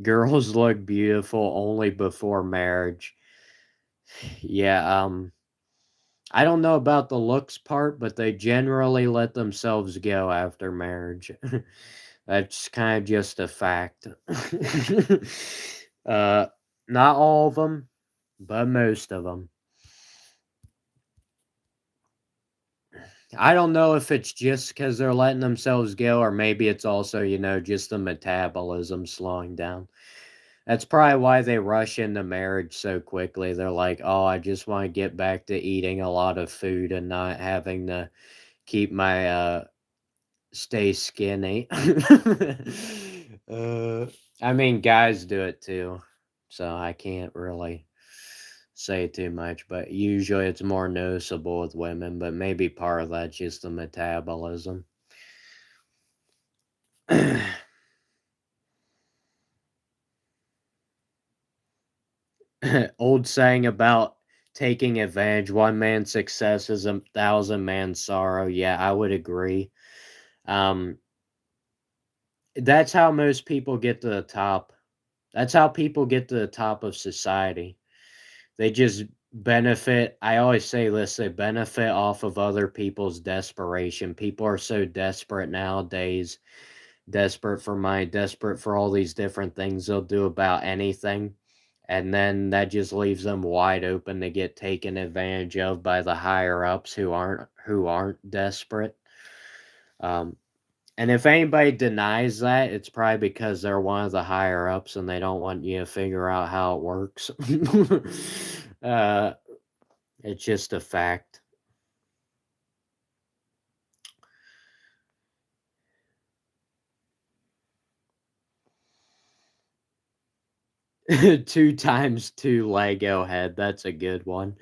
[SPEAKER 1] Girls look beautiful only before marriage. Yeah, I don't know about the looks part, but they generally let themselves go after marriage. That's kind of just a fact. uh, not all of them, but most of them. I don't know if it's just because they're letting themselves go, or maybe it's also, just the metabolism slowing down. That's probably why they rush into marriage so quickly. They're like, oh, I just want to get back to eating a lot of food and not having to keep my stay skinny. uh, I mean, guys do it too, so I can't really say too much, but usually it's more noticeable with women, but maybe part of that's just the metabolism. Old saying about taking advantage, one man's success is a thousand man's sorrow. Yeah, I would agree. Um, that's how most people get to the top. That's how people get to the top of society. They just benefit. I always say this, they benefit off of other people's desperation. People are so desperate nowadays, desperate for money, desperate for all these different things they'll do about anything. And then that just leaves them wide open to get taken advantage of by the higher ups who aren't desperate. Um, and if anybody denies that, it's probably because they're one of the higher ups and they don't want you to figure out how it works. uh, it's just a fact. Two times two Lego head. That's a good one.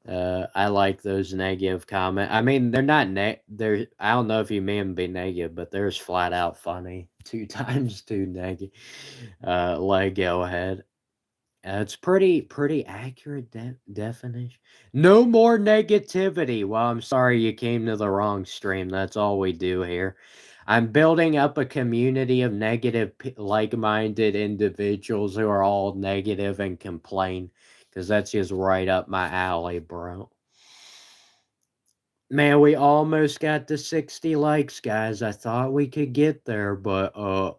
[SPEAKER 1] I like those negative comment. I mean, they're not they're. I don't know if you mean be negative, but there's flat out funny. Two times two negative. Lego head. It's pretty accurate definition. No more negativity. Well, I'm sorry you came to the wrong stream. That's all we do here. I'm building up a community of negative, like-minded individuals who are all negative and complain, because that's just right up my alley, bro. Man, we almost got to 60 likes, guys. I thought we could get there, but nah,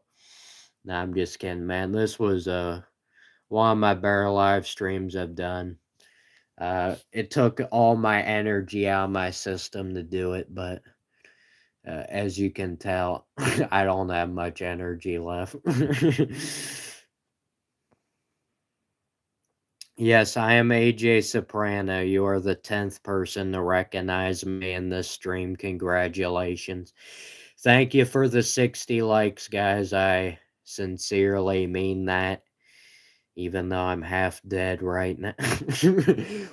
[SPEAKER 1] I'm just kidding, man. This was one of my better live streams I've done. It took all my energy out of my system to do it, but as you can tell, I don't have much energy left. Yes, I am AJ Soprano. You are the 10th person to recognize me in this stream. Congratulations. Thank you for the 60 likes, guys. I sincerely mean that. Even though I'm half dead right now.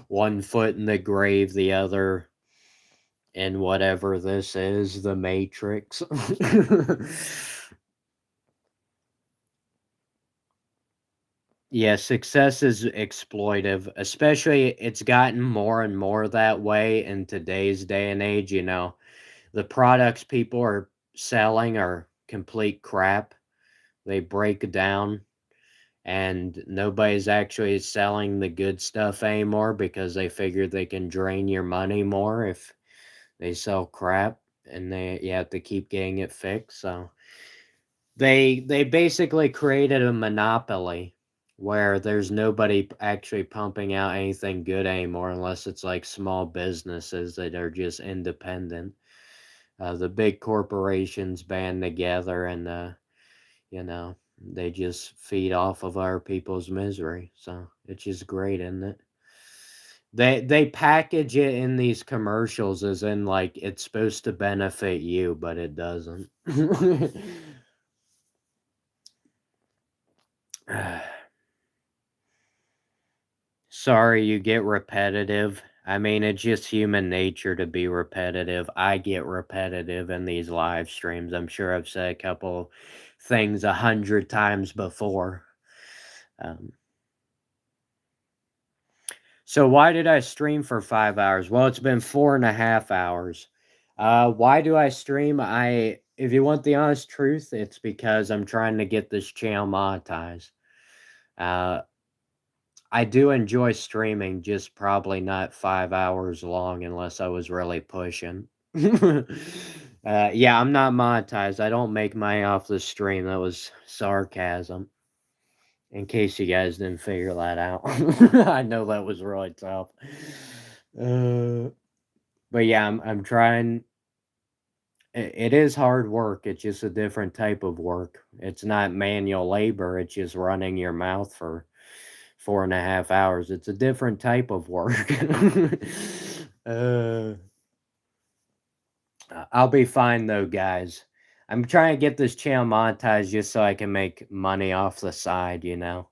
[SPEAKER 1] One foot in the grave, the other in whatever this is, the Matrix. Yeah, success is exploitive, especially it's gotten more and more that way in today's day and age. The products people are selling are complete crap. They break down and nobody's actually selling the good stuff anymore because they figure they can drain your money more if they sell crap and you have to keep getting it fixed. So they basically created a monopoly where there's nobody actually pumping out anything good anymore unless it's like small businesses that are just independent. The big corporations band together and you know, they just feed off of our people's misery. So it's just great, isn't it? They package it in these commercials as in like it's supposed to benefit you, but it doesn't. Sorry, you get repetitive. I mean, it's just human nature to be repetitive. I get repetitive in these live streams. I'm sure I've said a couple things 100 times before. Um, so why did I stream for 5 hours? Well, it's been 4.5 hours. Why do I stream? If you want the honest truth, it's because I'm trying to get this channel monetized. I do enjoy streaming, just probably not 5 hours long unless I was really pushing. Yeah, I'm not monetized. I don't make money off the stream. That was sarcasm. In case you guys didn't figure that out. I know that was really tough. But yeah, I'm trying. It is hard work. It's just a different type of work. It's not manual labor. It's just running your mouth for 4.5 hours. It's a different type of work. uh, I'll be fine though, guys. I'm trying to get this channel monetized just so I can make money off the side, you know.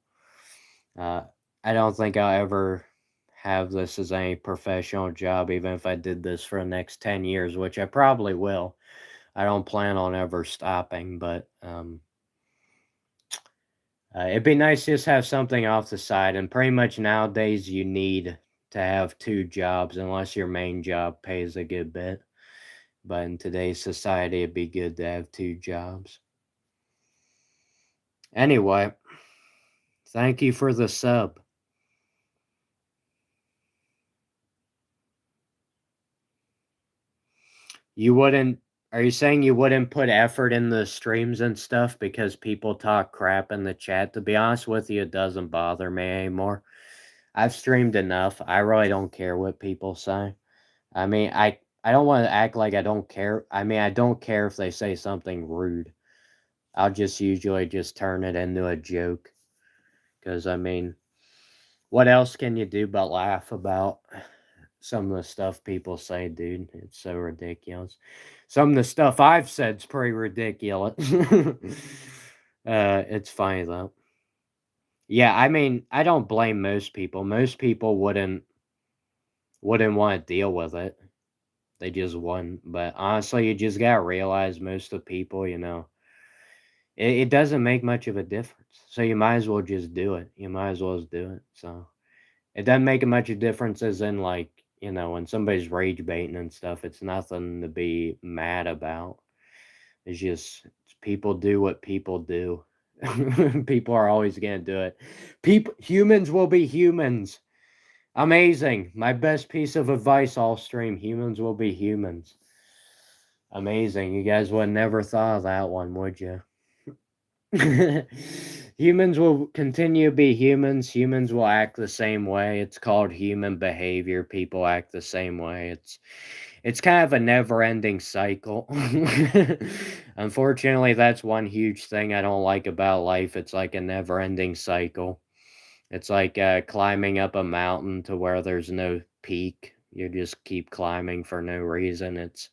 [SPEAKER 1] I don't think I'll ever have this as a professional job, even if I did this for the next 10 years, which I probably will. I don't plan on ever stopping, but it'd be nice to just have something off the side. And pretty much nowadays, you need to have two jobs unless your main job pays a good bit. But in today's society, it'd be good to have two jobs. Anyway, thank you for the sub. You wouldn't, are you saying you wouldn't put effort in the streams and stuff because people talk crap in the chat? To be honest with you, it doesn't bother me anymore. I've streamed enough. I really don't care what people say. I mean, I don't want to act like I don't care. I mean, I don't care if they say something rude. I'll just usually just turn it into a joke. Because, I mean, what else can you do but laugh about some of the stuff people say, dude? It's so ridiculous. Some of the stuff I've said's pretty ridiculous. It's funny, though. Yeah, I mean, I don't blame most people. Most people wouldn't want to deal with it. They just wouldn't. But honestly, you just gotta realize most of the people, you know, it doesn't make much of a difference. So you might as well just do it. You might as well just do it. So it doesn't make a much of difference as in like, you know, when somebody's rage baiting and stuff, it's nothing to be mad about. It's just people do what people do. People are always gonna do it. Humans will be humans. Amazing. My best piece of advice all stream. Humans will be humans. Amazing. You guys would never thought of that one, would you? Humans will continue to be humans. Humans will act the same way. It's called human behavior. People act the same way. It's kind of a never-ending cycle. Unfortunately, that's one huge thing I don't like about life. It's like a never-ending cycle. It's like climbing up a mountain to where there's no peak. You just keep climbing for no reason. It's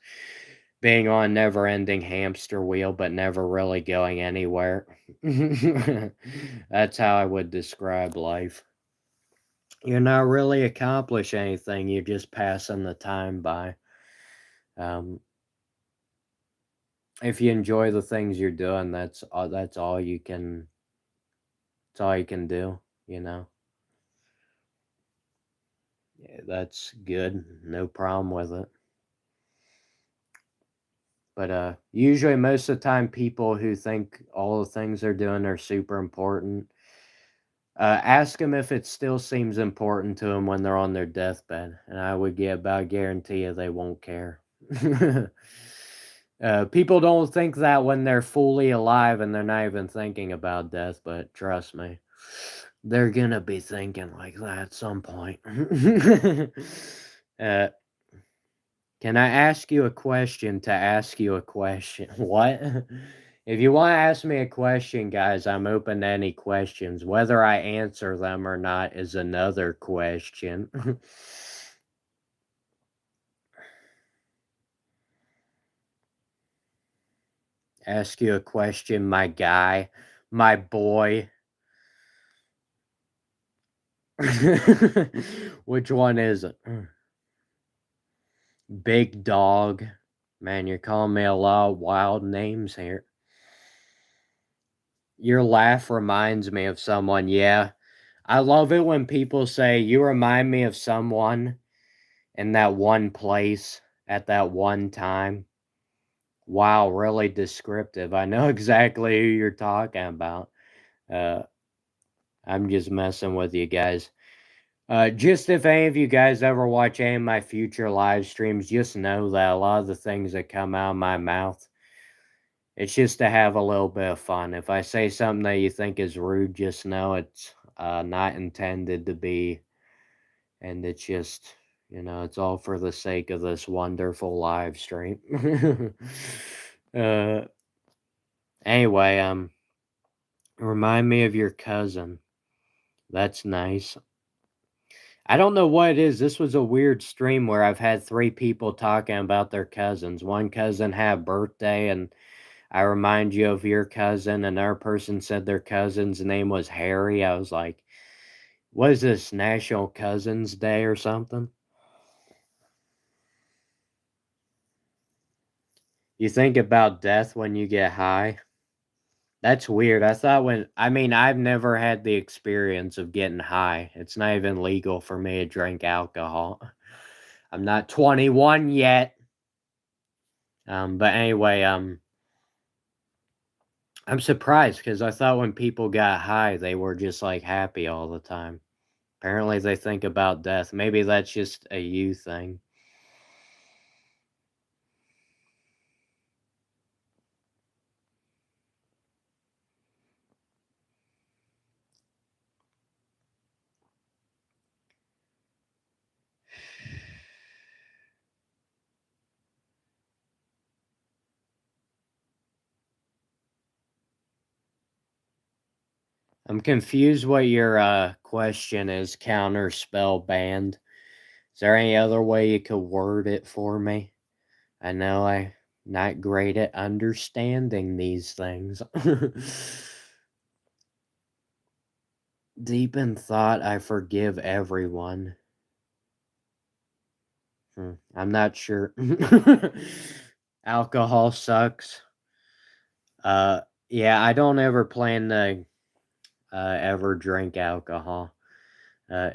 [SPEAKER 1] being on a never-ending hamster wheel, but never really going anywhere. That's how I would describe life. You're not really accomplish anything. You're just passing the time by. If you enjoy the things you're doing, that's all you can. That's all you can do. You know. Yeah, that's good. No problem with it. But usually, most of the time, people who think all the things they're doing are super important, ask them if it still seems important to them when they're on their deathbed, and I would about guarantee you they won't care. People don't think that when they're fully alive and they're not even thinking about death, but trust me, they're gonna be thinking like that at some point. uh, can I ask you a question to ask you a question? What? If you want to ask me a question, guys, I'm open to any questions. Whether I answer them or not is another question. Ask you a question, my guy, my boy. Which one is it? Big dog. Man, you're calling me a lot of wild names here. Your laugh reminds me of someone, yeah. I love it when people say, you remind me of someone in that one place at that one time. Wow, really descriptive. I know exactly who you're talking about. I'm just messing with you guys. Just if any of you guys ever watch any of my future live streams, just know that a lot of the things that come out of my mouth, it's just to have a little bit of fun. If I say something that you think is rude, just know it's not intended to be, and it's just, it's all for the sake of this wonderful live stream. uh, anyway, remind me of your cousin. That's nice. I don't know what it is. This was a weird stream where I've had 3 people talking about their cousins. One cousin had a birthday, and I remind you of your cousin. Another person said their cousin's name was Harry. I was like, what is this, National Cousins Day or something? You think about death when you get high? That's weird. I've never had the experience of getting high. It's not even legal for me to drink alcohol. I'm not 21 yet. But anyway, I'm surprised because I thought when people got high, they were just like happy all the time. Apparently, they think about death. Maybe that's just a you thing. I'm confused what your question is, counterspell banned. Is there any other way you could word it for me? I know I'm not great at understanding these things. Deep in thought, I forgive everyone. I'm not sure. Alcohol sucks. Yeah, I don't ever plan to ever drink alcohol. Uh,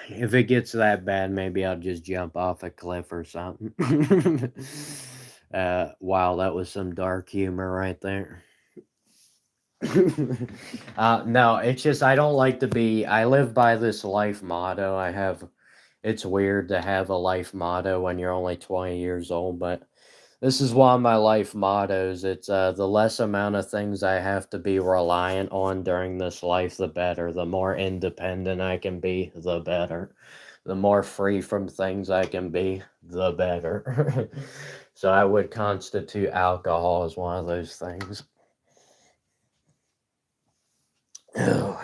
[SPEAKER 1] if it gets that bad, maybe I'll just jump off a cliff or something. Wow, that was some dark humor right there. No, it's just I don't like to be. I live by this life motto. It's weird to have a life motto when you're only 20 years old, but this is one of my life mottos. It's the less amount of things I have to be reliant on during this life, the better. The more independent I can be, the better. The more free from things I can be, the better. So I would constitute alcohol as one of those things. Ew.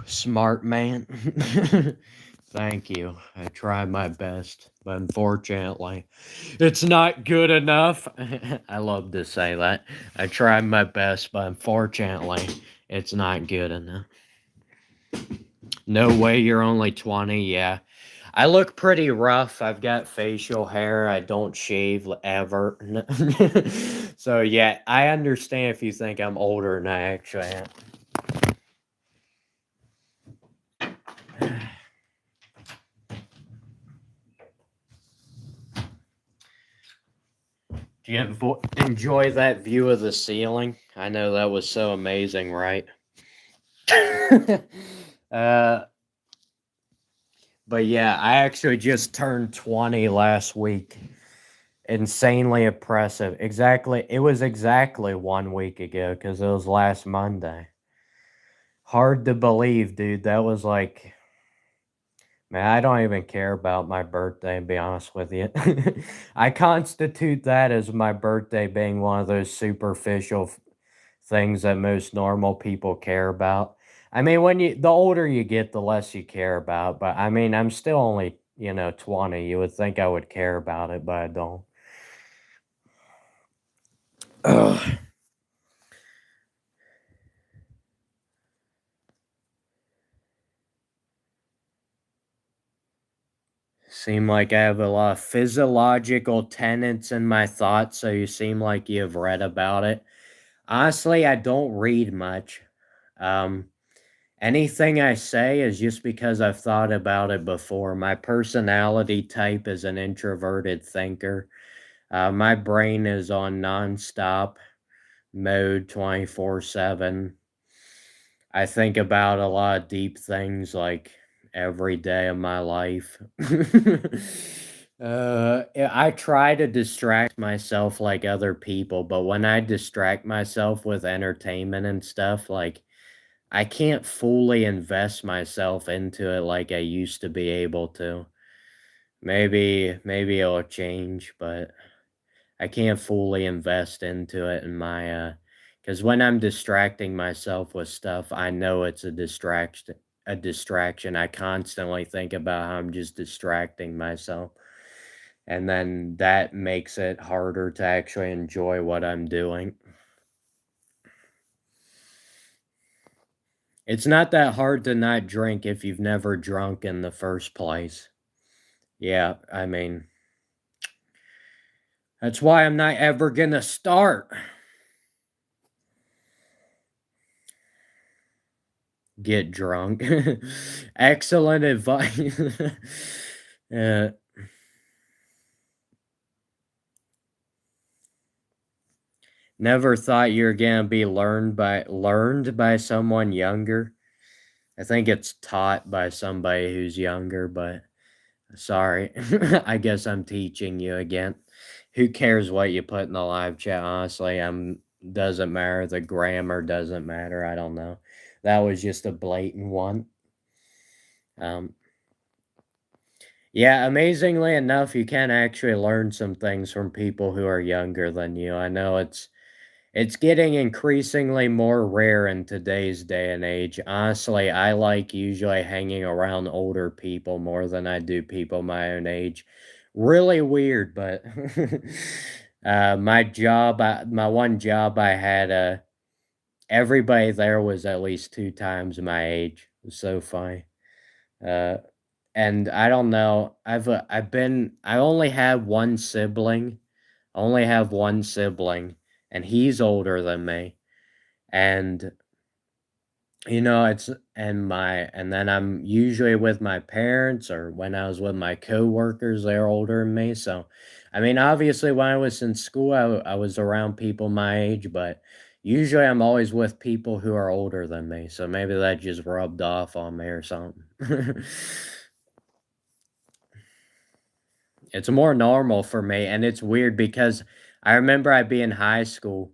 [SPEAKER 1] Smart man. Thank you. I tried my best, but unfortunately, it's not good enough. I love to say that. I tried my best, but unfortunately, it's not good enough. No way you're only 20. Yeah. I look pretty rough. I've got facial hair. I don't shave ever. So, yeah, I understand if you think I'm older than I actually am. Do you enjoy that view of the ceiling? I know that was so amazing, right? But yeah, I actually just turned 20 last week. Insanely oppressive. Exactly. It was exactly 1 week ago because it was last Monday. Hard to believe, dude. That was like, man, I don't even care about my birthday, to be honest with you. I constitute that as my birthday being one of those superficial things that most normal people care about. I mean, the older you get, the less you care about. But I mean, I'm still only, 20. You would think I would care about it, but I don't. Ugh. Seem like I have a lot of physiological tenets in my thoughts, so you seem like you have read about it. Honestly, I don't read much. Um, Anything I say is just because I've thought about it before. My personality type is an introverted thinker. My brain is on nonstop mode 24/7. I think about a lot of deep things like every day of my life. I try to distract myself like other people, but when I distract myself with entertainment and stuff, like I can't fully invest myself into it like I used to be able to. Maybe it'll change, but I can't fully invest into it in my because when I'm distracting myself with stuff, I know it's a distraction. I constantly think about how I'm just distracting myself. And then that makes it harder to actually enjoy what I'm doing. It's not that hard to not drink if you've never drunk in the first place. Yeah, I mean, that's why I'm not ever gonna start. Get drunk. Excellent advice. uh, Never thought you were gonna be learned by someone younger. I think it's taught by somebody who's younger, but sorry. I guess I'm teaching you again. Who cares what you put in the live chat, honestly? Doesn't matter. The grammar doesn't matter. I don't know. That was just a blatant one. Um, yeah, amazingly enough, you can actually learn some things from people who are younger than you. I know it's getting increasingly more rare in today's day and age. Honestly, I like usually hanging around older people more than I do people my own age. Really weird, but my one job I had, everybody there was at least 2 times my age. It was so funny. Uh, and I don't know. I only have one sibling. I only have one sibling, and he's older than me. And it's and then I'm usually with my parents, or when I was with my coworkers, they're older than me. So, I mean, obviously, when I was in school, I was around people my age, but usually I'm always with people who are older than me. So maybe that just rubbed off on me or something. It's more normal for me, and it's weird because I remember I'd be in high school.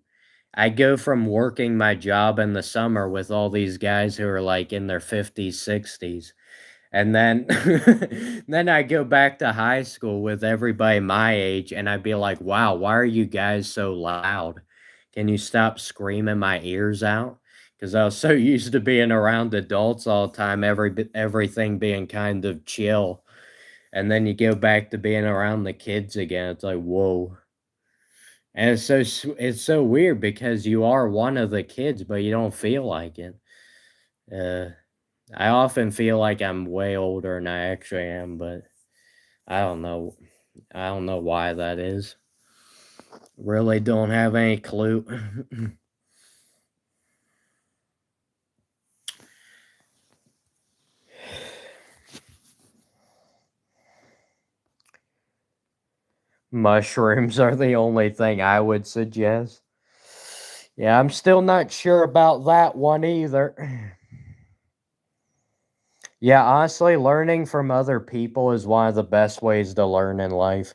[SPEAKER 1] I go from working my job in the summer with all these guys who are like in their 50s, 60s. And then then I go back to high school with everybody my age and I'd be like, "Wow, why are you guys so loud? Can you stop screaming my ears out?" Cuz I was so used to being around adults all the time, everything being kind of chill. And then you go back to being around the kids again. It's like, "Whoa." And it's so weird because you are one of the kids, but you don't feel like it. Uh, I often feel like I'm way older than I actually am, but I don't know. I don't know why that is. Really don't have any clue. Mushrooms are the only thing I would suggest. Yeah, I'm still not sure about that one either. Yeah, honestly, learning from other people is one of the best ways to learn in life.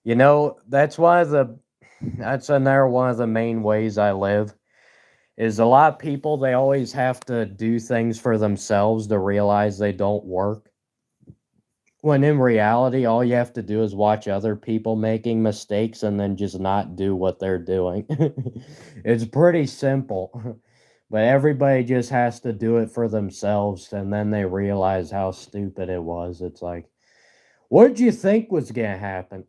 [SPEAKER 1] You know, that's another one of the main ways I live is a lot of people they always have to do things for themselves to realize they don't work. When in reality, all you have to do is watch other people making mistakes and then just not do what they're doing. It's pretty simple. But everybody just has to do it for themselves and then they realize how stupid it was. It's like, what did you think was gonna happen?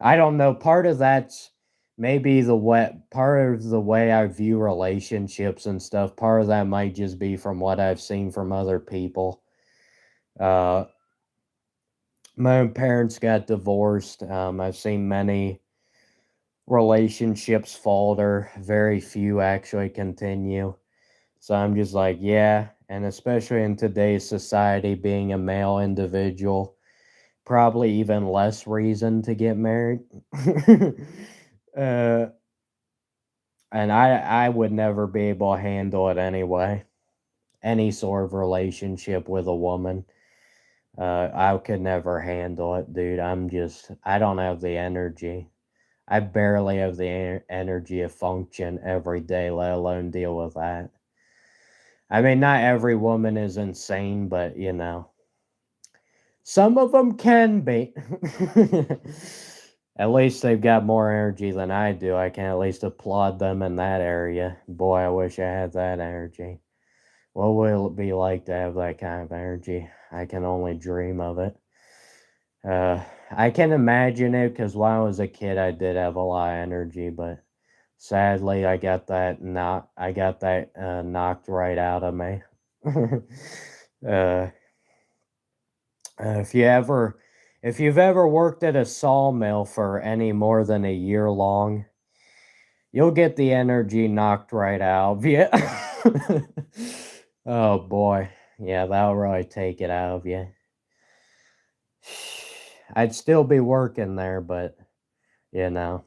[SPEAKER 1] I don't know. Part of that's maybe part of the way I view relationships and stuff. Part of that might just be from what I've seen from other people. Uh, my own parents got divorced. I've seen many relationships falter. Very few actually continue. So I'm just like, yeah. And especially in today's society, being a male individual, probably even less reason to get married. uh, and I would never be able to handle it anyway. Any sort of relationship with a woman. I could never handle it, dude. I don't have the energy. I barely have the energy to function every day, let alone deal with that. I mean, not every woman is insane, but some of them can be. At least they've got more energy than I do. I can at least applaud them in that area. Boy, I wish I had that energy. What will it be like to have that kind of energy? I can only dream of it. I can imagine it because when I was a kid, I did have a lot of energy, but sadly, I got that knocked right out of me. uh, if you ever, if you've ever worked at a sawmill for any more than a year long, you'll get the energy knocked right out of you. Oh boy, yeah, that'll really take it out of you. I'd still be working there, but you know,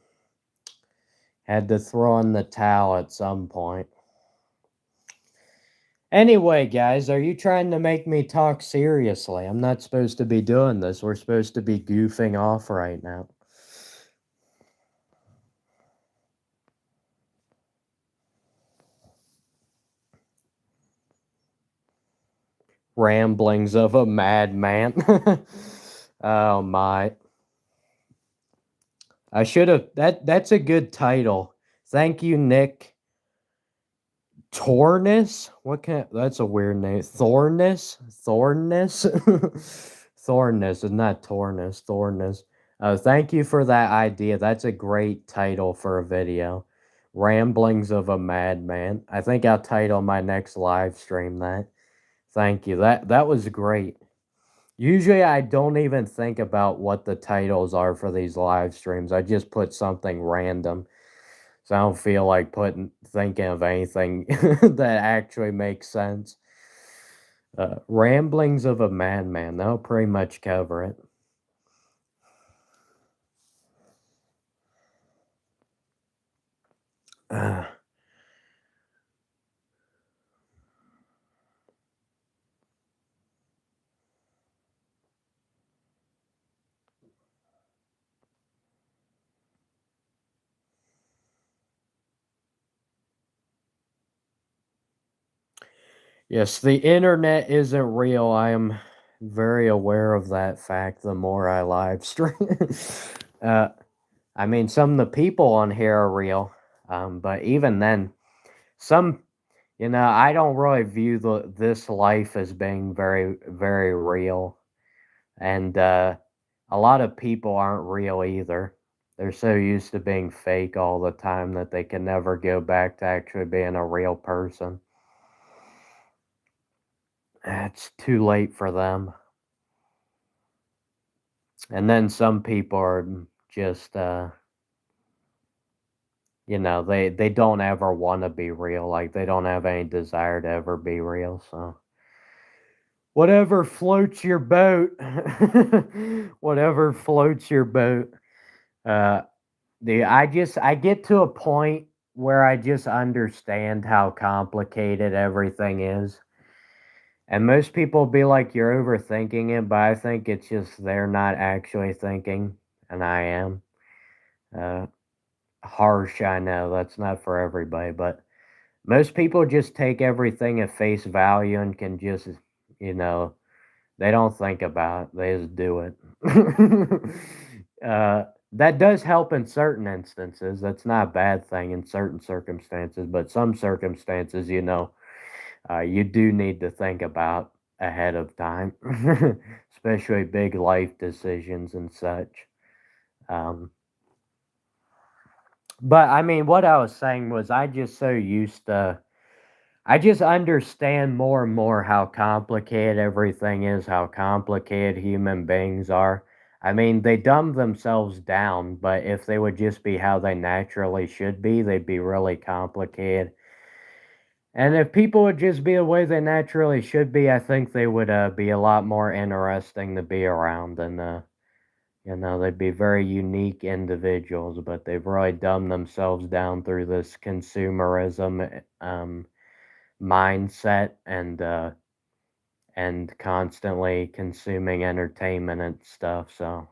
[SPEAKER 1] had to throw in the towel at some point. Anyway, guys, are you trying to make me talk seriously? I'm not supposed to be doing this. We're supposed to be goofing off right now. Ramblings of a madman. Oh my. I should have that's a good title. Thank you, Nick. Tornus? That's a weird name. Thornus? Thornus? Thornus is not Tornus. Thornus. Thank you for that idea. That's a great title for a video. Ramblings of a Madman. I think I'll title my next live stream that. Thank you. That was great. Usually I don't even think about what the titles are for these live streams. I just put something random. So I don't feel like thinking of anything that actually makes sense. Ramblings of a Madman. That'll pretty much cover it. Uh, yes, the internet isn't real. I am very aware of that fact the more I live stream. uh, I mean, some of the people on here are real. But even then, some I don't really view this life as being very, very real. And a lot of people aren't real either. They're so used to being fake all the time that they can never go back to actually being a real person. It's too late for them. And then some people are just they don't ever want to be real. Like they don't have any desire to ever be real. So whatever floats your boat. Whatever floats your boat. Uh I get to a point where I just understand how complicated everything is. And most people be like, you're overthinking it, but I think it's just they're not actually thinking. and I am. Uh, Harsh, I know that's not for everybody, but most people just take everything at face value and can just, you know, they don't think about it, they just do it. That does help in certain instances. That's not a bad thing in certain circumstances, but some circumstances, you do need to think about ahead of time, especially big life decisions and such. Um, but I mean, what I was saying was, I just understand more and more how complicated everything is, how complicated human beings are. I mean, they dumb themselves down, but if they would just be how they naturally should be, they'd be really complicated. And if people would just be the way they naturally should be, I think they would be a lot more interesting to be around. And, they'd be very unique individuals, but they've really dumbed themselves down through this consumerism mindset and constantly consuming entertainment and stuff. So,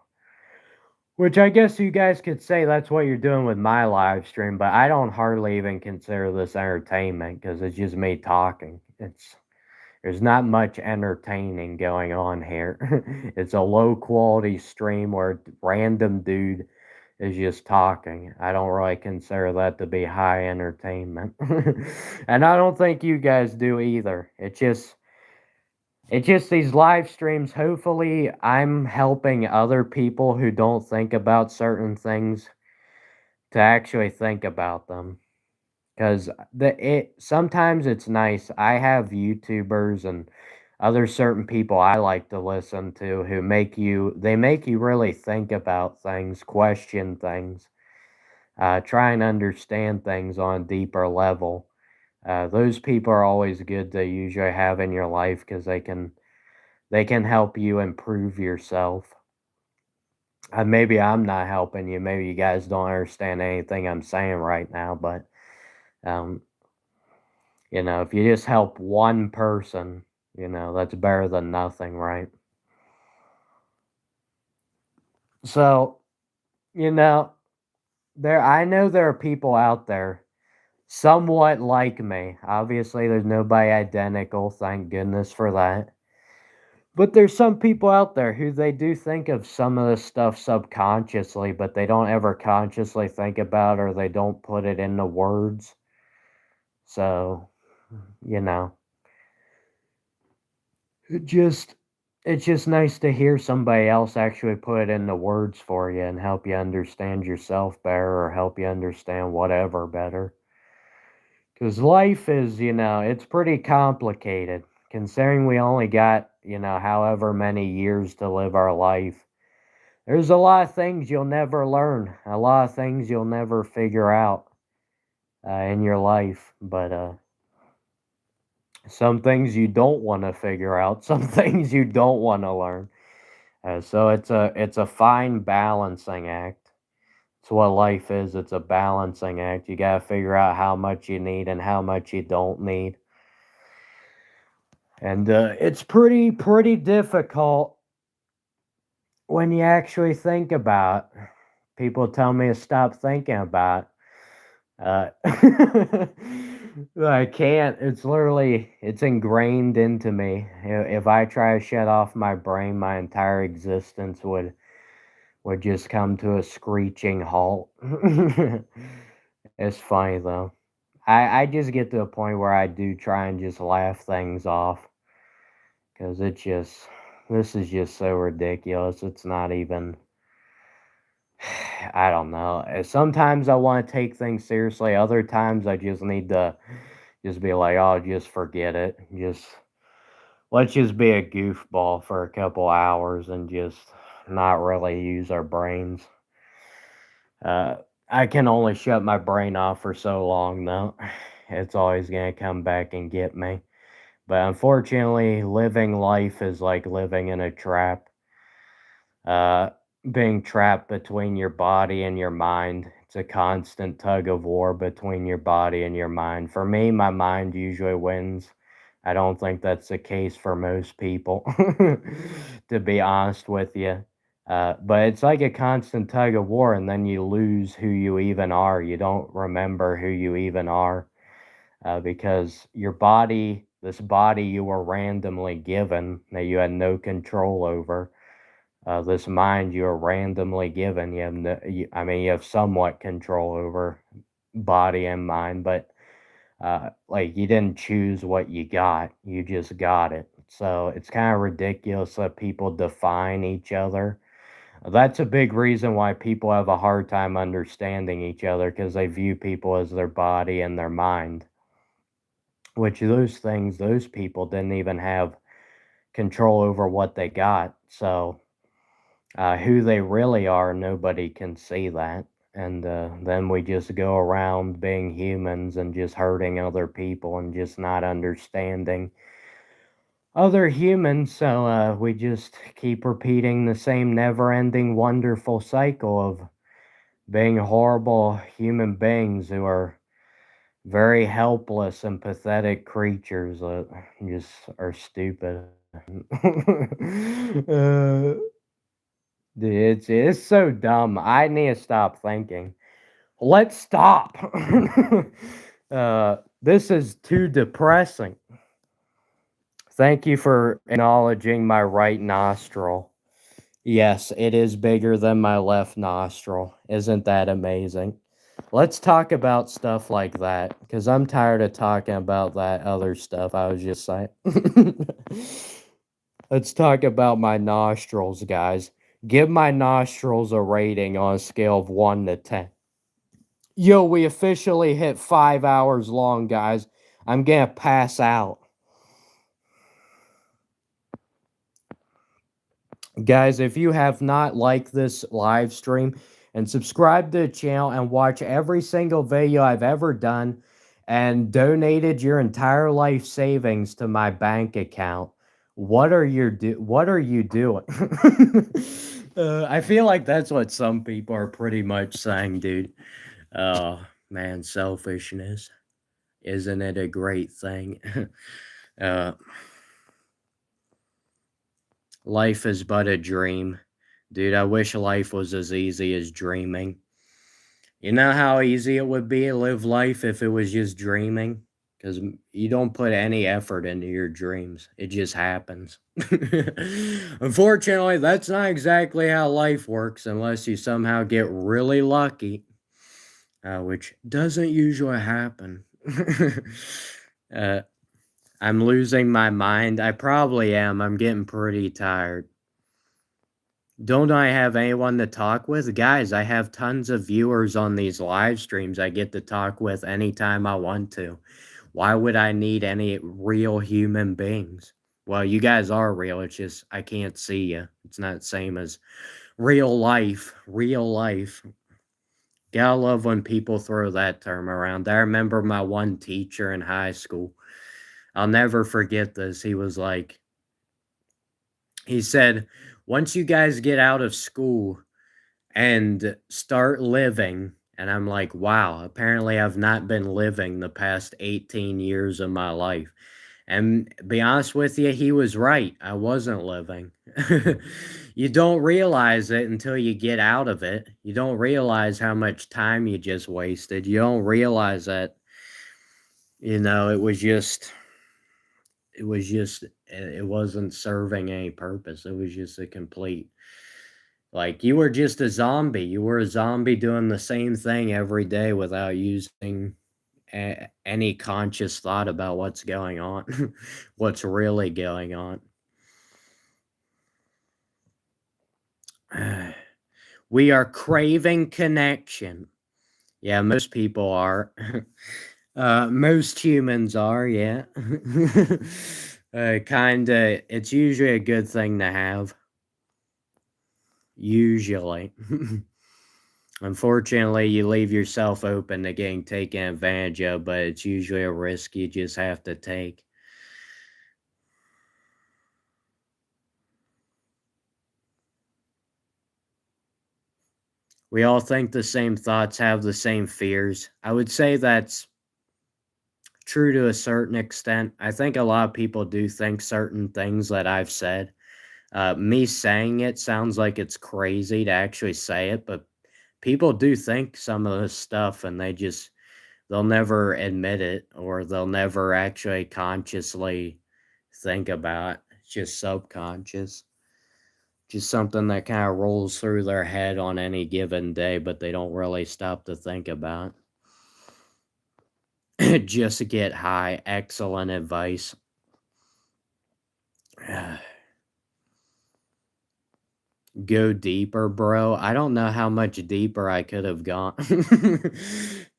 [SPEAKER 1] which I guess you guys could say that's what you're doing with my live stream, but I don't hardly even consider this entertainment because it's just me talking. There's not much entertaining going on here. It's a low quality stream where random dude is just talking. I don't really consider that to be high entertainment. And I don't think you guys do either. It's just these live streams. Hopefully, I'm helping other people who don't think about certain things to actually think about them. Because sometimes it's nice. I have YouTubers and other certain people I like to listen to who make you really think about things, question things, try and understand things on a deeper level. Those people are always good to usually have in your life because they can help you improve yourself. Maybe I'm not helping you. Maybe you guys don't understand anything I'm saying right now, but um, if you just help one person, that's better than nothing, right? So, you know, I know there are people out there somewhat like me. Obviously, there's nobody identical, thank goodness for that. But there's some people out there who they do think of some of this stuff subconsciously, but they don't ever consciously think about or they don't put it into words. So, you know, it just it's just nice to hear somebody else actually put it into words for you and help you understand yourself better or help you understand whatever better. Because life is, it's pretty complicated. Considering we only got, however many years to live our life, there's a lot of things you'll never learn, a lot of things you'll never figure out in your life. But some things you don't want to figure out, some things you don't want to learn. So it's a fine balancing act. It's what life is. It's a balancing act. You gotta figure out how much you need and how much you don't need. And it's pretty difficult when you actually think about it. People tell me to stop thinking about it. I can't. It's ingrained into me. If I try to shut off my brain, my entire existence would just come to a screeching halt. It's funny though. I just get to a point where I do try and just laugh things off because this is just so ridiculous. It's not even. I don't know. Sometimes I want to take things seriously. Other times I just need to just be like, oh, just forget it. Let's just be a goofball for a couple hours and just not really use our brains. Uh, I can only shut my brain off for so long, though. It's always gonna come back and get me. But unfortunately, living life is like living in a trap. Uh, Being trapped between your body and your mind. It's a constant tug of war between your body and your mind. For me, my mind usually wins. I don't think that's the case for most people, to be honest with you. But it's like a constant tug of war, and then you lose who you even are. You don't remember who you even are, because your body, this body you were randomly given that you had no control over, this mind you were randomly given, you have no, I mean, you have somewhat control over body and mind, but like you didn't choose what you got, you just got it. So it's kind of ridiculous that people define each other. That's a big reason why people have a hard time understanding each other, because they view people as their body and their mind, which those things, those people didn't even have control over what they got. So who they really are, nobody can see that. And then we just go around being humans and just hurting other people and just not understanding other humans. So we just keep repeating the same never ending wonderful cycle of being horrible human beings who are very helpless and pathetic creatures that just are stupid. Dude, it's so dumb. I need to stop thinking. Let's stop. This is too depressing. Thank you for acknowledging my right nostril. Yes, it is bigger than my left nostril. Isn't that amazing? Let's talk about stuff like that, because I'm tired of talking about that other stuff I was just saying. Let's talk about my nostrils, guys. Give my nostrils a rating on a scale of 1 to 10. Yo, we officially hit 5 hours long, guys. I'm gonna pass out. Guys, if you have not liked this live stream and subscribed to the channel and watch every single video I've ever done and donated your entire life savings to my bank account, what are you doing? I feel like that's what some people are pretty much saying, dude. Oh, man, selfishness. Isn't it a great thing? uh Life is but a dream. Dude, I wish life was as easy as dreaming. You know how easy it would be to live life if it was just dreaming? Because you don't put any effort into your dreams, it just happens. Unfortunately, that's not exactly how life works unless you somehow get really lucky, which doesn't usually happen. uh, I'm losing my mind. I probably am. I'm getting pretty tired. Don't I have anyone to talk with? Guys, I have tons of viewers on these live streams I get to talk with anytime I want to. Why would I need any real human beings? Well, you guys are real. It's just I can't see you. It's not the same as real life. Real life. Gotta love when people throw that term around. I remember my one teacher in high school. I'll never forget this. He said, once you guys get out of school and start living, and I'm like, wow, apparently I've not been living the past 18 years of my life. And be honest with you, he was right. I wasn't living. You don't realize it until you get out of it. You don't realize how much time you just wasted. You don't realize that, it wasn't serving any purpose. It was just a complete, like, you were just a zombie. You were a zombie doing the same thing every day without using any conscious thought about what's going on, what's really going on. We are craving connection. Yeah, most people are. Most humans are, yeah. Kinda, it's usually a good thing to have. Usually. Unfortunately, you leave yourself open to getting taken advantage of, but it's usually a risk you just have to take. We all think the same thoughts, have the same fears. I would say that's true to a certain extent. I think a lot of people do think certain things that I've said. Me saying it sounds like it's crazy to actually say it, but people do think some of this stuff and they'll never admit it or they'll never actually consciously think about it. It's just subconscious. Just something that kind of rolls through their head on any given day, but they don't really stop to think about. Just get high. Excellent advice. Go deeper, bro. I don't know how much deeper I could have gone.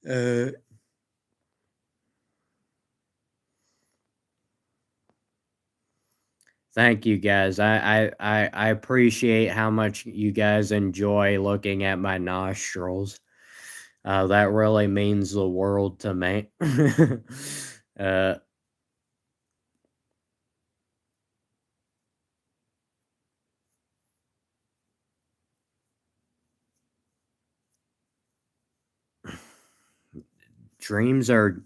[SPEAKER 1] uh, Thank you guys. I appreciate how much you guys enjoy looking at my nostrils. That really means the world to me. uh, Dreams are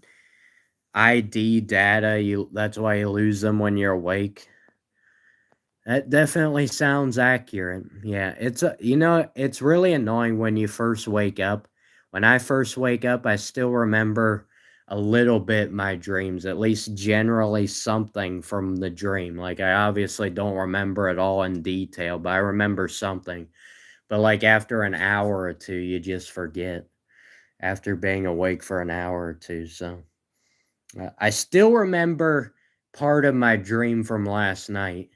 [SPEAKER 1] ID data. That's why you lose them when you're awake. That definitely sounds accurate. Yeah, it's really annoying when you first wake up. When I first wake up, I still remember a little bit my dreams, at least generally something from the dream. Like I obviously don't remember it all in detail, but I remember something. But like after an hour or two, you just forget after being awake for an hour or two. So I still remember part of my dream from last night.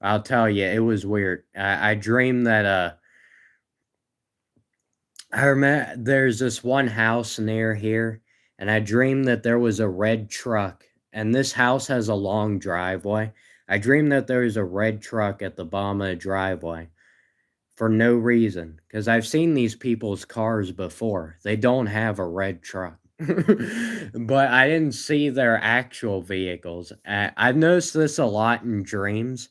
[SPEAKER 1] I'll tell you, it was weird. I dreamed that I remember there's this one house near here, and I dreamed that there was a red truck, and this house has a long driveway. I dreamed that there was a red truck at the bottom of the driveway for no reason, because I've seen these people's cars before. They don't have a red truck. But I didn't see their actual vehicles. I've noticed this a lot in dreams.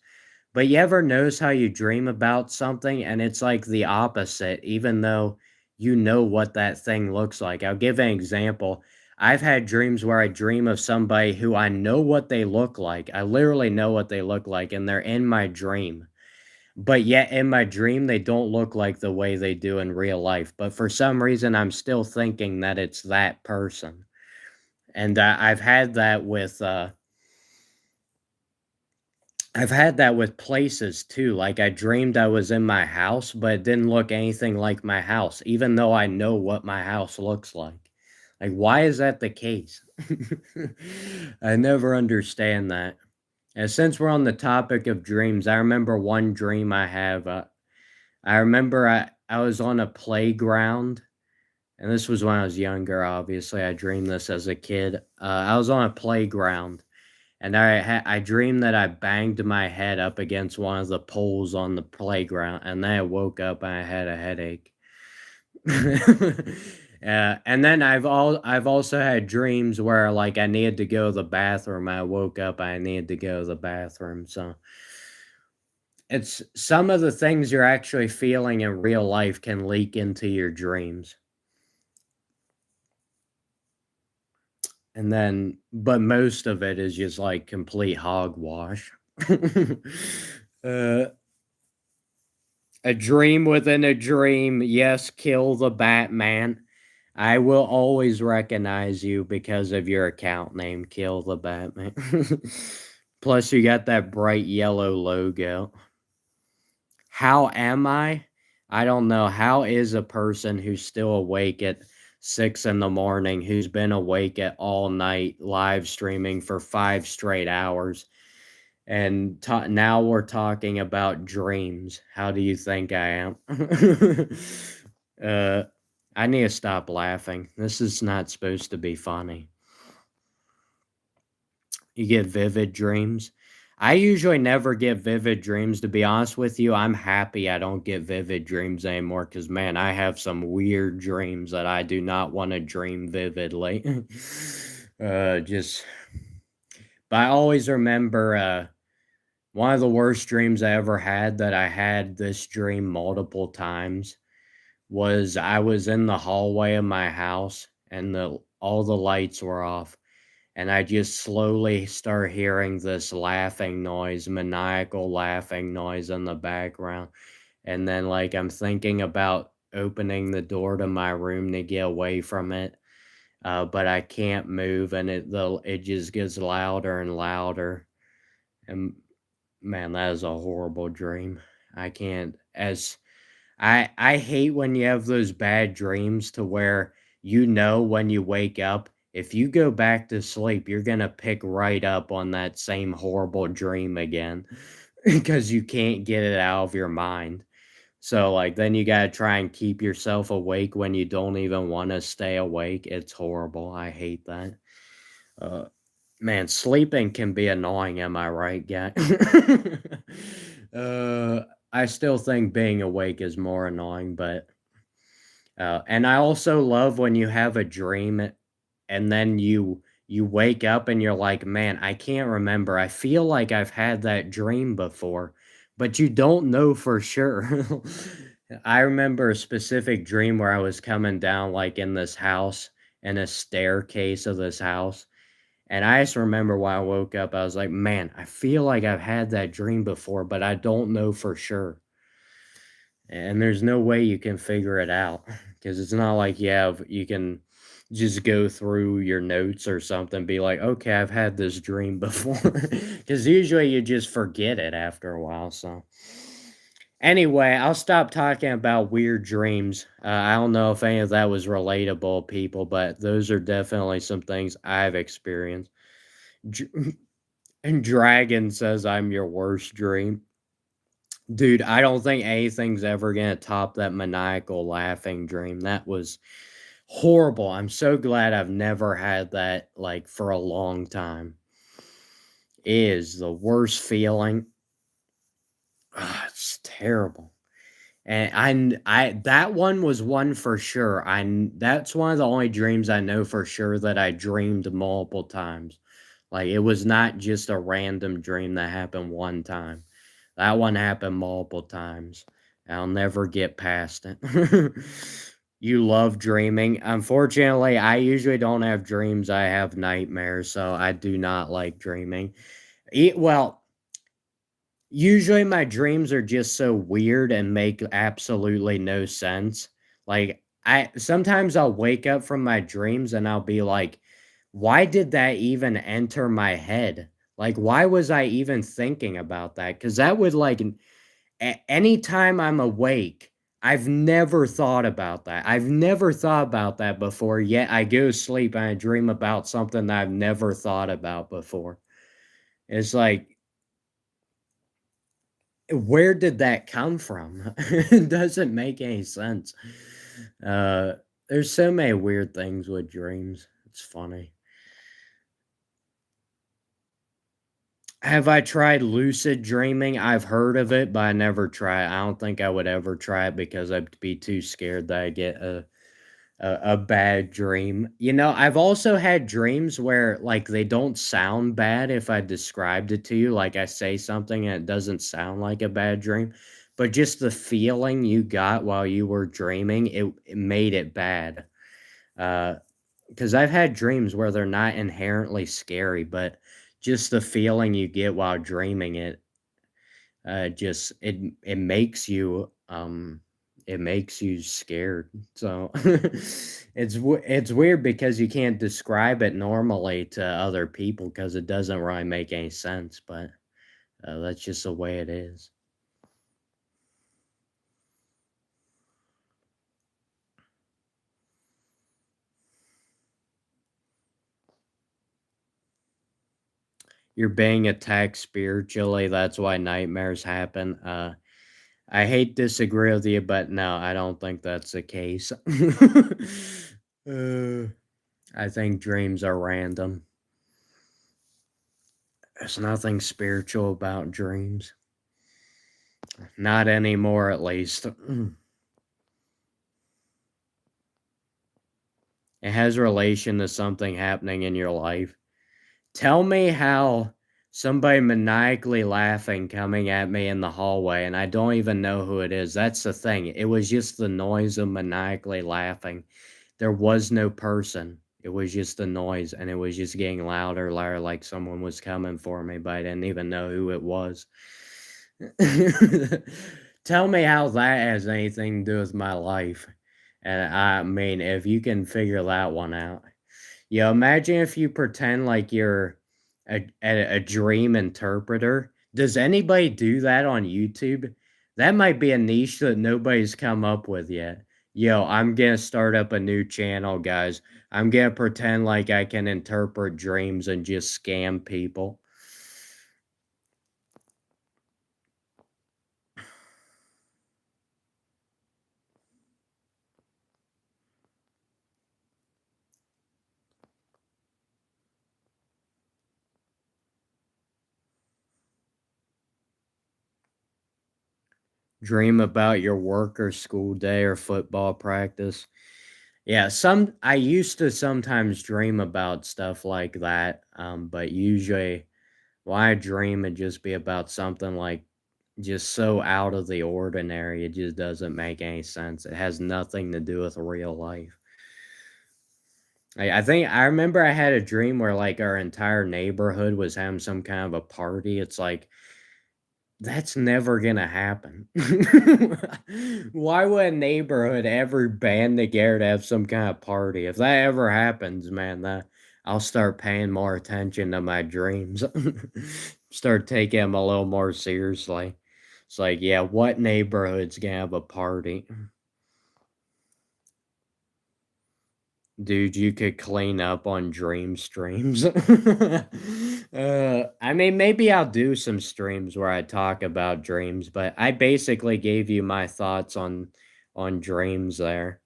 [SPEAKER 1] But you ever notice how you dream about something and it's like the opposite, even though you know what that thing looks like? I'll give an example. I've had dreams where I dream of somebody who I know what they look like. I literally know what they look like, and they're in my dream. But yet, in my dream, they don't look like the way they do in real life. But for some reason, I'm still thinking that it's that person. And I've had that with places too. Like I dreamed I was in my house, but it didn't look anything like my house, even though I know what my house looks like. Like, why is that the case? I never understand that. And since we're on the topic of dreams, I remember one dream I have. I remember I was on a playground, and this was when I was younger, obviously. I dreamed this as a kid. I was on a playground and I dreamed that I banged my head up against one of the poles on the playground, and then I woke up and I had a headache. And then I've also had dreams where like I needed to go to the bathroom. I woke up, I needed to go to the bathroom. So it's some of the things you're actually feeling in real life can leak into your dreams. And then, but most of it is just like complete hogwash. uh, a dream within a dream. Yes, kill the Batman. I will always recognize you because of your account name, Kill the Batman. Plus, you got that bright yellow logo. How am I? I don't know. How is a person who's still awake at 6 in the morning, who's been awake at all night, live streaming for 5 straight hours, and now we're talking about dreams. How do you think I am? uh, I need to stop laughing. This is not supposed to be funny. You get vivid dreams. I usually never get vivid dreams, to be honest with you. I'm happy I don't get vivid dreams anymore because, man, I have some weird dreams that I do not want to dream vividly. Just, but I always remember one of the worst dreams I ever had, that I had this dream multiple times, was I was in the hallway of my house and all the lights were off, and I just slowly start hearing this laughing noise, maniacal laughing noise in the background. And then, like, I'm thinking about opening the door to my room to get away from it, but I can't move, and it just gets louder and louder. And man, that is a horrible dream. I can't as I hate when you have those bad dreams to where you know when you wake up, if you go back to sleep, you're gonna pick right up on that same horrible dream again because you can't get it out of your mind. So, like, then you gotta try and keep yourself awake when you don't even wanna stay awake. It's horrible. I hate that. Uh, Man, sleeping can be annoying, am I right, guy? uh, I still think being awake is more annoying, but and I also love when you have a dream and then you wake up and you're like, "Man, I can't remember. I feel like I've had that dream before," but you don't know for sure. I remember a specific dream where I was coming down, like, in this house, in a staircase of this house, and I just remember when I woke up, I was like, "Man, I feel like I've had that dream before, but I don't know for sure." And there's no way you can figure it out because it's not like you can just go through your notes or something, be like, "Okay, I've had this dream before," because usually you just forget it after a while. So anyway, I'll stop talking about weird dreams. I don't know if any of that was relatable, people, but those are definitely some things I've experienced. Dr- and Dragon says I'm your worst dream. Dude, I don't think anything's ever gonna top that maniacal laughing dream. That was horrible. I'm so glad I've never had that, like, for a long time. It is the worst feeling. It's terrible. And I that one was one for sure. That's one of the only dreams I know for sure that I dreamed multiple times. Like, it was not just a random dream that happened one time. That one happened multiple times. I'll never get past it. You love dreaming. Unfortunately, I usually don't have dreams. I have nightmares, so I do not like dreaming. Well, usually my dreams are just so weird and make absolutely no sense. Like, I sometimes I'll wake up from my dreams and I'll be like, why did that even enter my head? Like, why was I even thinking about that? Because that would, like, anytime I'm awake, I've never thought about that. I've never thought about that before, yet I go to sleep and I dream about something that I've never thought about before. It's like, where did that come from? It doesn't make any sense. Uh, there's so many weird things with dreams. It's funny. Have I tried lucid dreaming? I've heard of it, but I never try it. I don't think I would ever try it because I'd be too scared that I get a bad dream. You know, I've also had dreams where, like, they don't sound bad if I described it to you, like, I say something and it doesn't sound like a bad dream, but just the feeling you got while you were dreaming, it made it bad. Because 'cause I've had dreams where they're not inherently scary, but just the feeling you get while dreaming just it makes you scared. So it's weird because you can't describe it normally to other people because it doesn't really make any sense, but that's just the way it is. You're being attacked spiritually. That's why nightmares happen. I hate disagree with you, but no, I don't think that's the case. uh, I think dreams are random. There's nothing spiritual about dreams. Not anymore, at least. It has relation to something happening in your life. Tell me how somebody maniacally laughing coming at me in the hallway and I don't even know who it is. That's the thing. It was just the noise of maniacally laughing. There was no person. It was just the noise, and it was just getting louder, louder, like someone was coming for me, but I didn't even know who it was. Tell me how that has anything to do with my life. And I mean, if you can figure that one out. Yeah, imagine if you pretend like you're a dream interpreter. Does anybody do that on YouTube? That might be a niche that nobody's come up with yet. Yo, I'm gonna start up a new channel, guys. I'm gonna pretend like I can interpret dreams and just scam people. Dream about your work or school day or football practice. Yeah, I used to sometimes dream about stuff like that, but usually when I dream, it'd just be about something like just so out of the ordinary, it just doesn't make any sense. It has nothing to do with real life. I think I remember I had a dream where like our entire neighborhood was having some kind of a party. It's like that's never gonna happen. Why would a neighborhood ever band together to have some kind of party? If that ever happens, man, that I'll start paying more attention to my dreams. Start taking them a little more seriously. It's like, yeah, what neighborhood's gonna have a party? Dude, you could clean up on dream streams. I mean, maybe I'll do some streams where I talk about dreams, but I basically gave you my thoughts on dreams there.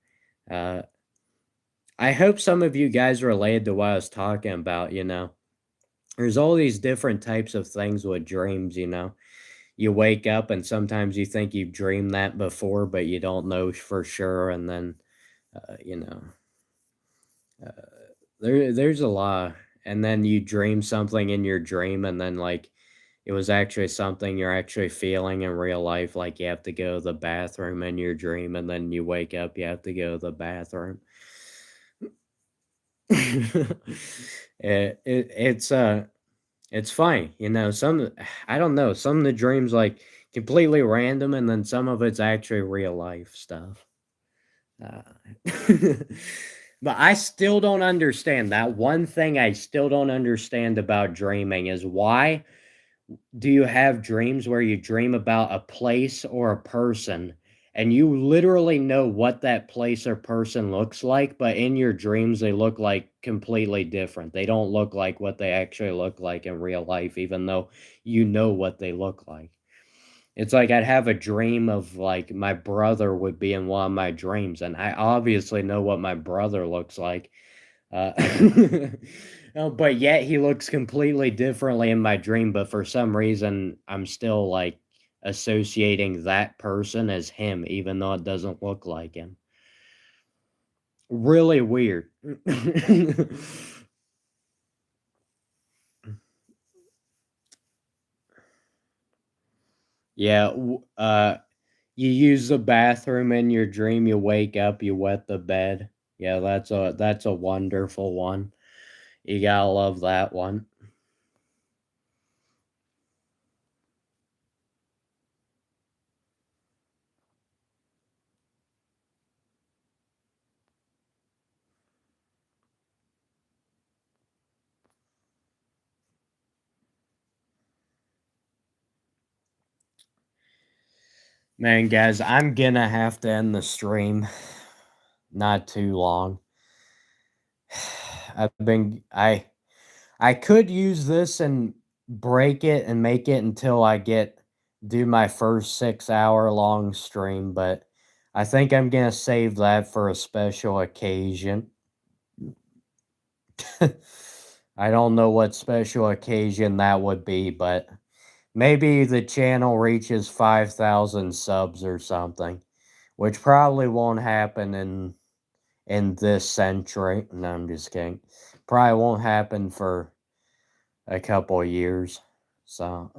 [SPEAKER 1] Uh, I hope some of you guys related to what I was talking about, you know. There's all these different types of things with dreams, you know. You wake up and sometimes you think you've dreamed that before, but you don't know for sure, and then you know, uh, there's a lot, and then you dream something in your dream, and then like it was actually something you're actually feeling in real life, like you have to go to the bathroom in your dream, and then you wake up, you have to go to the bathroom. It's funny, you know. Some I don't know. Some of the dreams like completely random, and then some of it's actually real life stuff. Uh, but I still don't understand that one thing. I still don't understand about dreaming is why do you have dreams where you dream about a place or a person and you literally know what that place or person looks like, but in your dreams they look like completely different. They don't look like what they actually look like in real life, even though you know what they look like. It's like I'd have a dream of like my brother would be in one of my dreams, and I obviously know what my brother looks like. Uh, but yet he looks completely differently in my dream, but for some reason I'm still like associating that person as him, even though it doesn't look like him. Really weird. Yeah, you use the bathroom in your dream, you wake up, you wet the bed. Yeah, that's a wonderful one. You gotta love that one. Man, guys, I'm gonna have to end the stream. Not too long. I could use this and break it and make it until I get do my first 6 hour long stream, but I think I'm gonna save that for a special occasion. I don't know what special occasion that would be, but maybe the channel reaches 5,000 subs or something, which probably won't happen in this century. No, I'm just kidding. Probably won't happen for a couple years. So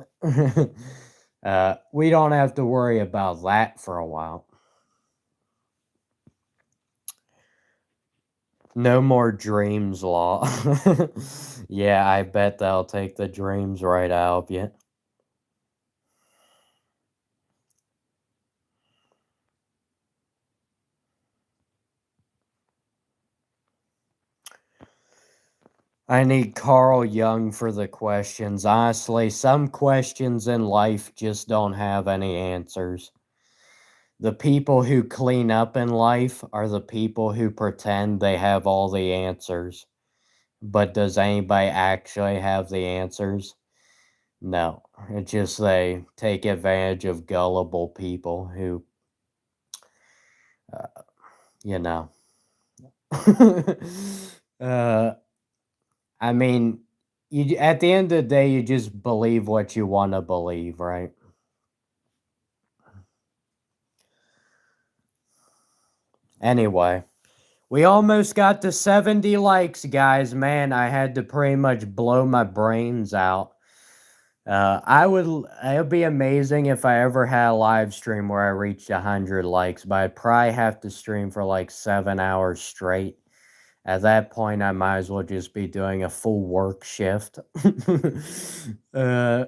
[SPEAKER 1] we don't have to worry about that for a while. No more dreams law. Yeah, I bet they'll take the dreams right out of you. I need Carl Jung for the questions. Honestly, some questions in life just don't have any answers. The people who clean up in life are the people who pretend they have all the answers. But does anybody actually have the answers? No. It's just they take advantage of gullible people who, uh, you know. uh, I mean, you at the end of the day, you just believe what you want to believe, right? Anyway, we almost got to 70 likes, guys. Man, I had to pretty much blow my brains out. It would be amazing if I ever had a live stream where I reached 100 likes, but I'd probably have to stream for like 7 hours straight. At that point, I might as well just be doing a full work shift. uh,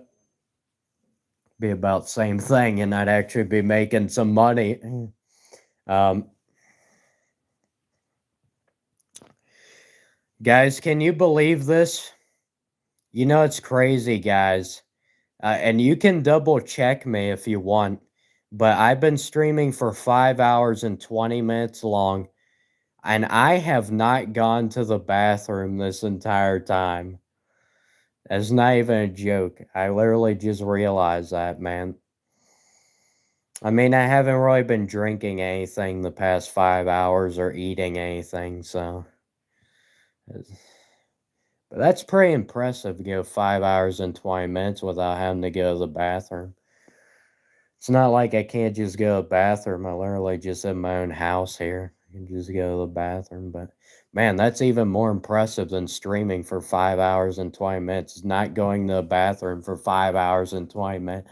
[SPEAKER 1] be about the same thing, and I'd actually be making some money. Um, Guys, can you believe this? You know, it's crazy, guys. And you can double check me if you want, but I've been streaming for 5 hours and 20 minutes long, and I have not gone to the bathroom this entire time. That's not even a joke. I literally just realized that, man. I mean, I haven't really been drinking anything the past 5 hours or eating anything, so. But that's pretty impressive to go 5 hours and 20 minutes without having to go to the bathroom. It's not like I can't just go to the bathroom. I literally just in my own house here. I can just go to the bathroom. But man, that's even more impressive than streaming for 5 hours and 20 minutes. Not going to the bathroom for 5 hours and 20 minutes.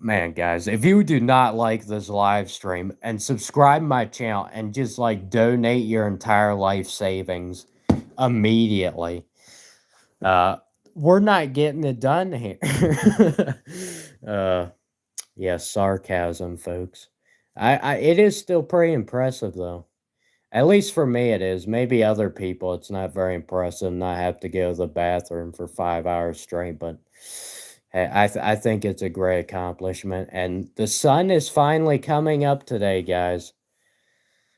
[SPEAKER 1] Man, guys, if you do not like this live stream and subscribe my channel and just like donate your entire life savings immediately, uh, we're not getting it done here. uh, yeah, sarcasm, folks. It is still pretty impressive though. At least for me, it is. Maybe other people, it's not very impressive. Not have to go to the bathroom for 5 hours straight, but hey, I think it's a great accomplishment. And the sun is finally coming up today, guys.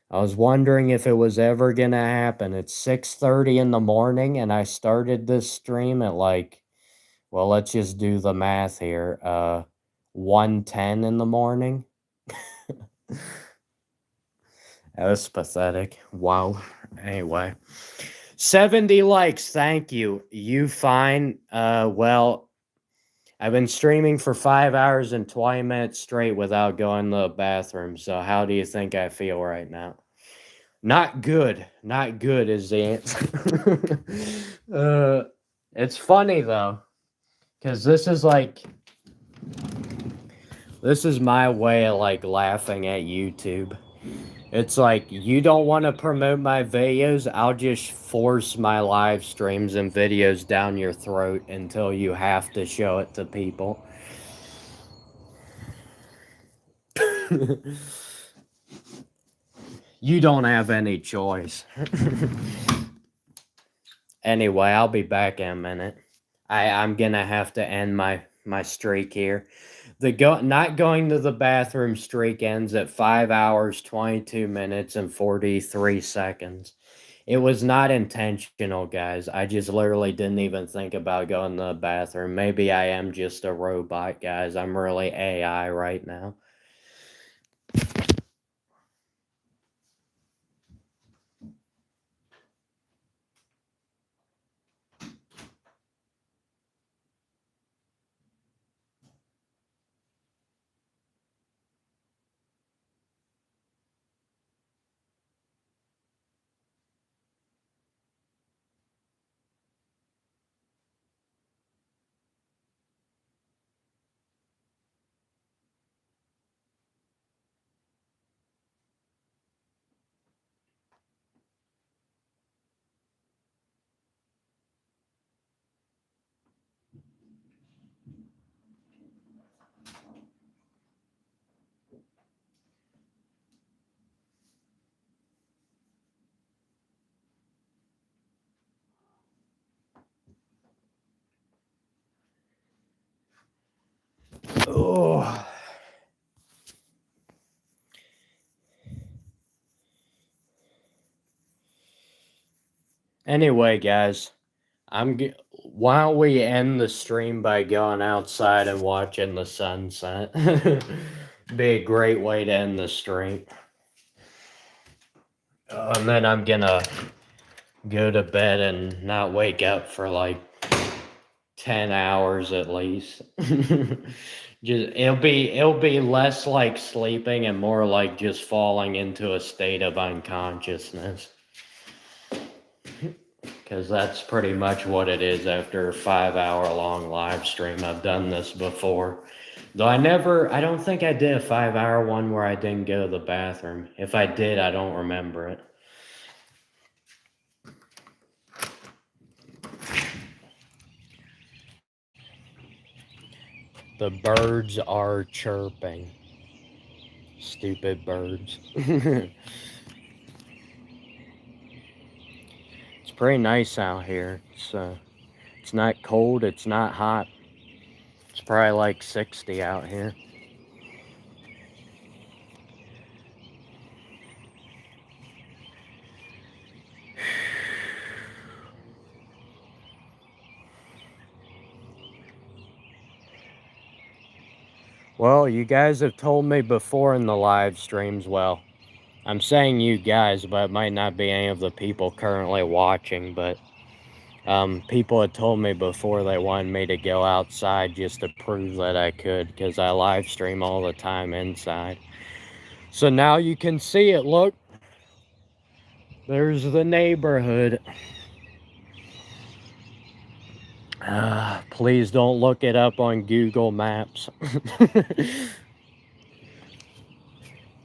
[SPEAKER 1] I was wondering if it was ever gonna happen. It's 6:30 in the morning, and I started this stream at like, well, let's just do the math here. 1:10 in the morning. That was pathetic. Wow. Anyway, 70 likes. Thank you. You fine? Well, I've been streaming for 5 hours and 20 minutes straight without going to the bathroom. So how do you think I feel right now? Not good. Not good is the answer. It's funny though, because this is my way of like laughing at YouTube. It's like, you don't want to promote my videos, I'll just force my live streams and videos down your throat until you have to show it to people. You don't have any choice. Anyway, I'll be back in a minute. I'm gonna have to end my streak here. Not going to the bathroom streak ends at 5 hours, 22 minutes, and 43 seconds. It was not intentional, guys. I just literally didn't even think about going to the bathroom. Maybe I am just a robot, guys. I'm really AI right now. Oh. Anyway, guys, why don't we end the stream by going outside and watching the sunset? Be a great way to end the stream. And then I'm gonna go to bed and not wake up for like 10 hours at least. Just it'll be less like sleeping and more like just falling into a state of unconsciousness. Because that's pretty much what it is after a 5-hour long live stream. I've done this before. Though I don't think I did a 5-hour one where I didn't go to the bathroom. If I did, I don't remember it. The birds are chirping. Stupid birds. It's pretty nice out here. It's not cold, it's not hot. It's probably like 60 out here. Well, you guys have told me before in the live streams, well, I'm saying you guys, but it might not be any of the people currently watching, but people had told me before they wanted me to go outside just to prove that I could, because I live stream all the time inside. So now you can see it, look. There's the neighborhood. Please don't look it up on Google Maps.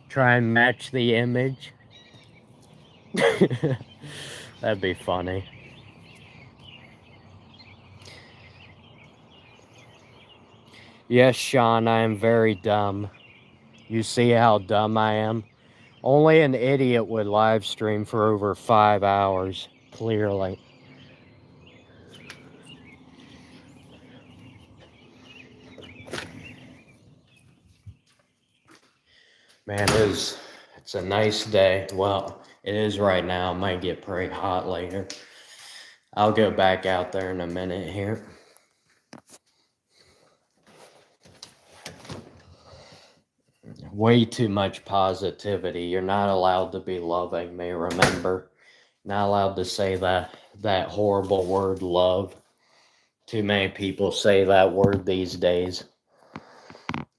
[SPEAKER 1] Try and match the image. That'd be funny. Yes, Sean, I am very dumb. You see how dumb I am? Only an idiot would live stream for over 5 hours, clearly. Man, it's a nice day. Well, it is right now. It might get pretty hot later. I'll go back out there in a minute here. Way too much positivity. You're not allowed to be loving me, remember? Not allowed to say that horrible word, love. Too many people say that word these days.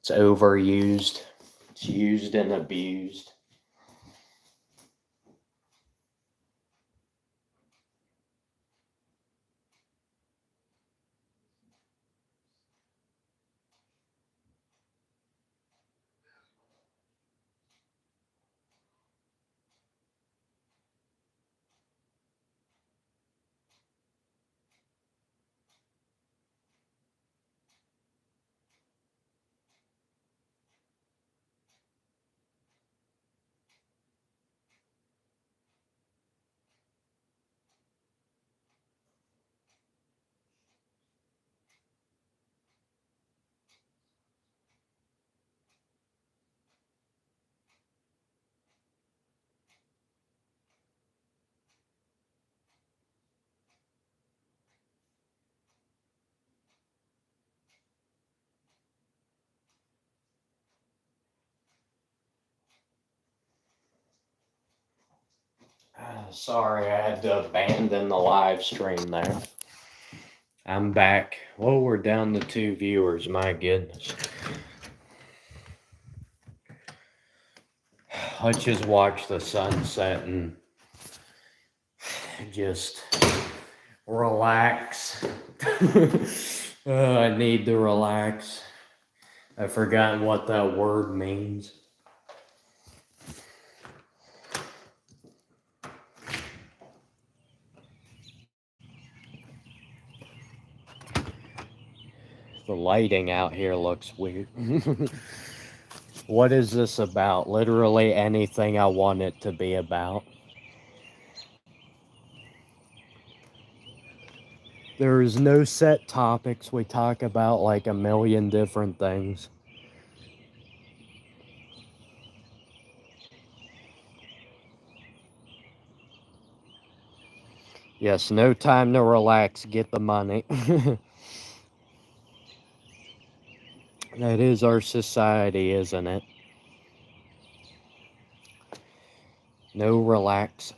[SPEAKER 1] It's overused. It's used and abused. Sorry, I had to abandon the live stream there. I'm back. Well, we're down to 2 viewers, my goodness. Let's just watch the sunset and just relax. I need to relax. I've forgotten what that word means. The lighting out here looks weird. What is this about? Literally anything I want it to be about. There is no set topics. We talk about like a million different things. Yes, no time to relax, get the money. That is our society, isn't it? No relax.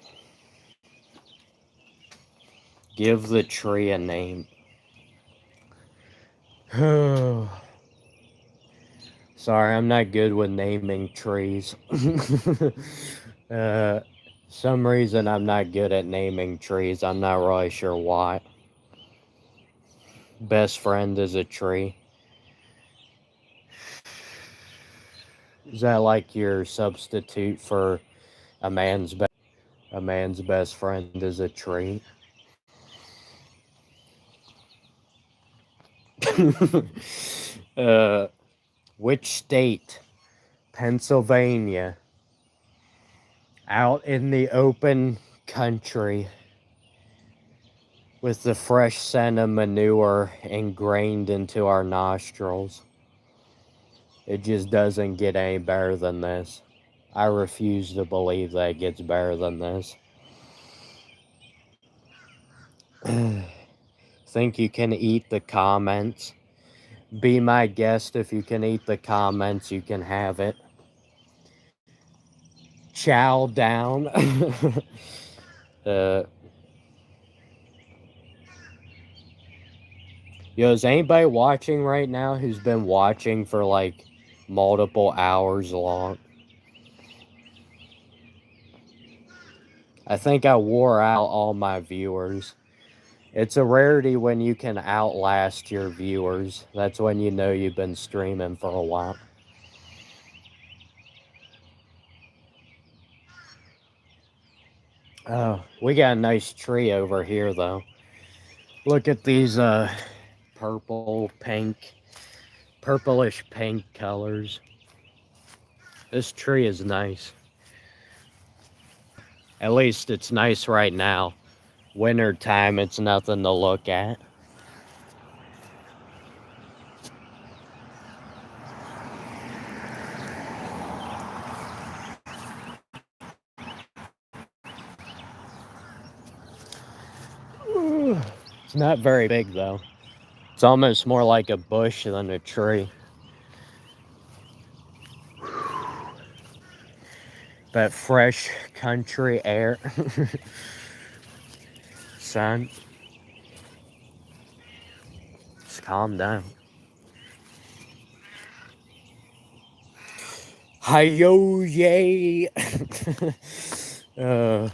[SPEAKER 1] Give the tree a name. Sorry, I'm not good with naming trees. Some reason I'm not good at naming trees. I'm not really sure why. Best friend is a tree. Is that like your substitute for a man's best friend is a tree? Which state? Pennsylvania. Out in the open country with the fresh scent of manure ingrained into our nostrils. It just doesn't get any better than this. I refuse to believe that it gets better than this. Think you can eat the comments? Be my guest. If you can eat the comments, you can have it. Chow down. Yo, is anybody watching right now who's been watching for like multiple hours long? I think I wore out all my viewers. It's a rarity when you can outlast your viewers. That's when you know you've been streaming for a while. Oh, we got a nice tree over here though. Look at these purple, pink, purplish pink colors. This tree is nice. At least it's nice right now. Winter time, it's nothing to look at. It's not very big though. It's almost more like a bush than a tree. That fresh country air. Son, just calm down. Hi-yo, yay! It's a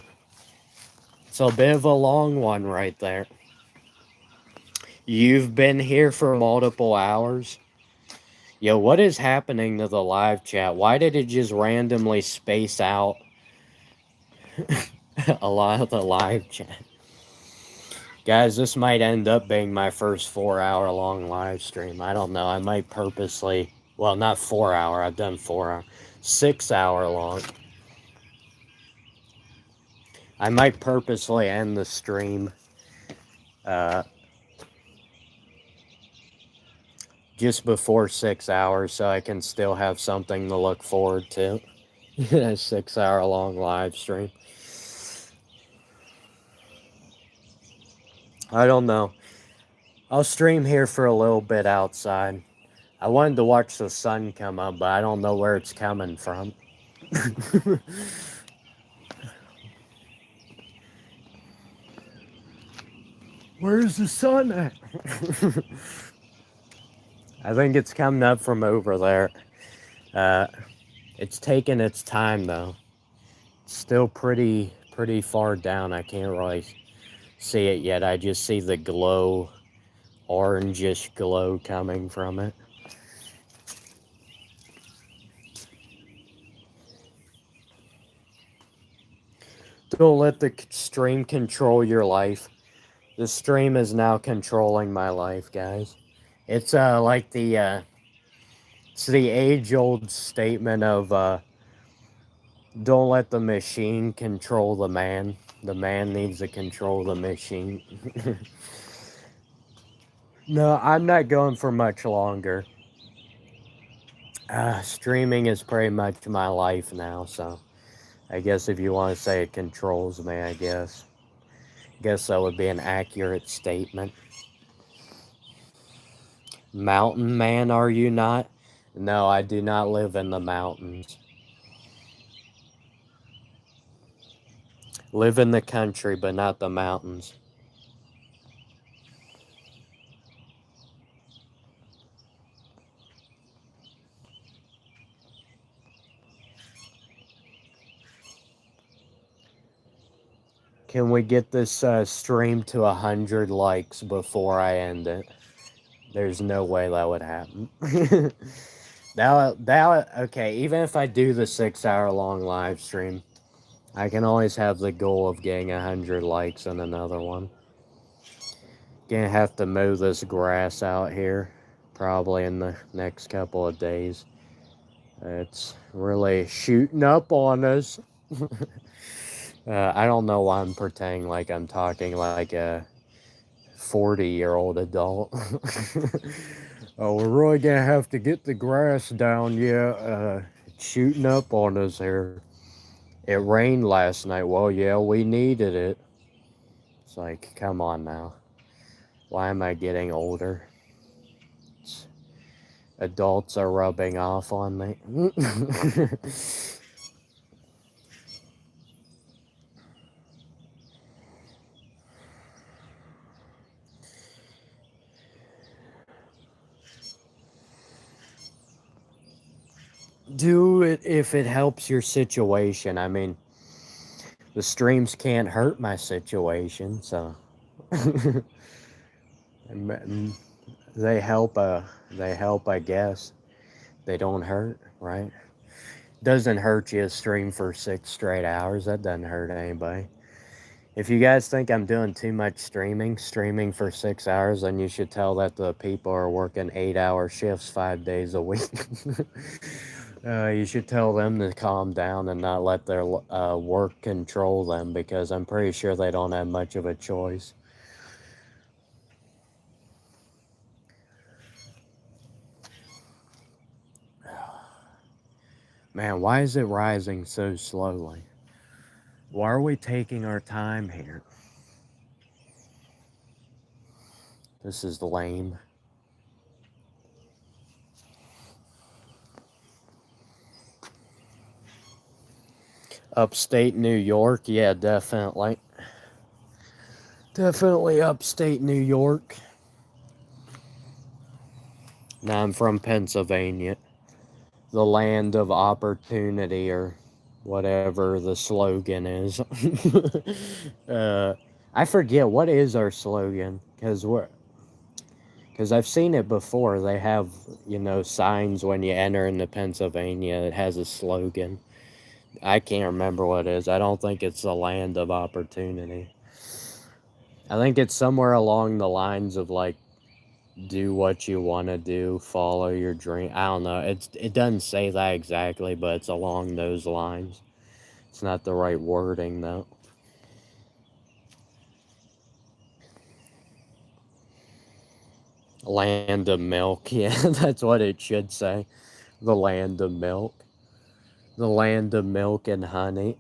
[SPEAKER 1] bit of a long one right there. You've been here for multiple hours. Yo, what is happening to the live chat? Why did it just randomly space out a lot of the live chat? Guys, this might end up being my first 4-hour long live stream. I don't know. I might purposely, well, not 4 hour. I've done 4 hour, 6 hour long. I might purposely end the stream just before 6 hours so I can still have something to look forward to. A 6 hour long live stream. I don't know. I'll stream here for a little bit outside. I wanted to watch the sun come up, but I don't know where it's coming from. Where's the sun at? I think it's coming up from over there. It's taking its time though. It's still pretty far down. I can't really see it yet. I just see the glow, orangish glow coming from it. Don't let the stream control your life. The stream is now controlling my life, guys. It's like the it's the age-old statement of don't let the machine control the man. The man needs to control the machine. No, I'm not going for much longer. Streaming is pretty much my life now, so I guess if you want to say it controls me, I guess that would be an accurate statement. Mountain man, are you not? No, I do not live in the mountains. Live in the country, but not the mountains. Can we get this stream to 100 likes before I end it? There's no way that would happen. Okay, even if I do the 6 hour long live stream, I can always have the goal of getting 100 likes on another one. Gonna have to mow this grass out here probably in the next couple of days. It's really shooting up on us. I don't know why I'm pretending like I'm talking like a 40-year-old adult. Oh, we're really gonna have to get the grass down. Yeah, it's shooting up on us here. It rained last night. Well, yeah, we needed it. It's like, come on now. Why am I getting older? Adults are rubbing off on me. Do it if it helps your situation. I mean, the streams can't hurt my situation, so they help. They help, I guess. They don't hurt, right? Doesn't hurt you to stream for 6 straight hours. That doesn't hurt anybody. If you guys think I'm doing too much streaming for 6 hours, then you should tell that the people are working 8 hour shifts 5 days a week. You should tell them to calm down and not let their work control them, because I'm pretty sure they don't have much of a choice. Man, why is it rising so slowly? Why are we taking our time here? This is lame. Upstate New York? Yeah, definitely. Definitely upstate New York. Now I'm from Pennsylvania. The land of opportunity, or whatever the slogan is. I forget, what is our slogan? Because I've seen it before. They have, signs when you enter into Pennsylvania. It has a slogan. I can't remember what it is. I don't think it's the land of opportunity. I think it's somewhere along the lines of like, do what you want to do, follow your dream. I don't know. It doesn't say that exactly, but it's along those lines. It's not the right wording though. Land of milk. Yeah, that's what it should say. The land of milk. The land of milk and honey.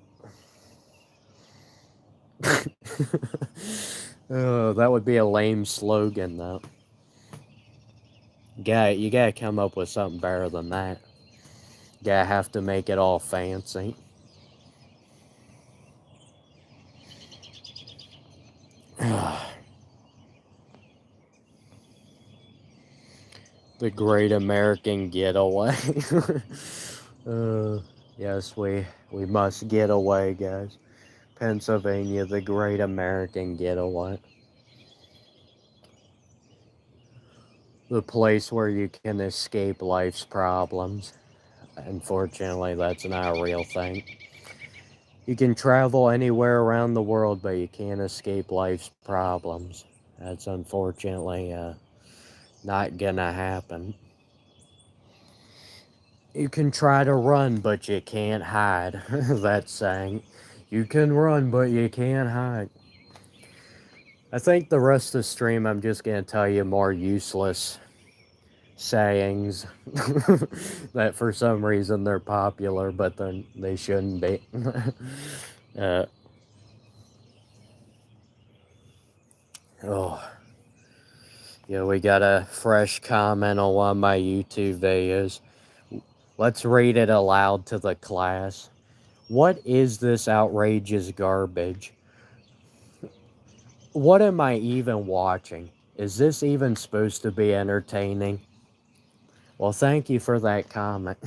[SPEAKER 1] Oh, that would be a lame slogan though. You gotta come up with something better than that. You gotta have to make it all fancy. The Great American Getaway. Yes, we must get away, guys. Pennsylvania, the Great American Getaway. The place where you can escape life's problems. Unfortunately, that's not a real thing. You can travel anywhere around the world, but you can't escape life's problems. That's unfortunately not gonna happen. You can try to run, but you can't hide. That saying. You can run, but you can't hide. I think the rest of the stream, I'm just going to tell you more useless sayings that for some reason they're popular, but then they shouldn't be. uh, oh, yeah, we got a fresh comment on one of my YouTube videos. Let's read it aloud to the class. What is this outrageous garbage? What am I even watching? Is this even supposed to be entertaining? Well, thank you for that comment.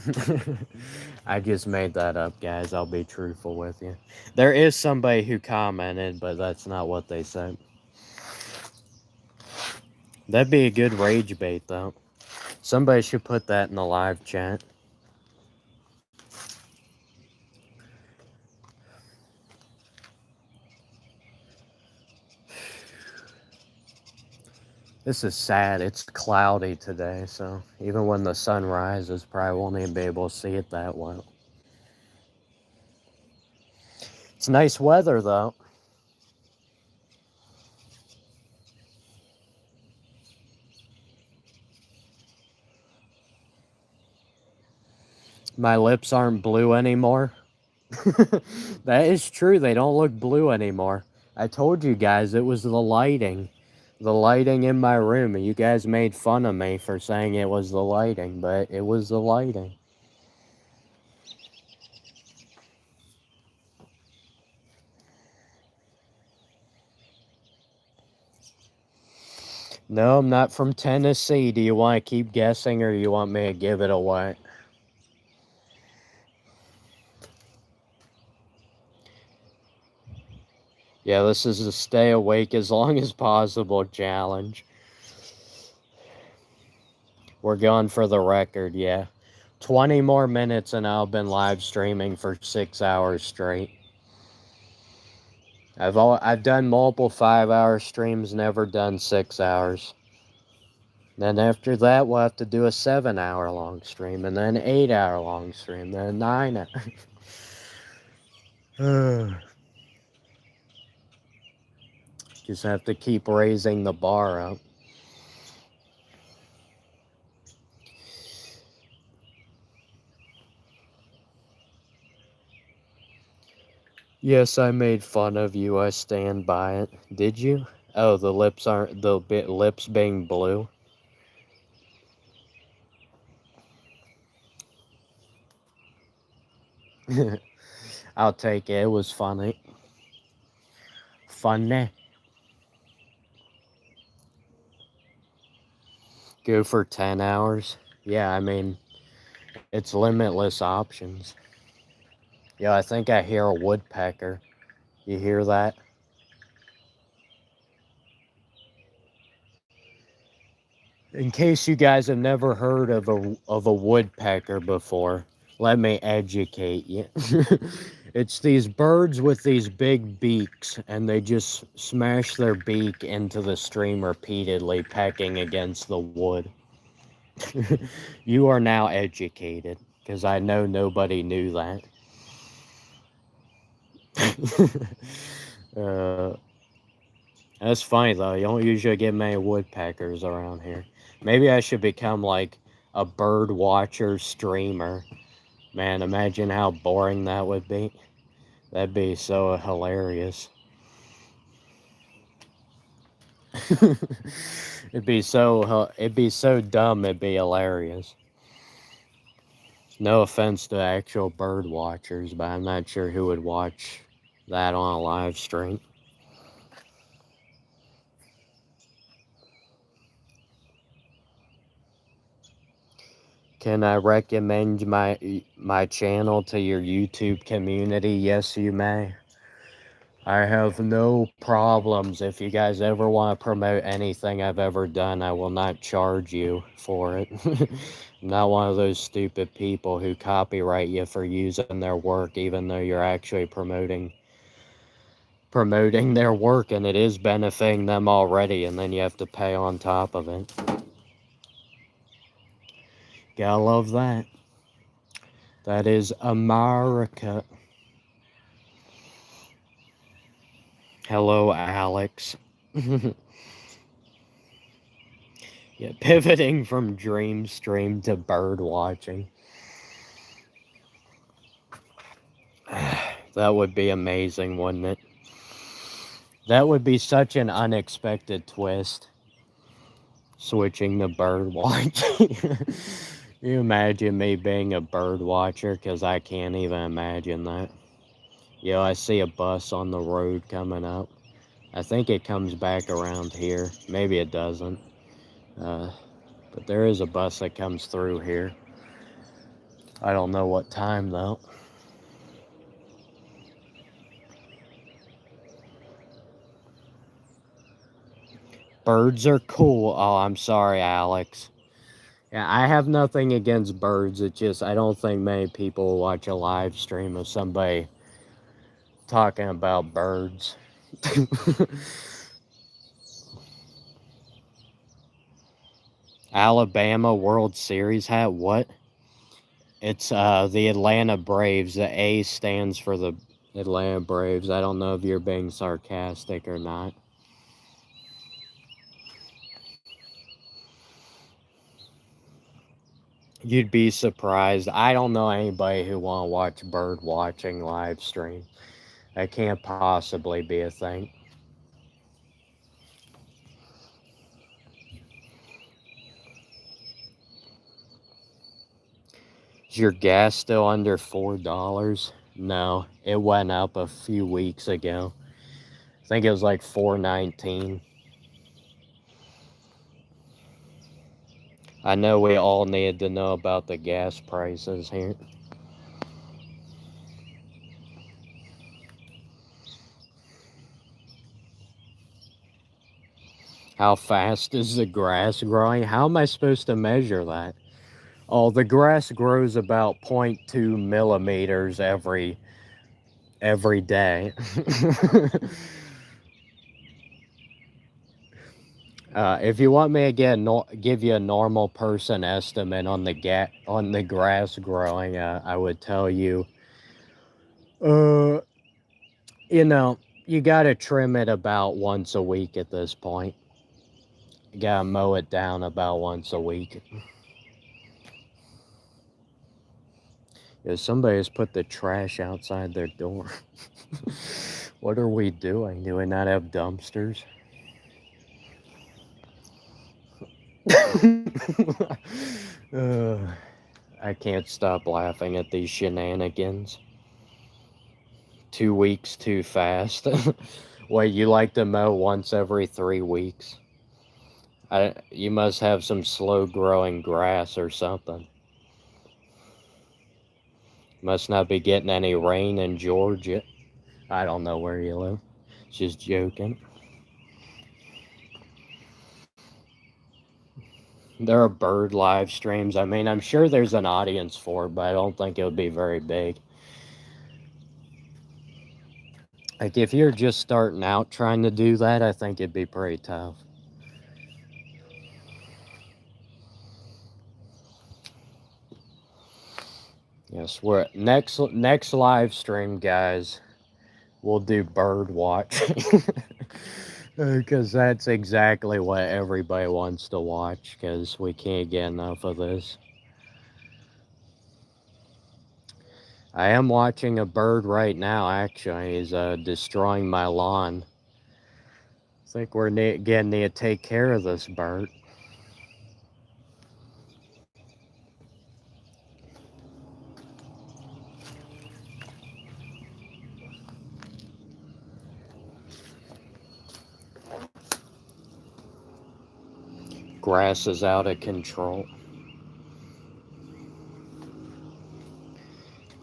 [SPEAKER 1] I just made that up, guys. I'll be truthful with you. There is somebody who commented, but that's not what they said. That'd be a good rage bait, though. Somebody should put that in the live chat. This is sad. It's cloudy today, so even when the sun rises, probably won't even be able to see it that well. It's nice weather, though. My lips aren't blue anymore. That is true. They don't look blue anymore. I told you guys it was the lighting. The lighting in my room. You guys made fun of me for saying it was the lighting, but it was the lighting. No, I'm not from Tennessee. Do you want to keep guessing or do you want me to give it away? Yeah, this is a stay awake as long as possible challenge. We're going for the record, yeah. 20 more minutes and I've been live streaming for 6 hours straight. I've done multiple 5-hour streams, never done 6 hours. Then after that, we'll have to do a 7-hour long stream, and then 8-hour long stream, then 9 hours. Just have to keep raising the bar up. Yes, I made fun of you. I stand by it. Did you? Oh, the lips aren't lips being blue. I'll take it. It was funny. Funny. Go for 10 hours. Yeah, I mean, it's limitless options. Yeah, I think I hear a woodpecker. You hear that? In case you guys have never heard of a woodpecker before, let me educate you. It's these birds with these big beaks, and they just smash their beak into the stream repeatedly, pecking against the wood. You are now educated, because I know nobody knew that. That's funny, though. You don't usually get many woodpeckers around here. Maybe I should become like a bird watcher streamer. Man, imagine how boring that would be. That'd be so hilarious. It'd be so dumb it'd be hilarious. No offense to actual bird watchers, but I'm not sure who would watch that on a live stream. Can I recommend my channel to your YouTube community? Yes, you may. I have no problems. If you guys ever want to promote anything I've ever done, I will not charge you for it. I'm not one of those stupid people who copyright you for using their work, even though you're actually promoting their work and it is benefiting them already, and then you have to pay on top of it. Gotta love that. That is America. Hello, Alex. Yeah, pivoting from dream stream to bird watching. That would be amazing, wouldn't it? That would be such an unexpected twist. Switching to bird watching. You imagine me being a bird watcher? Because I can't even imagine that. Yo, I see a bus on the road coming up. I think it comes back around here. Maybe it doesn't. But there is a bus that comes through here. I don't know what time, though. Birds are cool. Oh, I'm sorry, Alex. Yeah, I have nothing against birds. It's just I don't think many people watch a live stream of somebody talking about birds. Alabama World Series hat? What? It's the Atlanta Braves. The A stands for the Atlanta Braves. I don't know if you're being sarcastic or not. You'd be surprised. I don't know anybody who want to watch bird watching live stream. That can't possibly be a thing. Is your gas still under $4? No, it went up a few weeks ago. I think it was like $4.19. I know we all need to know about the gas prices here. How fast is the grass growing? How am I supposed to measure that? Oh, the grass grows about 0.2 millimeters every day. If you want me to give you a normal person estimate on the grass growing, I would tell you, you know, you gotta trim it about once a week at this point. You gotta mow it down about once a week. Yeah, somebody has put the trash outside their door. What are we doing? Do we not have dumpsters? I can't stop laughing at these shenanigans. 2 weeks too fast. Wait, you like to mow once every 3 weeks? You must have some slow growing grass or something. Must not be getting any rain in Georgia. I don't know where you live. Just joking. There are bird live streams. I mean, I'm sure there's an audience for it, but I don't think it would be very big. Like, if you're just starting out trying to do that, I think it'd be pretty tough. Yes, we're next live stream, guys. We'll do bird watching. Because that's exactly what everybody wants to watch, because we can't get enough of this. I am watching a bird right now, actually. He's destroying my lawn. I think we're getting to take care of this bird. Grass is out of control.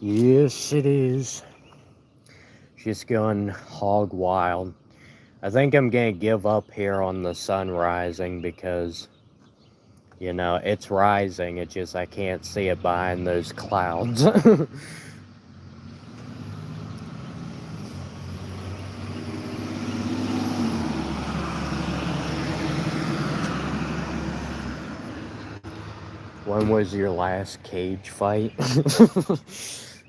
[SPEAKER 1] Yes, it is. She's going hog wild. I think I'm going to give up here on the sun rising because, you know, it's rising. It's just I can't see it behind those clouds. When was your last cage fight? It's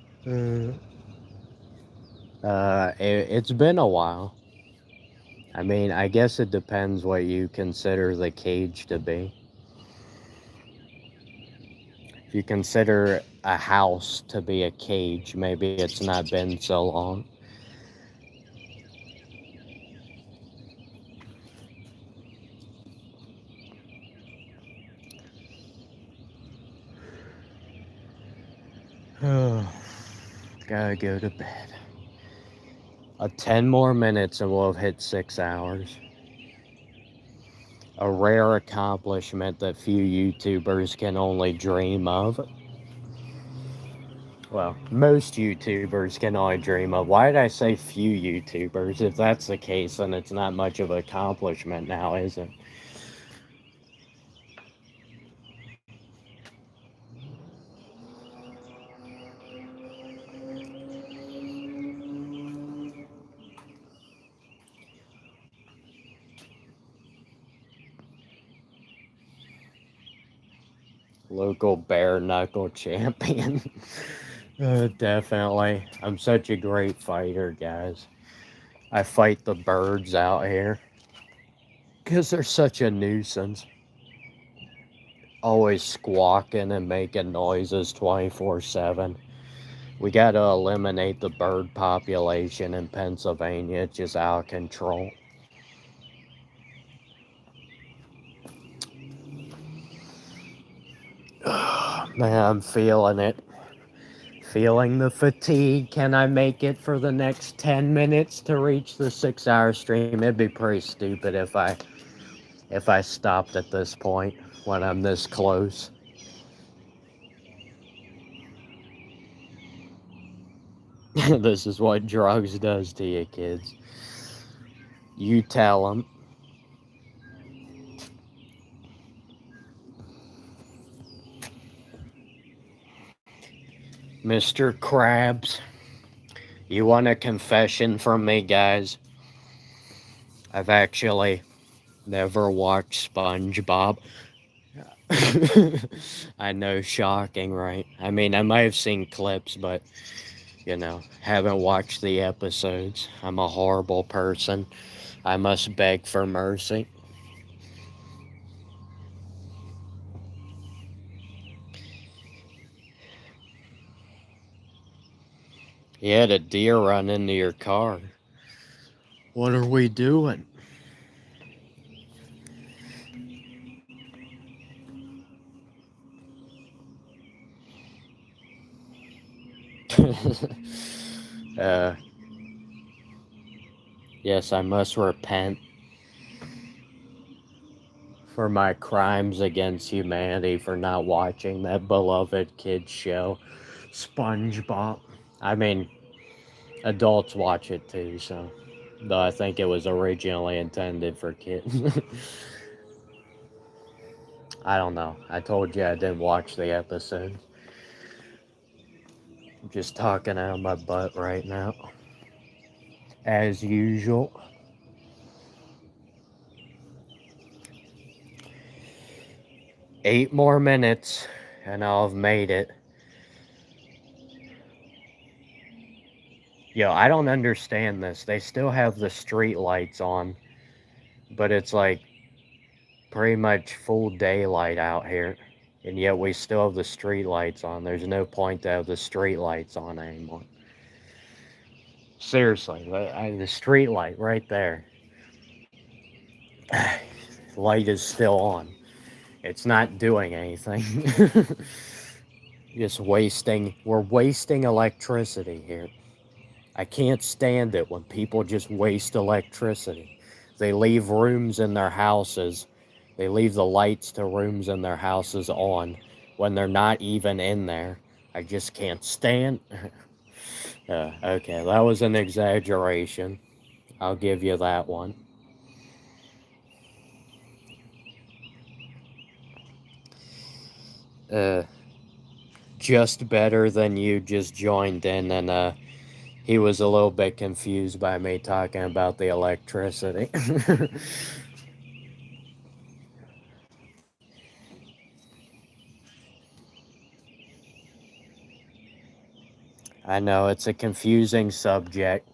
[SPEAKER 1] been a while. I mean, I guess it depends what you consider the cage to be. If you consider a house to be a cage, maybe it's not been so long. Gotta go to bed. 10 more minutes and we'll have hit 6 hours. A rare accomplishment that few YouTubers can only dream of. Well, most YouTubers can only dream of. Why did I say few YouTubers? If that's the case, then it's not much of an accomplishment now, is it? Local bare knuckle champion. Definitely. I'm such a great fighter, guys. I fight the birds out here because they're such a nuisance. Always squawking and making noises 24/7. We got to eliminate the bird population in Pennsylvania. It's just out of control. Man, I'm feeling it. Feeling the fatigue. Can I make it for the next 10 minutes to reach the 6-hour stream? It'd be pretty stupid if I stopped at this point when I'm this close. This is what drugs does to you, kids. You tell them. Mr. Krabs, you want a confession from me, guys? I've actually never watched SpongeBob. I know, shocking, right? I mean, I might have seen clips, but, haven't watched the episodes. I'm a horrible person. I must beg for mercy. You had a deer run into your car. What are we doing? Yes, I must repent for my crimes against humanity for not watching that beloved kids show, SpongeBob. I mean, adults watch it too, so. Though I think it was originally intended for kids. I don't know. I told you I didn't watch the episode. I'm just talking out of my butt right now. As usual. Eight more minutes and I'll have made it. Yo, I don't understand this. They still have the street lights on, but it's like pretty much full daylight out here. And yet we still have the street lights on. There's no point to have the street lights on anymore. Seriously, the street light right there. Light is still on. It's not doing anything. We're wasting electricity here. I can't stand it when people just waste electricity. They leave rooms in their houses. They leave the lights to rooms in their houses on when they're not even in there. I just can't stand. Okay, that was an exaggeration. I'll give you that one. Just better than you just joined in, and he was a little bit confused by me talking about the electricity. I know, it's a confusing subject.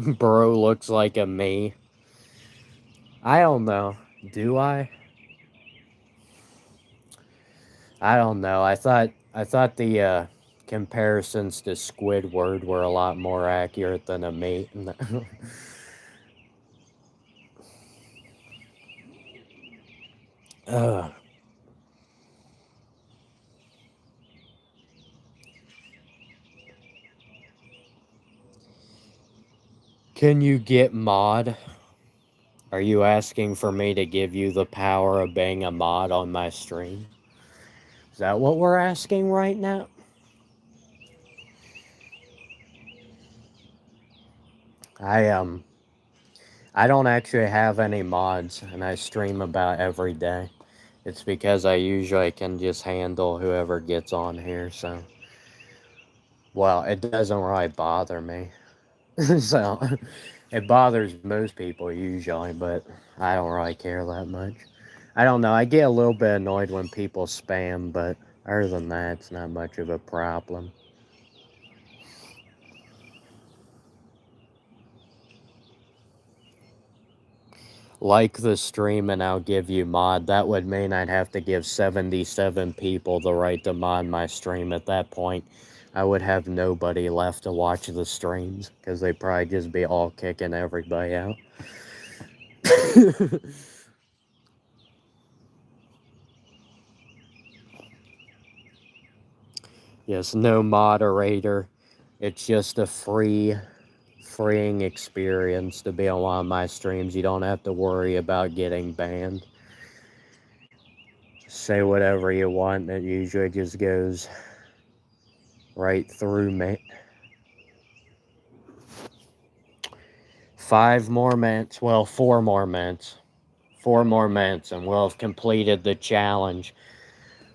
[SPEAKER 1] Bro looks like a me. I don't know. Do I? I don't know. I thought the comparisons to Squidward were a lot more accurate than a me. Ugh. Can you get mod? Are you asking for me to give you the power of being a mod on my stream? Is that what we're asking right now? I I don't actually have any mods and I stream about every day. It's because I usually can just handle whoever gets on here, so well, it doesn't really bother me. So it bothers most people usually, but I don't really care that much. I don't know. I get a little bit annoyed when people spam, but other than that, it's not much of a problem. Like the stream and I'll give you mod. That would mean I'd have to give 77 people the right to mod my stream. At that point, I would have nobody left to watch the streams because they'd probably just be all kicking everybody out. Yes, no moderator. It's just a freeing experience to be on one of my streams. You don't have to worry about getting banned. Say whatever you want. It usually just goes right through me. 5 more minutes. Well, 4 more minutes. 4 more minutes, and we'll have completed the challenge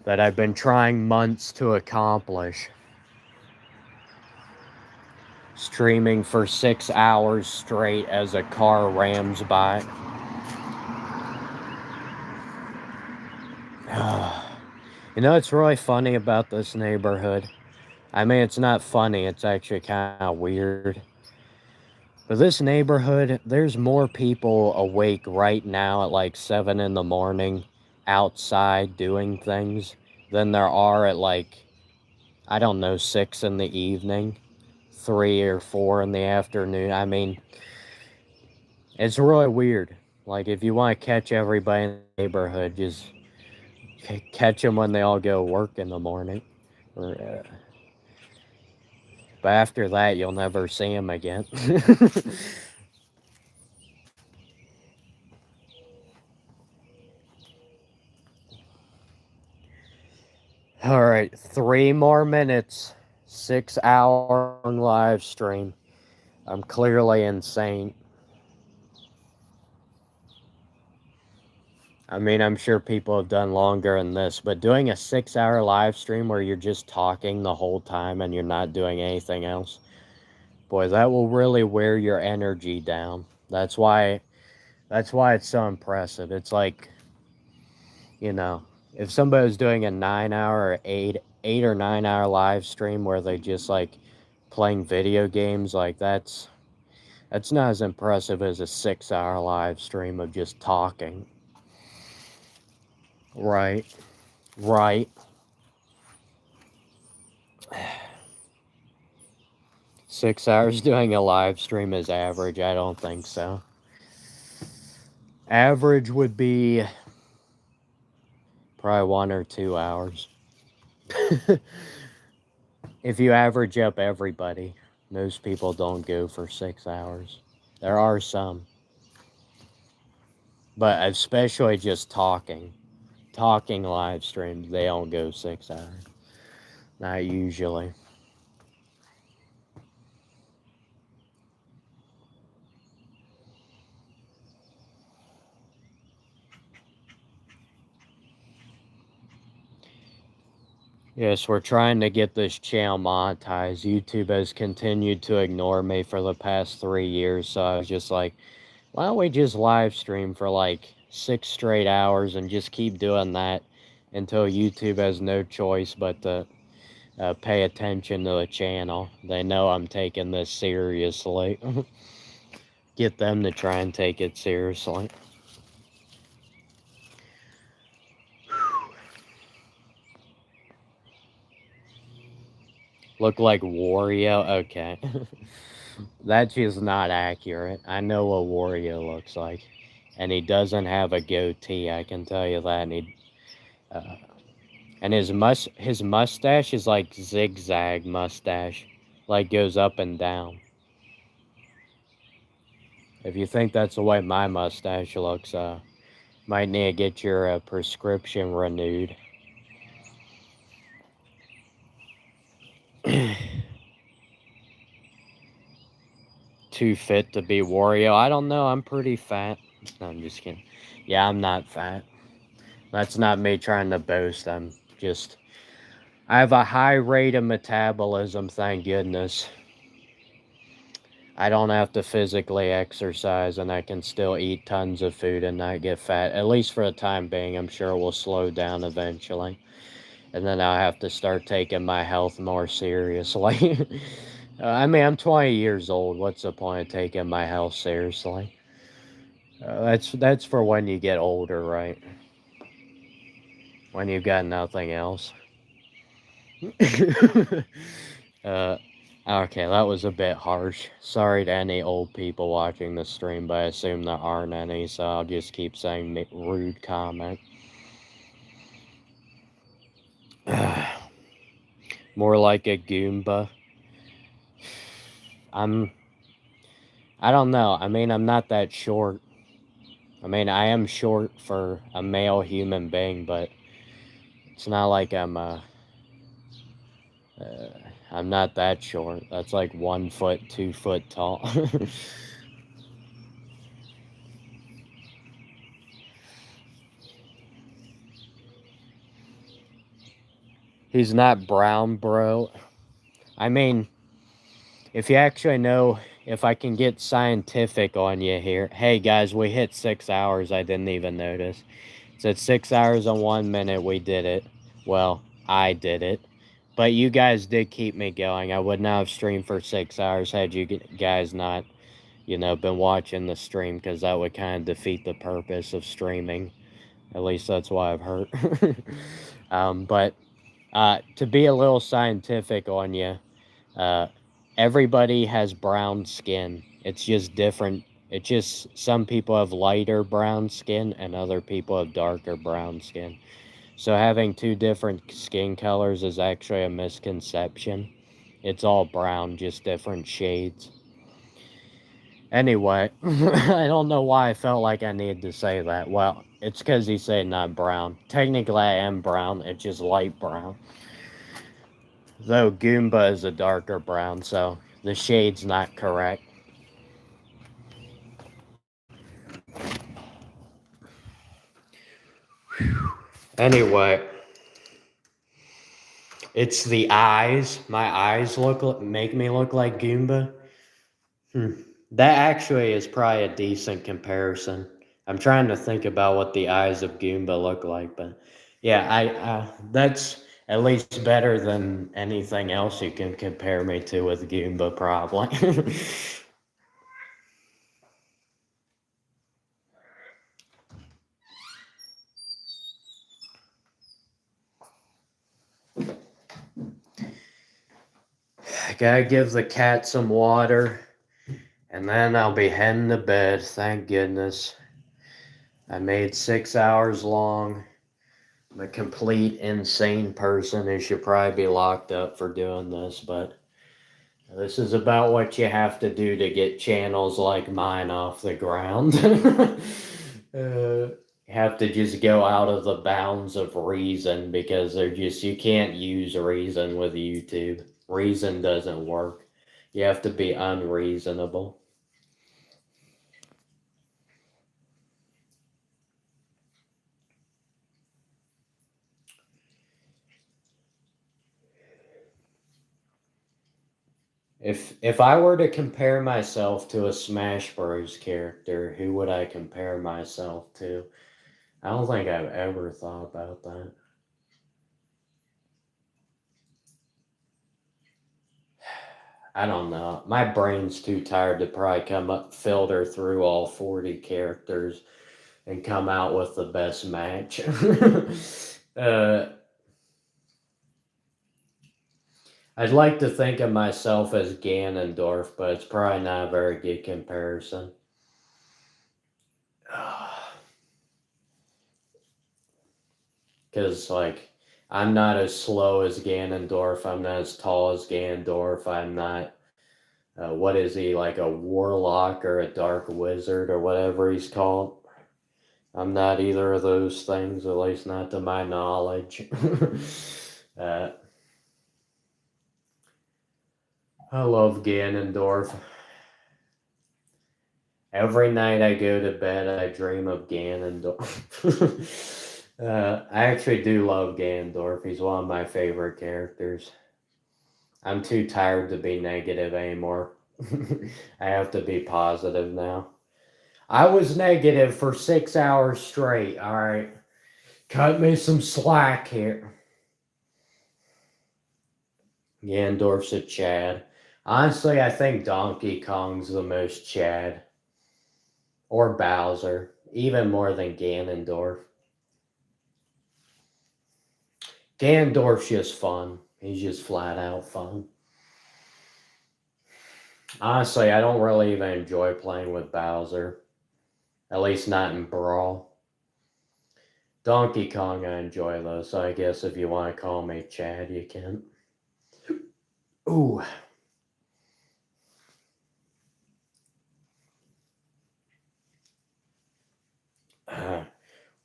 [SPEAKER 1] that I've been trying months to accomplish. Streaming for 6 hours straight as a car rams by. You know, it's really funny about this neighborhood. I mean, it's not funny, it's actually kind of weird. But this neighborhood, there's more people awake right now at like 7 in the morning outside doing things than there are at like, I don't know, 6 in the evening, 3 or 4 in the afternoon. I mean, it's really weird. Like, if you want to catch everybody in the neighborhood, just catch them when they all go work in the morning. But after that, you'll never see them again. All right, 3 more minutes. 6-hour live stream. I'm clearly insane. I mean, I'm sure people have done longer than this, but doing a 6-hour live stream where you're just talking the whole time and you're not doing anything else, boy, that will really wear your energy down. That's why it's so impressive. It's like, you know, if somebody was doing a 9-hour or 8 or 9 hour live stream where they just like playing video games, like that's not as impressive as a 6-hour live stream of just talking. Right. 6 hours doing a live stream is average? I don't think so. Average would be probably 1 or 2 hours. If you average up everybody, most people don't go for 6 hours. There are some. But especially just talking live streams, they don't go 6 hours. Not usually. Yes, we're trying to get this channel monetized. YouTube has continued to ignore me for the past 3 years, so I was just like, why don't we just live stream for like 6 straight hours and just keep doing that until YouTube has no choice but to pay attention to the channel. They know I'm taking this seriously. get them to try and take it seriously. Look like Wario? Okay. That's just not accurate. I know what Wario looks like. And he doesn't have a goatee, I can tell you that. And his mustache is like zigzag mustache. Like goes up and down. If you think that's the way my mustache looks, might need to get your prescription renewed. Too fit to be Wario. I don't know. I'm pretty fat. No, I'm just kidding. Yeah, I'm not fat. That's not me trying to boast. I have a high rate of metabolism, thank goodness. I don't have to physically exercise and I can still eat tons of food and not get fat. At least for the time being. I'm sure it will slow down eventually. And then I'll have to start taking my health more seriously. I mean, I'm 20 years old. What's the point of taking my health seriously? That's for when you get older, right? When you've got nothing else. Okay, that was a bit harsh. Sorry to any old people watching the stream, but I assume there aren't any, so I'll just keep saying rude comment. More like a Goomba. I don't know. I mean, I'm not that short. I mean, I am short for a male human being, but it's not like I'm not that short. That's like 1 foot, 2 foot tall. He's not brown, bro. I mean, if you actually know, if I can get scientific on you here. Hey guys, we hit 6 hours. I didn't even notice. It said 6 hours and 1 minute. We did it. Well, I did it. But you guys did keep me going. I would not have streamed for 6 hours had you guys not, been watching the stream, because that would kind of defeat the purpose of streaming. At least that's what I've heard. But to be a little scientific on you, everybody has brown skin. It's just different. It's just some people have lighter brown skin and other people have darker brown skin. So having two different skin colors is actually a misconception. It's all brown, just different shades. Anyway, I don't know why I felt like I needed to say that. Well, it's because he said not brown. Technically, I am brown. It's just light brown. Though Goomba is a darker brown, so the shade's not correct. Anyway, it's the eyes. My eyes make me look like Goomba. That actually is probably a decent comparison. I'm trying to think about what the eyes of Goomba look like, but yeah, I that's at least better than anything else you can compare me to with Goomba, probably. I gotta give the cat some water, and then I'll be heading to bed. Thank goodness. I made 6 hours long. I'm a complete insane person who should probably be locked up for doing this, but this is about what you have to do to get channels like mine off the ground. You have to just go out of the bounds of reason, because you can't use reason with YouTube. Reason doesn't work. You have to be unreasonable. If I were to compare myself to a Smash Bros character, who would I compare myself to? I don't think I've ever thought about that. I don't know. My brain's too tired to probably come up, filter through all 40 characters and come out with the best match. I'd like to think of myself as Ganondorf, but it's probably not a very good comparison. Because, like, I'm not as slow as Ganondorf. I'm not as tall as Ganondorf. I'm not, what is he, like a warlock or a dark wizard or whatever he's called? I'm not either of those things, at least not to my knowledge. I love Ganondorf. Every night I go to bed, I dream of Ganondorf. I actually do love Ganondorf. He's one of my favorite characters. I'm too tired to be negative anymore. I have to be positive now. I was negative for 6 hours straight. All right. Cut me some slack here. Ganondorf's a Chad. Honestly, I think Donkey Kong's the most Chad. Or Bowser. Even more than Ganondorf. Ganondorf's just fun. He's just flat out fun. Honestly, I don't really even enjoy playing with Bowser. At least not in Brawl. Donkey Kong I enjoy though, so I guess if you want to call me Chad, you can. Ooh.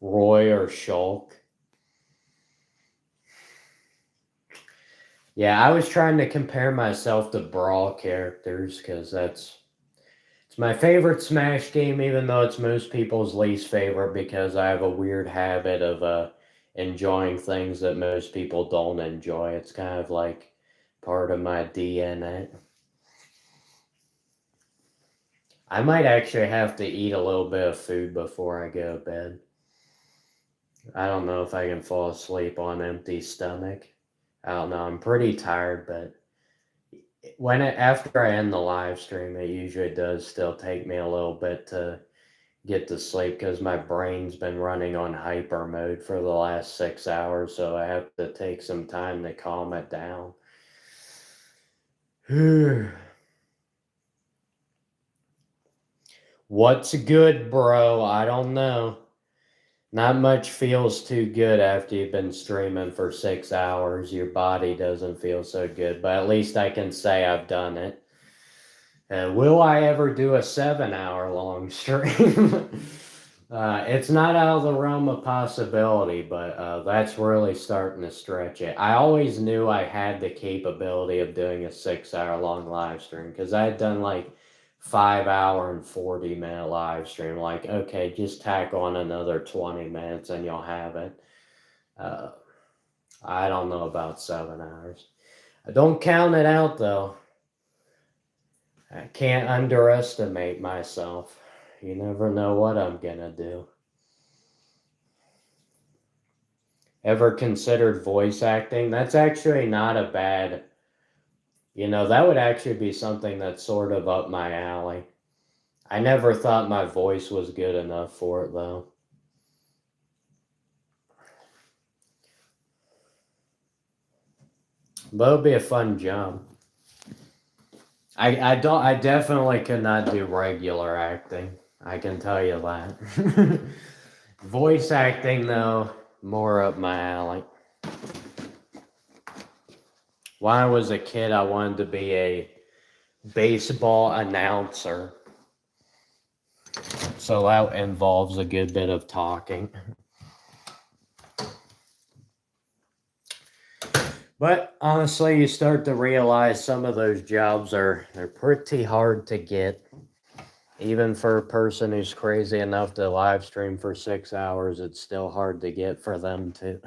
[SPEAKER 1] Roy or Shulk. Yeah, I was trying to compare myself to Brawl characters because it's my favorite Smash game, even though it's most people's least favorite because I have a weird habit of enjoying things that most people don't enjoy. It's kind of like part of my DNA. I might actually have to eat a little bit of food before I go to bed. I don't know if I can fall asleep on empty stomach. I don't know. I'm pretty tired, but after I end the live stream, it usually does still take me a little bit to get to sleep because my brain's been running on hyper mode for the last 6 hours, so I have to take some time to calm it down. What's good, bro? I don't know. Not much feels too good after you've been streaming for 6 hours. Your body doesn't feel so good, but at least I can say I've done it. Will I ever do a 7-hour long stream? It's not out of the realm of possibility, but that's really starting to stretch it. I always knew I had the capability of doing a 6-hour long live stream because I had done like 5-hour and 40-minute live stream. Like, okay, just tack on another 20 minutes and you'll have it. I don't know about 7 hours. I don't count it out though. I can't underestimate myself. You never know what I'm gonna do. Ever considered voice acting? That's actually not a bad, that would actually be something that's sort of up my alley. I never thought my voice was good enough for it though. But it would be a fun job. I definitely could not do regular acting. I can tell you that. Voice acting though, more up my alley. When I was a kid, I wanted to be a baseball announcer. So that involves a good bit of talking. But honestly, you start to realize some of those jobs they're pretty hard to get. Even for a person who's crazy enough to live stream for 6 hours, it's still hard to get for them to.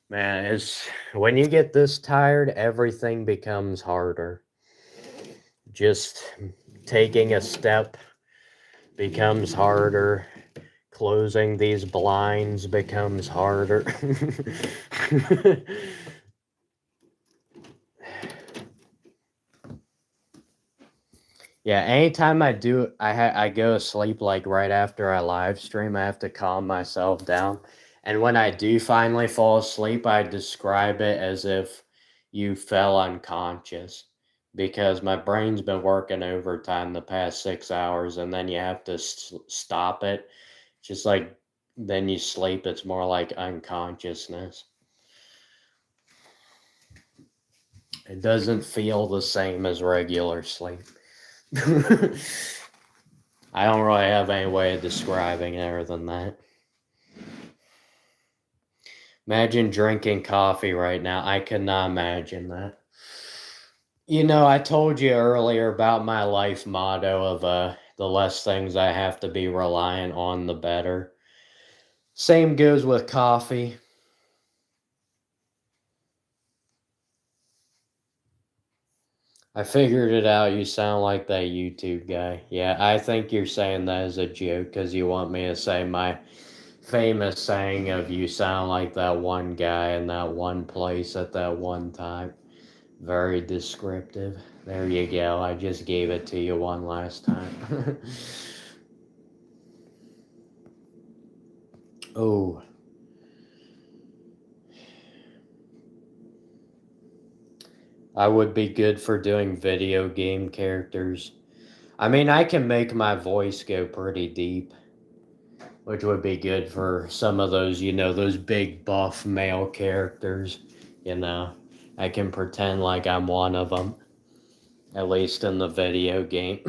[SPEAKER 1] Man, it's when you get this tired, everything becomes harder. Just taking a step becomes harder. Closing these blinds becomes harder. Yeah, anytime I do, I go to sleep like right after I live stream. I have to calm myself down, and when I do finally fall asleep, I describe it as if you fell unconscious because my brain's been working overtime the past 6 hours, and then you have to stop it. Just like then you sleep, it's more like unconsciousness. It doesn't feel the same as regular sleep. I don't really have any way of describing it other than that. Imagine drinking coffee right now. I could not imagine that. You know, I told you earlier about my life motto of the less things I have to be reliant on, the better. Same goes with coffee. I figured it out. You sound like that YouTube guy. Yeah, I think you're saying that as a joke because you want me to say my famous saying of you sound like that one guy in that one place at that one time. Very descriptive. There you go. I just gave it to you one last time. Oh. I would be good for doing video game characters. I mean, I can make my voice go pretty deep, which would be good for some of those, those big buff male characters. You know, I can pretend like I'm one of them, at least in the video game.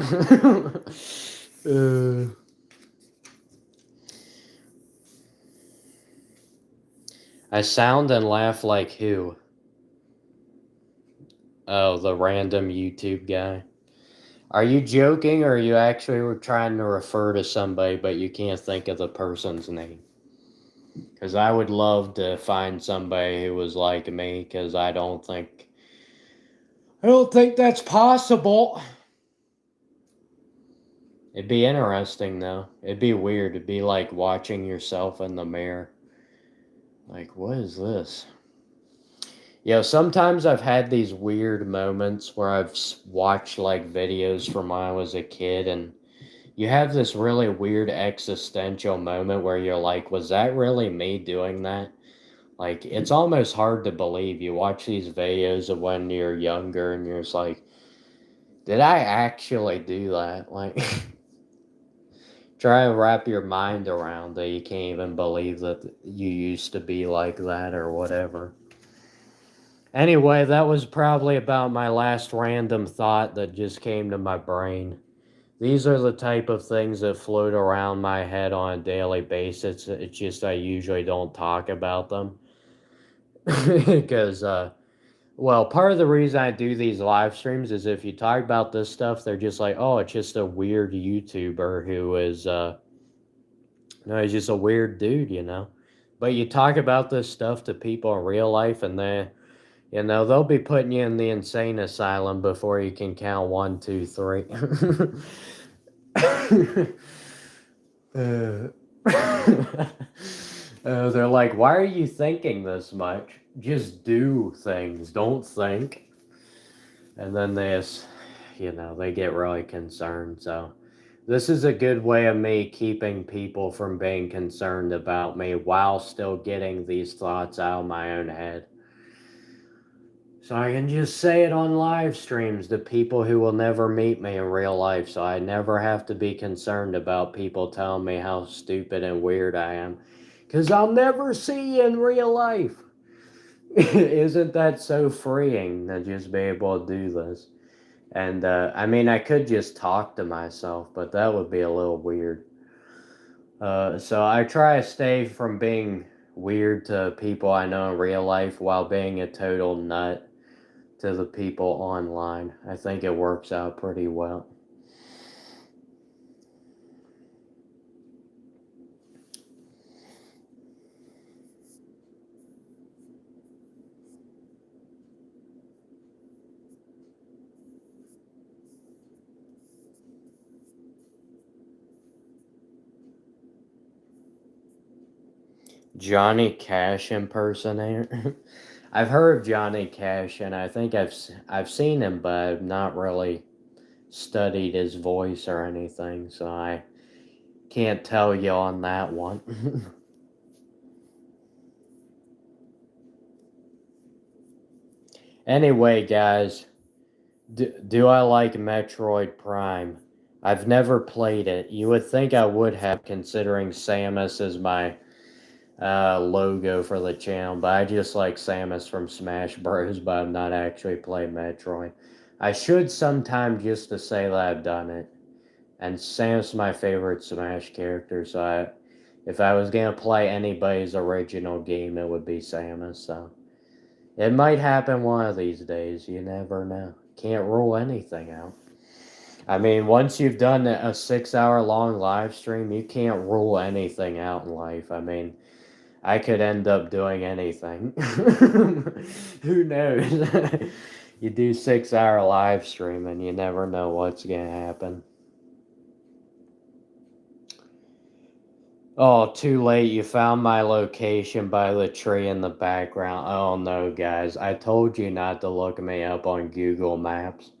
[SPEAKER 1] I sound and laugh like who? Oh, the random YouTube guy. Are you joking or are you actually trying to refer to somebody but you can't think of the person's name? Because I would love to find somebody who was like me because I don't think that's possible. It'd be interesting though. It'd be weird. It'd be like watching yourself in the mirror. Like, what is this? Sometimes I've had these weird moments where I've watched like videos from when I was a kid and you have this really weird existential moment where you're like, was that really me doing that? Like, it's almost hard to believe. You watch these videos of when you're younger and you're just like, did I actually do that? Like, try and wrap your mind around that you can't even believe that you used to be like that or whatever. Anyway, that was probably about my last random thought that just came to my brain. These are the type of things that float around my head on a daily basis. It's just I usually don't talk about them. Because, well, part of the reason I do these live streams is if you talk about this stuff, they're just like, oh, it's just a weird YouTuber who is, no, he's just a weird dude. But you talk about this stuff to people in real life and they'll be putting you in the insane asylum before you can count 1, 2, 3. uh, they're like, why are you thinking this much? Just do things, don't think. And then they get really concerned. So this is a good way of me keeping people from being concerned about me while still getting these thoughts out of my own head. So I can just say it on live streams to people who will never meet me in real life, so I never have to be concerned about people telling me how stupid and weird I am. Because I'll never see you in real life. Isn't that so freeing to just be able to do this? And I mean, I could just talk to myself, but that would be a little weird. So I try to stay from being weird to people I know in real life while being a total nut to the people online. I think it works out pretty well. Johnny Cash impersonator. I've heard of Johnny Cash, and I think I've seen him, but I've not really studied his voice or anything, so I can't tell you on that one. Anyway, guys, do I like Metroid Prime? I've never played it. You would think I would have, considering Samus is my logo for the channel, but I just like Samus from Smash Bros. But I've not actually played Metroid. I should sometime just to say that I've done it. And Samus is my favorite Smash character, so if I was gonna play anybody's original game, it would be Samus. So it might happen one of these days. You never know. Can't rule anything out. I mean, once you've done a 6 hour long live stream, you can't rule anything out in life. I mean, I could end up doing anything. Who knows? You do 6 hour live stream and you never know what's gonna happen. Oh, too late. You found my location by the tree in the background. Oh no, guys. I told you not to look me up on Google Maps.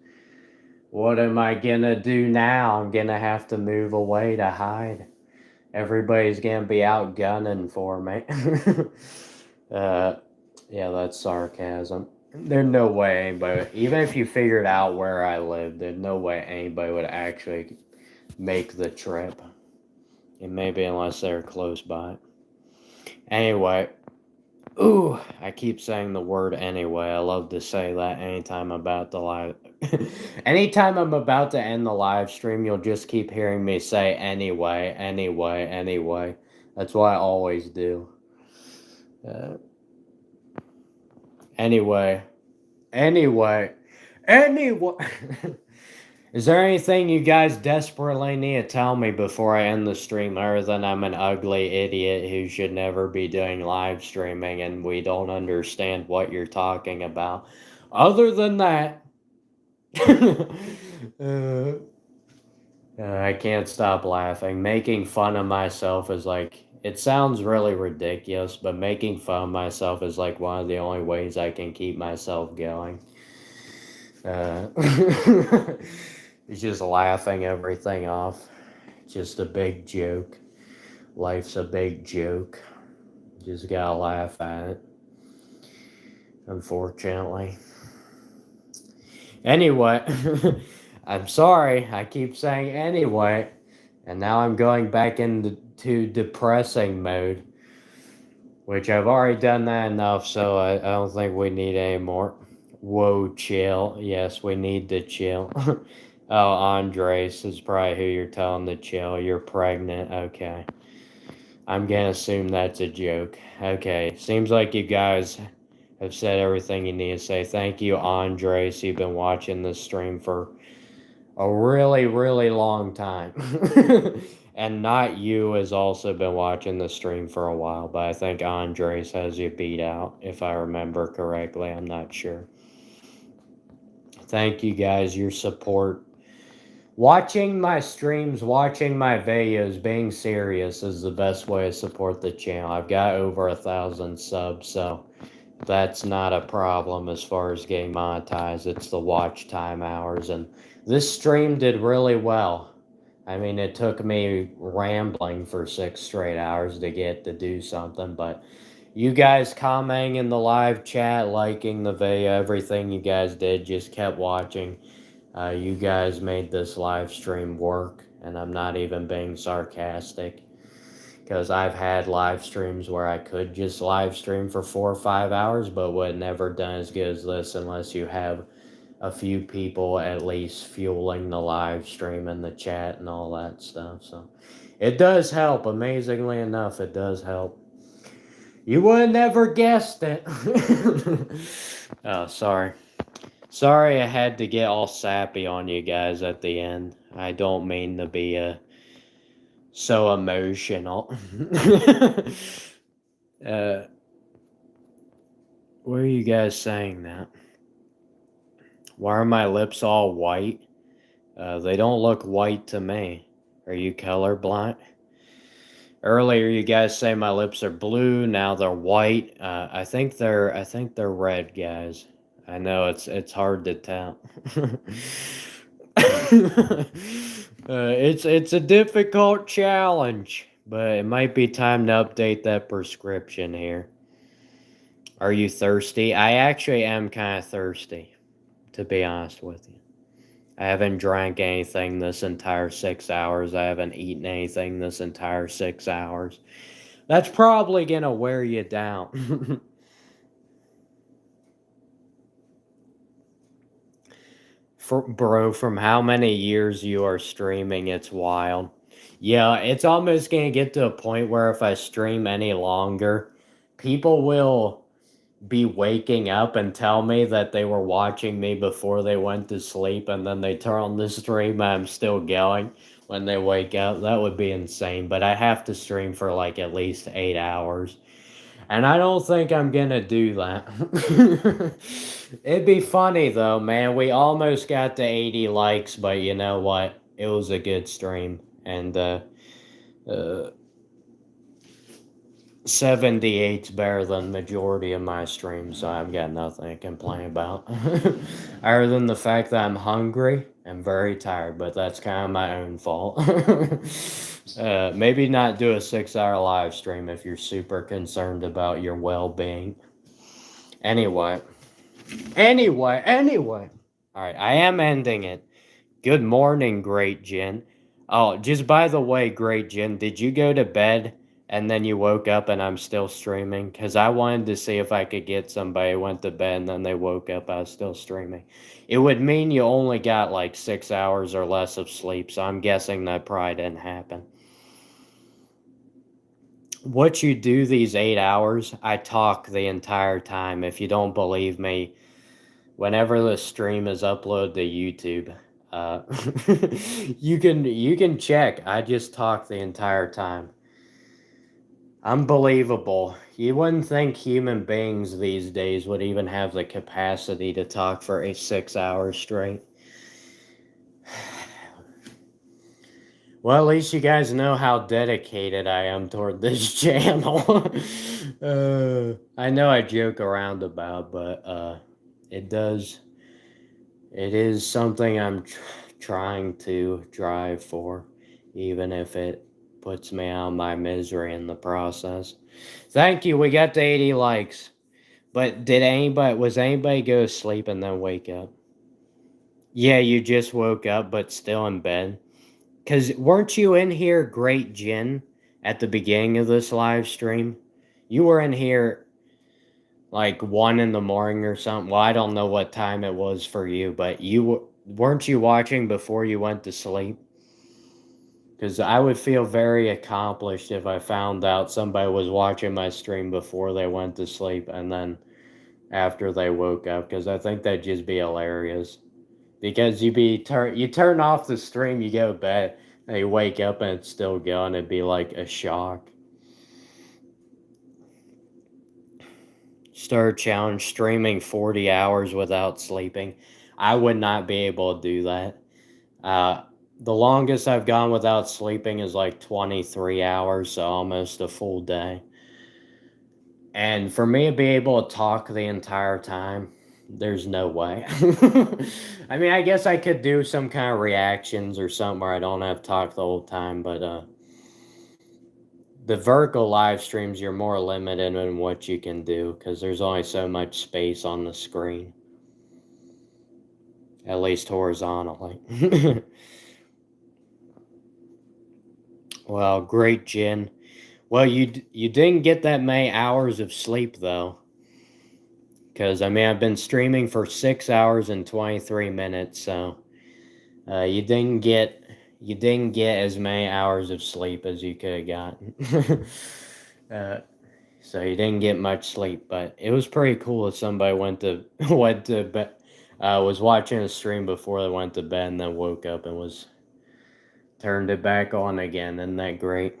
[SPEAKER 1] What am I gonna do now? I'm gonna have to move away to hide. Everybody's gonna be out gunning for me. Yeah, that's sarcasm. There's no way anybody, even if you figured out where I live, there's no way anybody would actually make the trip. And maybe unless they're close by. Anyway, ooh, I keep saying the word anyway. I love to say that anytime I'm about to live. Anytime I'm about to end the live stream, you'll just keep hearing me say anyway, anyway, anyway. That's what I always do. Anyway, anyway. Is there anything you guys desperately need to tell me before I end the stream, other than I'm an ugly idiot who should never be doing live streaming and we don't understand what you're talking about? Other than that, I can't stop laughing. Making fun of myself is like, it sounds really ridiculous, but making fun of myself is like one of the only ways I can keep myself going. It's just laughing everything off. Just a big joke. Life's a big joke. Just gotta laugh at it. Unfortunately. Anyway, I'm sorry. I keep saying anyway. And now I'm going back into depressing mode. Which I've already done that enough, so I don't think we need any more. Whoa, chill. Yes, we need to chill. Oh, Andres is probably who you're telling to chill. You're pregnant. Okay. I'm gonna assume that's a joke. Okay. Seems like you guys have said everything you need to say. Thank you, Andres. You've been watching this stream for a really, really long time. And Not You has also been watching the stream for a while, but I think Andres has you beat out, if I remember correctly. I'm not sure. Thank you guys, your support. Watching my streams, watching my videos, being serious is the best way to support the channel. I've got over 1,000 subs, so that's not a problem as far as getting monetized. It's the watch time hours, and this stream did really well. I mean, it took me rambling for 6 straight hours to get to do something, but you guys commenting in the live chat, liking the video, everything you guys did, just kept watching. You guys made this live stream work, and I'm not even being sarcastic, because I've had live streams where I could just live stream for 4 or 5 hours, but would never done as good as this unless you have a few people at least fueling the live stream and the chat and all that stuff. So it does help. Amazingly enough, it does help. You would have never guessed it. Oh, sorry. Sorry I had to get all sappy on you guys at the end. I don't mean to be so emotional. Why are you guys saying that? Why are my lips all white? They don't look white to me. Are you colorblind? Earlier, you guys say my lips are blue. Now they're white. I think they're red, guys. I know it's hard to tell. It's a difficult challenge, but it might be time to update that prescription here. Are you thirsty? I actually am kind of thirsty, to be honest with you. I haven't drank anything this entire 6 hours. I haven't eaten anything this entire 6 hours. That's probably gonna wear you down. Bro, from how many years you are streaming, it's wild. Yeah, it's almost gonna get to a point where if I stream any longer, people will be waking up and tell me that they were watching me before they went to sleep, and then they turn on the stream and I'm still going when they wake up. That would be insane, but I have to stream for like at least 8 hours. And I don't think I'm gonna do that. It'd be funny though, man. We almost got to 80 likes, but you know what? It was a good stream. And uh 78's better than majority of my streams, so I've got nothing to complain about. Other than the fact that I'm hungry and very tired, but that's kind of my own fault. Maybe not do a 6 hour live stream if you're super concerned about your well-being. Anyway. Alright, I am ending it. Good morning, Great Jen. Oh, just by the way, Great Jen, did you go to bed and then you woke up and I'm still streaming? Because I wanted to see if I could get somebody who went to bed and then they woke up, I was still streaming. It would mean you only got like 6 hours or less of sleep, so I'm guessing that probably didn't happen. What you do these 8 hours, I talk the entire time. If you don't believe me, whenever the stream is uploaded to YouTube, you can check. I just talk the entire time. Unbelievable. You wouldn't think human beings these days would even have the capacity to talk for 6 hours straight. Well, at least you guys know how dedicated I am toward this channel. I know I joke around about, but it is something I'm trying to drive for, even if it puts me out of my misery in the process. Thank you, we got to 80 likes. But was anybody go to sleep and then wake up? Yeah, you just woke up but still in bed. Because weren't you in here, Great Jen, at the beginning of this live stream? You were in here like 1 in the morning or something. Well, I don't know what time it was for you, but weren't you watching before you went to sleep? Because I would feel very accomplished if I found out somebody was watching my stream before they went to sleep and then after they woke up, because I think that'd just be hilarious. Because you turn off the stream, you go to bed, and you wake up and it's still going. It'd be like a shock. Start challenge streaming 40 hours without sleeping. I would not be able to do that. The longest I've gone without sleeping is like 23 hours, so almost a full day. And for me to be able to talk the entire time, there's no way. I mean, I guess I could do some kind of reactions or something where I don't have to talk the whole time, but the vertical live streams, you're more limited in what you can do because there's only so much space on the screen. At least horizontally. Well, great, Jen. Well, you didn't get that many hours of sleep, though. Because, I mean, I've been streaming for 6 hours and 23 minutes, so you didn't get as many hours of sleep as you could have gotten. So you didn't get much sleep, but it was pretty cool if somebody went to bed, was watching a stream before they went to bed and then woke up and turned it back on again. Isn't that great?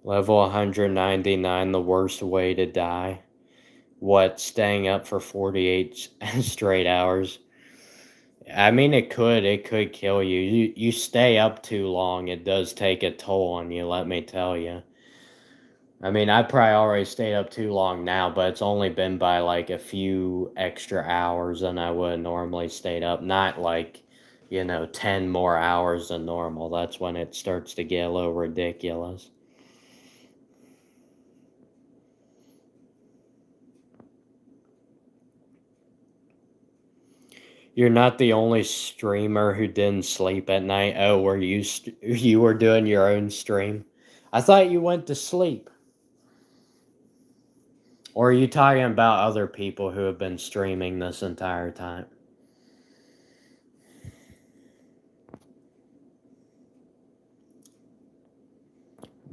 [SPEAKER 1] Level 199, the worst way to die. What, staying up for 48 straight hours? I mean, it could kill you. You stay up too long, it does take a toll on you, let me tell you. I mean, I probably already stayed up too long now, but it's only been by like a few extra hours than I would normally stayed up. Not like, 10 more hours than normal. That's when it starts to get a little ridiculous. You're not the only streamer who didn't sleep at night. Oh, were you were doing your own stream? I thought you went to sleep. Or are you talking about other people who have been streaming this entire time?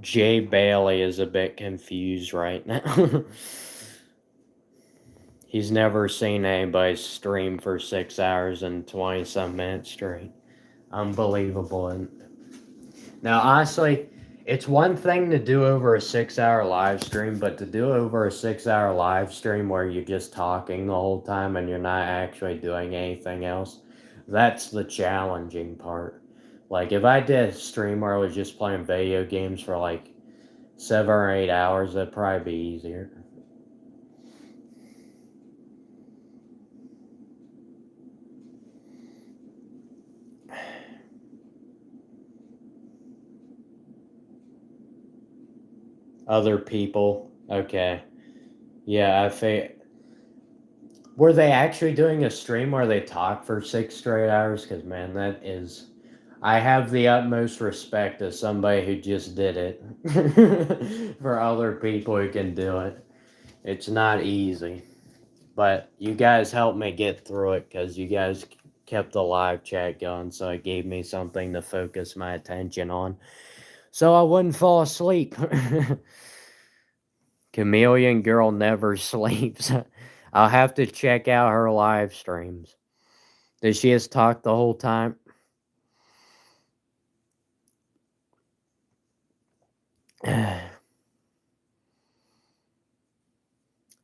[SPEAKER 1] Jay Bailey is a bit confused right now. He's never seen anybody stream for 6 hours and 20 some minutes straight. Unbelievable. And now, honestly, it's one thing to do over a 6 hour live stream, but to do over a 6 hour live stream where you're just talking the whole time and you're not actually doing anything else, that's the challenging part. Like, if I did a stream where I was just playing video games for like 7 or 8 hours, that'd probably be easier. Other people, okay. Yeah, were they actually doing a stream where they talk for 6 straight hours? Because, man, that is. I have the utmost respect as somebody who just did it for other people who can do it. It's not easy. But you guys helped me get through it because you guys kept the live chat going, so it gave me something to focus my attention on so I wouldn't fall asleep. Chameleon Girl never sleeps. I'll have to check out her live streams. Does she just talk the whole time?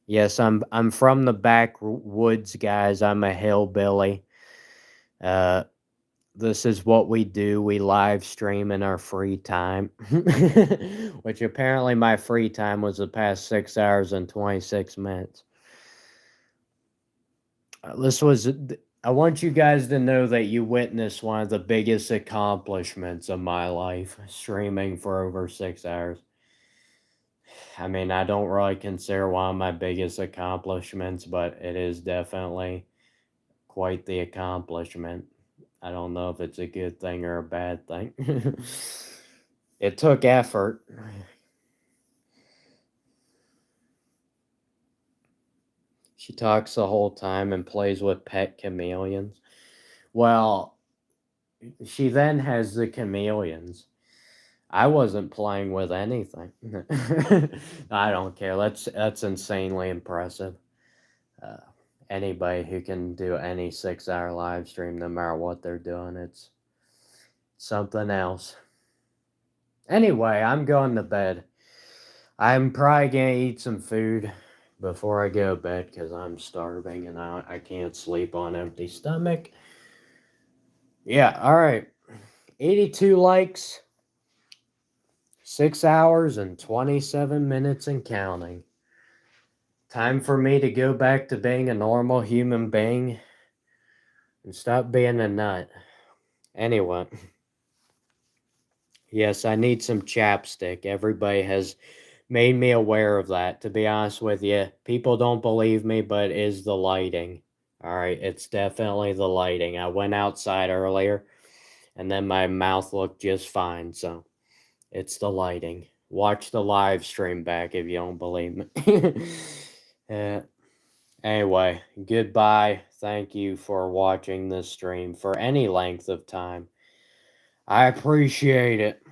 [SPEAKER 1] Yes, I'm from the backwoods, guys. I'm a hillbilly. Uh, this is what we do. We live stream in our free time, which apparently my free time was the past 6 hours and 26 minutes. This was. I want you guys to know that you witnessed one of the biggest accomplishments of my life, streaming for over 6 hours. I mean, I don't really consider one of my biggest accomplishments, but it is definitely quite the accomplishment. I don't know if it's a good thing or a bad thing. It took effort. She talks the whole time and plays with pet chameleons. Well, she then has the chameleons. I wasn't playing with anything. I don't care. That's insanely impressive. Uh, Anybody who can do any 6 hour live stream, no matter what they're doing, it's something else. Anyway, I'm going to bed. I'm probably gonna eat some food before I go to bed because I'm starving and I can't sleep on empty stomach. Yeah, all right. 82 likes, 6 hours and 27 minutes and counting. Time for me to go back to being a normal human being and stop being a nut. Anyway, yes, I need some chapstick. Everybody has made me aware of that. To be honest with you, people don't believe me, but it is the lighting. All right, it's definitely the lighting. I went outside earlier and then my mouth looked just fine, so it's the lighting. Watch the live stream back if you don't believe me. uh, Anyway, goodbye. Thank you for watching this stream for any length of time. I appreciate it.